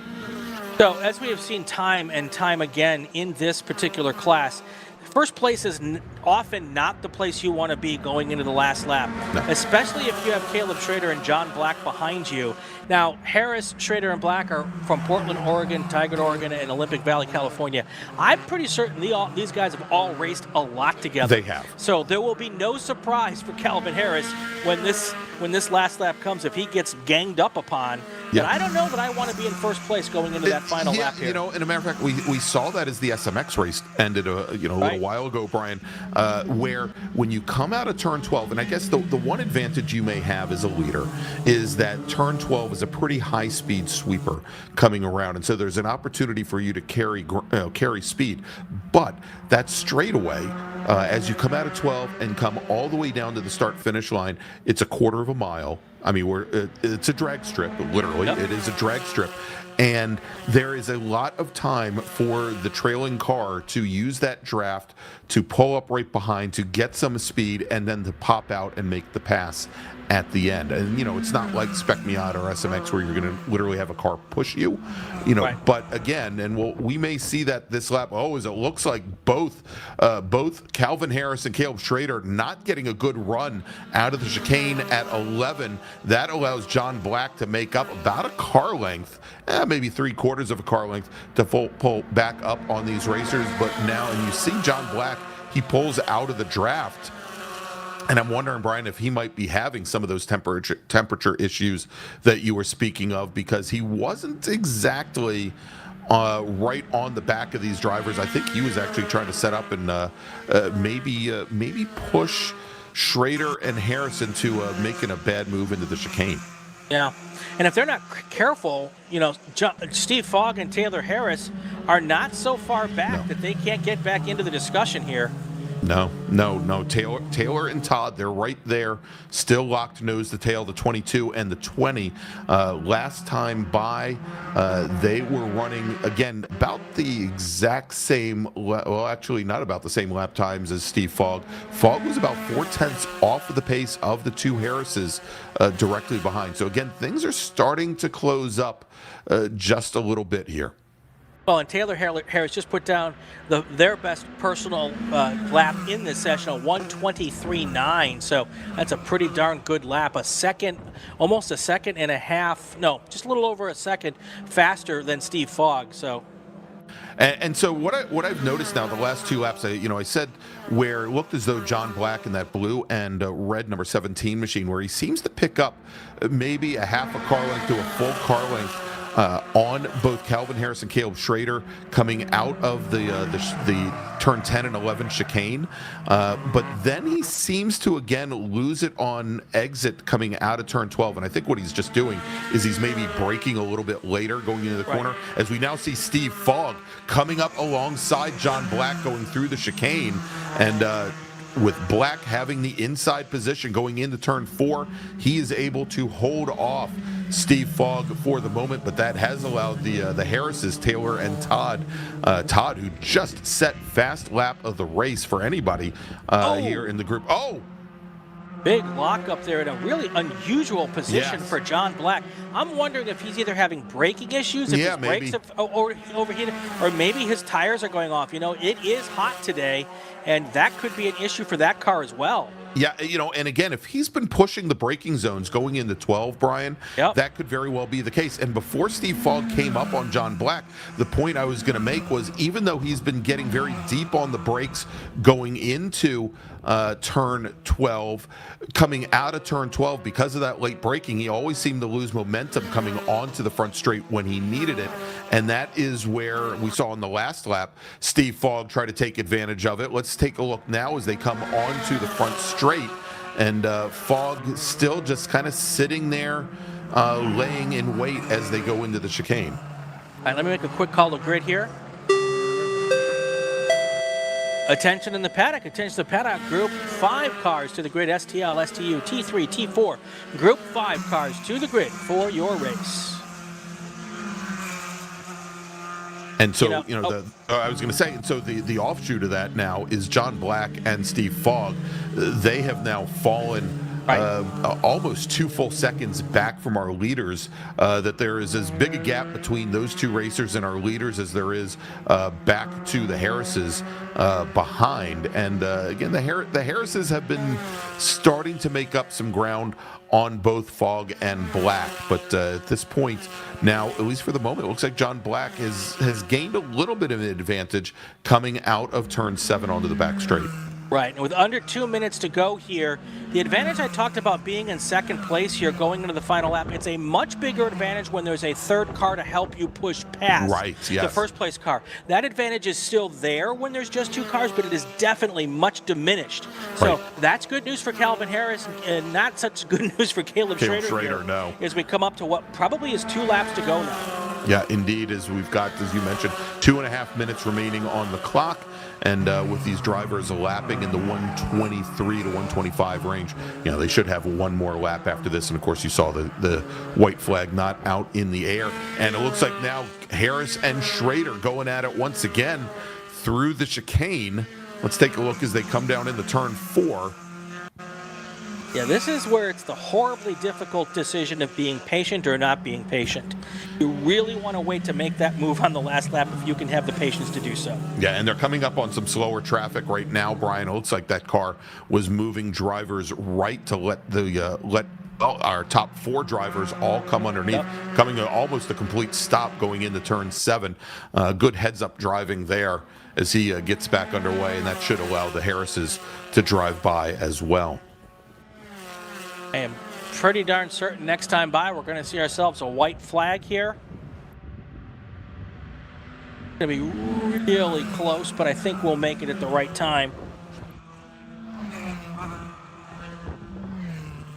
So, as we have seen time and time again in this particular class, first place is often not the place you want to be going into the last lap, especially if you have Caleb Schrader and John Black behind you. Now, Harris, Schrader, and Black are from Portland, Oregon, Tigard, Oregon, and Olympic Valley, California. I'm pretty certain these guys have all raced a lot together. They have. So there will be no surprise for Calvin Harris when this when this last lap comes, if he gets ganged up upon, then I don't know that I want to be in first place going into that final lap here. You know, and a matter of fact, we saw that as the SMX race ended a little while ago, Brian, where when you come out of turn 12, and I guess the one advantage you may have as a leader is that turn 12 is a pretty high-speed sweeper coming around, and so there's an opportunity for you to carry speed. But that straightaway, as you come out of 12 and come all the way down to the start-finish line, it's a quarter of a mile. I mean, it's a drag strip, literally. It is a drag strip. And there is a lot of time for the trailing car to use that draft to pull up right behind, to get some speed, and then to pop out and make the pass at the end. And, it's not like Spec Miata or SMX where you're going to literally have a car push you, But again, and we may see that this lap, as it looks like both Calvin Harris and Caleb Schrader not getting a good run out of the chicane at 11. That allows John Black to make up about a car length, maybe 3/4 of a car length, to pull back up on these racers. But now, and you see John Black, he pulls out of the draft. And I'm wondering, Brian, if he might be having some of those temperature issues that you were speaking of, because he wasn't exactly right on the back of these drivers. I think he was actually trying to set up and maybe push Schrader and Harrison to making a bad move into the chicane. Yeah, and if they're not careful, Steve Fogg and Taylor Harris are not so far back that they can't get back into the discussion here. No. Taylor and Todd, they're right there, still locked nose to tail, the 22 and the 20. Last time by, they were running, again, about the exact same, well, actually not about the same lap times as Steve Fogg. Fogg was about 4/10 off of the pace of the two Harrises directly behind. So again, things are starting to close up just a little bit here. Well, and Taylor Harris just put down their best personal lap in this session, a 1:23.9. So that's a pretty darn good lap. Almost a second and a half. No, just a little over a second faster than Steve Fogg. So. And so what I've noticed now, the last two laps, I said where it looked as though John Black in that blue and red number 17 machine, where he seems to pick up maybe a half a car length to a full car length on both Calvin Harris and Caleb Schrader coming out of the turn 10 and 11 chicane. But then he seems to, again, lose it on exit coming out of turn 12. And I think what he's just doing is he's maybe braking a little bit later going into the corner. As we now see Steve Fogg coming up alongside John Black going through the chicane. And with Black having the inside position going into turn 4, he is able to hold off Steve Fogg for the moment, but that has allowed the Harrises, Taylor and Todd, who just set fast lap of the race for anybody here in the group. Big lock up there in a really unusual position for John Black. I'm wondering if he's either having braking issues, if his brakes have overheated, or maybe his tires are going off. It is hot today, and that could be an issue for that car as well. Yeah, and again, if he's been pushing the braking zones going into 12, Brian, that could very well be the case. And before Steve Fogg came up on John Black, the point I was going to make was, even though he's been getting very deep on the brakes going into turn 12, coming out of turn 12, because of that late braking, he always seemed to lose momentum coming onto the front straight when he needed it. And that is where we saw in the last lap, Steve Fogg try to take advantage of it. Let's take a look now as they come onto the front straight. And Fogg still just kind of sitting there, laying in wait as they go into the chicane. All right, let me make a quick call to grid here. Attention in the paddock. Attention to the paddock. Group 5 cars to the grid. STL, STU, T3, T4. Group 5 cars to the grid for your race. And so, I was going to say, and so the offshoot of that now is John Black and Steve Fogg. They have now fallen almost 2 full seconds back from our leaders. That there is as big a gap between those two racers and our leaders as there is back to the Harrises behind. And again, the Harrises have been starting to make up some ground on both Fogg and Black, but at this point now, at least for the moment, it looks like John Black has gained a little bit of an advantage coming out of turn 7 onto the back straight. Right, and with under 2 minutes to go here, the advantage I talked about being in second place here going into the final lap, it's a much bigger advantage when there's a third car to help you push past the first place car. That advantage is still there when there's just 2 cars, but it is definitely much diminished. So that's good news for Calvin Harris, and not such good news for Caleb Schrader no. As we come up to what probably is 2 laps to go now. Yeah, indeed, as we've got, as you mentioned, 2.5 minutes remaining on the clock. And with these drivers lapping in the 123 to 125 range, they should have one more lap after this. And of course, you saw the white flag not out in the air. And it looks like now Harris and Schrader going at it once again through the chicane. Let's take a look as they come down into turn 4. Yeah, this is where it's the horribly difficult decision of being patient or not being patient. You really want to wait to make that move on the last lap if you can have the patience to do so. Yeah, and they're coming up on some slower traffic right now, Brian. It looks like that car was moving drivers right to let our top 4 drivers all come underneath, coming to almost a complete stop going into turn 7. Good heads-up driving there as he gets back underway, and that should allow the Harrises to drive by as well. I am pretty darn certain next time by we're going to see ourselves a white flag here. It's going to be really close, but I think we'll make it at the right time.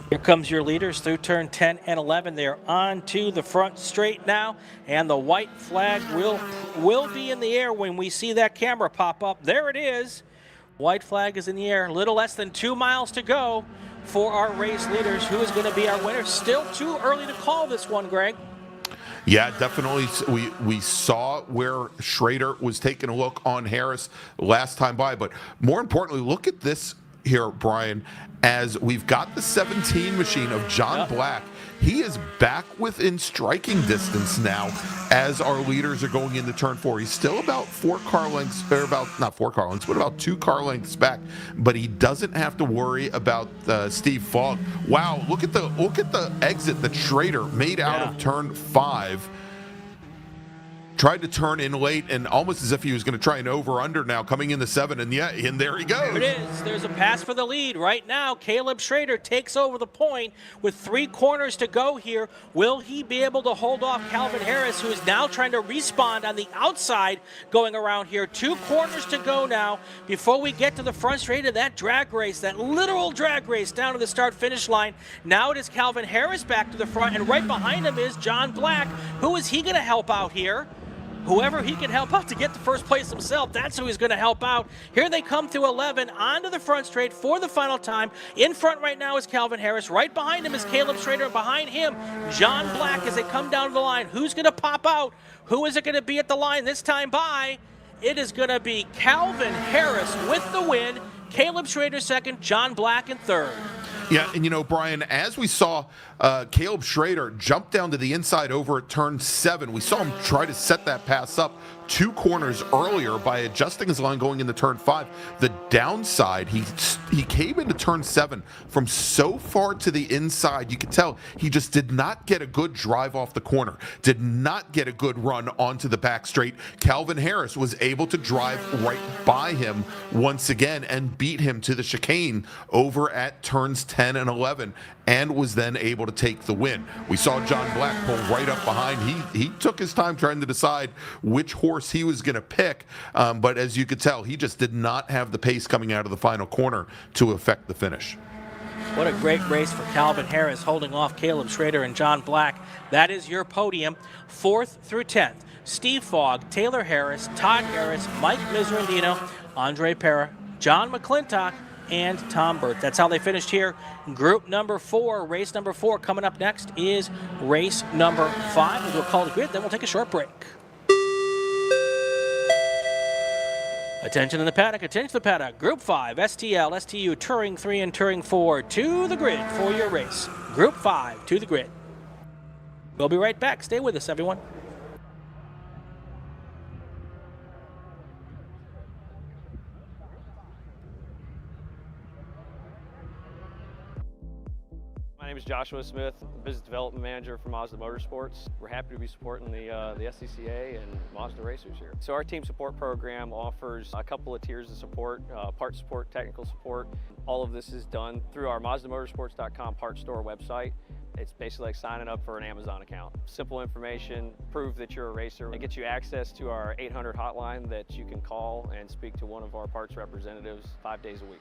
Here comes your leaders through turn 10 and 11. They're on to the front straight now, and the white flag will be in the air when we see that camera pop up. There it is. White flag is in the air. A little less than 2 miles to go for our race leaders. Who is going to be our winner? Still too early to call this one, Greg. Yeah, definitely. We saw where Schrader was taking a look on Harris last time by, but more importantly, look at this here, Brian, as we've got the 17 machine of John Black. He is back within striking distance now as our leaders are going into turn 4. He's still about 4 car lengths, or not 4 car lengths, but about 2 car lengths back. But he doesn't have to worry about Steve Fogg. Wow, look at the exit that Schrader made out of turn 5. Tried to turn in late, and almost as if he was going to try an over-under now, coming into 7, and and there he goes. There it is. There's a pass for the lead. Right now, Caleb Schrader takes over the point with 3 corners to go here. Will he be able to hold off Calvin Harris, who is now trying to respawn on the outside going around here? 2 corners to go now before we get to the front straight of that drag race, that literal drag race down to the start-finish line. Now it is Calvin Harris back to the front, and right behind him is John Black. Who is he going to help out here? Whoever he can help out to get to first place himself, that's who he's going to help out. Here they come through 11 onto the front straight for the final time. In front right now is Calvin Harris. Right behind him is Caleb Schrader. Behind him, John Black as they come down to the line. Who's going to pop out? Who is it going to be at the line this time by? It is going to be Calvin Harris with the win. Caleb Schrader second, John Black in third. Yeah, and Brian, as we saw Caleb Schrader jump down to the inside over at turn 7, we saw him try to set that pass up 2 corners earlier by adjusting his line going into turn 5. The downside, he came into turn 7 from so far to the inside, you could tell he just did not get a good drive off the corner, did not get a good run onto the back straight. Calvin Harris was able to drive right by him once again and beat him to the chicane over at turns 10 and 11, and was then able to take the win. We saw John Black pull right up behind. He took his time trying to decide which horse he was going to pick, but as you could tell, he just did not have the pace coming out of the final corner to affect the finish. What a great race for Calvin Harris, holding off Caleb Schrader and John Black. That is your podium, 4th through 10th. Steve Fogg, Taylor Harris, Todd Harris, Mike Miserandino, Andre Pera, John McClintock, and Tom Burt. That's how they finished here. Group number 4, race number 4. Coming up next is race number 5. We'll do a call to grid, then we'll take a short break. Attention in the paddock, attention to the paddock. Group 5, STL, STU, Touring 3 and Touring 4 to the grid for your race. Group 5 to the grid. We'll be right back. Stay with us, everyone. My name is Joshua Smith, Business Development Manager for Mazda Motorsports. We're happy to be supporting the SCCA and Mazda racers here. So our team support program offers a couple of tiers of support, parts support, technical support. All of this is done through our MazdaMotorsports.com parts store website. It's basically like signing up for an Amazon account. Simple information, prove that you're a racer. It gets you access to our 800 hotline that you can call and speak to one of our parts representatives 5 days a week.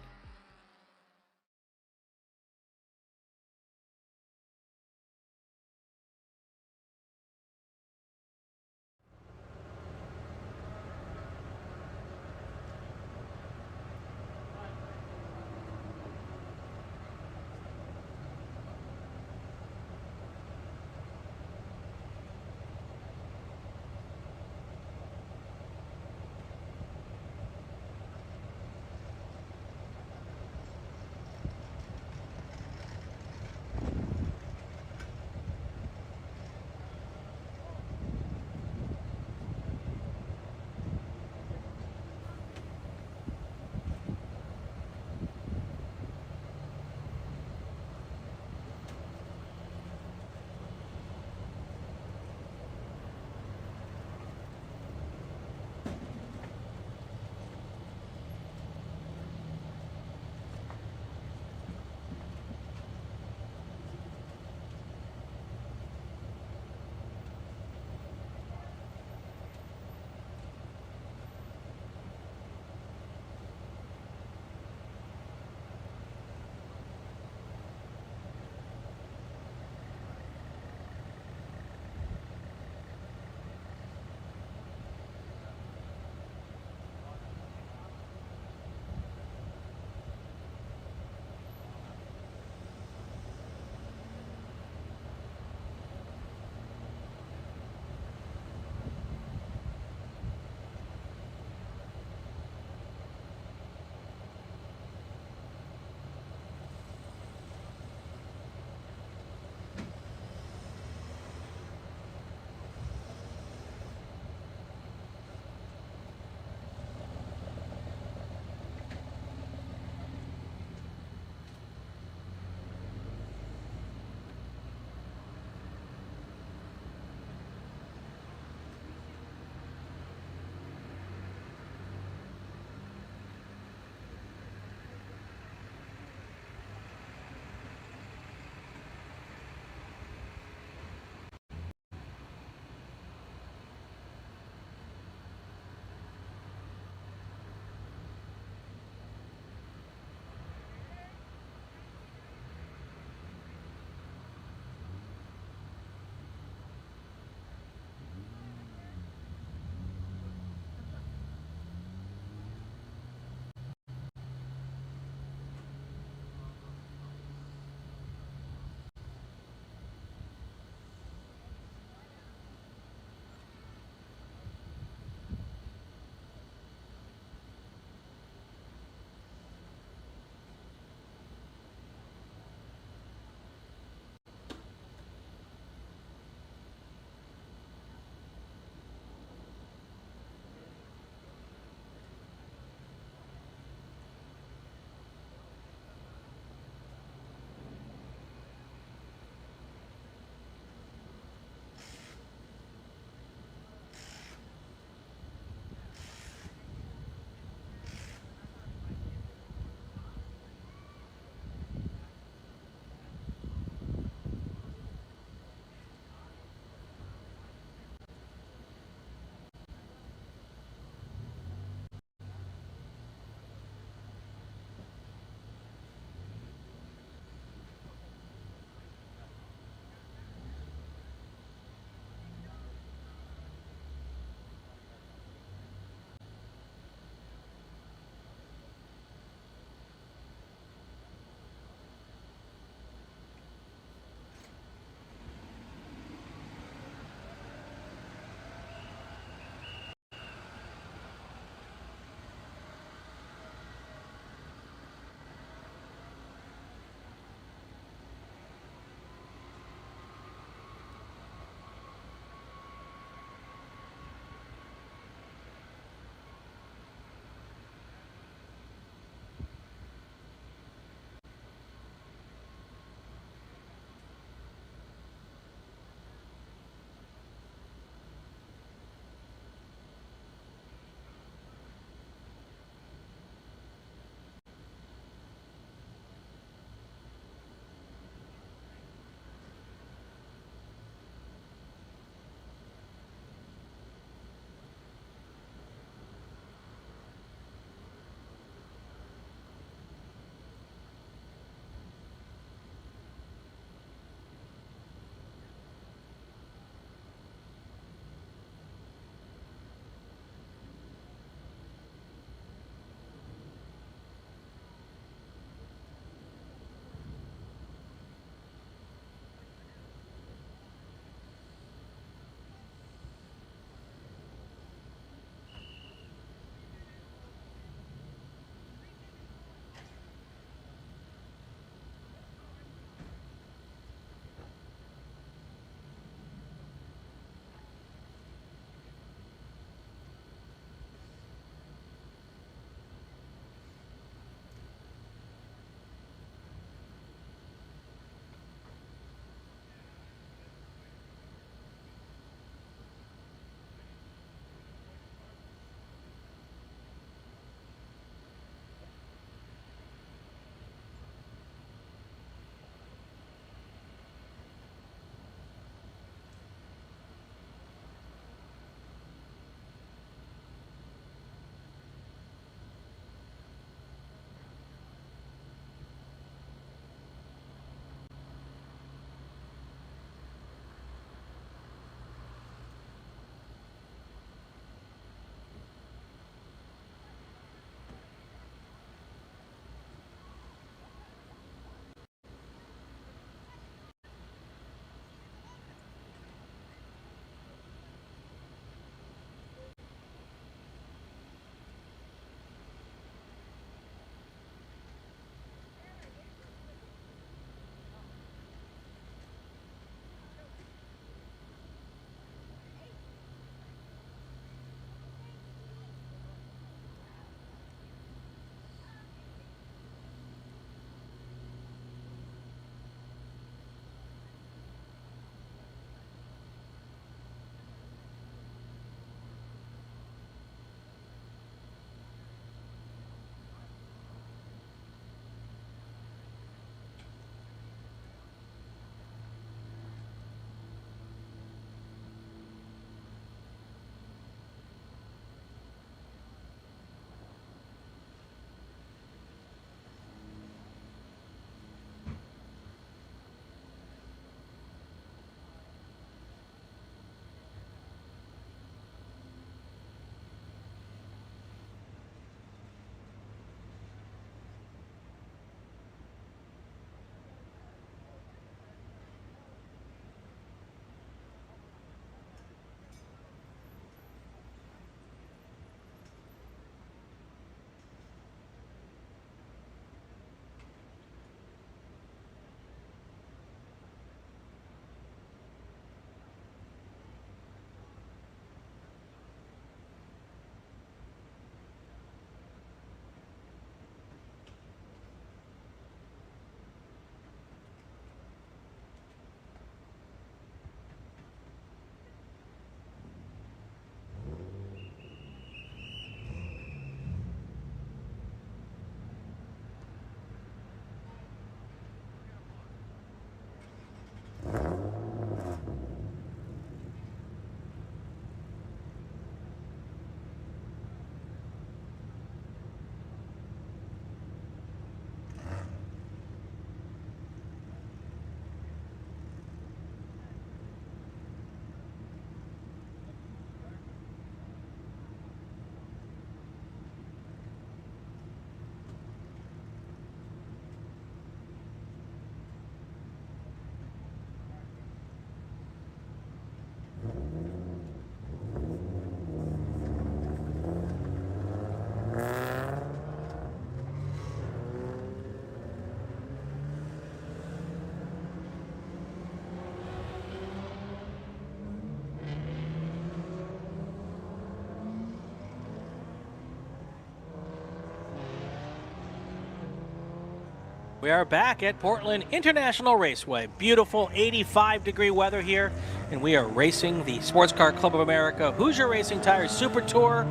We are back at Portland International Raceway. Beautiful 85-degree weather here, and we are racing the Sports Car Club of America Hoosier Racing Tires Super Tour.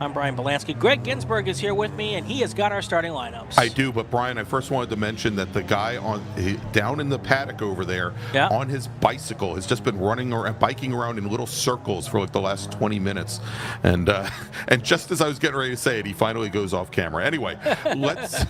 I'm Brian Bielanski. Gregg Ginsberg is here with me, and he has got our starting lineups. I do, but Brian, I first wanted to mention that the guy down in the paddock over there on his bicycle has just been running or biking around in little circles for like the last 20 minutes. And just as I was getting ready to say it, he finally goes off camera. Anyway, let's...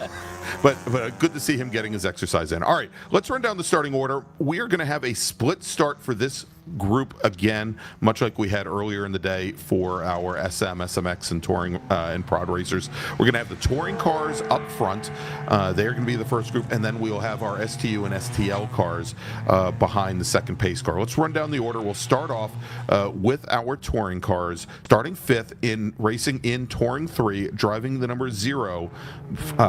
But good to see him getting his exercise in. All right, let's run down the starting order. We are going to have a split start for this group again, much like we had earlier in the day for our SM, SMX, and touring and prod racers. We're going to have the touring cars up front. They're going to be the first group, and then we'll have our STU and STL cars behind the second pace car. Let's run down the order. We'll start off with our touring cars, starting fifth in racing in Touring 3, driving the number 0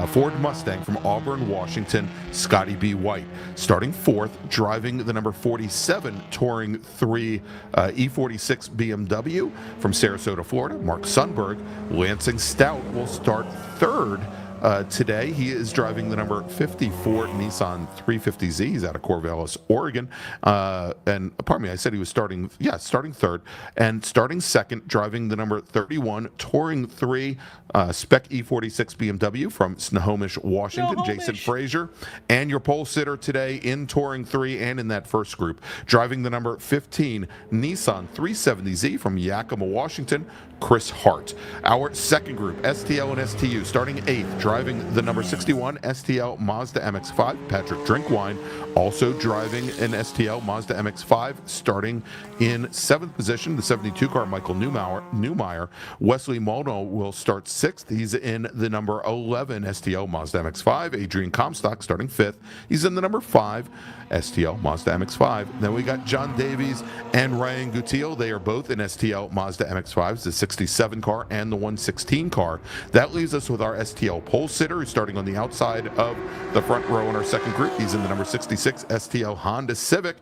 Ford Mustang from Auburn, Washington, Scotty B. White. Starting fourth, driving the number 47 Touring 3 E46 BMW from Sarasota, Florida, Mark Sundberg. Lansing Stout will start third today. He is driving the number 54 Nissan 350Z. He's out of Corvallis, Oregon. And pardon me, I said he was starting third. And starting second, driving the number 31 Touring 3 Spec E46 BMW from Snohomish, Washington, Jason Frazier. And your pole sitter today in Touring 3 and in that first group, driving the number 15 Nissan 370Z from Yakima, Washington, Chris Hart. Our second group, STL and STU, starting 8th, driving the number 61 STL Mazda MX-5, Patrick Drinkwine, also driving an STL Mazda MX-5, starting in 7th position, the 72 car, Michael Newmeyer. Wesley Molno will start 6th. He's in the number 11 STL Mazda MX-5. Adrian Comstock starting 5th. He's in the number 5 STL Mazda MX-5. Then we got John Davies and Ryan Gutiel. They are both in STL Mazda MX-5s, the 67 car and the 116 car. That leaves us with our STL pole sitter, who's starting on the outside of the front row in our second group. He's in the number 66 STL Honda Civic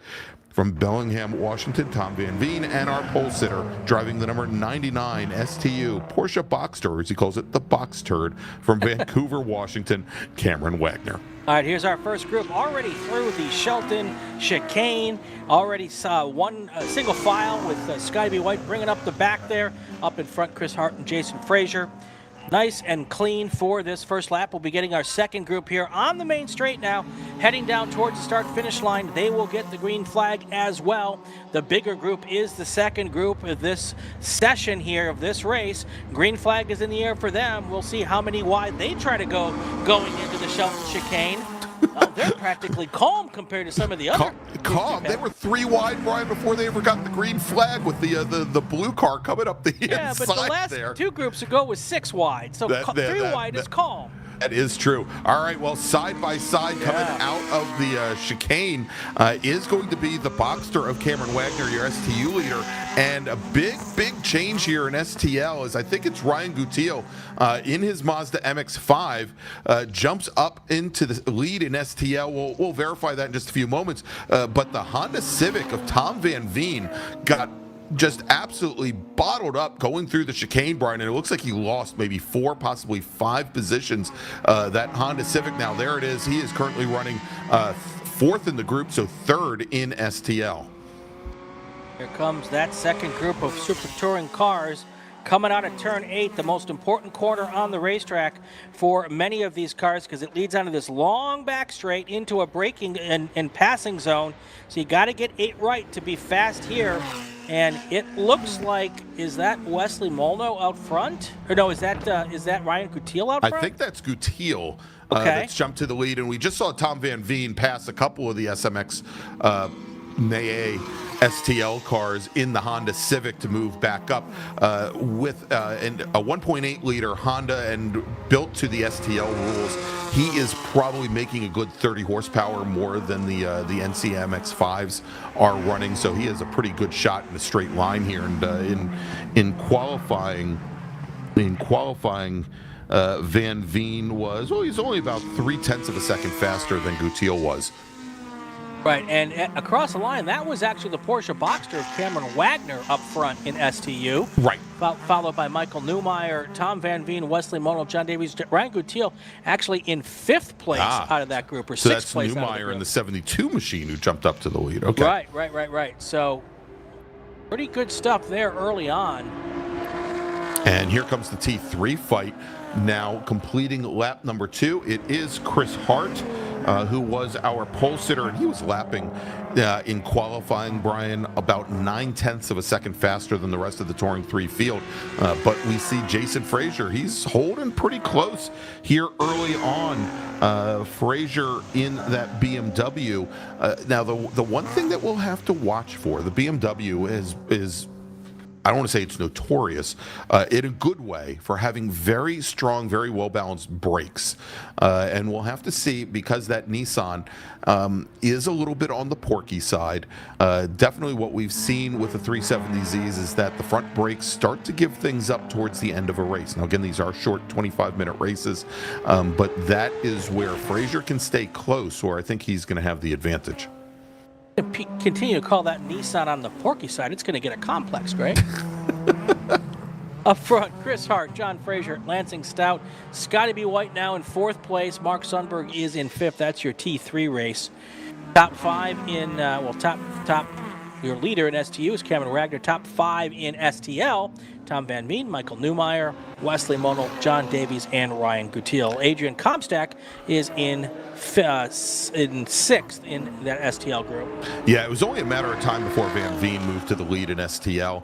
from Bellingham, Washington, Tom Van Veen, and our pole sitter driving the number 99 STU Porsche Boxster, as he calls it, the Box Turd, from Vancouver, Washington, Cameron Wagner. All right, here's our first group already through the Shelton chicane. Already saw one single file with Scotty B. White bringing up the back there. Up in front, Chris Hart and Jason Frazier. Nice and clean for this first lap. We'll be getting our second group here on the main straight now, heading down towards the start-finish line. They will get the green flag as well. The bigger group is the second group of this session here of this race. Green flag is in the air for them. We'll see how many wide they try to go going into the Shelton chicane. They're practically calm compared to some of the other. Calm. They were 3 wide, Brian, before they ever got the green flag with the blue car coming up the inside. Yeah, but the last 2 groups ago was 6 wide, so 3 wide is calm. That is true. All right, well, side by side coming out of the chicane is going to be the Boxster of Cameron Wagner, your STU leader. And a big change here in STL is I think it's Ryan Gutiel in his Mazda MX-5 jumps up into the lead in STL. We'll verify that in just a few moments. But the Honda Civic of Tom Van Veen got just absolutely bottled up going through the chicane, Brian, and it looks like he lost maybe 4, possibly 5 positions. That Honda Civic, now there it is. He is currently running 4th in the group, so 3rd in STL. Here comes that second group of Super Touring cars coming out of turn 8, the most important corner on the racetrack for many of these cars because it leads onto this long back straight into a braking and passing zone. So you got to get 8 right to be fast here. And it looks like, is that Wesley Molno out front? Or no, is that Ryan Gutiel out front? I think that's Gutiel Okay. That's jumped to the lead. And we just saw Tom Van Veen pass a couple of the SMX STL cars in the Honda Civic to move back up with a 1.8 liter Honda and built to the STL rules. He is probably making a good 30 horsepower more than the NCMX5s are running, so he has a pretty good shot in a straight line here. And in qualifying, Van Veen was, well, he's only about 0.3 of a second faster than Gutiel was. Right, and across the line, that was actually the Porsche Boxster of Cameron Wagner up front in STU. Right. Followed by Michael Newmeyer, Tom Van Veen, Wesley Mono, John Davies, Ryan Gutiel, actually in 5th place out of that group, or so 6th place out of the Newmeyer group. in the 72 machine who jumped up to the lead. Okay. Right. So, pretty good stuff there early on. And here comes the T3 fight. Now completing lap number 2, it is Chris Hart, who was our pole sitter, and he was lapping in qualifying, Brian, about 9/10 of a second faster than the rest of the Touring 3 field. But we see Jason Frazier, he's holding pretty close here early on. Frazier in that BMW. Now, the one thing that we'll have to watch for, the BMW is I don't want to say it's notorious, in a good way, for having very strong, very well-balanced brakes. And we'll have to see, because that Nissan is a little bit on the porky side. Definitely what we've seen with the 370Zs is that the front brakes start to give things up towards the end of a race. Now, again, these are short 25-minute races, but that is where Frazier can stay close, or I think he's going to have the advantage. Continue to call that Nissan on the porky side, it's going to get a complex, Greg. Up front, Chris Hart, John Frazier, Lansing Stout, Scotty B. White now in 4th place. Mark Sundberg is in 5th. That's your T3 race. Top 5 in, your leader in STU is Cameron Wagner. Top 5 in STL, Tom Van Veen, Michael Newmeyer, Wesley Monell, John Davies, and Ryan Gutiel. Adrian Comstack is in 6th in that STL group. Yeah, it was only a matter of time before Van Veen moved to the lead in STL.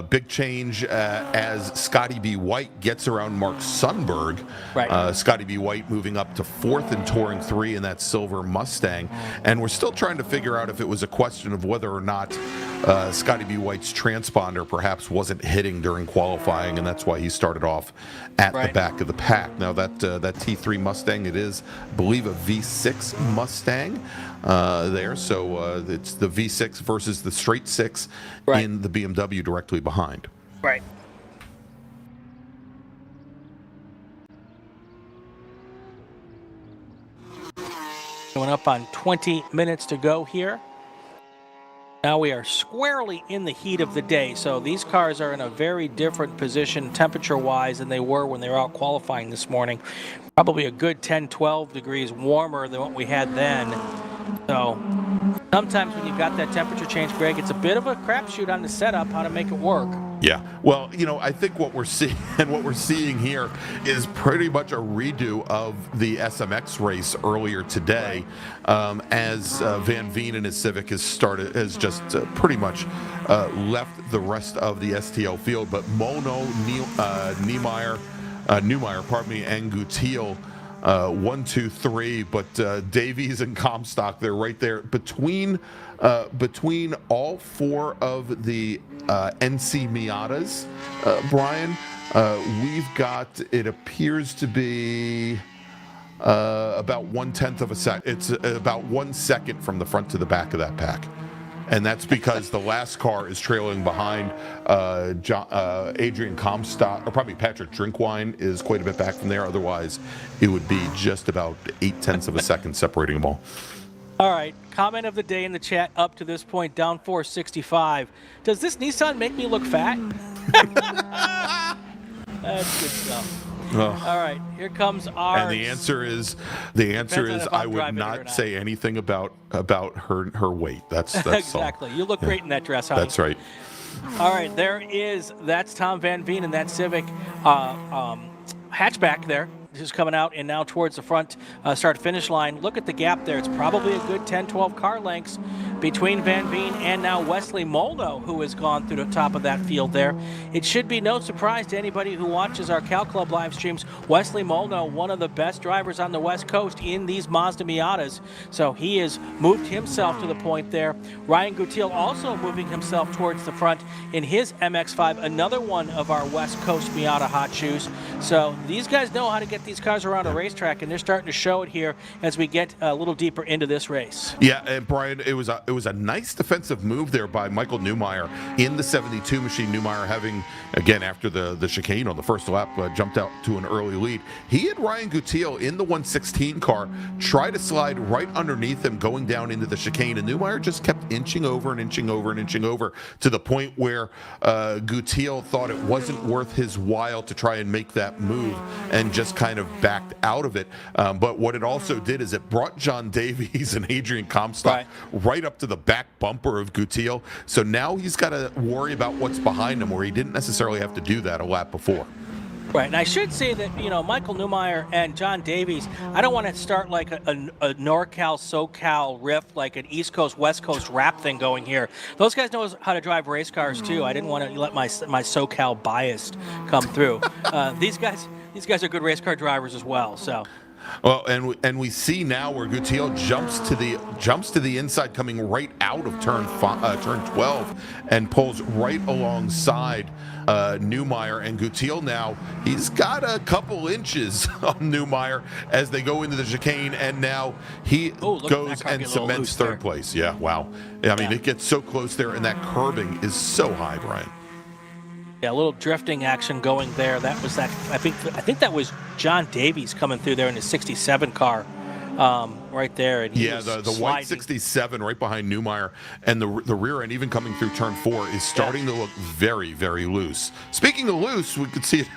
Big change as Scotty B. White gets around Mark Sundberg. Right. Scotty B. White moving up to 4th in Touring 3 in that silver Mustang. And we're still trying to figure out if it was a question of whether or not Scotty B. White's transponder perhaps wasn't hitting during qualifying, and that's why he started off at the back of the pack. Now, that T3 Mustang, it is, I believe, a V6 Mustang there. So it's the V6 versus the straight 6 in the BMW directly behind. Right. Going up on 20 minutes to go here. Now we are squarely in the heat of the day, so these cars are in a very different position temperature-wise than they were when they were out qualifying this morning. Probably a good 10, 12 degrees warmer than what we had then. So sometimes when you've got that temperature change, Greg, it's a bit of a crapshoot on the setup, how to make it work. Yeah, well, I think what we're seeing and what we're seeing here is pretty much a redo of the SMX race earlier today, as Van Veen and his Civic has just pretty much left the rest of the STL field. But Mono, Newmeyer, and Gutiel, 1, 2, 3, but Davies and Comstock, they're right there between all 4 of the NC Miatas. Brian, we've got, it appears to be about 1/10 of a second. It's about 1 second from the front to the back of that pack. And that's because the last car is trailing behind Adrian Comstock, or probably Patrick Drinkwine is quite a bit back from there. Otherwise, it would be just about 8/10 of a second separating them all. All right, comment of the day in the chat up to this point, down 465. Does this Nissan make me look fat? That's good stuff. All right, here comes ours. And the answer is I would not say anything about her weight. That's exactly. all. You look great in that dress, honey. That's right. All right, that's Tom Van Veen and that Civic hatchback there. This is coming out and now towards the front start-finish line. Look at the gap there. It's probably a good 10, 12 car lengths between Van Veen and now Wesley Moldo, who has gone through the top of that field there. It should be no surprise to anybody who watches our Cal Club live streams. Wesley Moldo, one of the best drivers on the West Coast in these Mazda Miatas. So he has moved himself to the point there. Ryan Gutiel also moving himself towards the front in his MX-5, another one of our West Coast Miata hot shoes. So these guys know how to get these cars around a racetrack, and they're starting to show it here as we get a little deeper into this race. Yeah, and Brian, it was a was a nice defensive move there by Michael Newmeyer in the 72 machine. Newmeyer having, again, after the chicane on the first lap, jumped out to an early lead. He had Ryan Gutiel in the 116 car try to slide right underneath him going down into the chicane, and Newmeyer just kept inching over and inching over and inching over to the point where Gutiel thought it wasn't worth his while to try and make that move and just kind of backed out of it. But what it also did is it brought John Davies and Adrian Comstock right up to the back bumper of Gutiel. So now he's got to worry about what's behind him, where he didn't necessarily have to do that a lap before. Right, and I should say that, Michael Newmeyer and John Davies, I don't want to start like a NorCal, SoCal riff, like an East Coast, West Coast rap thing going here. Those guys know how to drive race cars, too. I didn't want to let my SoCal bias come through. These guys are good race car drivers as well, so... Well, and we see now where Gutiel jumps to the inside, coming right out of turn 12, and pulls right alongside Newmeyer. And Gutiel now, he's got a couple inches on Newmeyer as they go into the chicane, and now he goes and cements third place. Yeah, wow. I mean, it gets so close there, and that curbing is so high, Brian. Yeah, a little drifting action going there. That was that. I think that was John Davies coming through there in his 67 car, right there. And the white 67 right behind Newmeyer, and the rear end even coming through turn 4 is starting to look very, very loose. Speaking of loose, we could see it.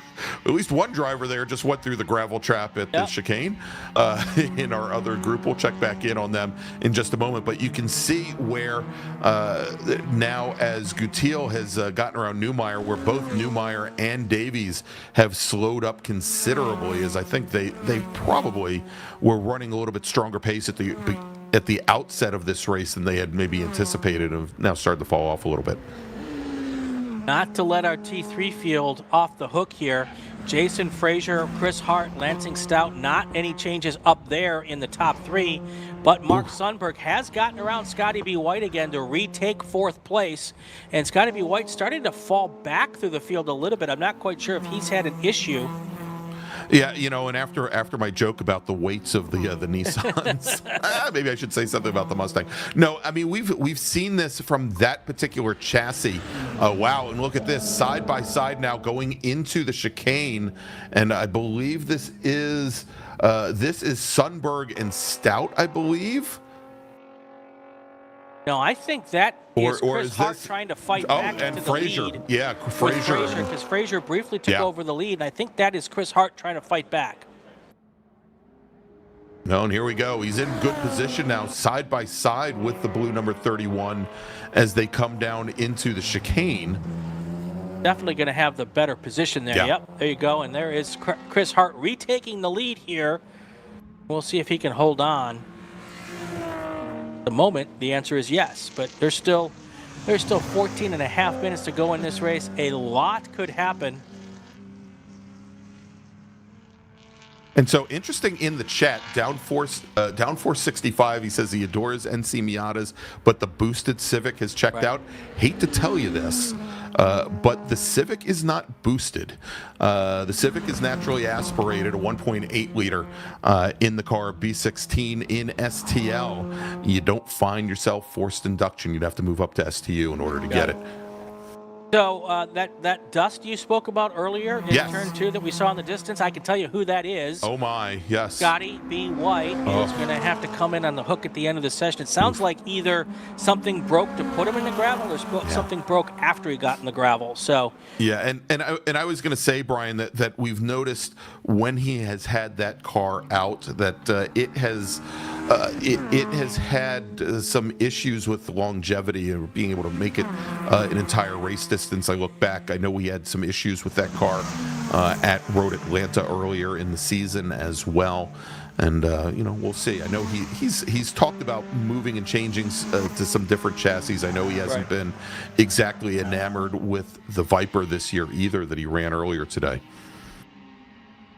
At least one driver there just went through the gravel trap at the chicane. In our other group, we'll check back in on them in just a moment. But you can see where now, as Gutiel has gotten around Newmeyer, where both Newmeyer and Davies have slowed up considerably, as I think they probably were running a little bit stronger pace at the outset of this race than they had maybe anticipated, and have now started to fall off a little bit. Not to let our T3 field off the hook here. Jason Frazier, Chris Hart, Lansing Stout, not any changes up there in the top 3. But Mark Sundberg has gotten around Scotty B. White again to retake 4th place. And Scotty B. White starting to fall back through the field a little bit. I'm not quite sure if he's had an issue. Yeah, and after my joke about the weights of the Nissans, maybe I should say something about the Mustang. No, I mean we've seen this from that particular chassis. Wow, and look at this side by side now going into the chicane, and I believe this is Sundberg and Stout, I believe. No, I think that is Chris Hart trying to fight back into the lead. Yeah, Frazier. Because Frazier briefly took over the lead, and I think that is Chris Hart trying to fight back. No, and here we go. He's in good position now, side by side with the blue number 31 as they come down into the chicane. Definitely going to have the better position there. Yeah. Yep, there you go. And there is Chris Hart retaking the lead here. We'll see if he can hold on. The moment, the answer is yes, but there's still 14 and a half minutes to go in this race. A lot could happen. And so interesting in the chat, down 465, he says he adores NC Miatas, but the boosted Civic has checked out. Hate to tell you this, but the Civic is not boosted. The Civic is naturally aspirated, a 1.8 liter in the car, B16 in STL. You don't find yourself forced induction. You'd have to move up to STU in order to get it. So that dust you spoke about earlier in turn 2 that we saw in the distance, I can tell you who that is. Oh my, yes. Scotty B. White is going to have to come in on the hook at the end of the session. It sounds like either something broke to put him in the gravel or something broke after he got in the gravel. So yeah, and I was going to say, Brian, that we've noticed when he has had that car out that it has had some issues with longevity and being able to make it an entire race distance. I look back, I know we had some issues with that car at Road Atlanta earlier in the season as well. And we'll see. I know he's talked about moving and changing to some different chassis. I know he hasn't been exactly enamored with the Viper this year either that he ran earlier today.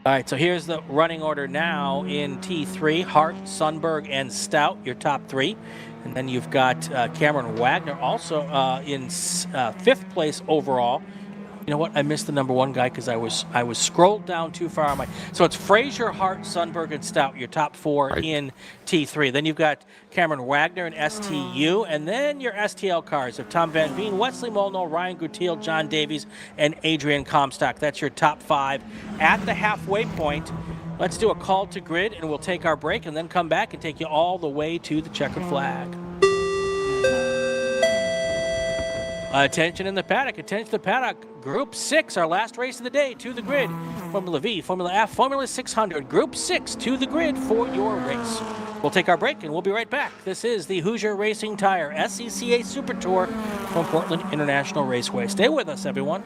All right, so here's the running order now in T3. Hart, Sundberg, and Stout, your top 3. And then you've got Cameron Wagner also in 5th place overall. You know what? I missed the number 1 guy because I was scrolled down too far on my. So it's Frazier, Hart, Sundberg, and Stout, your top 4 in T3. Then you've got Cameron Wagner and STU, and then your STL cars of Tom Van Veen, Wesley Molno, Ryan Gutiel, John Davies, and Adrian Comstock. That's your top 5 at the halfway point. Let's do a call to grid, and we'll take our break and then come back and take you all the way to the checkered flag. Attention in the paddock, attention to the paddock. Group 6, our last race of the day, to the grid. Formula V, Formula F, Formula 600. Group 6 to the grid for your race. We'll take our break and we'll be right back. This is the Hoosier Racing Tire SCCA Super Tour from Portland International Raceway. Stay with us, everyone.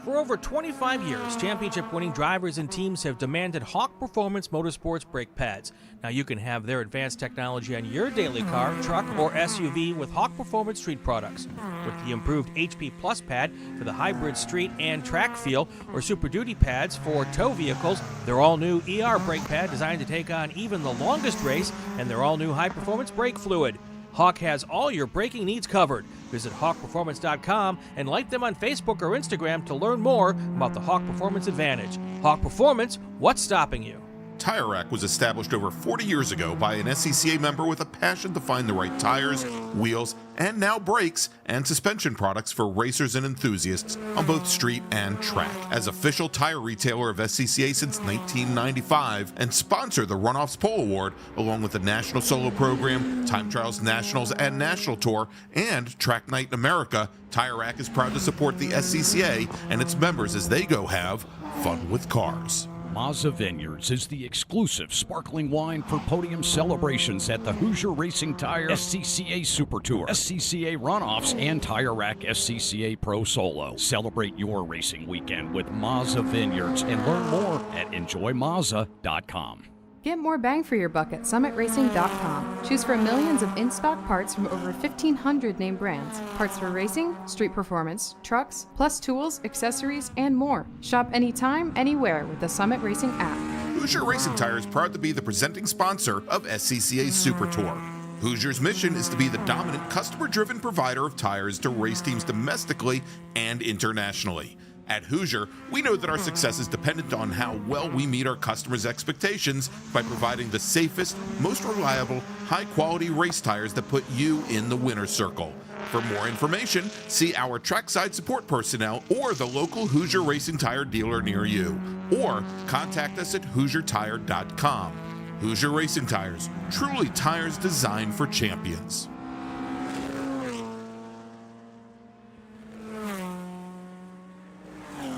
For over 25 years, championship-winning drivers and teams have demanded Hawk Performance Motorsports brake pads. Now you can have their advanced technology on your daily car, truck, or SUV with Hawk Performance Street products. With the improved HP Plus pad for the hybrid street and track feel, or Super Duty pads for tow vehicles, their all-new ER brake pad designed to take on even the longest race, and their all-new high-performance brake fluid. Hawk has all your braking needs covered. Visit hawkperformance.com and like them on Facebook or Instagram to learn more about the Hawk Performance Advantage. Hawk Performance, what's stopping you? Tire Rack was established over 40 years ago by an SCCA member with a passion to find the right tires, wheels, and now brakes and suspension products for racers and enthusiasts on both street and track. As official tire retailer of SCCA since 1995 and sponsor the Runoffs Pole Award, along with the National Solo Program, Time Trials Nationals and National Tour, and Track Night in America, Tire Rack is proud to support the SCCA and its members as they go have fun with cars. Mazza Vineyards is the exclusive sparkling wine for podium celebrations at the Hoosier Racing Tire SCCA Super Tour, SCCA Runoffs, and Tire Rack SCCA Pro Solo. Celebrate your racing weekend with Mazza Vineyards and learn more at enjoymazza.com. Get more bang for your buck at summitracing.com. Choose from millions of in-stock parts from over 1,500 name brands. Parts for racing, street performance, trucks, plus tools, accessories, and more. Shop anytime, anywhere with the Summit Racing app. Hoosier Racing Tire is proud to be the presenting sponsor of SCCA Super Tour. Hoosier's mission is to be the dominant customer-driven provider of tires to race teams domestically and internationally. At Hoosier, we know that our success is dependent on how well we meet our customers' expectations by providing the safest, most reliable, high-quality race tires that put you in the winner's circle. For more information, see our trackside support personnel or the local Hoosier Racing Tire dealer near you, or contact us at HoosierTire.com. Hoosier Racing Tires, truly tires designed for champions.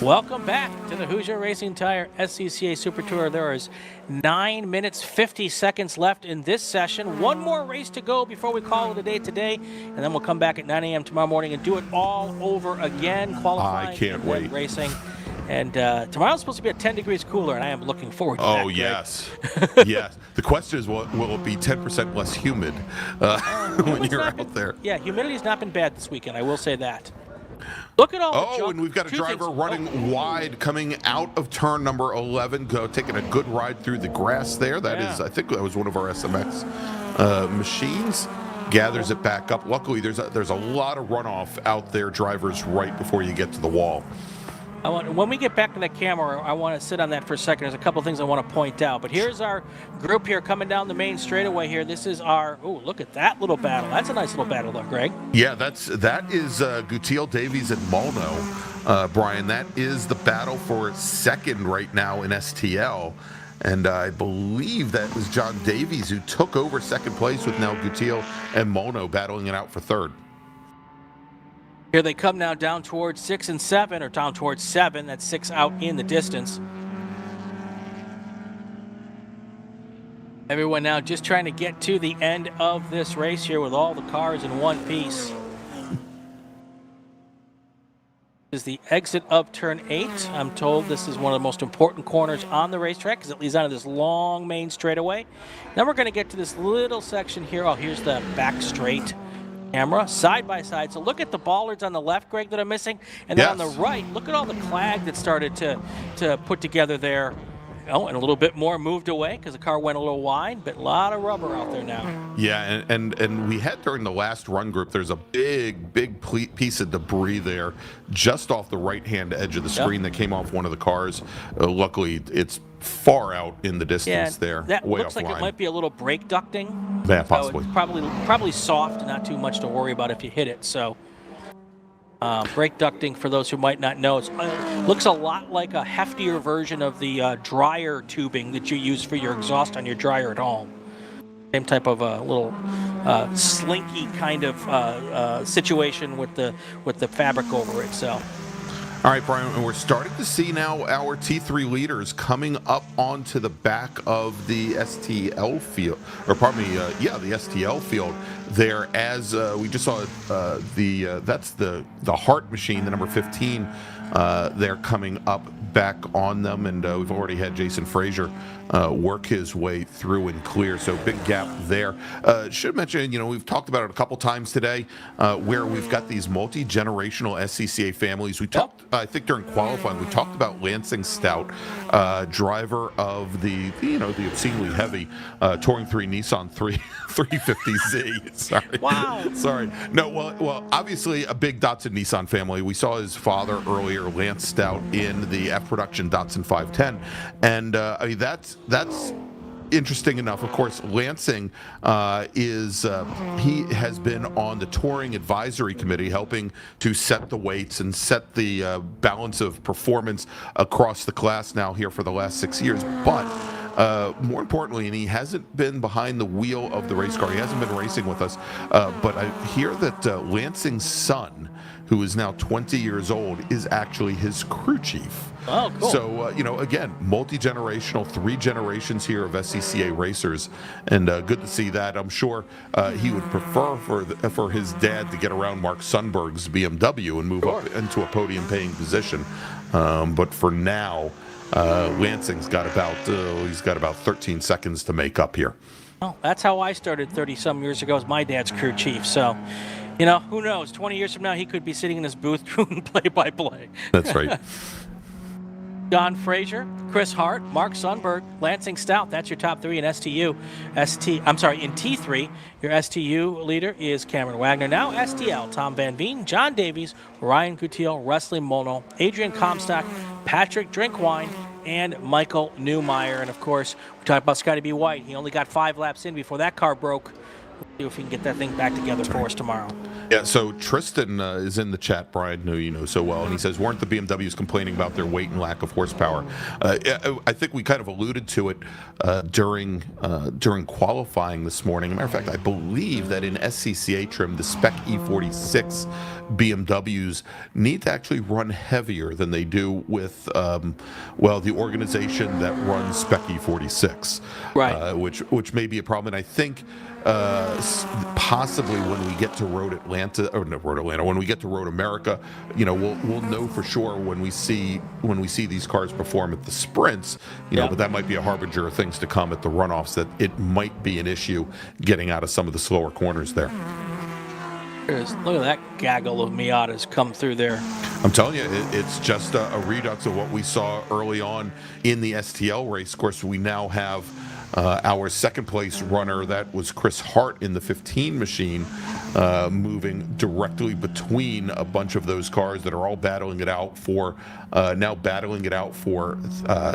Welcome back to the Hoosier Racing Tire SCCA Super Tour. There is 9 minutes, 50 seconds left in this session. One more race to go before we call it a day today, and then we'll come back at 9 a.m. tomorrow morning and do it all over again, qualifying. I can't wait. Racing. And tomorrow's supposed to be at 10 degrees cooler, and I am looking forward to that. Oh, yes. Yes. The question is, will it be 10% less humid when you're out there? Yeah, humidity's not been bad this weekend, I will say that. Look at all the junk. And we've got a driver running wide coming out of turn number 11, taking a good ride through the grass there. That is, I think that was one of our SMX machines. Gathers it back up. Luckily, there's a lot of runoff out there, drivers, right before you get to the wall. When we get back to the camera, I want to sit on that for a second. There's a couple things I want to point out. But here's our group here coming down the main straightaway here. This is our, look at that little battle. That's a nice little battle, though, Greg. Yeah, that is Gutiel, Davies, and Molno, Brian. That is the battle for second right now in STL. And I believe that was John Davies who took over second place with now Gutiel and Molno battling it out for third. Here they come now down towards 6 and 7, or down towards 7. That's 6 out in the distance. Everyone now just trying to get to the end of this race here with all the cars in one piece. This is the exit of turn 8. I'm told this is one of the most important corners on the racetrack because it leads onto this long main straightaway. Then we're going to get to this little section here. Oh, here's the back straight camera, side by side. So look at the bollards on the left, Greg, that are missing. And then on the right, look at all the clag that started to put together there Oh, and a little bit more moved away because the car went a little wide, but a lot of rubber out there now. Yeah, and we had during the last run group, there's a big piece of debris there just off the right-hand edge of the screen that came off one of the cars. Luckily, it's far out in the distance there. That way looks like offline. it might be a little brake ducting. Yeah, possibly. So it's probably soft, not too much to worry about if you hit it. So brake ducting, for those who might not know, it looks a lot like a heftier version of the dryer tubing that you use for your exhaust on your dryer at home. Same type of little slinky kind of situation with the fabric over it. So. All right, Brian, and we're starting to see now our T3 leaders coming up onto the back of the STL field, or pardon me, the STL field there. As we just saw, that's the Hart machine, the number 15. They're coming up back on them, and we've already had Jason Frazier work his way through and clear, so big gap there. Should mention, we've talked about it a couple times today, where we've got these multi-generational SCCA families. We talked, I think during qualifying, we talked about Lansing Stout, driver of the obscenely heavy Touring 3 Nissan 350Z. Sorry. Wow. Sorry. No, well, obviously a big Datsun Nissan family. We saw his father earlier, Lance Stout, in the F Production Datsun 510, and I mean that's interesting enough. Of course, Lansing he has been on the touring advisory committee, helping to set the weights and set the balance of performance across the class now here for the last 6 years. But more importantly, and he hasn't been behind the wheel of the race car. He hasn't been racing with us. But I hear that Lansing's son, who is now 20 years old, is actually his crew chief. Oh, cool. So, again, multi-generational, 3 generations here of SCCA racers, and good to see that. I'm sure he would prefer for his dad to get around Mark Sundberg's BMW and move up into a podium-paying position. But for now, Lansing's got about 13 seconds to make up here. Well, that's how I started 30-some years ago as my dad's crew chief. So, who knows? 20 years from now, he could be sitting in his booth doing play-by-play. That's right. John Frazier, Chris Hart, Mark Sundberg, Lansing Stout. That's your top 3 in STU. In T3, your STU leader is Cameron Wagner. Now STL, Tom Van Veen, John Davies, Ryan Gutiel, Wesley Molno, Adrian Comstock, Patrick Drinkwine, and Michael Newmeyer. And, of course, we talked about Scotty B. White. He only got 5 laps in before that car broke. We'll see if we can get that thing back together for us tomorrow. Yeah, so Tristan is in the chat, Brian, who you know so well, and he says, weren't the BMWs complaining about their weight and lack of horsepower? I think we kind of alluded to it during qualifying this morning. As a matter of fact, I believe that in SCCA trim, the Spec E46 BMWs need to actually run heavier than they do with, the organization that runs Spec E46, right? Which may be a problem, and I think possibly when we get to Road Atlanta, when we get to Road America, we'll know for sure when we see these cars perform at the sprints, but that might be a harbinger of things to come at the runoffs, that it might be an issue getting out of some of the slower corners there. Look at that gaggle of Miatas come through there. I'm telling you, it's just a redux of what we saw early on in the STL race. Of course, we now have our second place runner, that was Chris Hart in the 15 machine, moving directly between a bunch of those cars that are all battling it out for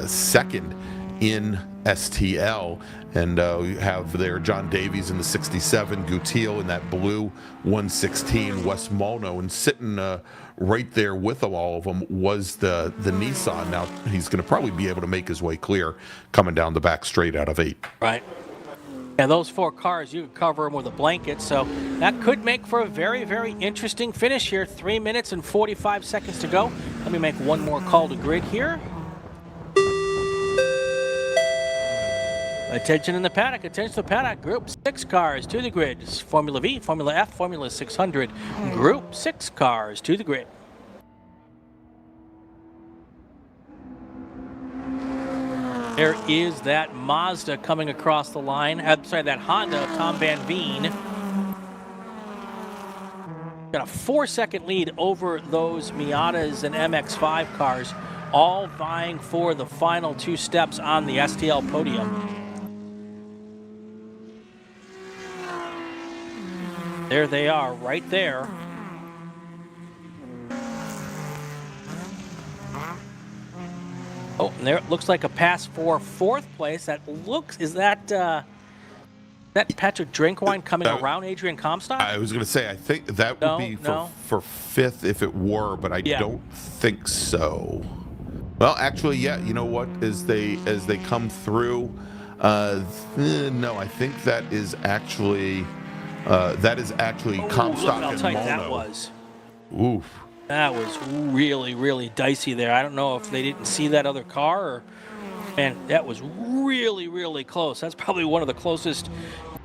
second in STL. And we have there John Davies in the 67, Gutiel in that blue 116, Wes Molno, and sitting right there with all of them was the Nissan. Now he's going to probably be able to make his way clear coming down the back straight out of 8. Right. And those 4 cars, you could cover them with a blanket, so that could make for a very, very interesting finish here. 3 minutes and 45 seconds to go. Let me make one more call to grid here. Attention in the paddock, attention to the paddock. Group 6 cars to the grid. Formula V, Formula F, Formula 600. Group 6 cars to the grid. There is that Mazda coming across the line. That Honda of Tom Van Veen. Got a 4-second lead over those Miatas and MX-5 cars all vying for the final 2 steps on the STL podium. There they are, right there. Oh, and there it looks like a pass for 4th place. That looks, is that Patrick Drinkwine coming around Adrian Comstock? I was going to say, I think that would be for 5th if it were, but I don't think so. Well, actually, yeah. You know what? As they come through, no, I think that is actually Comstock I'll and tell you, Mono. that was. Oof. That was really, really dicey there. I don't know if they didn't see that other car or, man, that was really, really close. That's probably one of the closest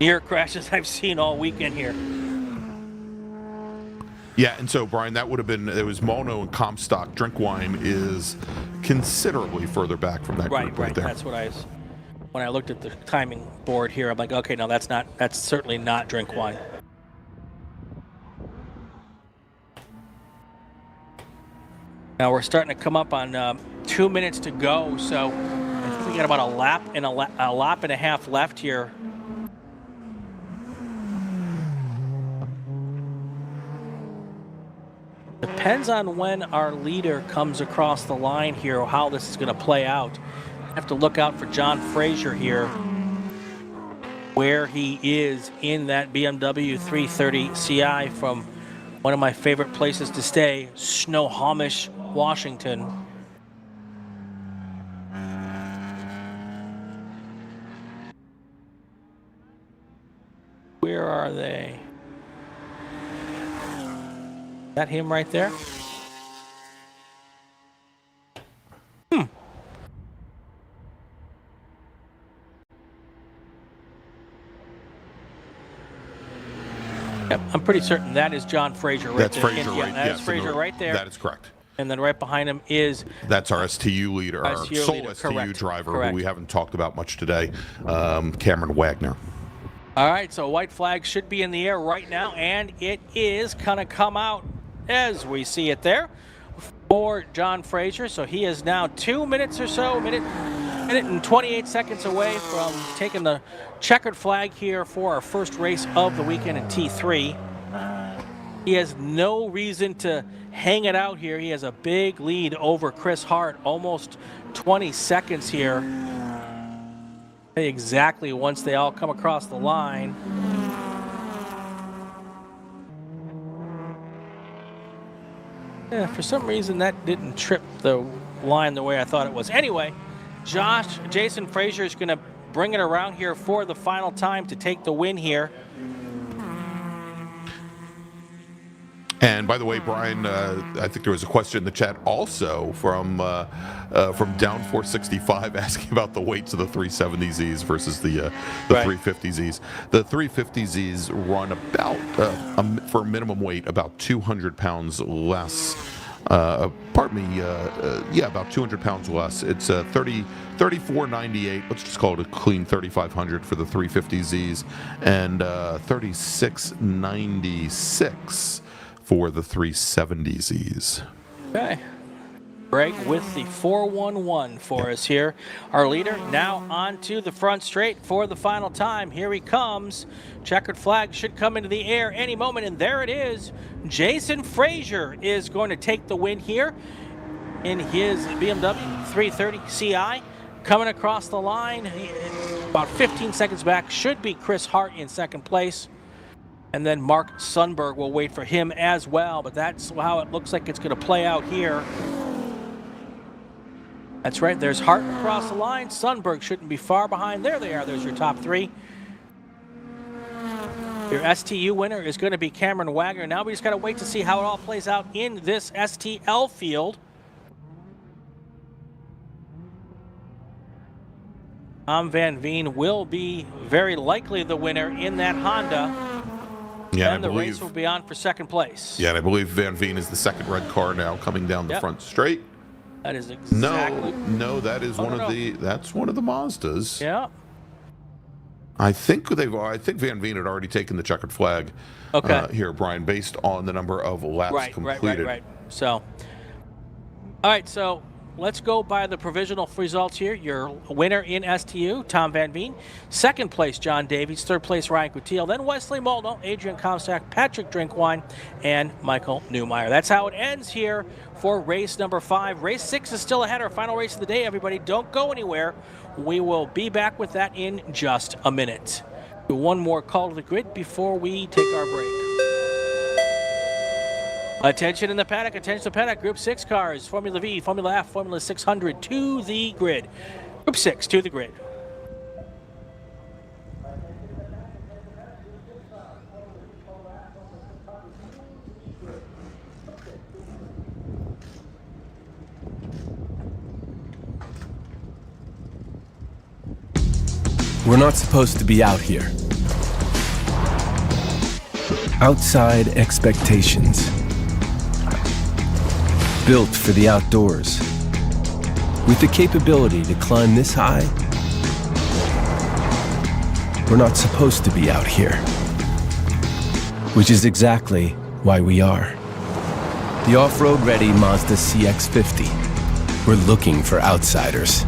near crashes I've seen all weekend here. Yeah, and so, Brian, that would have been, it was Mono and Comstock. Drinkwine is considerably further back from that group right there. That's what when I looked at the timing board here, I'm like, okay, no, that's certainly not Drinkwine. Now we're starting to come up on 2 minutes to go, so I think we got about a lap and a half left here. Depends on when our leader comes across the line here, how this is going to play out. I have to look out for John Fraser here, where he is in that BMW 330 Ci from one of my favorite places to stay, Snohomish, Washington. Where are they? Is that him right there? Yep, I'm pretty certain that is John Fraser right That's there. Fraser, Yeah, right? That's Yes, Fraser right there. That is correct. And then right behind him is... That's our STU leader, our STU sole leader, STU correct, driver, correct. who we haven't talked about much today, Cameron Wagner. All right, so white flag should be in the air right now, and it is going to come out as we see it there for John Fraser. So he is now 2 minutes or so, minute and 28 seconds away from taking the checkered flag here for our first race of the weekend in T3. He has no reason to hang it out here. He has a big lead over Chris Hart, almost 20 seconds here. Exactly once they all come across the line. Yeah, for some reason that didn't trip the line the way I thought it was. Anyway, Jason Fraser is going to bring it around here for the final time to take the win here. And by the way, Brian, I think there was a question in the chat also from Down 465 asking about the weights of the 370Zs versus the 350Zs. The 350Zs run about, for a minimum weight, about 200 pounds less. About 200 pounds less. It's 34.98. Let's just call it a clean 3,500 for the 350Zs, and 36.96 for the 370Zs. Okay. Gregg with the 411 for us here. Our leader now onto the front straight for the final time. Here he comes. Checkered flag should come into the air any moment, and there it is. Jason Fraser is going to take the win here in his BMW 330 Ci. Coming across the line, about 15 seconds back, should be Chris Hart in second place. And then Mark Sundberg will wait for him as well, but that's how it looks like it's going to play out here. That's right, there's Hart across the line. Sundberg shouldn't be far behind. There they are, there's your top three. Your STU winner is going to be Cameron Wagner. Now we just got to wait to see how it all plays out in this STL field. Tom Van Veen will be very likely the winner in that Honda. Yeah, and the race will be on for second place. Yeah, and I believe Van Veen is the second red car now coming down the front straight. That is exactly. No, that is that's one of the Mazdas. Yeah. I think Van Veen had already taken the checkered flag. Here, Brian, based on the number of laps completed. Right. So, all right. So let's go by the provisional results here. Your winner in STU, Tom Van Veen. Second place, John Davies. Third place, Ryan Coutil. Then Wesley Molno, Adrian Comstock, Patrick Drinkwine, and Michael Newmeyer. That's how it ends here for race number 5. Race 6 is still ahead. Our final race of the day, everybody. Don't go anywhere. We will be back with that in just a minute. One more call to the grid before we take our break. Attention in the paddock, attention to the paddock. Group 6 cars, Formula V, Formula F, Formula 600 to the grid. Group 6 to the grid. We're not supposed to be out here. Outside expectations. Built for the outdoors. With the capability to climb this high, we're not supposed to be out here. Which is exactly why we are. The off-road ready Mazda CX-50. We're looking for outsiders.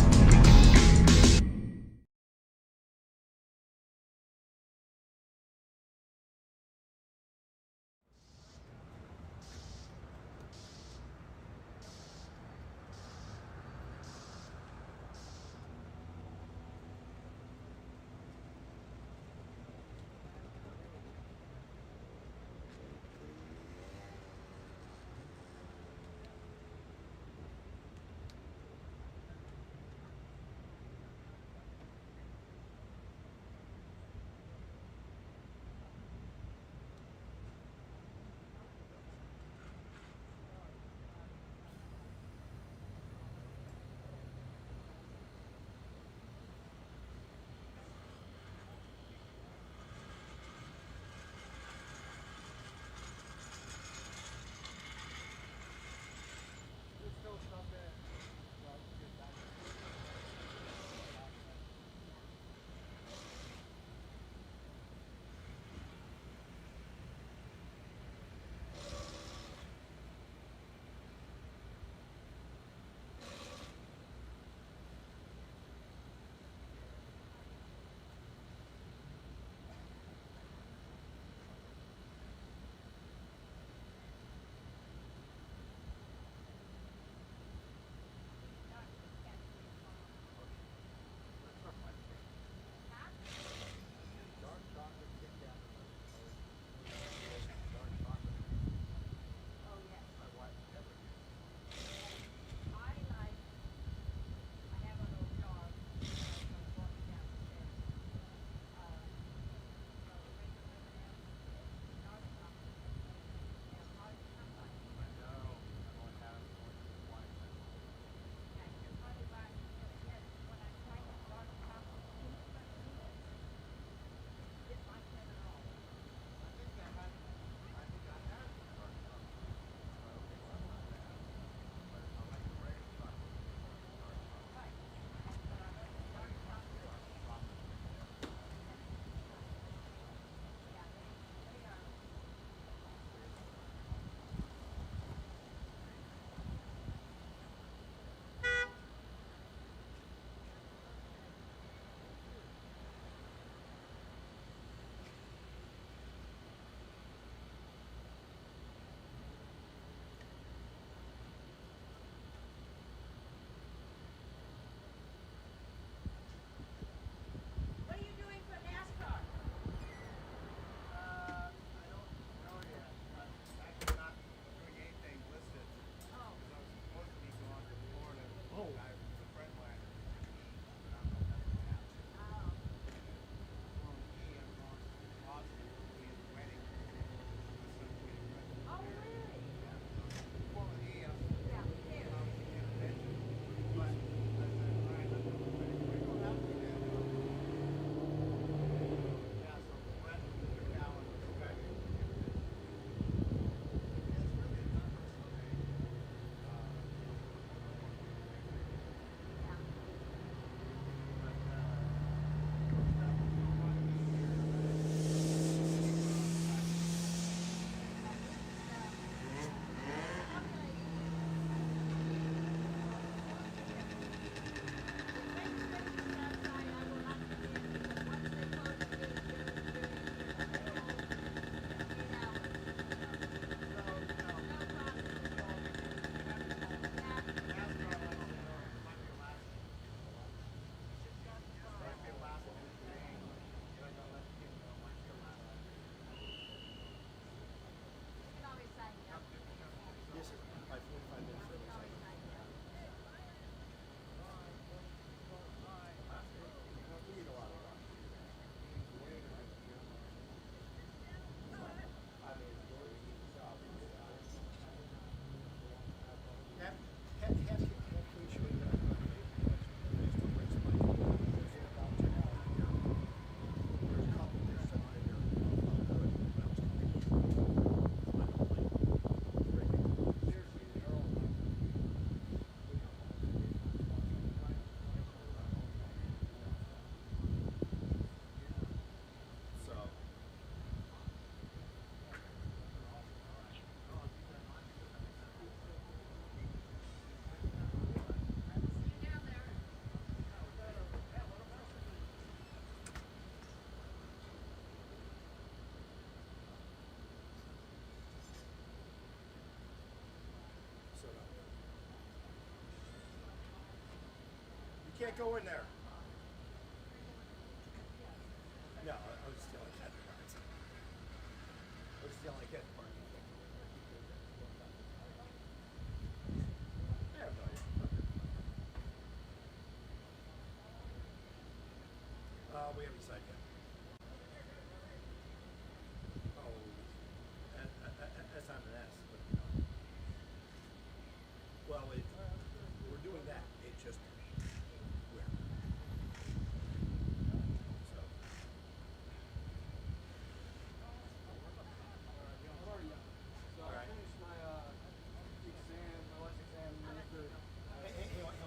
can't go in there. No, I was just yelling at the parts. I was just yelling at the parts. I have no idea. We haven't decided yet. Oh, that's not an S, but you know. Well, we're doing that. It just where. So. All right. I finished my exam, my last exam. Hey, what's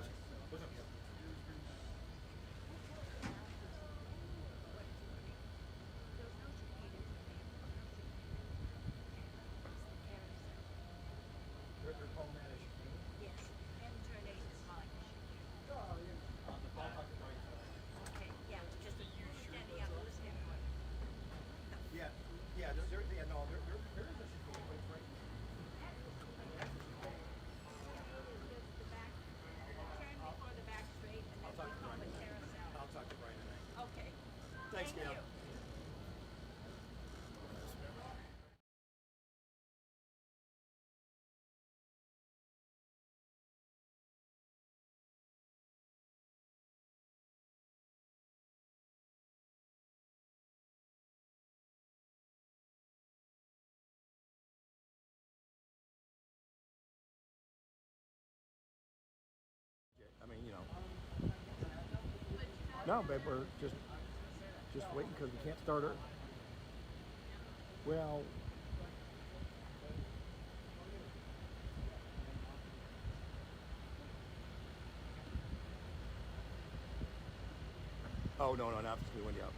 up here? They're calling that issue. Yes, and turn 8 is mine. Oh, yeah. I'll talk to Brian. Okay, yeah, just standing up, listening to it. Yeah, yeah, there is a should be, but it's right. The back, turn before the back straight, and then I'll talk to become a Brian. carousel. I'll talk to Brian tonight. Okay. Thanks, Thank Gail. you. I mean, you know. No, babe, we're just waiting because we can't start her. Well. Oh, no, not if it's going to be windy out.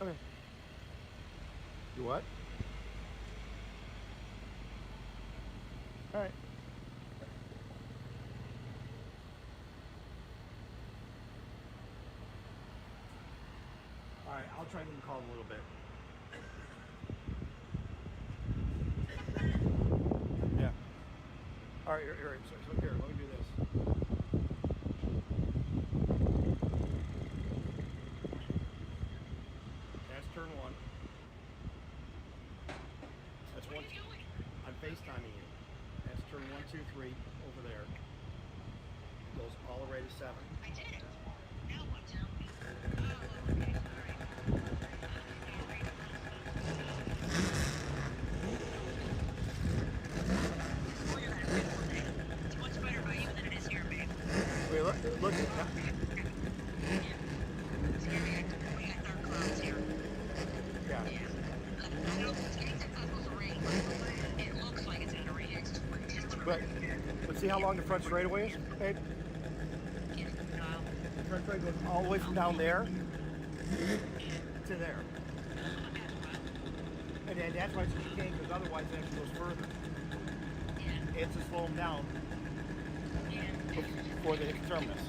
Okay. You what? All right. All right, I'll try and call him a little bit. Yeah. All right, here, so here, let me do this. That's turn 1. That's one. I'm FaceTiming you. That's turn 1, 2, 3 over there. It goes all the way to 7. I did it. Now what? It's much better by you than it is here, babe. Wait, look at that. It's very active. We got dark clouds here. Yeah. I don't know if it's getting supposed to rain, but it looks like it's going to rain. It's just But see how long the front straightaway is, babe? The front straightaway goes all the way from down there to there. And that's why you can't, because otherwise it actually goes further. It's to slow them down before they hit the terminus.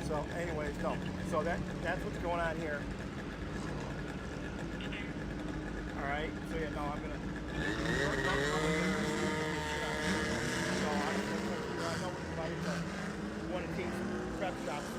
So anyways, no. So that's what's going on here. All right. So yeah, no, I'm gonna. So I know we're invited to one of the team's prep shops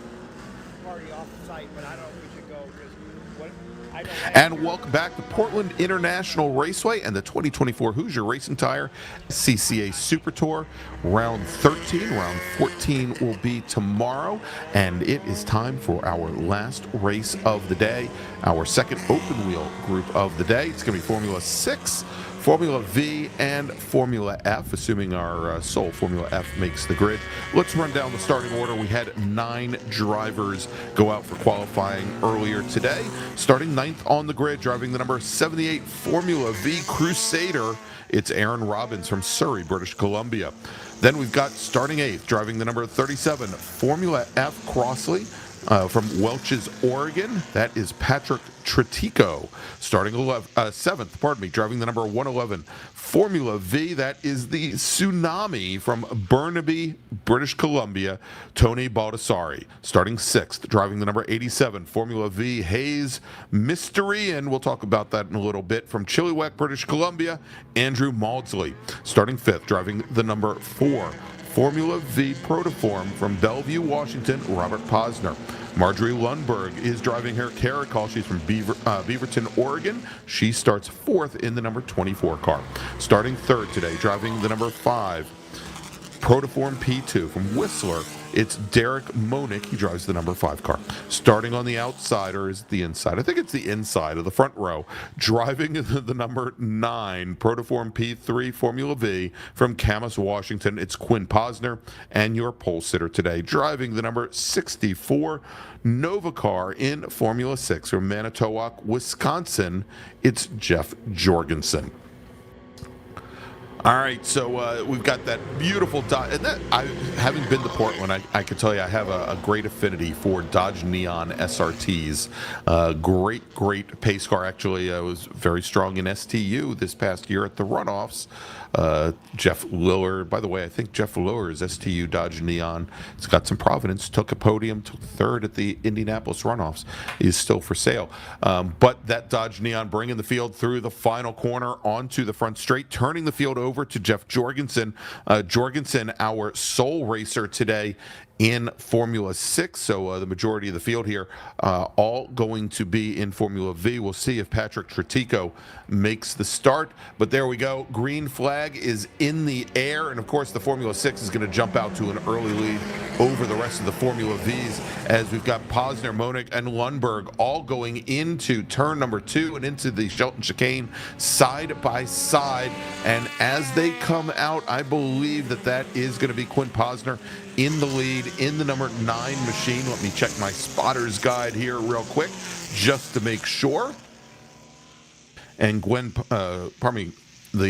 party off the site, but I don't know if we should go because what I know. And welcome back to Portland International Raceway and the 2024 Hoosier Racing Tire SCCA Super Tour. Round 13, round 14 will be tomorrow, and it is time for our last race of the day, our second open wheel group of the day. It's going to be Formula 6, Formula V, and Formula F, assuming our sole Formula F makes the grid. Let's run down the starting order. We had 9 drivers go out for qualifying earlier today. Starting 9th on the grid, driving the number 78 Formula V Crusader, it's Aaron Robbins from Surrey, British Columbia. Then we've got starting 8th, driving the number 37 Formula F Crossley, From Welch's, Oregon, that is Patrick Tretico, starting 7th, driving the number 111 Formula V. That is the Tsunami from Burnaby, British Columbia, Tony Baldassari, starting 6th, driving the number 87 Formula V Hayes Mystery, and we'll talk about that in a little bit. From Chilliwack, British Columbia, Andrew Maudsley, starting 5th, driving the number 4 Formula V Protoform from Bellevue, Washington, Robert Posner. Marjorie Lundberg is driving her Caracal. She's from Beaverton, Oregon. She starts 4th in the number 24 car. Starting 3rd today, driving the number 5 Protoform P2 from Whistler, it's Derek Monick. He drives the number 5 car. Starting on the outside, or is it the inside? I think it's the inside of the front row. Driving the number 9 Protoform P3 Formula V from Camas, Washington, it's Quinn Posner. And your pole sitter today, driving the number 64 Nova car in Formula 6 from Manitowoc, Wisconsin, it's Jeff Jorgensen. All right, so we've got that beautiful Dodge. And having been to Portland, I can tell you I have a great affinity for Dodge Neon SRTs. Great pace car. Actually, I was very strong in STU this past year at the runoffs. Jeff Lillard, by the way, I think Jeff Lillard's STU Dodge Neon, it's got some provenance, took a podium, took 3rd at the Indianapolis runoffs, is still for sale. But that Dodge Neon bringing the field through the final corner onto the front straight, turning the field over to Jeff Jorgensen. Jorgensen, our sole racer today in Formula 6, so the majority of the field here all going to be in Formula V. We'll see if Patrick Tretico makes the start, but there we go. Green flag is in the air, and of course the Formula 6 is going to jump out to an early lead over the rest of the Formula Vs, as we've got Posner, Monick, and Lundberg all going into turn number 2 and into the Shelton chicane side by side, and as they come out, I believe that is going to be Quinn Posner in the lead in the number 9 machine. Let me check my spotter's guide here real quick just to make sure. And the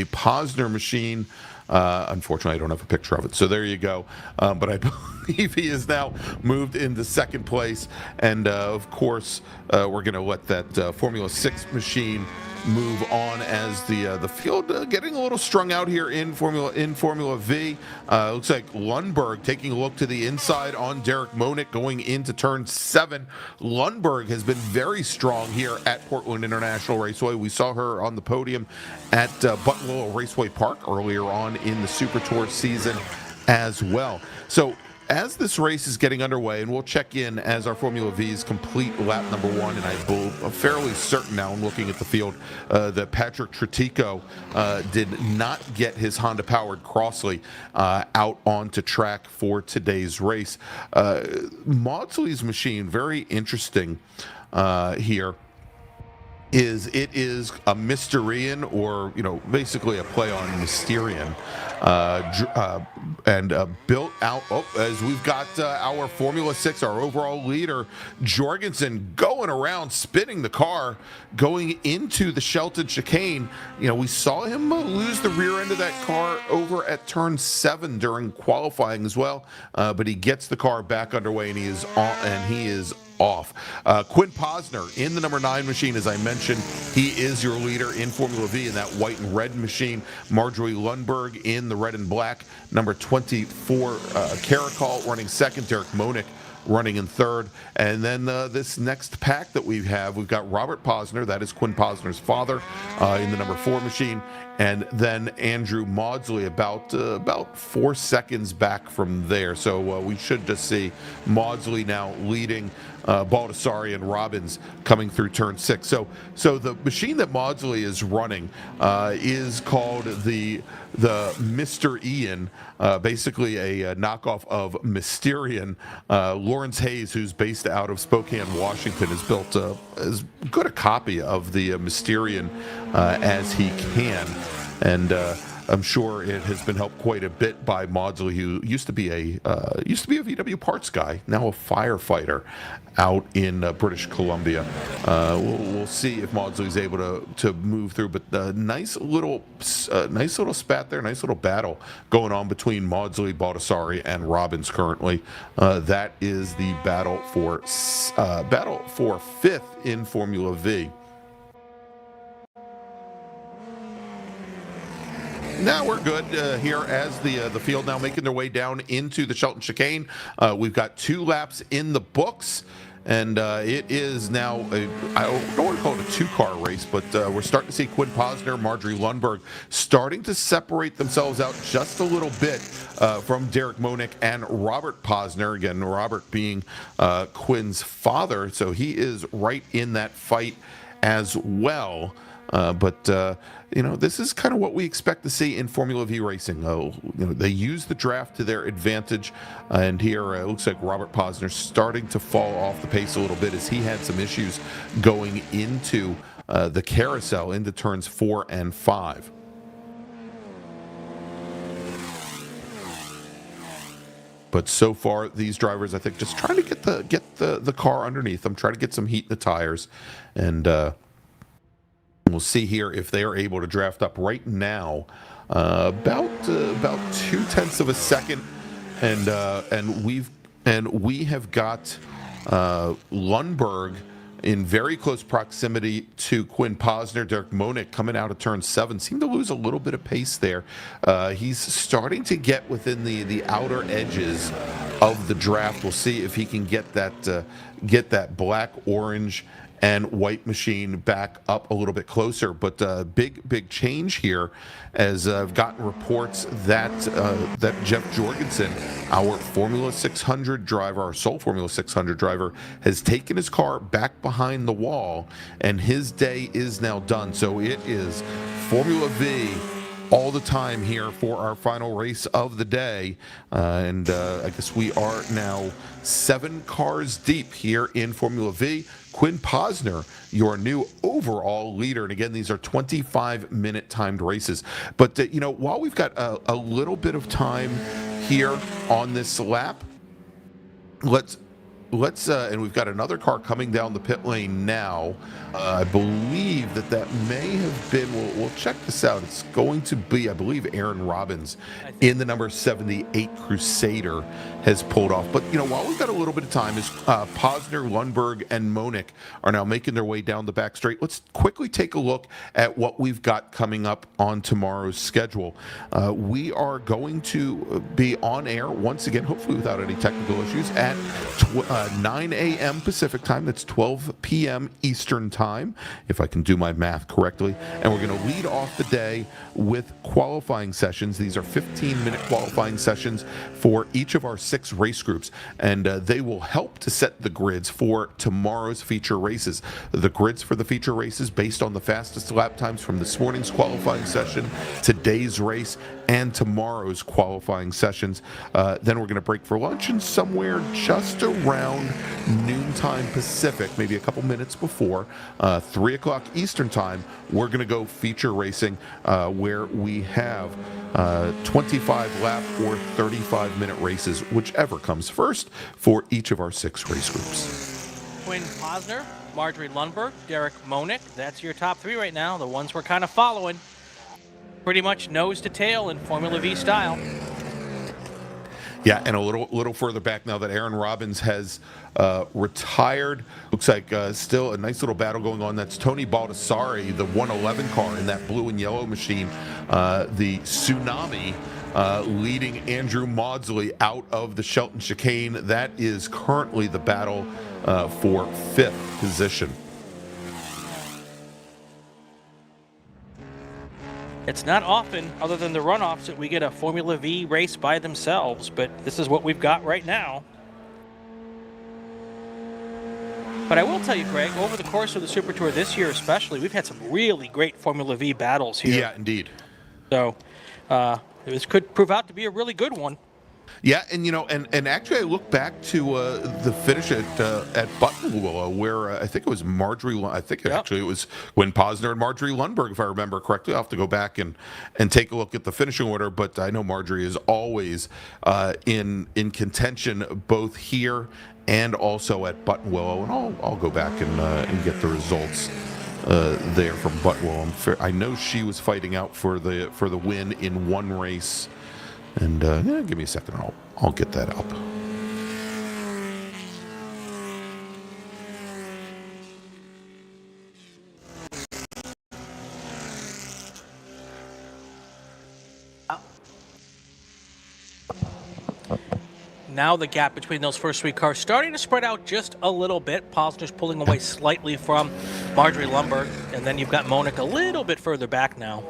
Posner machine, unfortunately I don't have a picture of it, so there you go. But I believe he is now moved into 2nd place, and of course we're going to let that Formula 6 machine move on as the field getting a little strung out here in Formula V. Looks like Lundberg taking a look to the inside on Derek Monick going into turn 7. Lundberg has been very strong here at Portland International Raceway. We saw her on the podium at Buttonwillow Raceway Park earlier on in the Super Tour season as well. So as this race is getting underway, and we'll check in as our Formula V's complete lap number 1, and I'm fairly certain now, I'm looking at the field, that Patrick Tretico did not get his Honda-powered Crossley out onto track for today's race. Maudsley's machine, very interesting here. It is a Mysterian, or basically a play on Mysterian, and built out as we've got our Formula 6, our overall leader Jorgensen, going around spinning the car going into the Shelton chicane. We saw him lose the rear end of that car over at turn 7 during qualifying as well, but he gets the car back underway, and he is off. Quinn Posner in the number 9 machine, as I mentioned, he is your leader in Formula V in that white and red machine. Marjorie Lundberg in the red and black, number 24 Caracal running 2nd, Derek Monick running in 3rd. And then this next pack that we've got Robert Posner, that is Quinn Posner's father, in the number 4 machine, and then Andrew Maudsley about 4 seconds back from there. So we should just see Maudsley now leading Baldassari and Robbins coming through turn 6. So the machine that Maudsley is running is called the Mr. Ian, basically a knockoff of Mysterian. Lawrence Hayes, who's based out of Spokane, Washington, has built as good a copy of the Mysterian as he can. And I'm sure it has been helped quite a bit by Maudsley, who used to be a VW parts guy, now a firefighter out in British Columbia. We'll see if Maudsley's able to move through, but nice little spat there, nice little battle going on between Maudsley, Baldassari, and Robbins currently. That is the battle for fifth in Formula V. Now we're good here as the field now making their way down into the Shelton Chicane. We've got 2 laps in the books, and it is now I don't want to call it a 2-car race, but we're starting to see Quinn Posner, Marjorie Lundberg starting to separate themselves out just a little bit from Derek Monick and Robert Posner. Again, Robert being Quinn's father, so he is right in that fight as well. But this is kind of what we expect to see in Formula V racing. They use the draft to their advantage, and here it looks like Robert Posner starting to fall off the pace a little bit as he had some issues going into the carousel into turns 4 and 5. But so far, these drivers, I think, just trying to get the car underneath them, try to get some heat in the tires, and we'll see here if they are able to draft up right now about 0.2 of a second, and we have got Lundberg in very close proximity to Quinn Posner. Derek Monick coming out of turn 7 seemed to lose a little bit of pace there. He's starting to get within the outer edges of the draft. We'll see if he can get that black, orange, and white machine back up a little bit closer. But big change here, as I've gotten reports that Jeff Jorgensen, our Formula 600 driver, our sole Formula 600 driver, has taken his car back behind the wall, and his day is now done. So it is Formula V all the time here for our final race of the day, and I guess we are now 7 cars deep here in Formula V. Quinn Posner, your new overall leader, and again, these are 25-minute timed races. But while we've got a little bit of time here on this lap, let's and we've got another car coming down the pit lane now. I believe that may have been, we'll check this out. It's going to be, I believe, Aaron Robbins in the number 78 Crusader has pulled off. But, while we've got a little bit of time, is Posner, Lundberg, and Monick are now making their way down the back straight. Let's quickly take a look at what we've got coming up on tomorrow's schedule. We are going to be on air once again, hopefully without any technical issues, at 9 a.m. Pacific time. That's 12 p.m. Eastern time, if I can do my math correctly. And we're going to lead off the day with qualifying sessions. These are 15-minute qualifying sessions for each of our 6 race groups, and they will help to set the grids for tomorrow's feature races. The grids for the feature races based on the fastest lap times from this morning's qualifying session, today's race, and tomorrow's qualifying sessions. Then we're going to break for lunch, and somewhere just around noontime Pacific, maybe a couple minutes before 3 o'clock Eastern time, we're going to go feature racing, where we have 25 lap or 35-minute races, whichever comes first, for each of our 6 race groups. Quinn Posner, Marjorie Lundberg, Derek Monick, that's your top 3 right now, the ones we're kind of following. Pretty much nose to tail in Formula V style. Yeah, and a little further back now that Aaron Robbins has retired. Looks like still a nice little battle going on. That's Tony Baldassari, the 111 car in that blue and yellow machine. The Tsunami leading Andrew Maudsley out of the Shelton Chicane. That is currently the battle for 5th position. It's not often, other than the runoffs, that we get a Formula V race by themselves, but this is what we've got right now. But I will tell you, Greg, over the course of the Super Tour this year especially, we've had some really great Formula V battles here. Yeah, indeed. So this could prove out to be a really good one. Yeah, and and actually, I look back to the finish at Buttonwillow, where I think it was Marjorie. I think actually it was Quinn Posner and Marjorie Lundberg, if I remember correctly. I'll have to go back and take a look at the finishing order, but I know Marjorie is always in contention both here and also at Buttonwillow, and I'll go back and get the results there from Buttonwillow. I know she was fighting out for the win in one race. And give me a second, I'll get that up. Now the gap between those first three cars starting to spread out just a little bit. Posner's pulling away slightly from Marjorie Lundberg, and then you've got Monick a little bit further back now.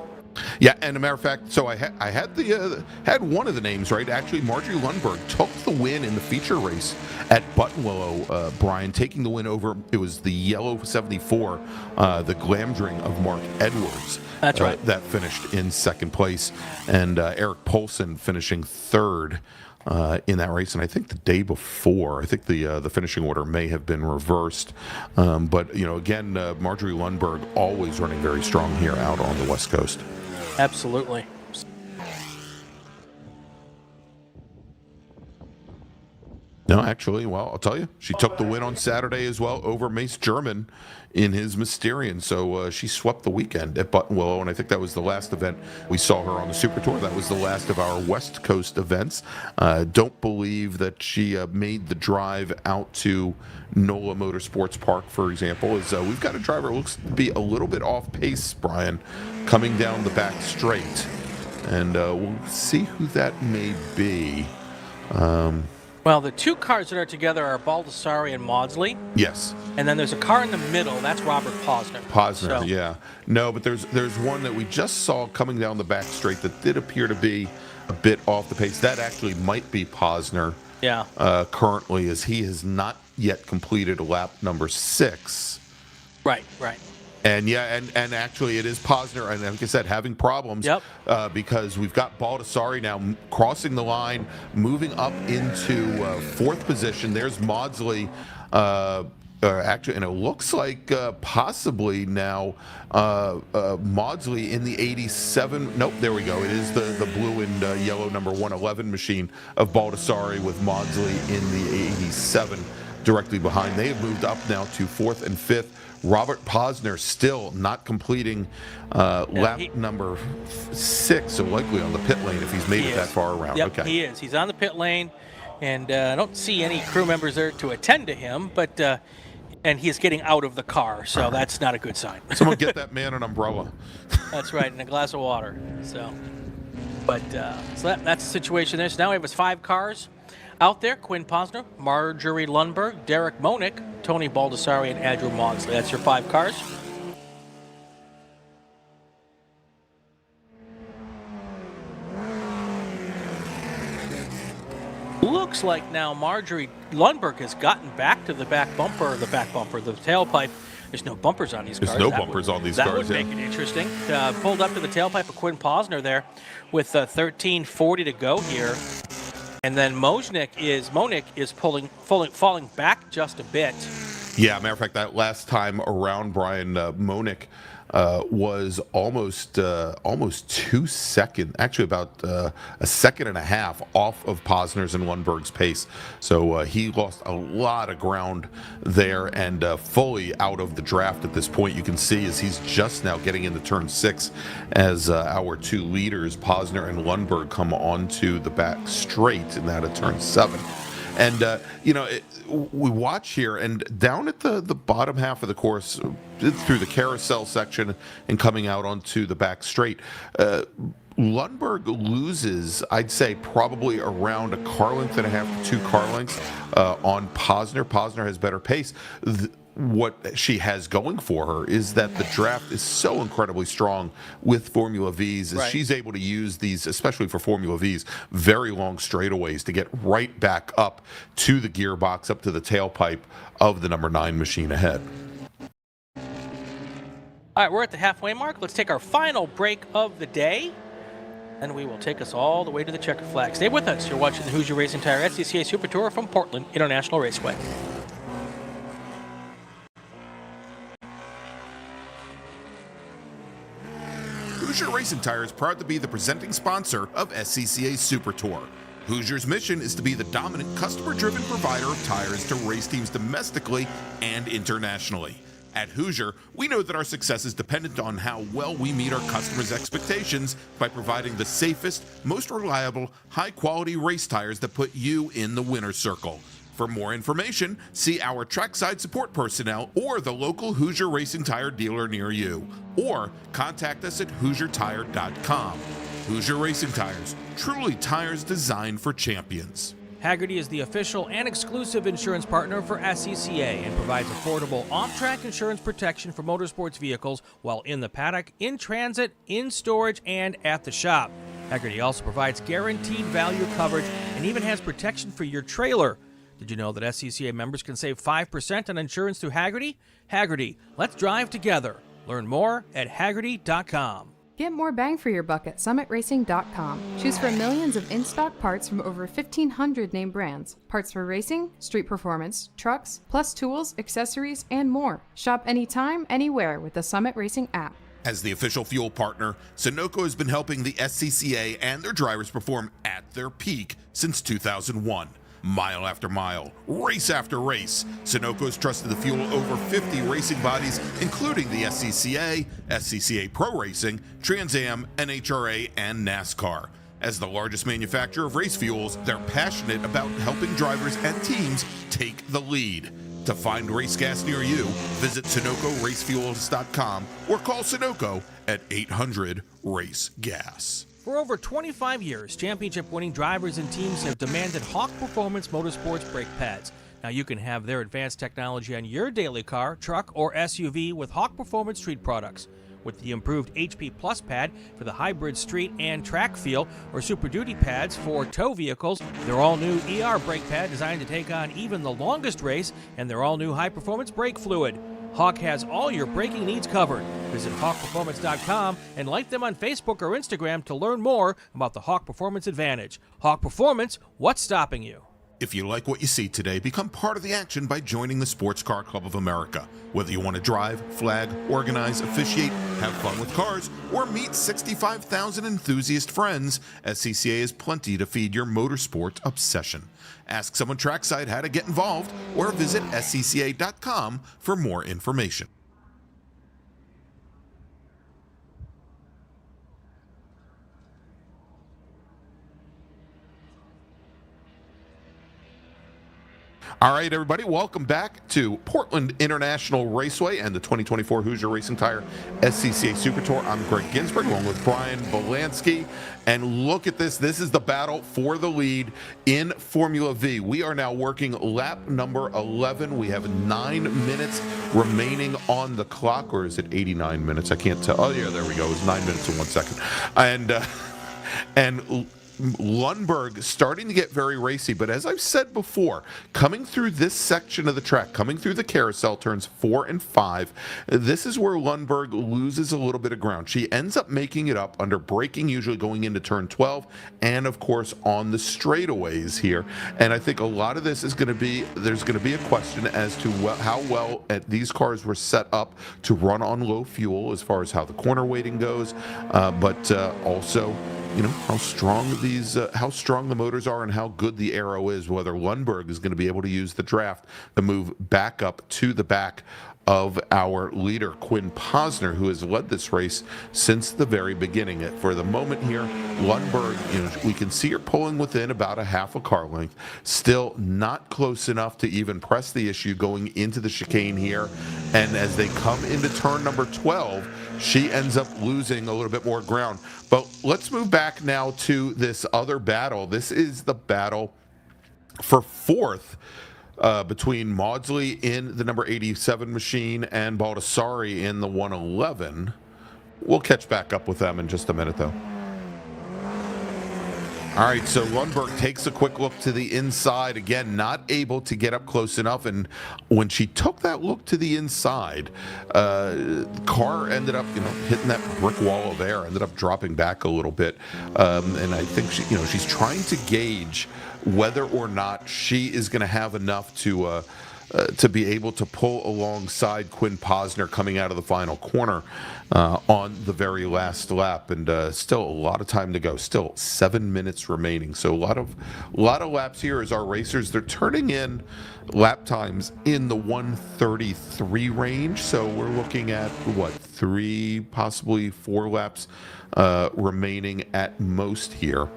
Yeah, and a matter of fact, so I had one of the names right. Actually, Marjorie Lundberg took the win in the feature race at Buttonwillow, Brian, taking the win over. It was the yellow 74, the Glamdring of Mark Edwards. That's right. That finished in second place, and Eric Polson finishing third in that race. And I think the day before, I think the finishing order may have been reversed. But again, Marjorie Lundberg always running very strong here out on the West Coast. Absolutely. No, actually, well, I'll tell you, she took the win on Saturday as well over Mace German in his Mysterian. So she swept the weekend at Buttonwillow, and I think that was the last event we saw her on the Super Tour. That was the last of our West Coast events. Don't believe that she made the drive out to NOLA Motorsports Park, for example. We've got a driver who looks to be a little bit off pace, Brian, coming down the back straight. And we'll see who that may be. Well, the two cars that are together are Baldessari and Maudsley. Yes. And then there's a car in the middle. That's Robert Posner. Posner, yeah. No, but there's one that we just saw coming down the back straight that did appear to be a bit off the pace. That actually might be Posner. Yeah. Currently, as he has not yet completed lap number 6. Right. And and actually it is Posner, and like I said, having problems. Yep. Because we've got Baldessari now crossing the line, moving up into fourth position. There's Maudsley, actually, and it looks like possibly now Maudsley in the 87. Nope, there we go. It is the blue and yellow number 111 machine of Baldessari with Maudsley in the 87 directly behind. They have moved up now to fourth and fifth. Robert Posner still not completing lap number 6, so likely on the pit lane if he's made it that far around. Yep, okay. he is. He's on the pit lane, and I don't see any crew members there to attend to him, but and he's getting out of the car, so that's not a good sign. Someone get that man an umbrella. That's right, and a glass of water. So that's the situation there. So now we have 5 cars out there: Quinn Posner, Marjorie Lundberg, Derek Monick, Tony Baldessari, and Andrew Maudsley. That's your 5 cars. Looks like now Marjorie Lundberg has gotten back to the tailpipe. There's no bumpers on these cars. There's no bumpers on these cars. That would make it interesting. Pulled up to the tailpipe of Quinn Posner there with 13:40 to go here. And then Monick is falling back just a bit. Yeah, matter of fact, that last time around, Brian, Monick was almost 2 seconds, actually about a second and a half off of Posner's and Lundberg's pace. So he lost a lot of ground there and fully out of the draft at this point. You can see as he's just now getting into turn 6 as our 2 leaders, Posner and Lundberg, come onto the back straight in that at turn 7. And, we watch here, and down at the bottom half of the course, through the carousel section and coming out onto the back straight, Lundberg loses, I'd say, probably around a car length and a half to 2 car lengths on Posner. Posner has better pace. What she has going for her is that the draft is so incredibly strong with Formula Vs, as she's able to use these, especially for Formula Vs, very long straightaways to get right back up to the gearbox, up to the tailpipe of the number 9 machine ahead. All right, we're at the halfway mark. Let's take our final break of the day. And we will take us all the way to the checkered flag. Stay with us. You're watching the Hoosier Racing Tire SCCA Super Tour from Portland International Raceway. Hoosier Racing Tire is proud to be the presenting sponsor of SCCA Super Tour. Hoosier's mission is to be the dominant customer-driven provider of tires to race teams domestically and internationally. At Hoosier, we know that our success is dependent on how well we meet our customers' expectations by providing the safest, most reliable, high-quality race tires that put you in the winner's circle. For more information, see our trackside support personnel or the local Hoosier Racing Tire dealer near you, or contact us at HoosierTire.com. Hoosier Racing Tires, truly tires designed for champions. Hagerty is the official and exclusive insurance partner for SCCA and provides affordable off-track insurance protection for motorsports vehicles while in the paddock, in transit, in storage, and at the shop. Hagerty also provides guaranteed value coverage and even has protection for your trailer. Did you know that SCCA members can save 5% on insurance through Hagerty? Hagerty, let's drive together. Learn more at Hagerty.com. Get more bang for your buck at SummitRacing.com. Choose from millions of in-stock parts from over 1,500 name brands. Parts for racing, street performance, trucks, plus tools, accessories, and more. Shop anytime, anywhere with the Summit Racing app. As the official fuel partner, Sunoco has been helping the SCCA and their drivers perform at their peak since 2001. Mile after mile, race after race, Sunoco has trusted the fuel over 50 racing bodies, including the SCCA, SCCA Pro Racing, Trans Am, NHRA, and NASCAR. As the largest manufacturer of race fuels, they're passionate about helping drivers and teams take the lead. To find race gas near you, visit SunocoRacefuels.com or call Sunoco at 800-RACE-GAS. For over 25 years, championship-winning drivers and teams have demanded Hawk Performance Motorsports brake pads. Now you can have their advanced technology on your daily car, truck, or SUV with Hawk Performance Street products. With the improved HP Plus pad for the hybrid street and track feel, or Super Duty pads for tow vehicles, their all-new ER brake pad designed to take on even the longest race, and their all-new high-performance brake fluid. Hawk has all your braking needs covered. Visit HawkPerformance.com and like them on Facebook or Instagram to learn more about the Hawk Performance Advantage. Hawk Performance, what's stopping you? If you like what you see today, become part of the action by joining the Sports Car Club of America. Whether you want to drive, flag, organize, officiate, have fun with cars, or meet 65,000 enthusiast friends, SCCA has plenty to feed your motorsport obsession. Ask someone trackside how to get involved or visit SCCA.com for more information. All right, everybody, welcome back to Portland International Raceway and the 2024 Hoosier Racing Tire SCCA Super Tour. I'm Gregg Ginsberg, along with Brian Bielanski. And look at this. This is the battle for the lead in Formula V. We are now working lap number 11. We have 9 minutes remaining on the clock. Or is it 89 minutes? I can't tell. Oh, yeah, there we go. It was 9 minutes and 1 second. And Lundberg starting to get very racy, but as I've said before, coming through this section of the track, coming through the carousel turns 4 and 5, this is where Lundberg loses a little bit of ground. She ends up making it up under braking, usually going into turn 12, and of course on the straightaways here. And I think a lot of this is going to be, there's going to be a question as to how well these cars were set up to run on low fuel as far as how the corner weighting goes, but also, you know, how strong the motors are and how good the aero is, whether Lundberg is going to be able to use the draft to move back up to the back of our leader, Quinn Posner, who has led this race since the very beginning. For the moment here, Lundberg, you know, we can see her pulling within about a half a car length. Still not close enough to even press the issue going into the chicane here. And as they come into turn number 12, she ends up losing a little bit more ground. But let's move back now to this other battle. This is the battle for fourth between Maudsley in the number 87 machine and Baldassari in the 111. We'll catch back up with them in just a minute, though. All right, so Lundberg takes a quick look to the inside. Again, not able to get up close enough. And when she took that look to the inside, the car ended up, hitting that brick wall of air, ended up dropping back a little bit. And I think she's trying to gauge whether or not she is going to have enough to be able to pull alongside Quinn Posner coming out of the final corner on the very last lap, and still a lot of time to go. Still 7 minutes remaining, so a lot of laps here as our racers, they're turning in lap times in the 1:33 range. So we're looking at 3, possibly 4 laps remaining at most here.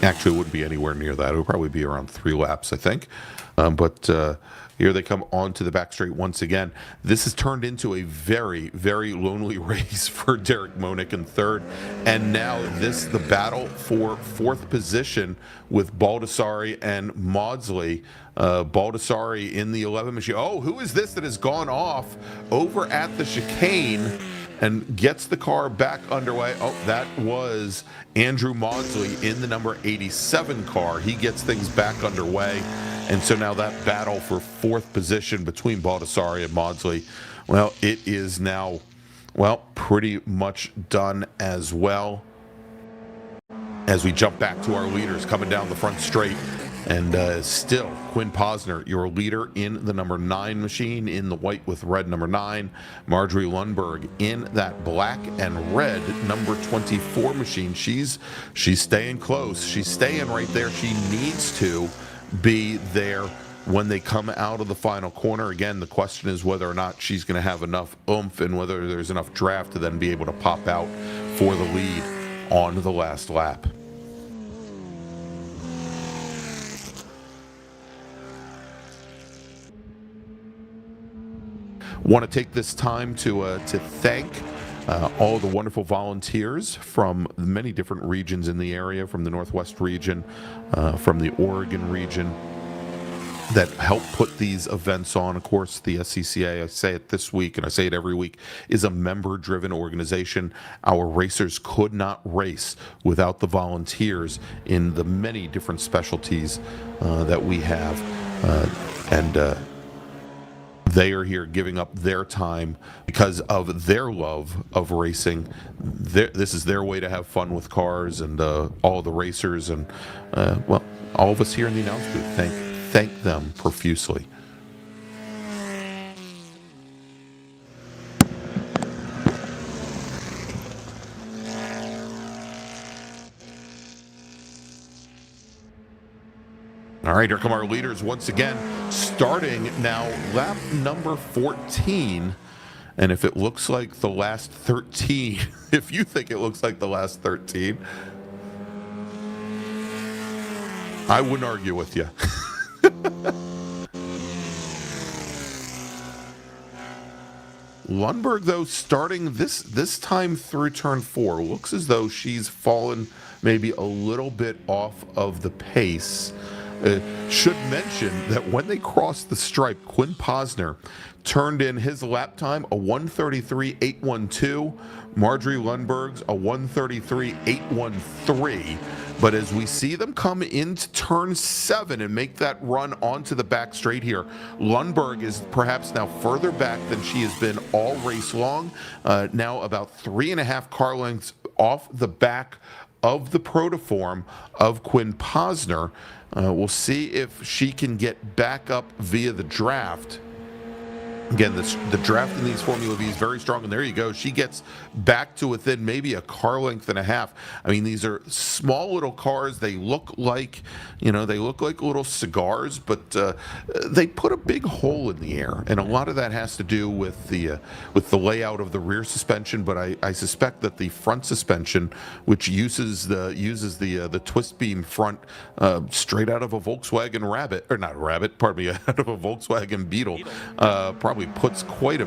Actually, it wouldn't be anywhere near that. It would probably be around 3 laps, I think. But here they come onto the back straight once again. This has turned into a very, very lonely race for Derek Monick in third. And now the battle for 4th position with Baldassari and Maudsley. Baldassari in the 11 machine. Oh, who is this that has gone off over at the chicane and gets the car back underway? Oh, that was Andrew Maudsley in the number 87 car. He gets things back underway. And so now that battle for 4th position between Baldassari and Maudsley, well, it is now, pretty much done as well. As we jump back to our leaders coming down the front straight. And still, Quinn Posner, your leader in the number 9 machine, in the white with red number 9. Marjorie Lundberg in that black and red number 24 machine. She's staying close. She's staying right there. She needs to be there when they come out of the final corner. Again, the question is whether or not she's going to have enough oomph and whether there's enough draft to then be able to pop out for the lead on the last lap. Want to take this time to thank all the wonderful volunteers from many different regions in the area, from the Northwest region, from the Oregon region, that help put these events on. Of course, the SCCA, I say it this week and I say it every week, is a member-driven organization. Our racers could not race without the volunteers in the many different specialties that we have. They are here giving up their time because of their love of racing. This is their way to have fun with cars, and all the racers and, all of us here in the announce booth thank them profusely. All right, here come our leaders once again, starting now lap number 14. And if it looks like the last 13, if you think it looks like the last 13, I wouldn't argue with you. Lundberg, though, starting this time through turn 4, looks as though she's fallen maybe a little bit off of the pace. Should mention that when they crossed the stripe, Quinn Posner turned in his lap time, a 1:33.812. Marjorie Lundberg's a 1:33.813. But as we see them come into turn 7 and make that run onto the back straight here, Lundberg is perhaps now further back than she has been all race long. Now about 3.5 car lengths off the back of the protoform of Quinn Posner. We'll see if she can get back up via the draft. Again, the draft in these Formula V is very strong, and there you go. She gets back to within maybe a car length and a half. I mean, these are small little cars. They look like, little cigars, but they put a big hole in the air, and a lot of that has to do with the layout of the rear suspension. But I suspect that the front suspension, which uses the twist beam front straight out of a Volkswagen Rabbit, or not a Rabbit, pardon me, out of a Volkswagen Beetle, probably puts quite a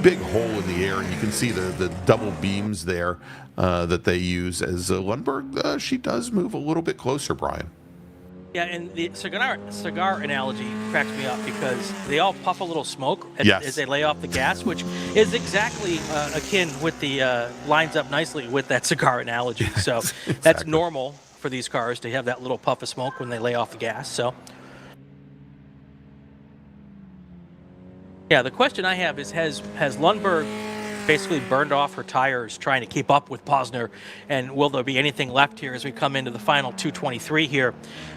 big hole in the air, and you can see the double beams there that they use. As Lundberg, she does move a little bit closer, Brian. Yeah, and the cigar analogy cracks me up because they all puff a little smoke as they lay off the gas, which is exactly akin with the lines up nicely with that cigar analogy. So Exactly. that's normal for these cars to have that little puff of smoke when they lay off the gas. So yeah, the question I have is has Lundberg basically burned off her tires trying to keep up with Posner, and will there be anything left here as we come into the final 223 here?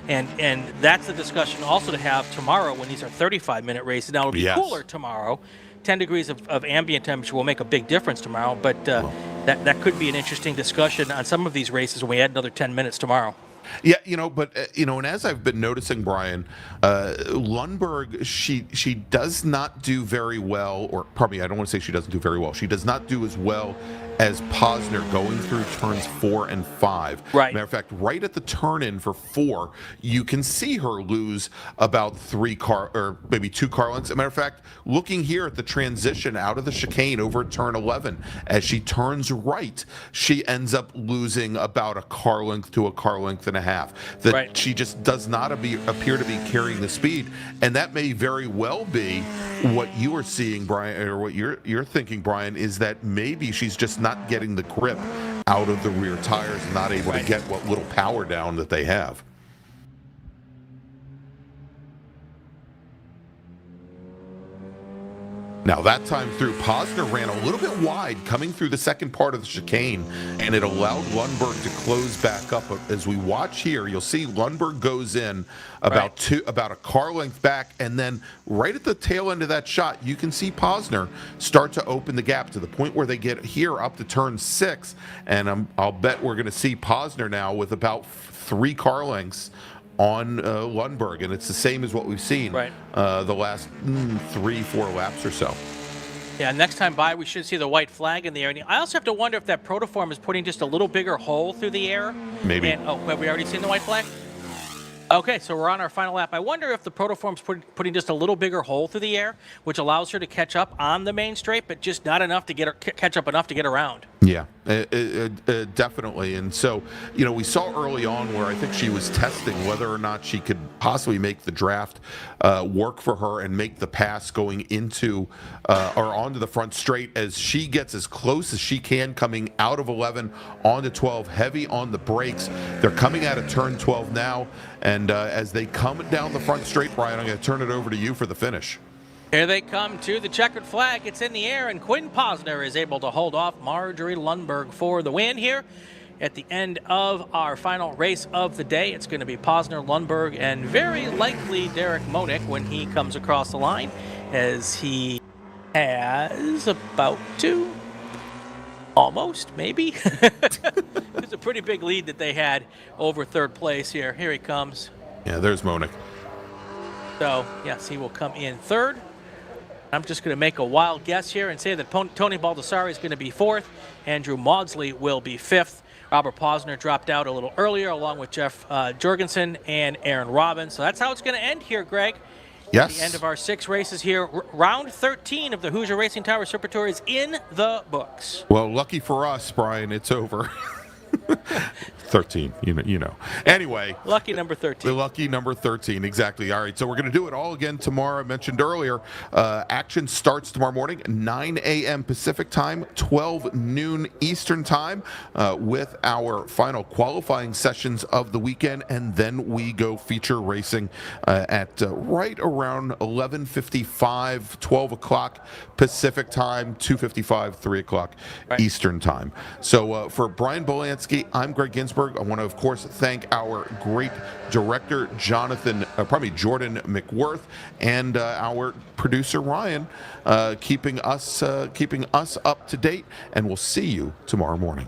And that's the discussion also to have tomorrow when these are 35-minute races. Now it'll be cooler tomorrow. 10 degrees of ambient temperature will make a big difference tomorrow, but that could be an interesting discussion on some of these races when we add another 10 minutes tomorrow. Yeah, and as I've been noticing, Brian, Lundberg, she does not do very well, or probably I don't want to say she doesn't do very well. She does not do as well as Posner going through turns 4 and 5. Right. Matter of fact, right at the turn in for 4, you can see her lose about 3 car or maybe 2 car lengths. As a matter of fact, looking here at the transition out of the chicane over at turn 11, as she turns right, she ends up losing about a car length to a car length and a half. That she just does not appear to be carrying the speed, and that may very well be what you are seeing, Brian, or what you're thinking, Brian, is that maybe she's just not getting the grip out of the rear tires, not able to get what little power down that they have. Now that time through, Posner ran a little bit wide coming through the second part of the chicane, and it allowed Lundberg to close back up. As we watch here, you'll see Lundberg goes in about a car length back, and then right at the tail end of that shot, you can see Posner start to open the gap to the point where they get here up to turn 6, and I'll bet we're going to see Posner now with about 3 car lengths on Lundberg, and it's the same as what we've seen the last 3-4 laps or so. Yeah, next time by, we should see the white flag in the air. And I also have to wonder if that Protoform is putting just a little bigger hole through the air. Maybe. And, have we already seen the white flag? Okay, so we're on our final lap. I wonder if the Protoform's putting just a little bigger hole through the air, which allows her to catch up on the main straight, but just not enough to catch up enough to get around. Yeah, definitely. And so, we saw early on where I think she was testing whether or not she could possibly make the draft work for her and make the pass going into or onto the front straight, as she gets as close as she can coming out of 11 onto 12, heavy on the brakes. They're coming out of turn 12 now, and as they come down the front straight, Brian, I'm going to turn it over to you for the finish. Here they come to the checkered flag. It's in the air, and Quinn Posner is able to hold off Marjorie Lundberg for the win here. At the end of our final race of the day, it's going to be Posner, Lundberg, and very likely Derek Monick when he comes across the line, as he has about to. Almost, maybe. It's a pretty big lead that they had over third place here. Here he comes. Yeah, there's Monick. So, yes, he will come in third. I'm just going to make a wild guess here and say that Tony Baldassari is going to be fourth. Andrew Maudsley will be fifth. Robert Posner dropped out a little earlier, along with Jeff Jorgensen and Aaron Robbins. So that's how it's going to end here, Greg. Yes. The end of our 6 races here. Round 13 of the Hoosier Racing Tower Super Tour is in the books. Well, lucky for us, Brian, it's over. 13, you know. Anyway. Lucky number 13. The lucky number 13, exactly. All right, so we're going to do it all again tomorrow. I mentioned earlier, action starts tomorrow morning, 9 a.m. Pacific time, 12 noon Eastern time, with our final qualifying sessions of the weekend, and then we go feature racing at right around 11:55, 12 o'clock Pacific time, 2:55, 3 o'clock Eastern time. So for Brian Bielanski, I'm Gregg Ginsberg. I want to, of course, thank our great director, Jordan McWorth, and our producer, Ryan, keeping us up to date. And we'll see you tomorrow morning.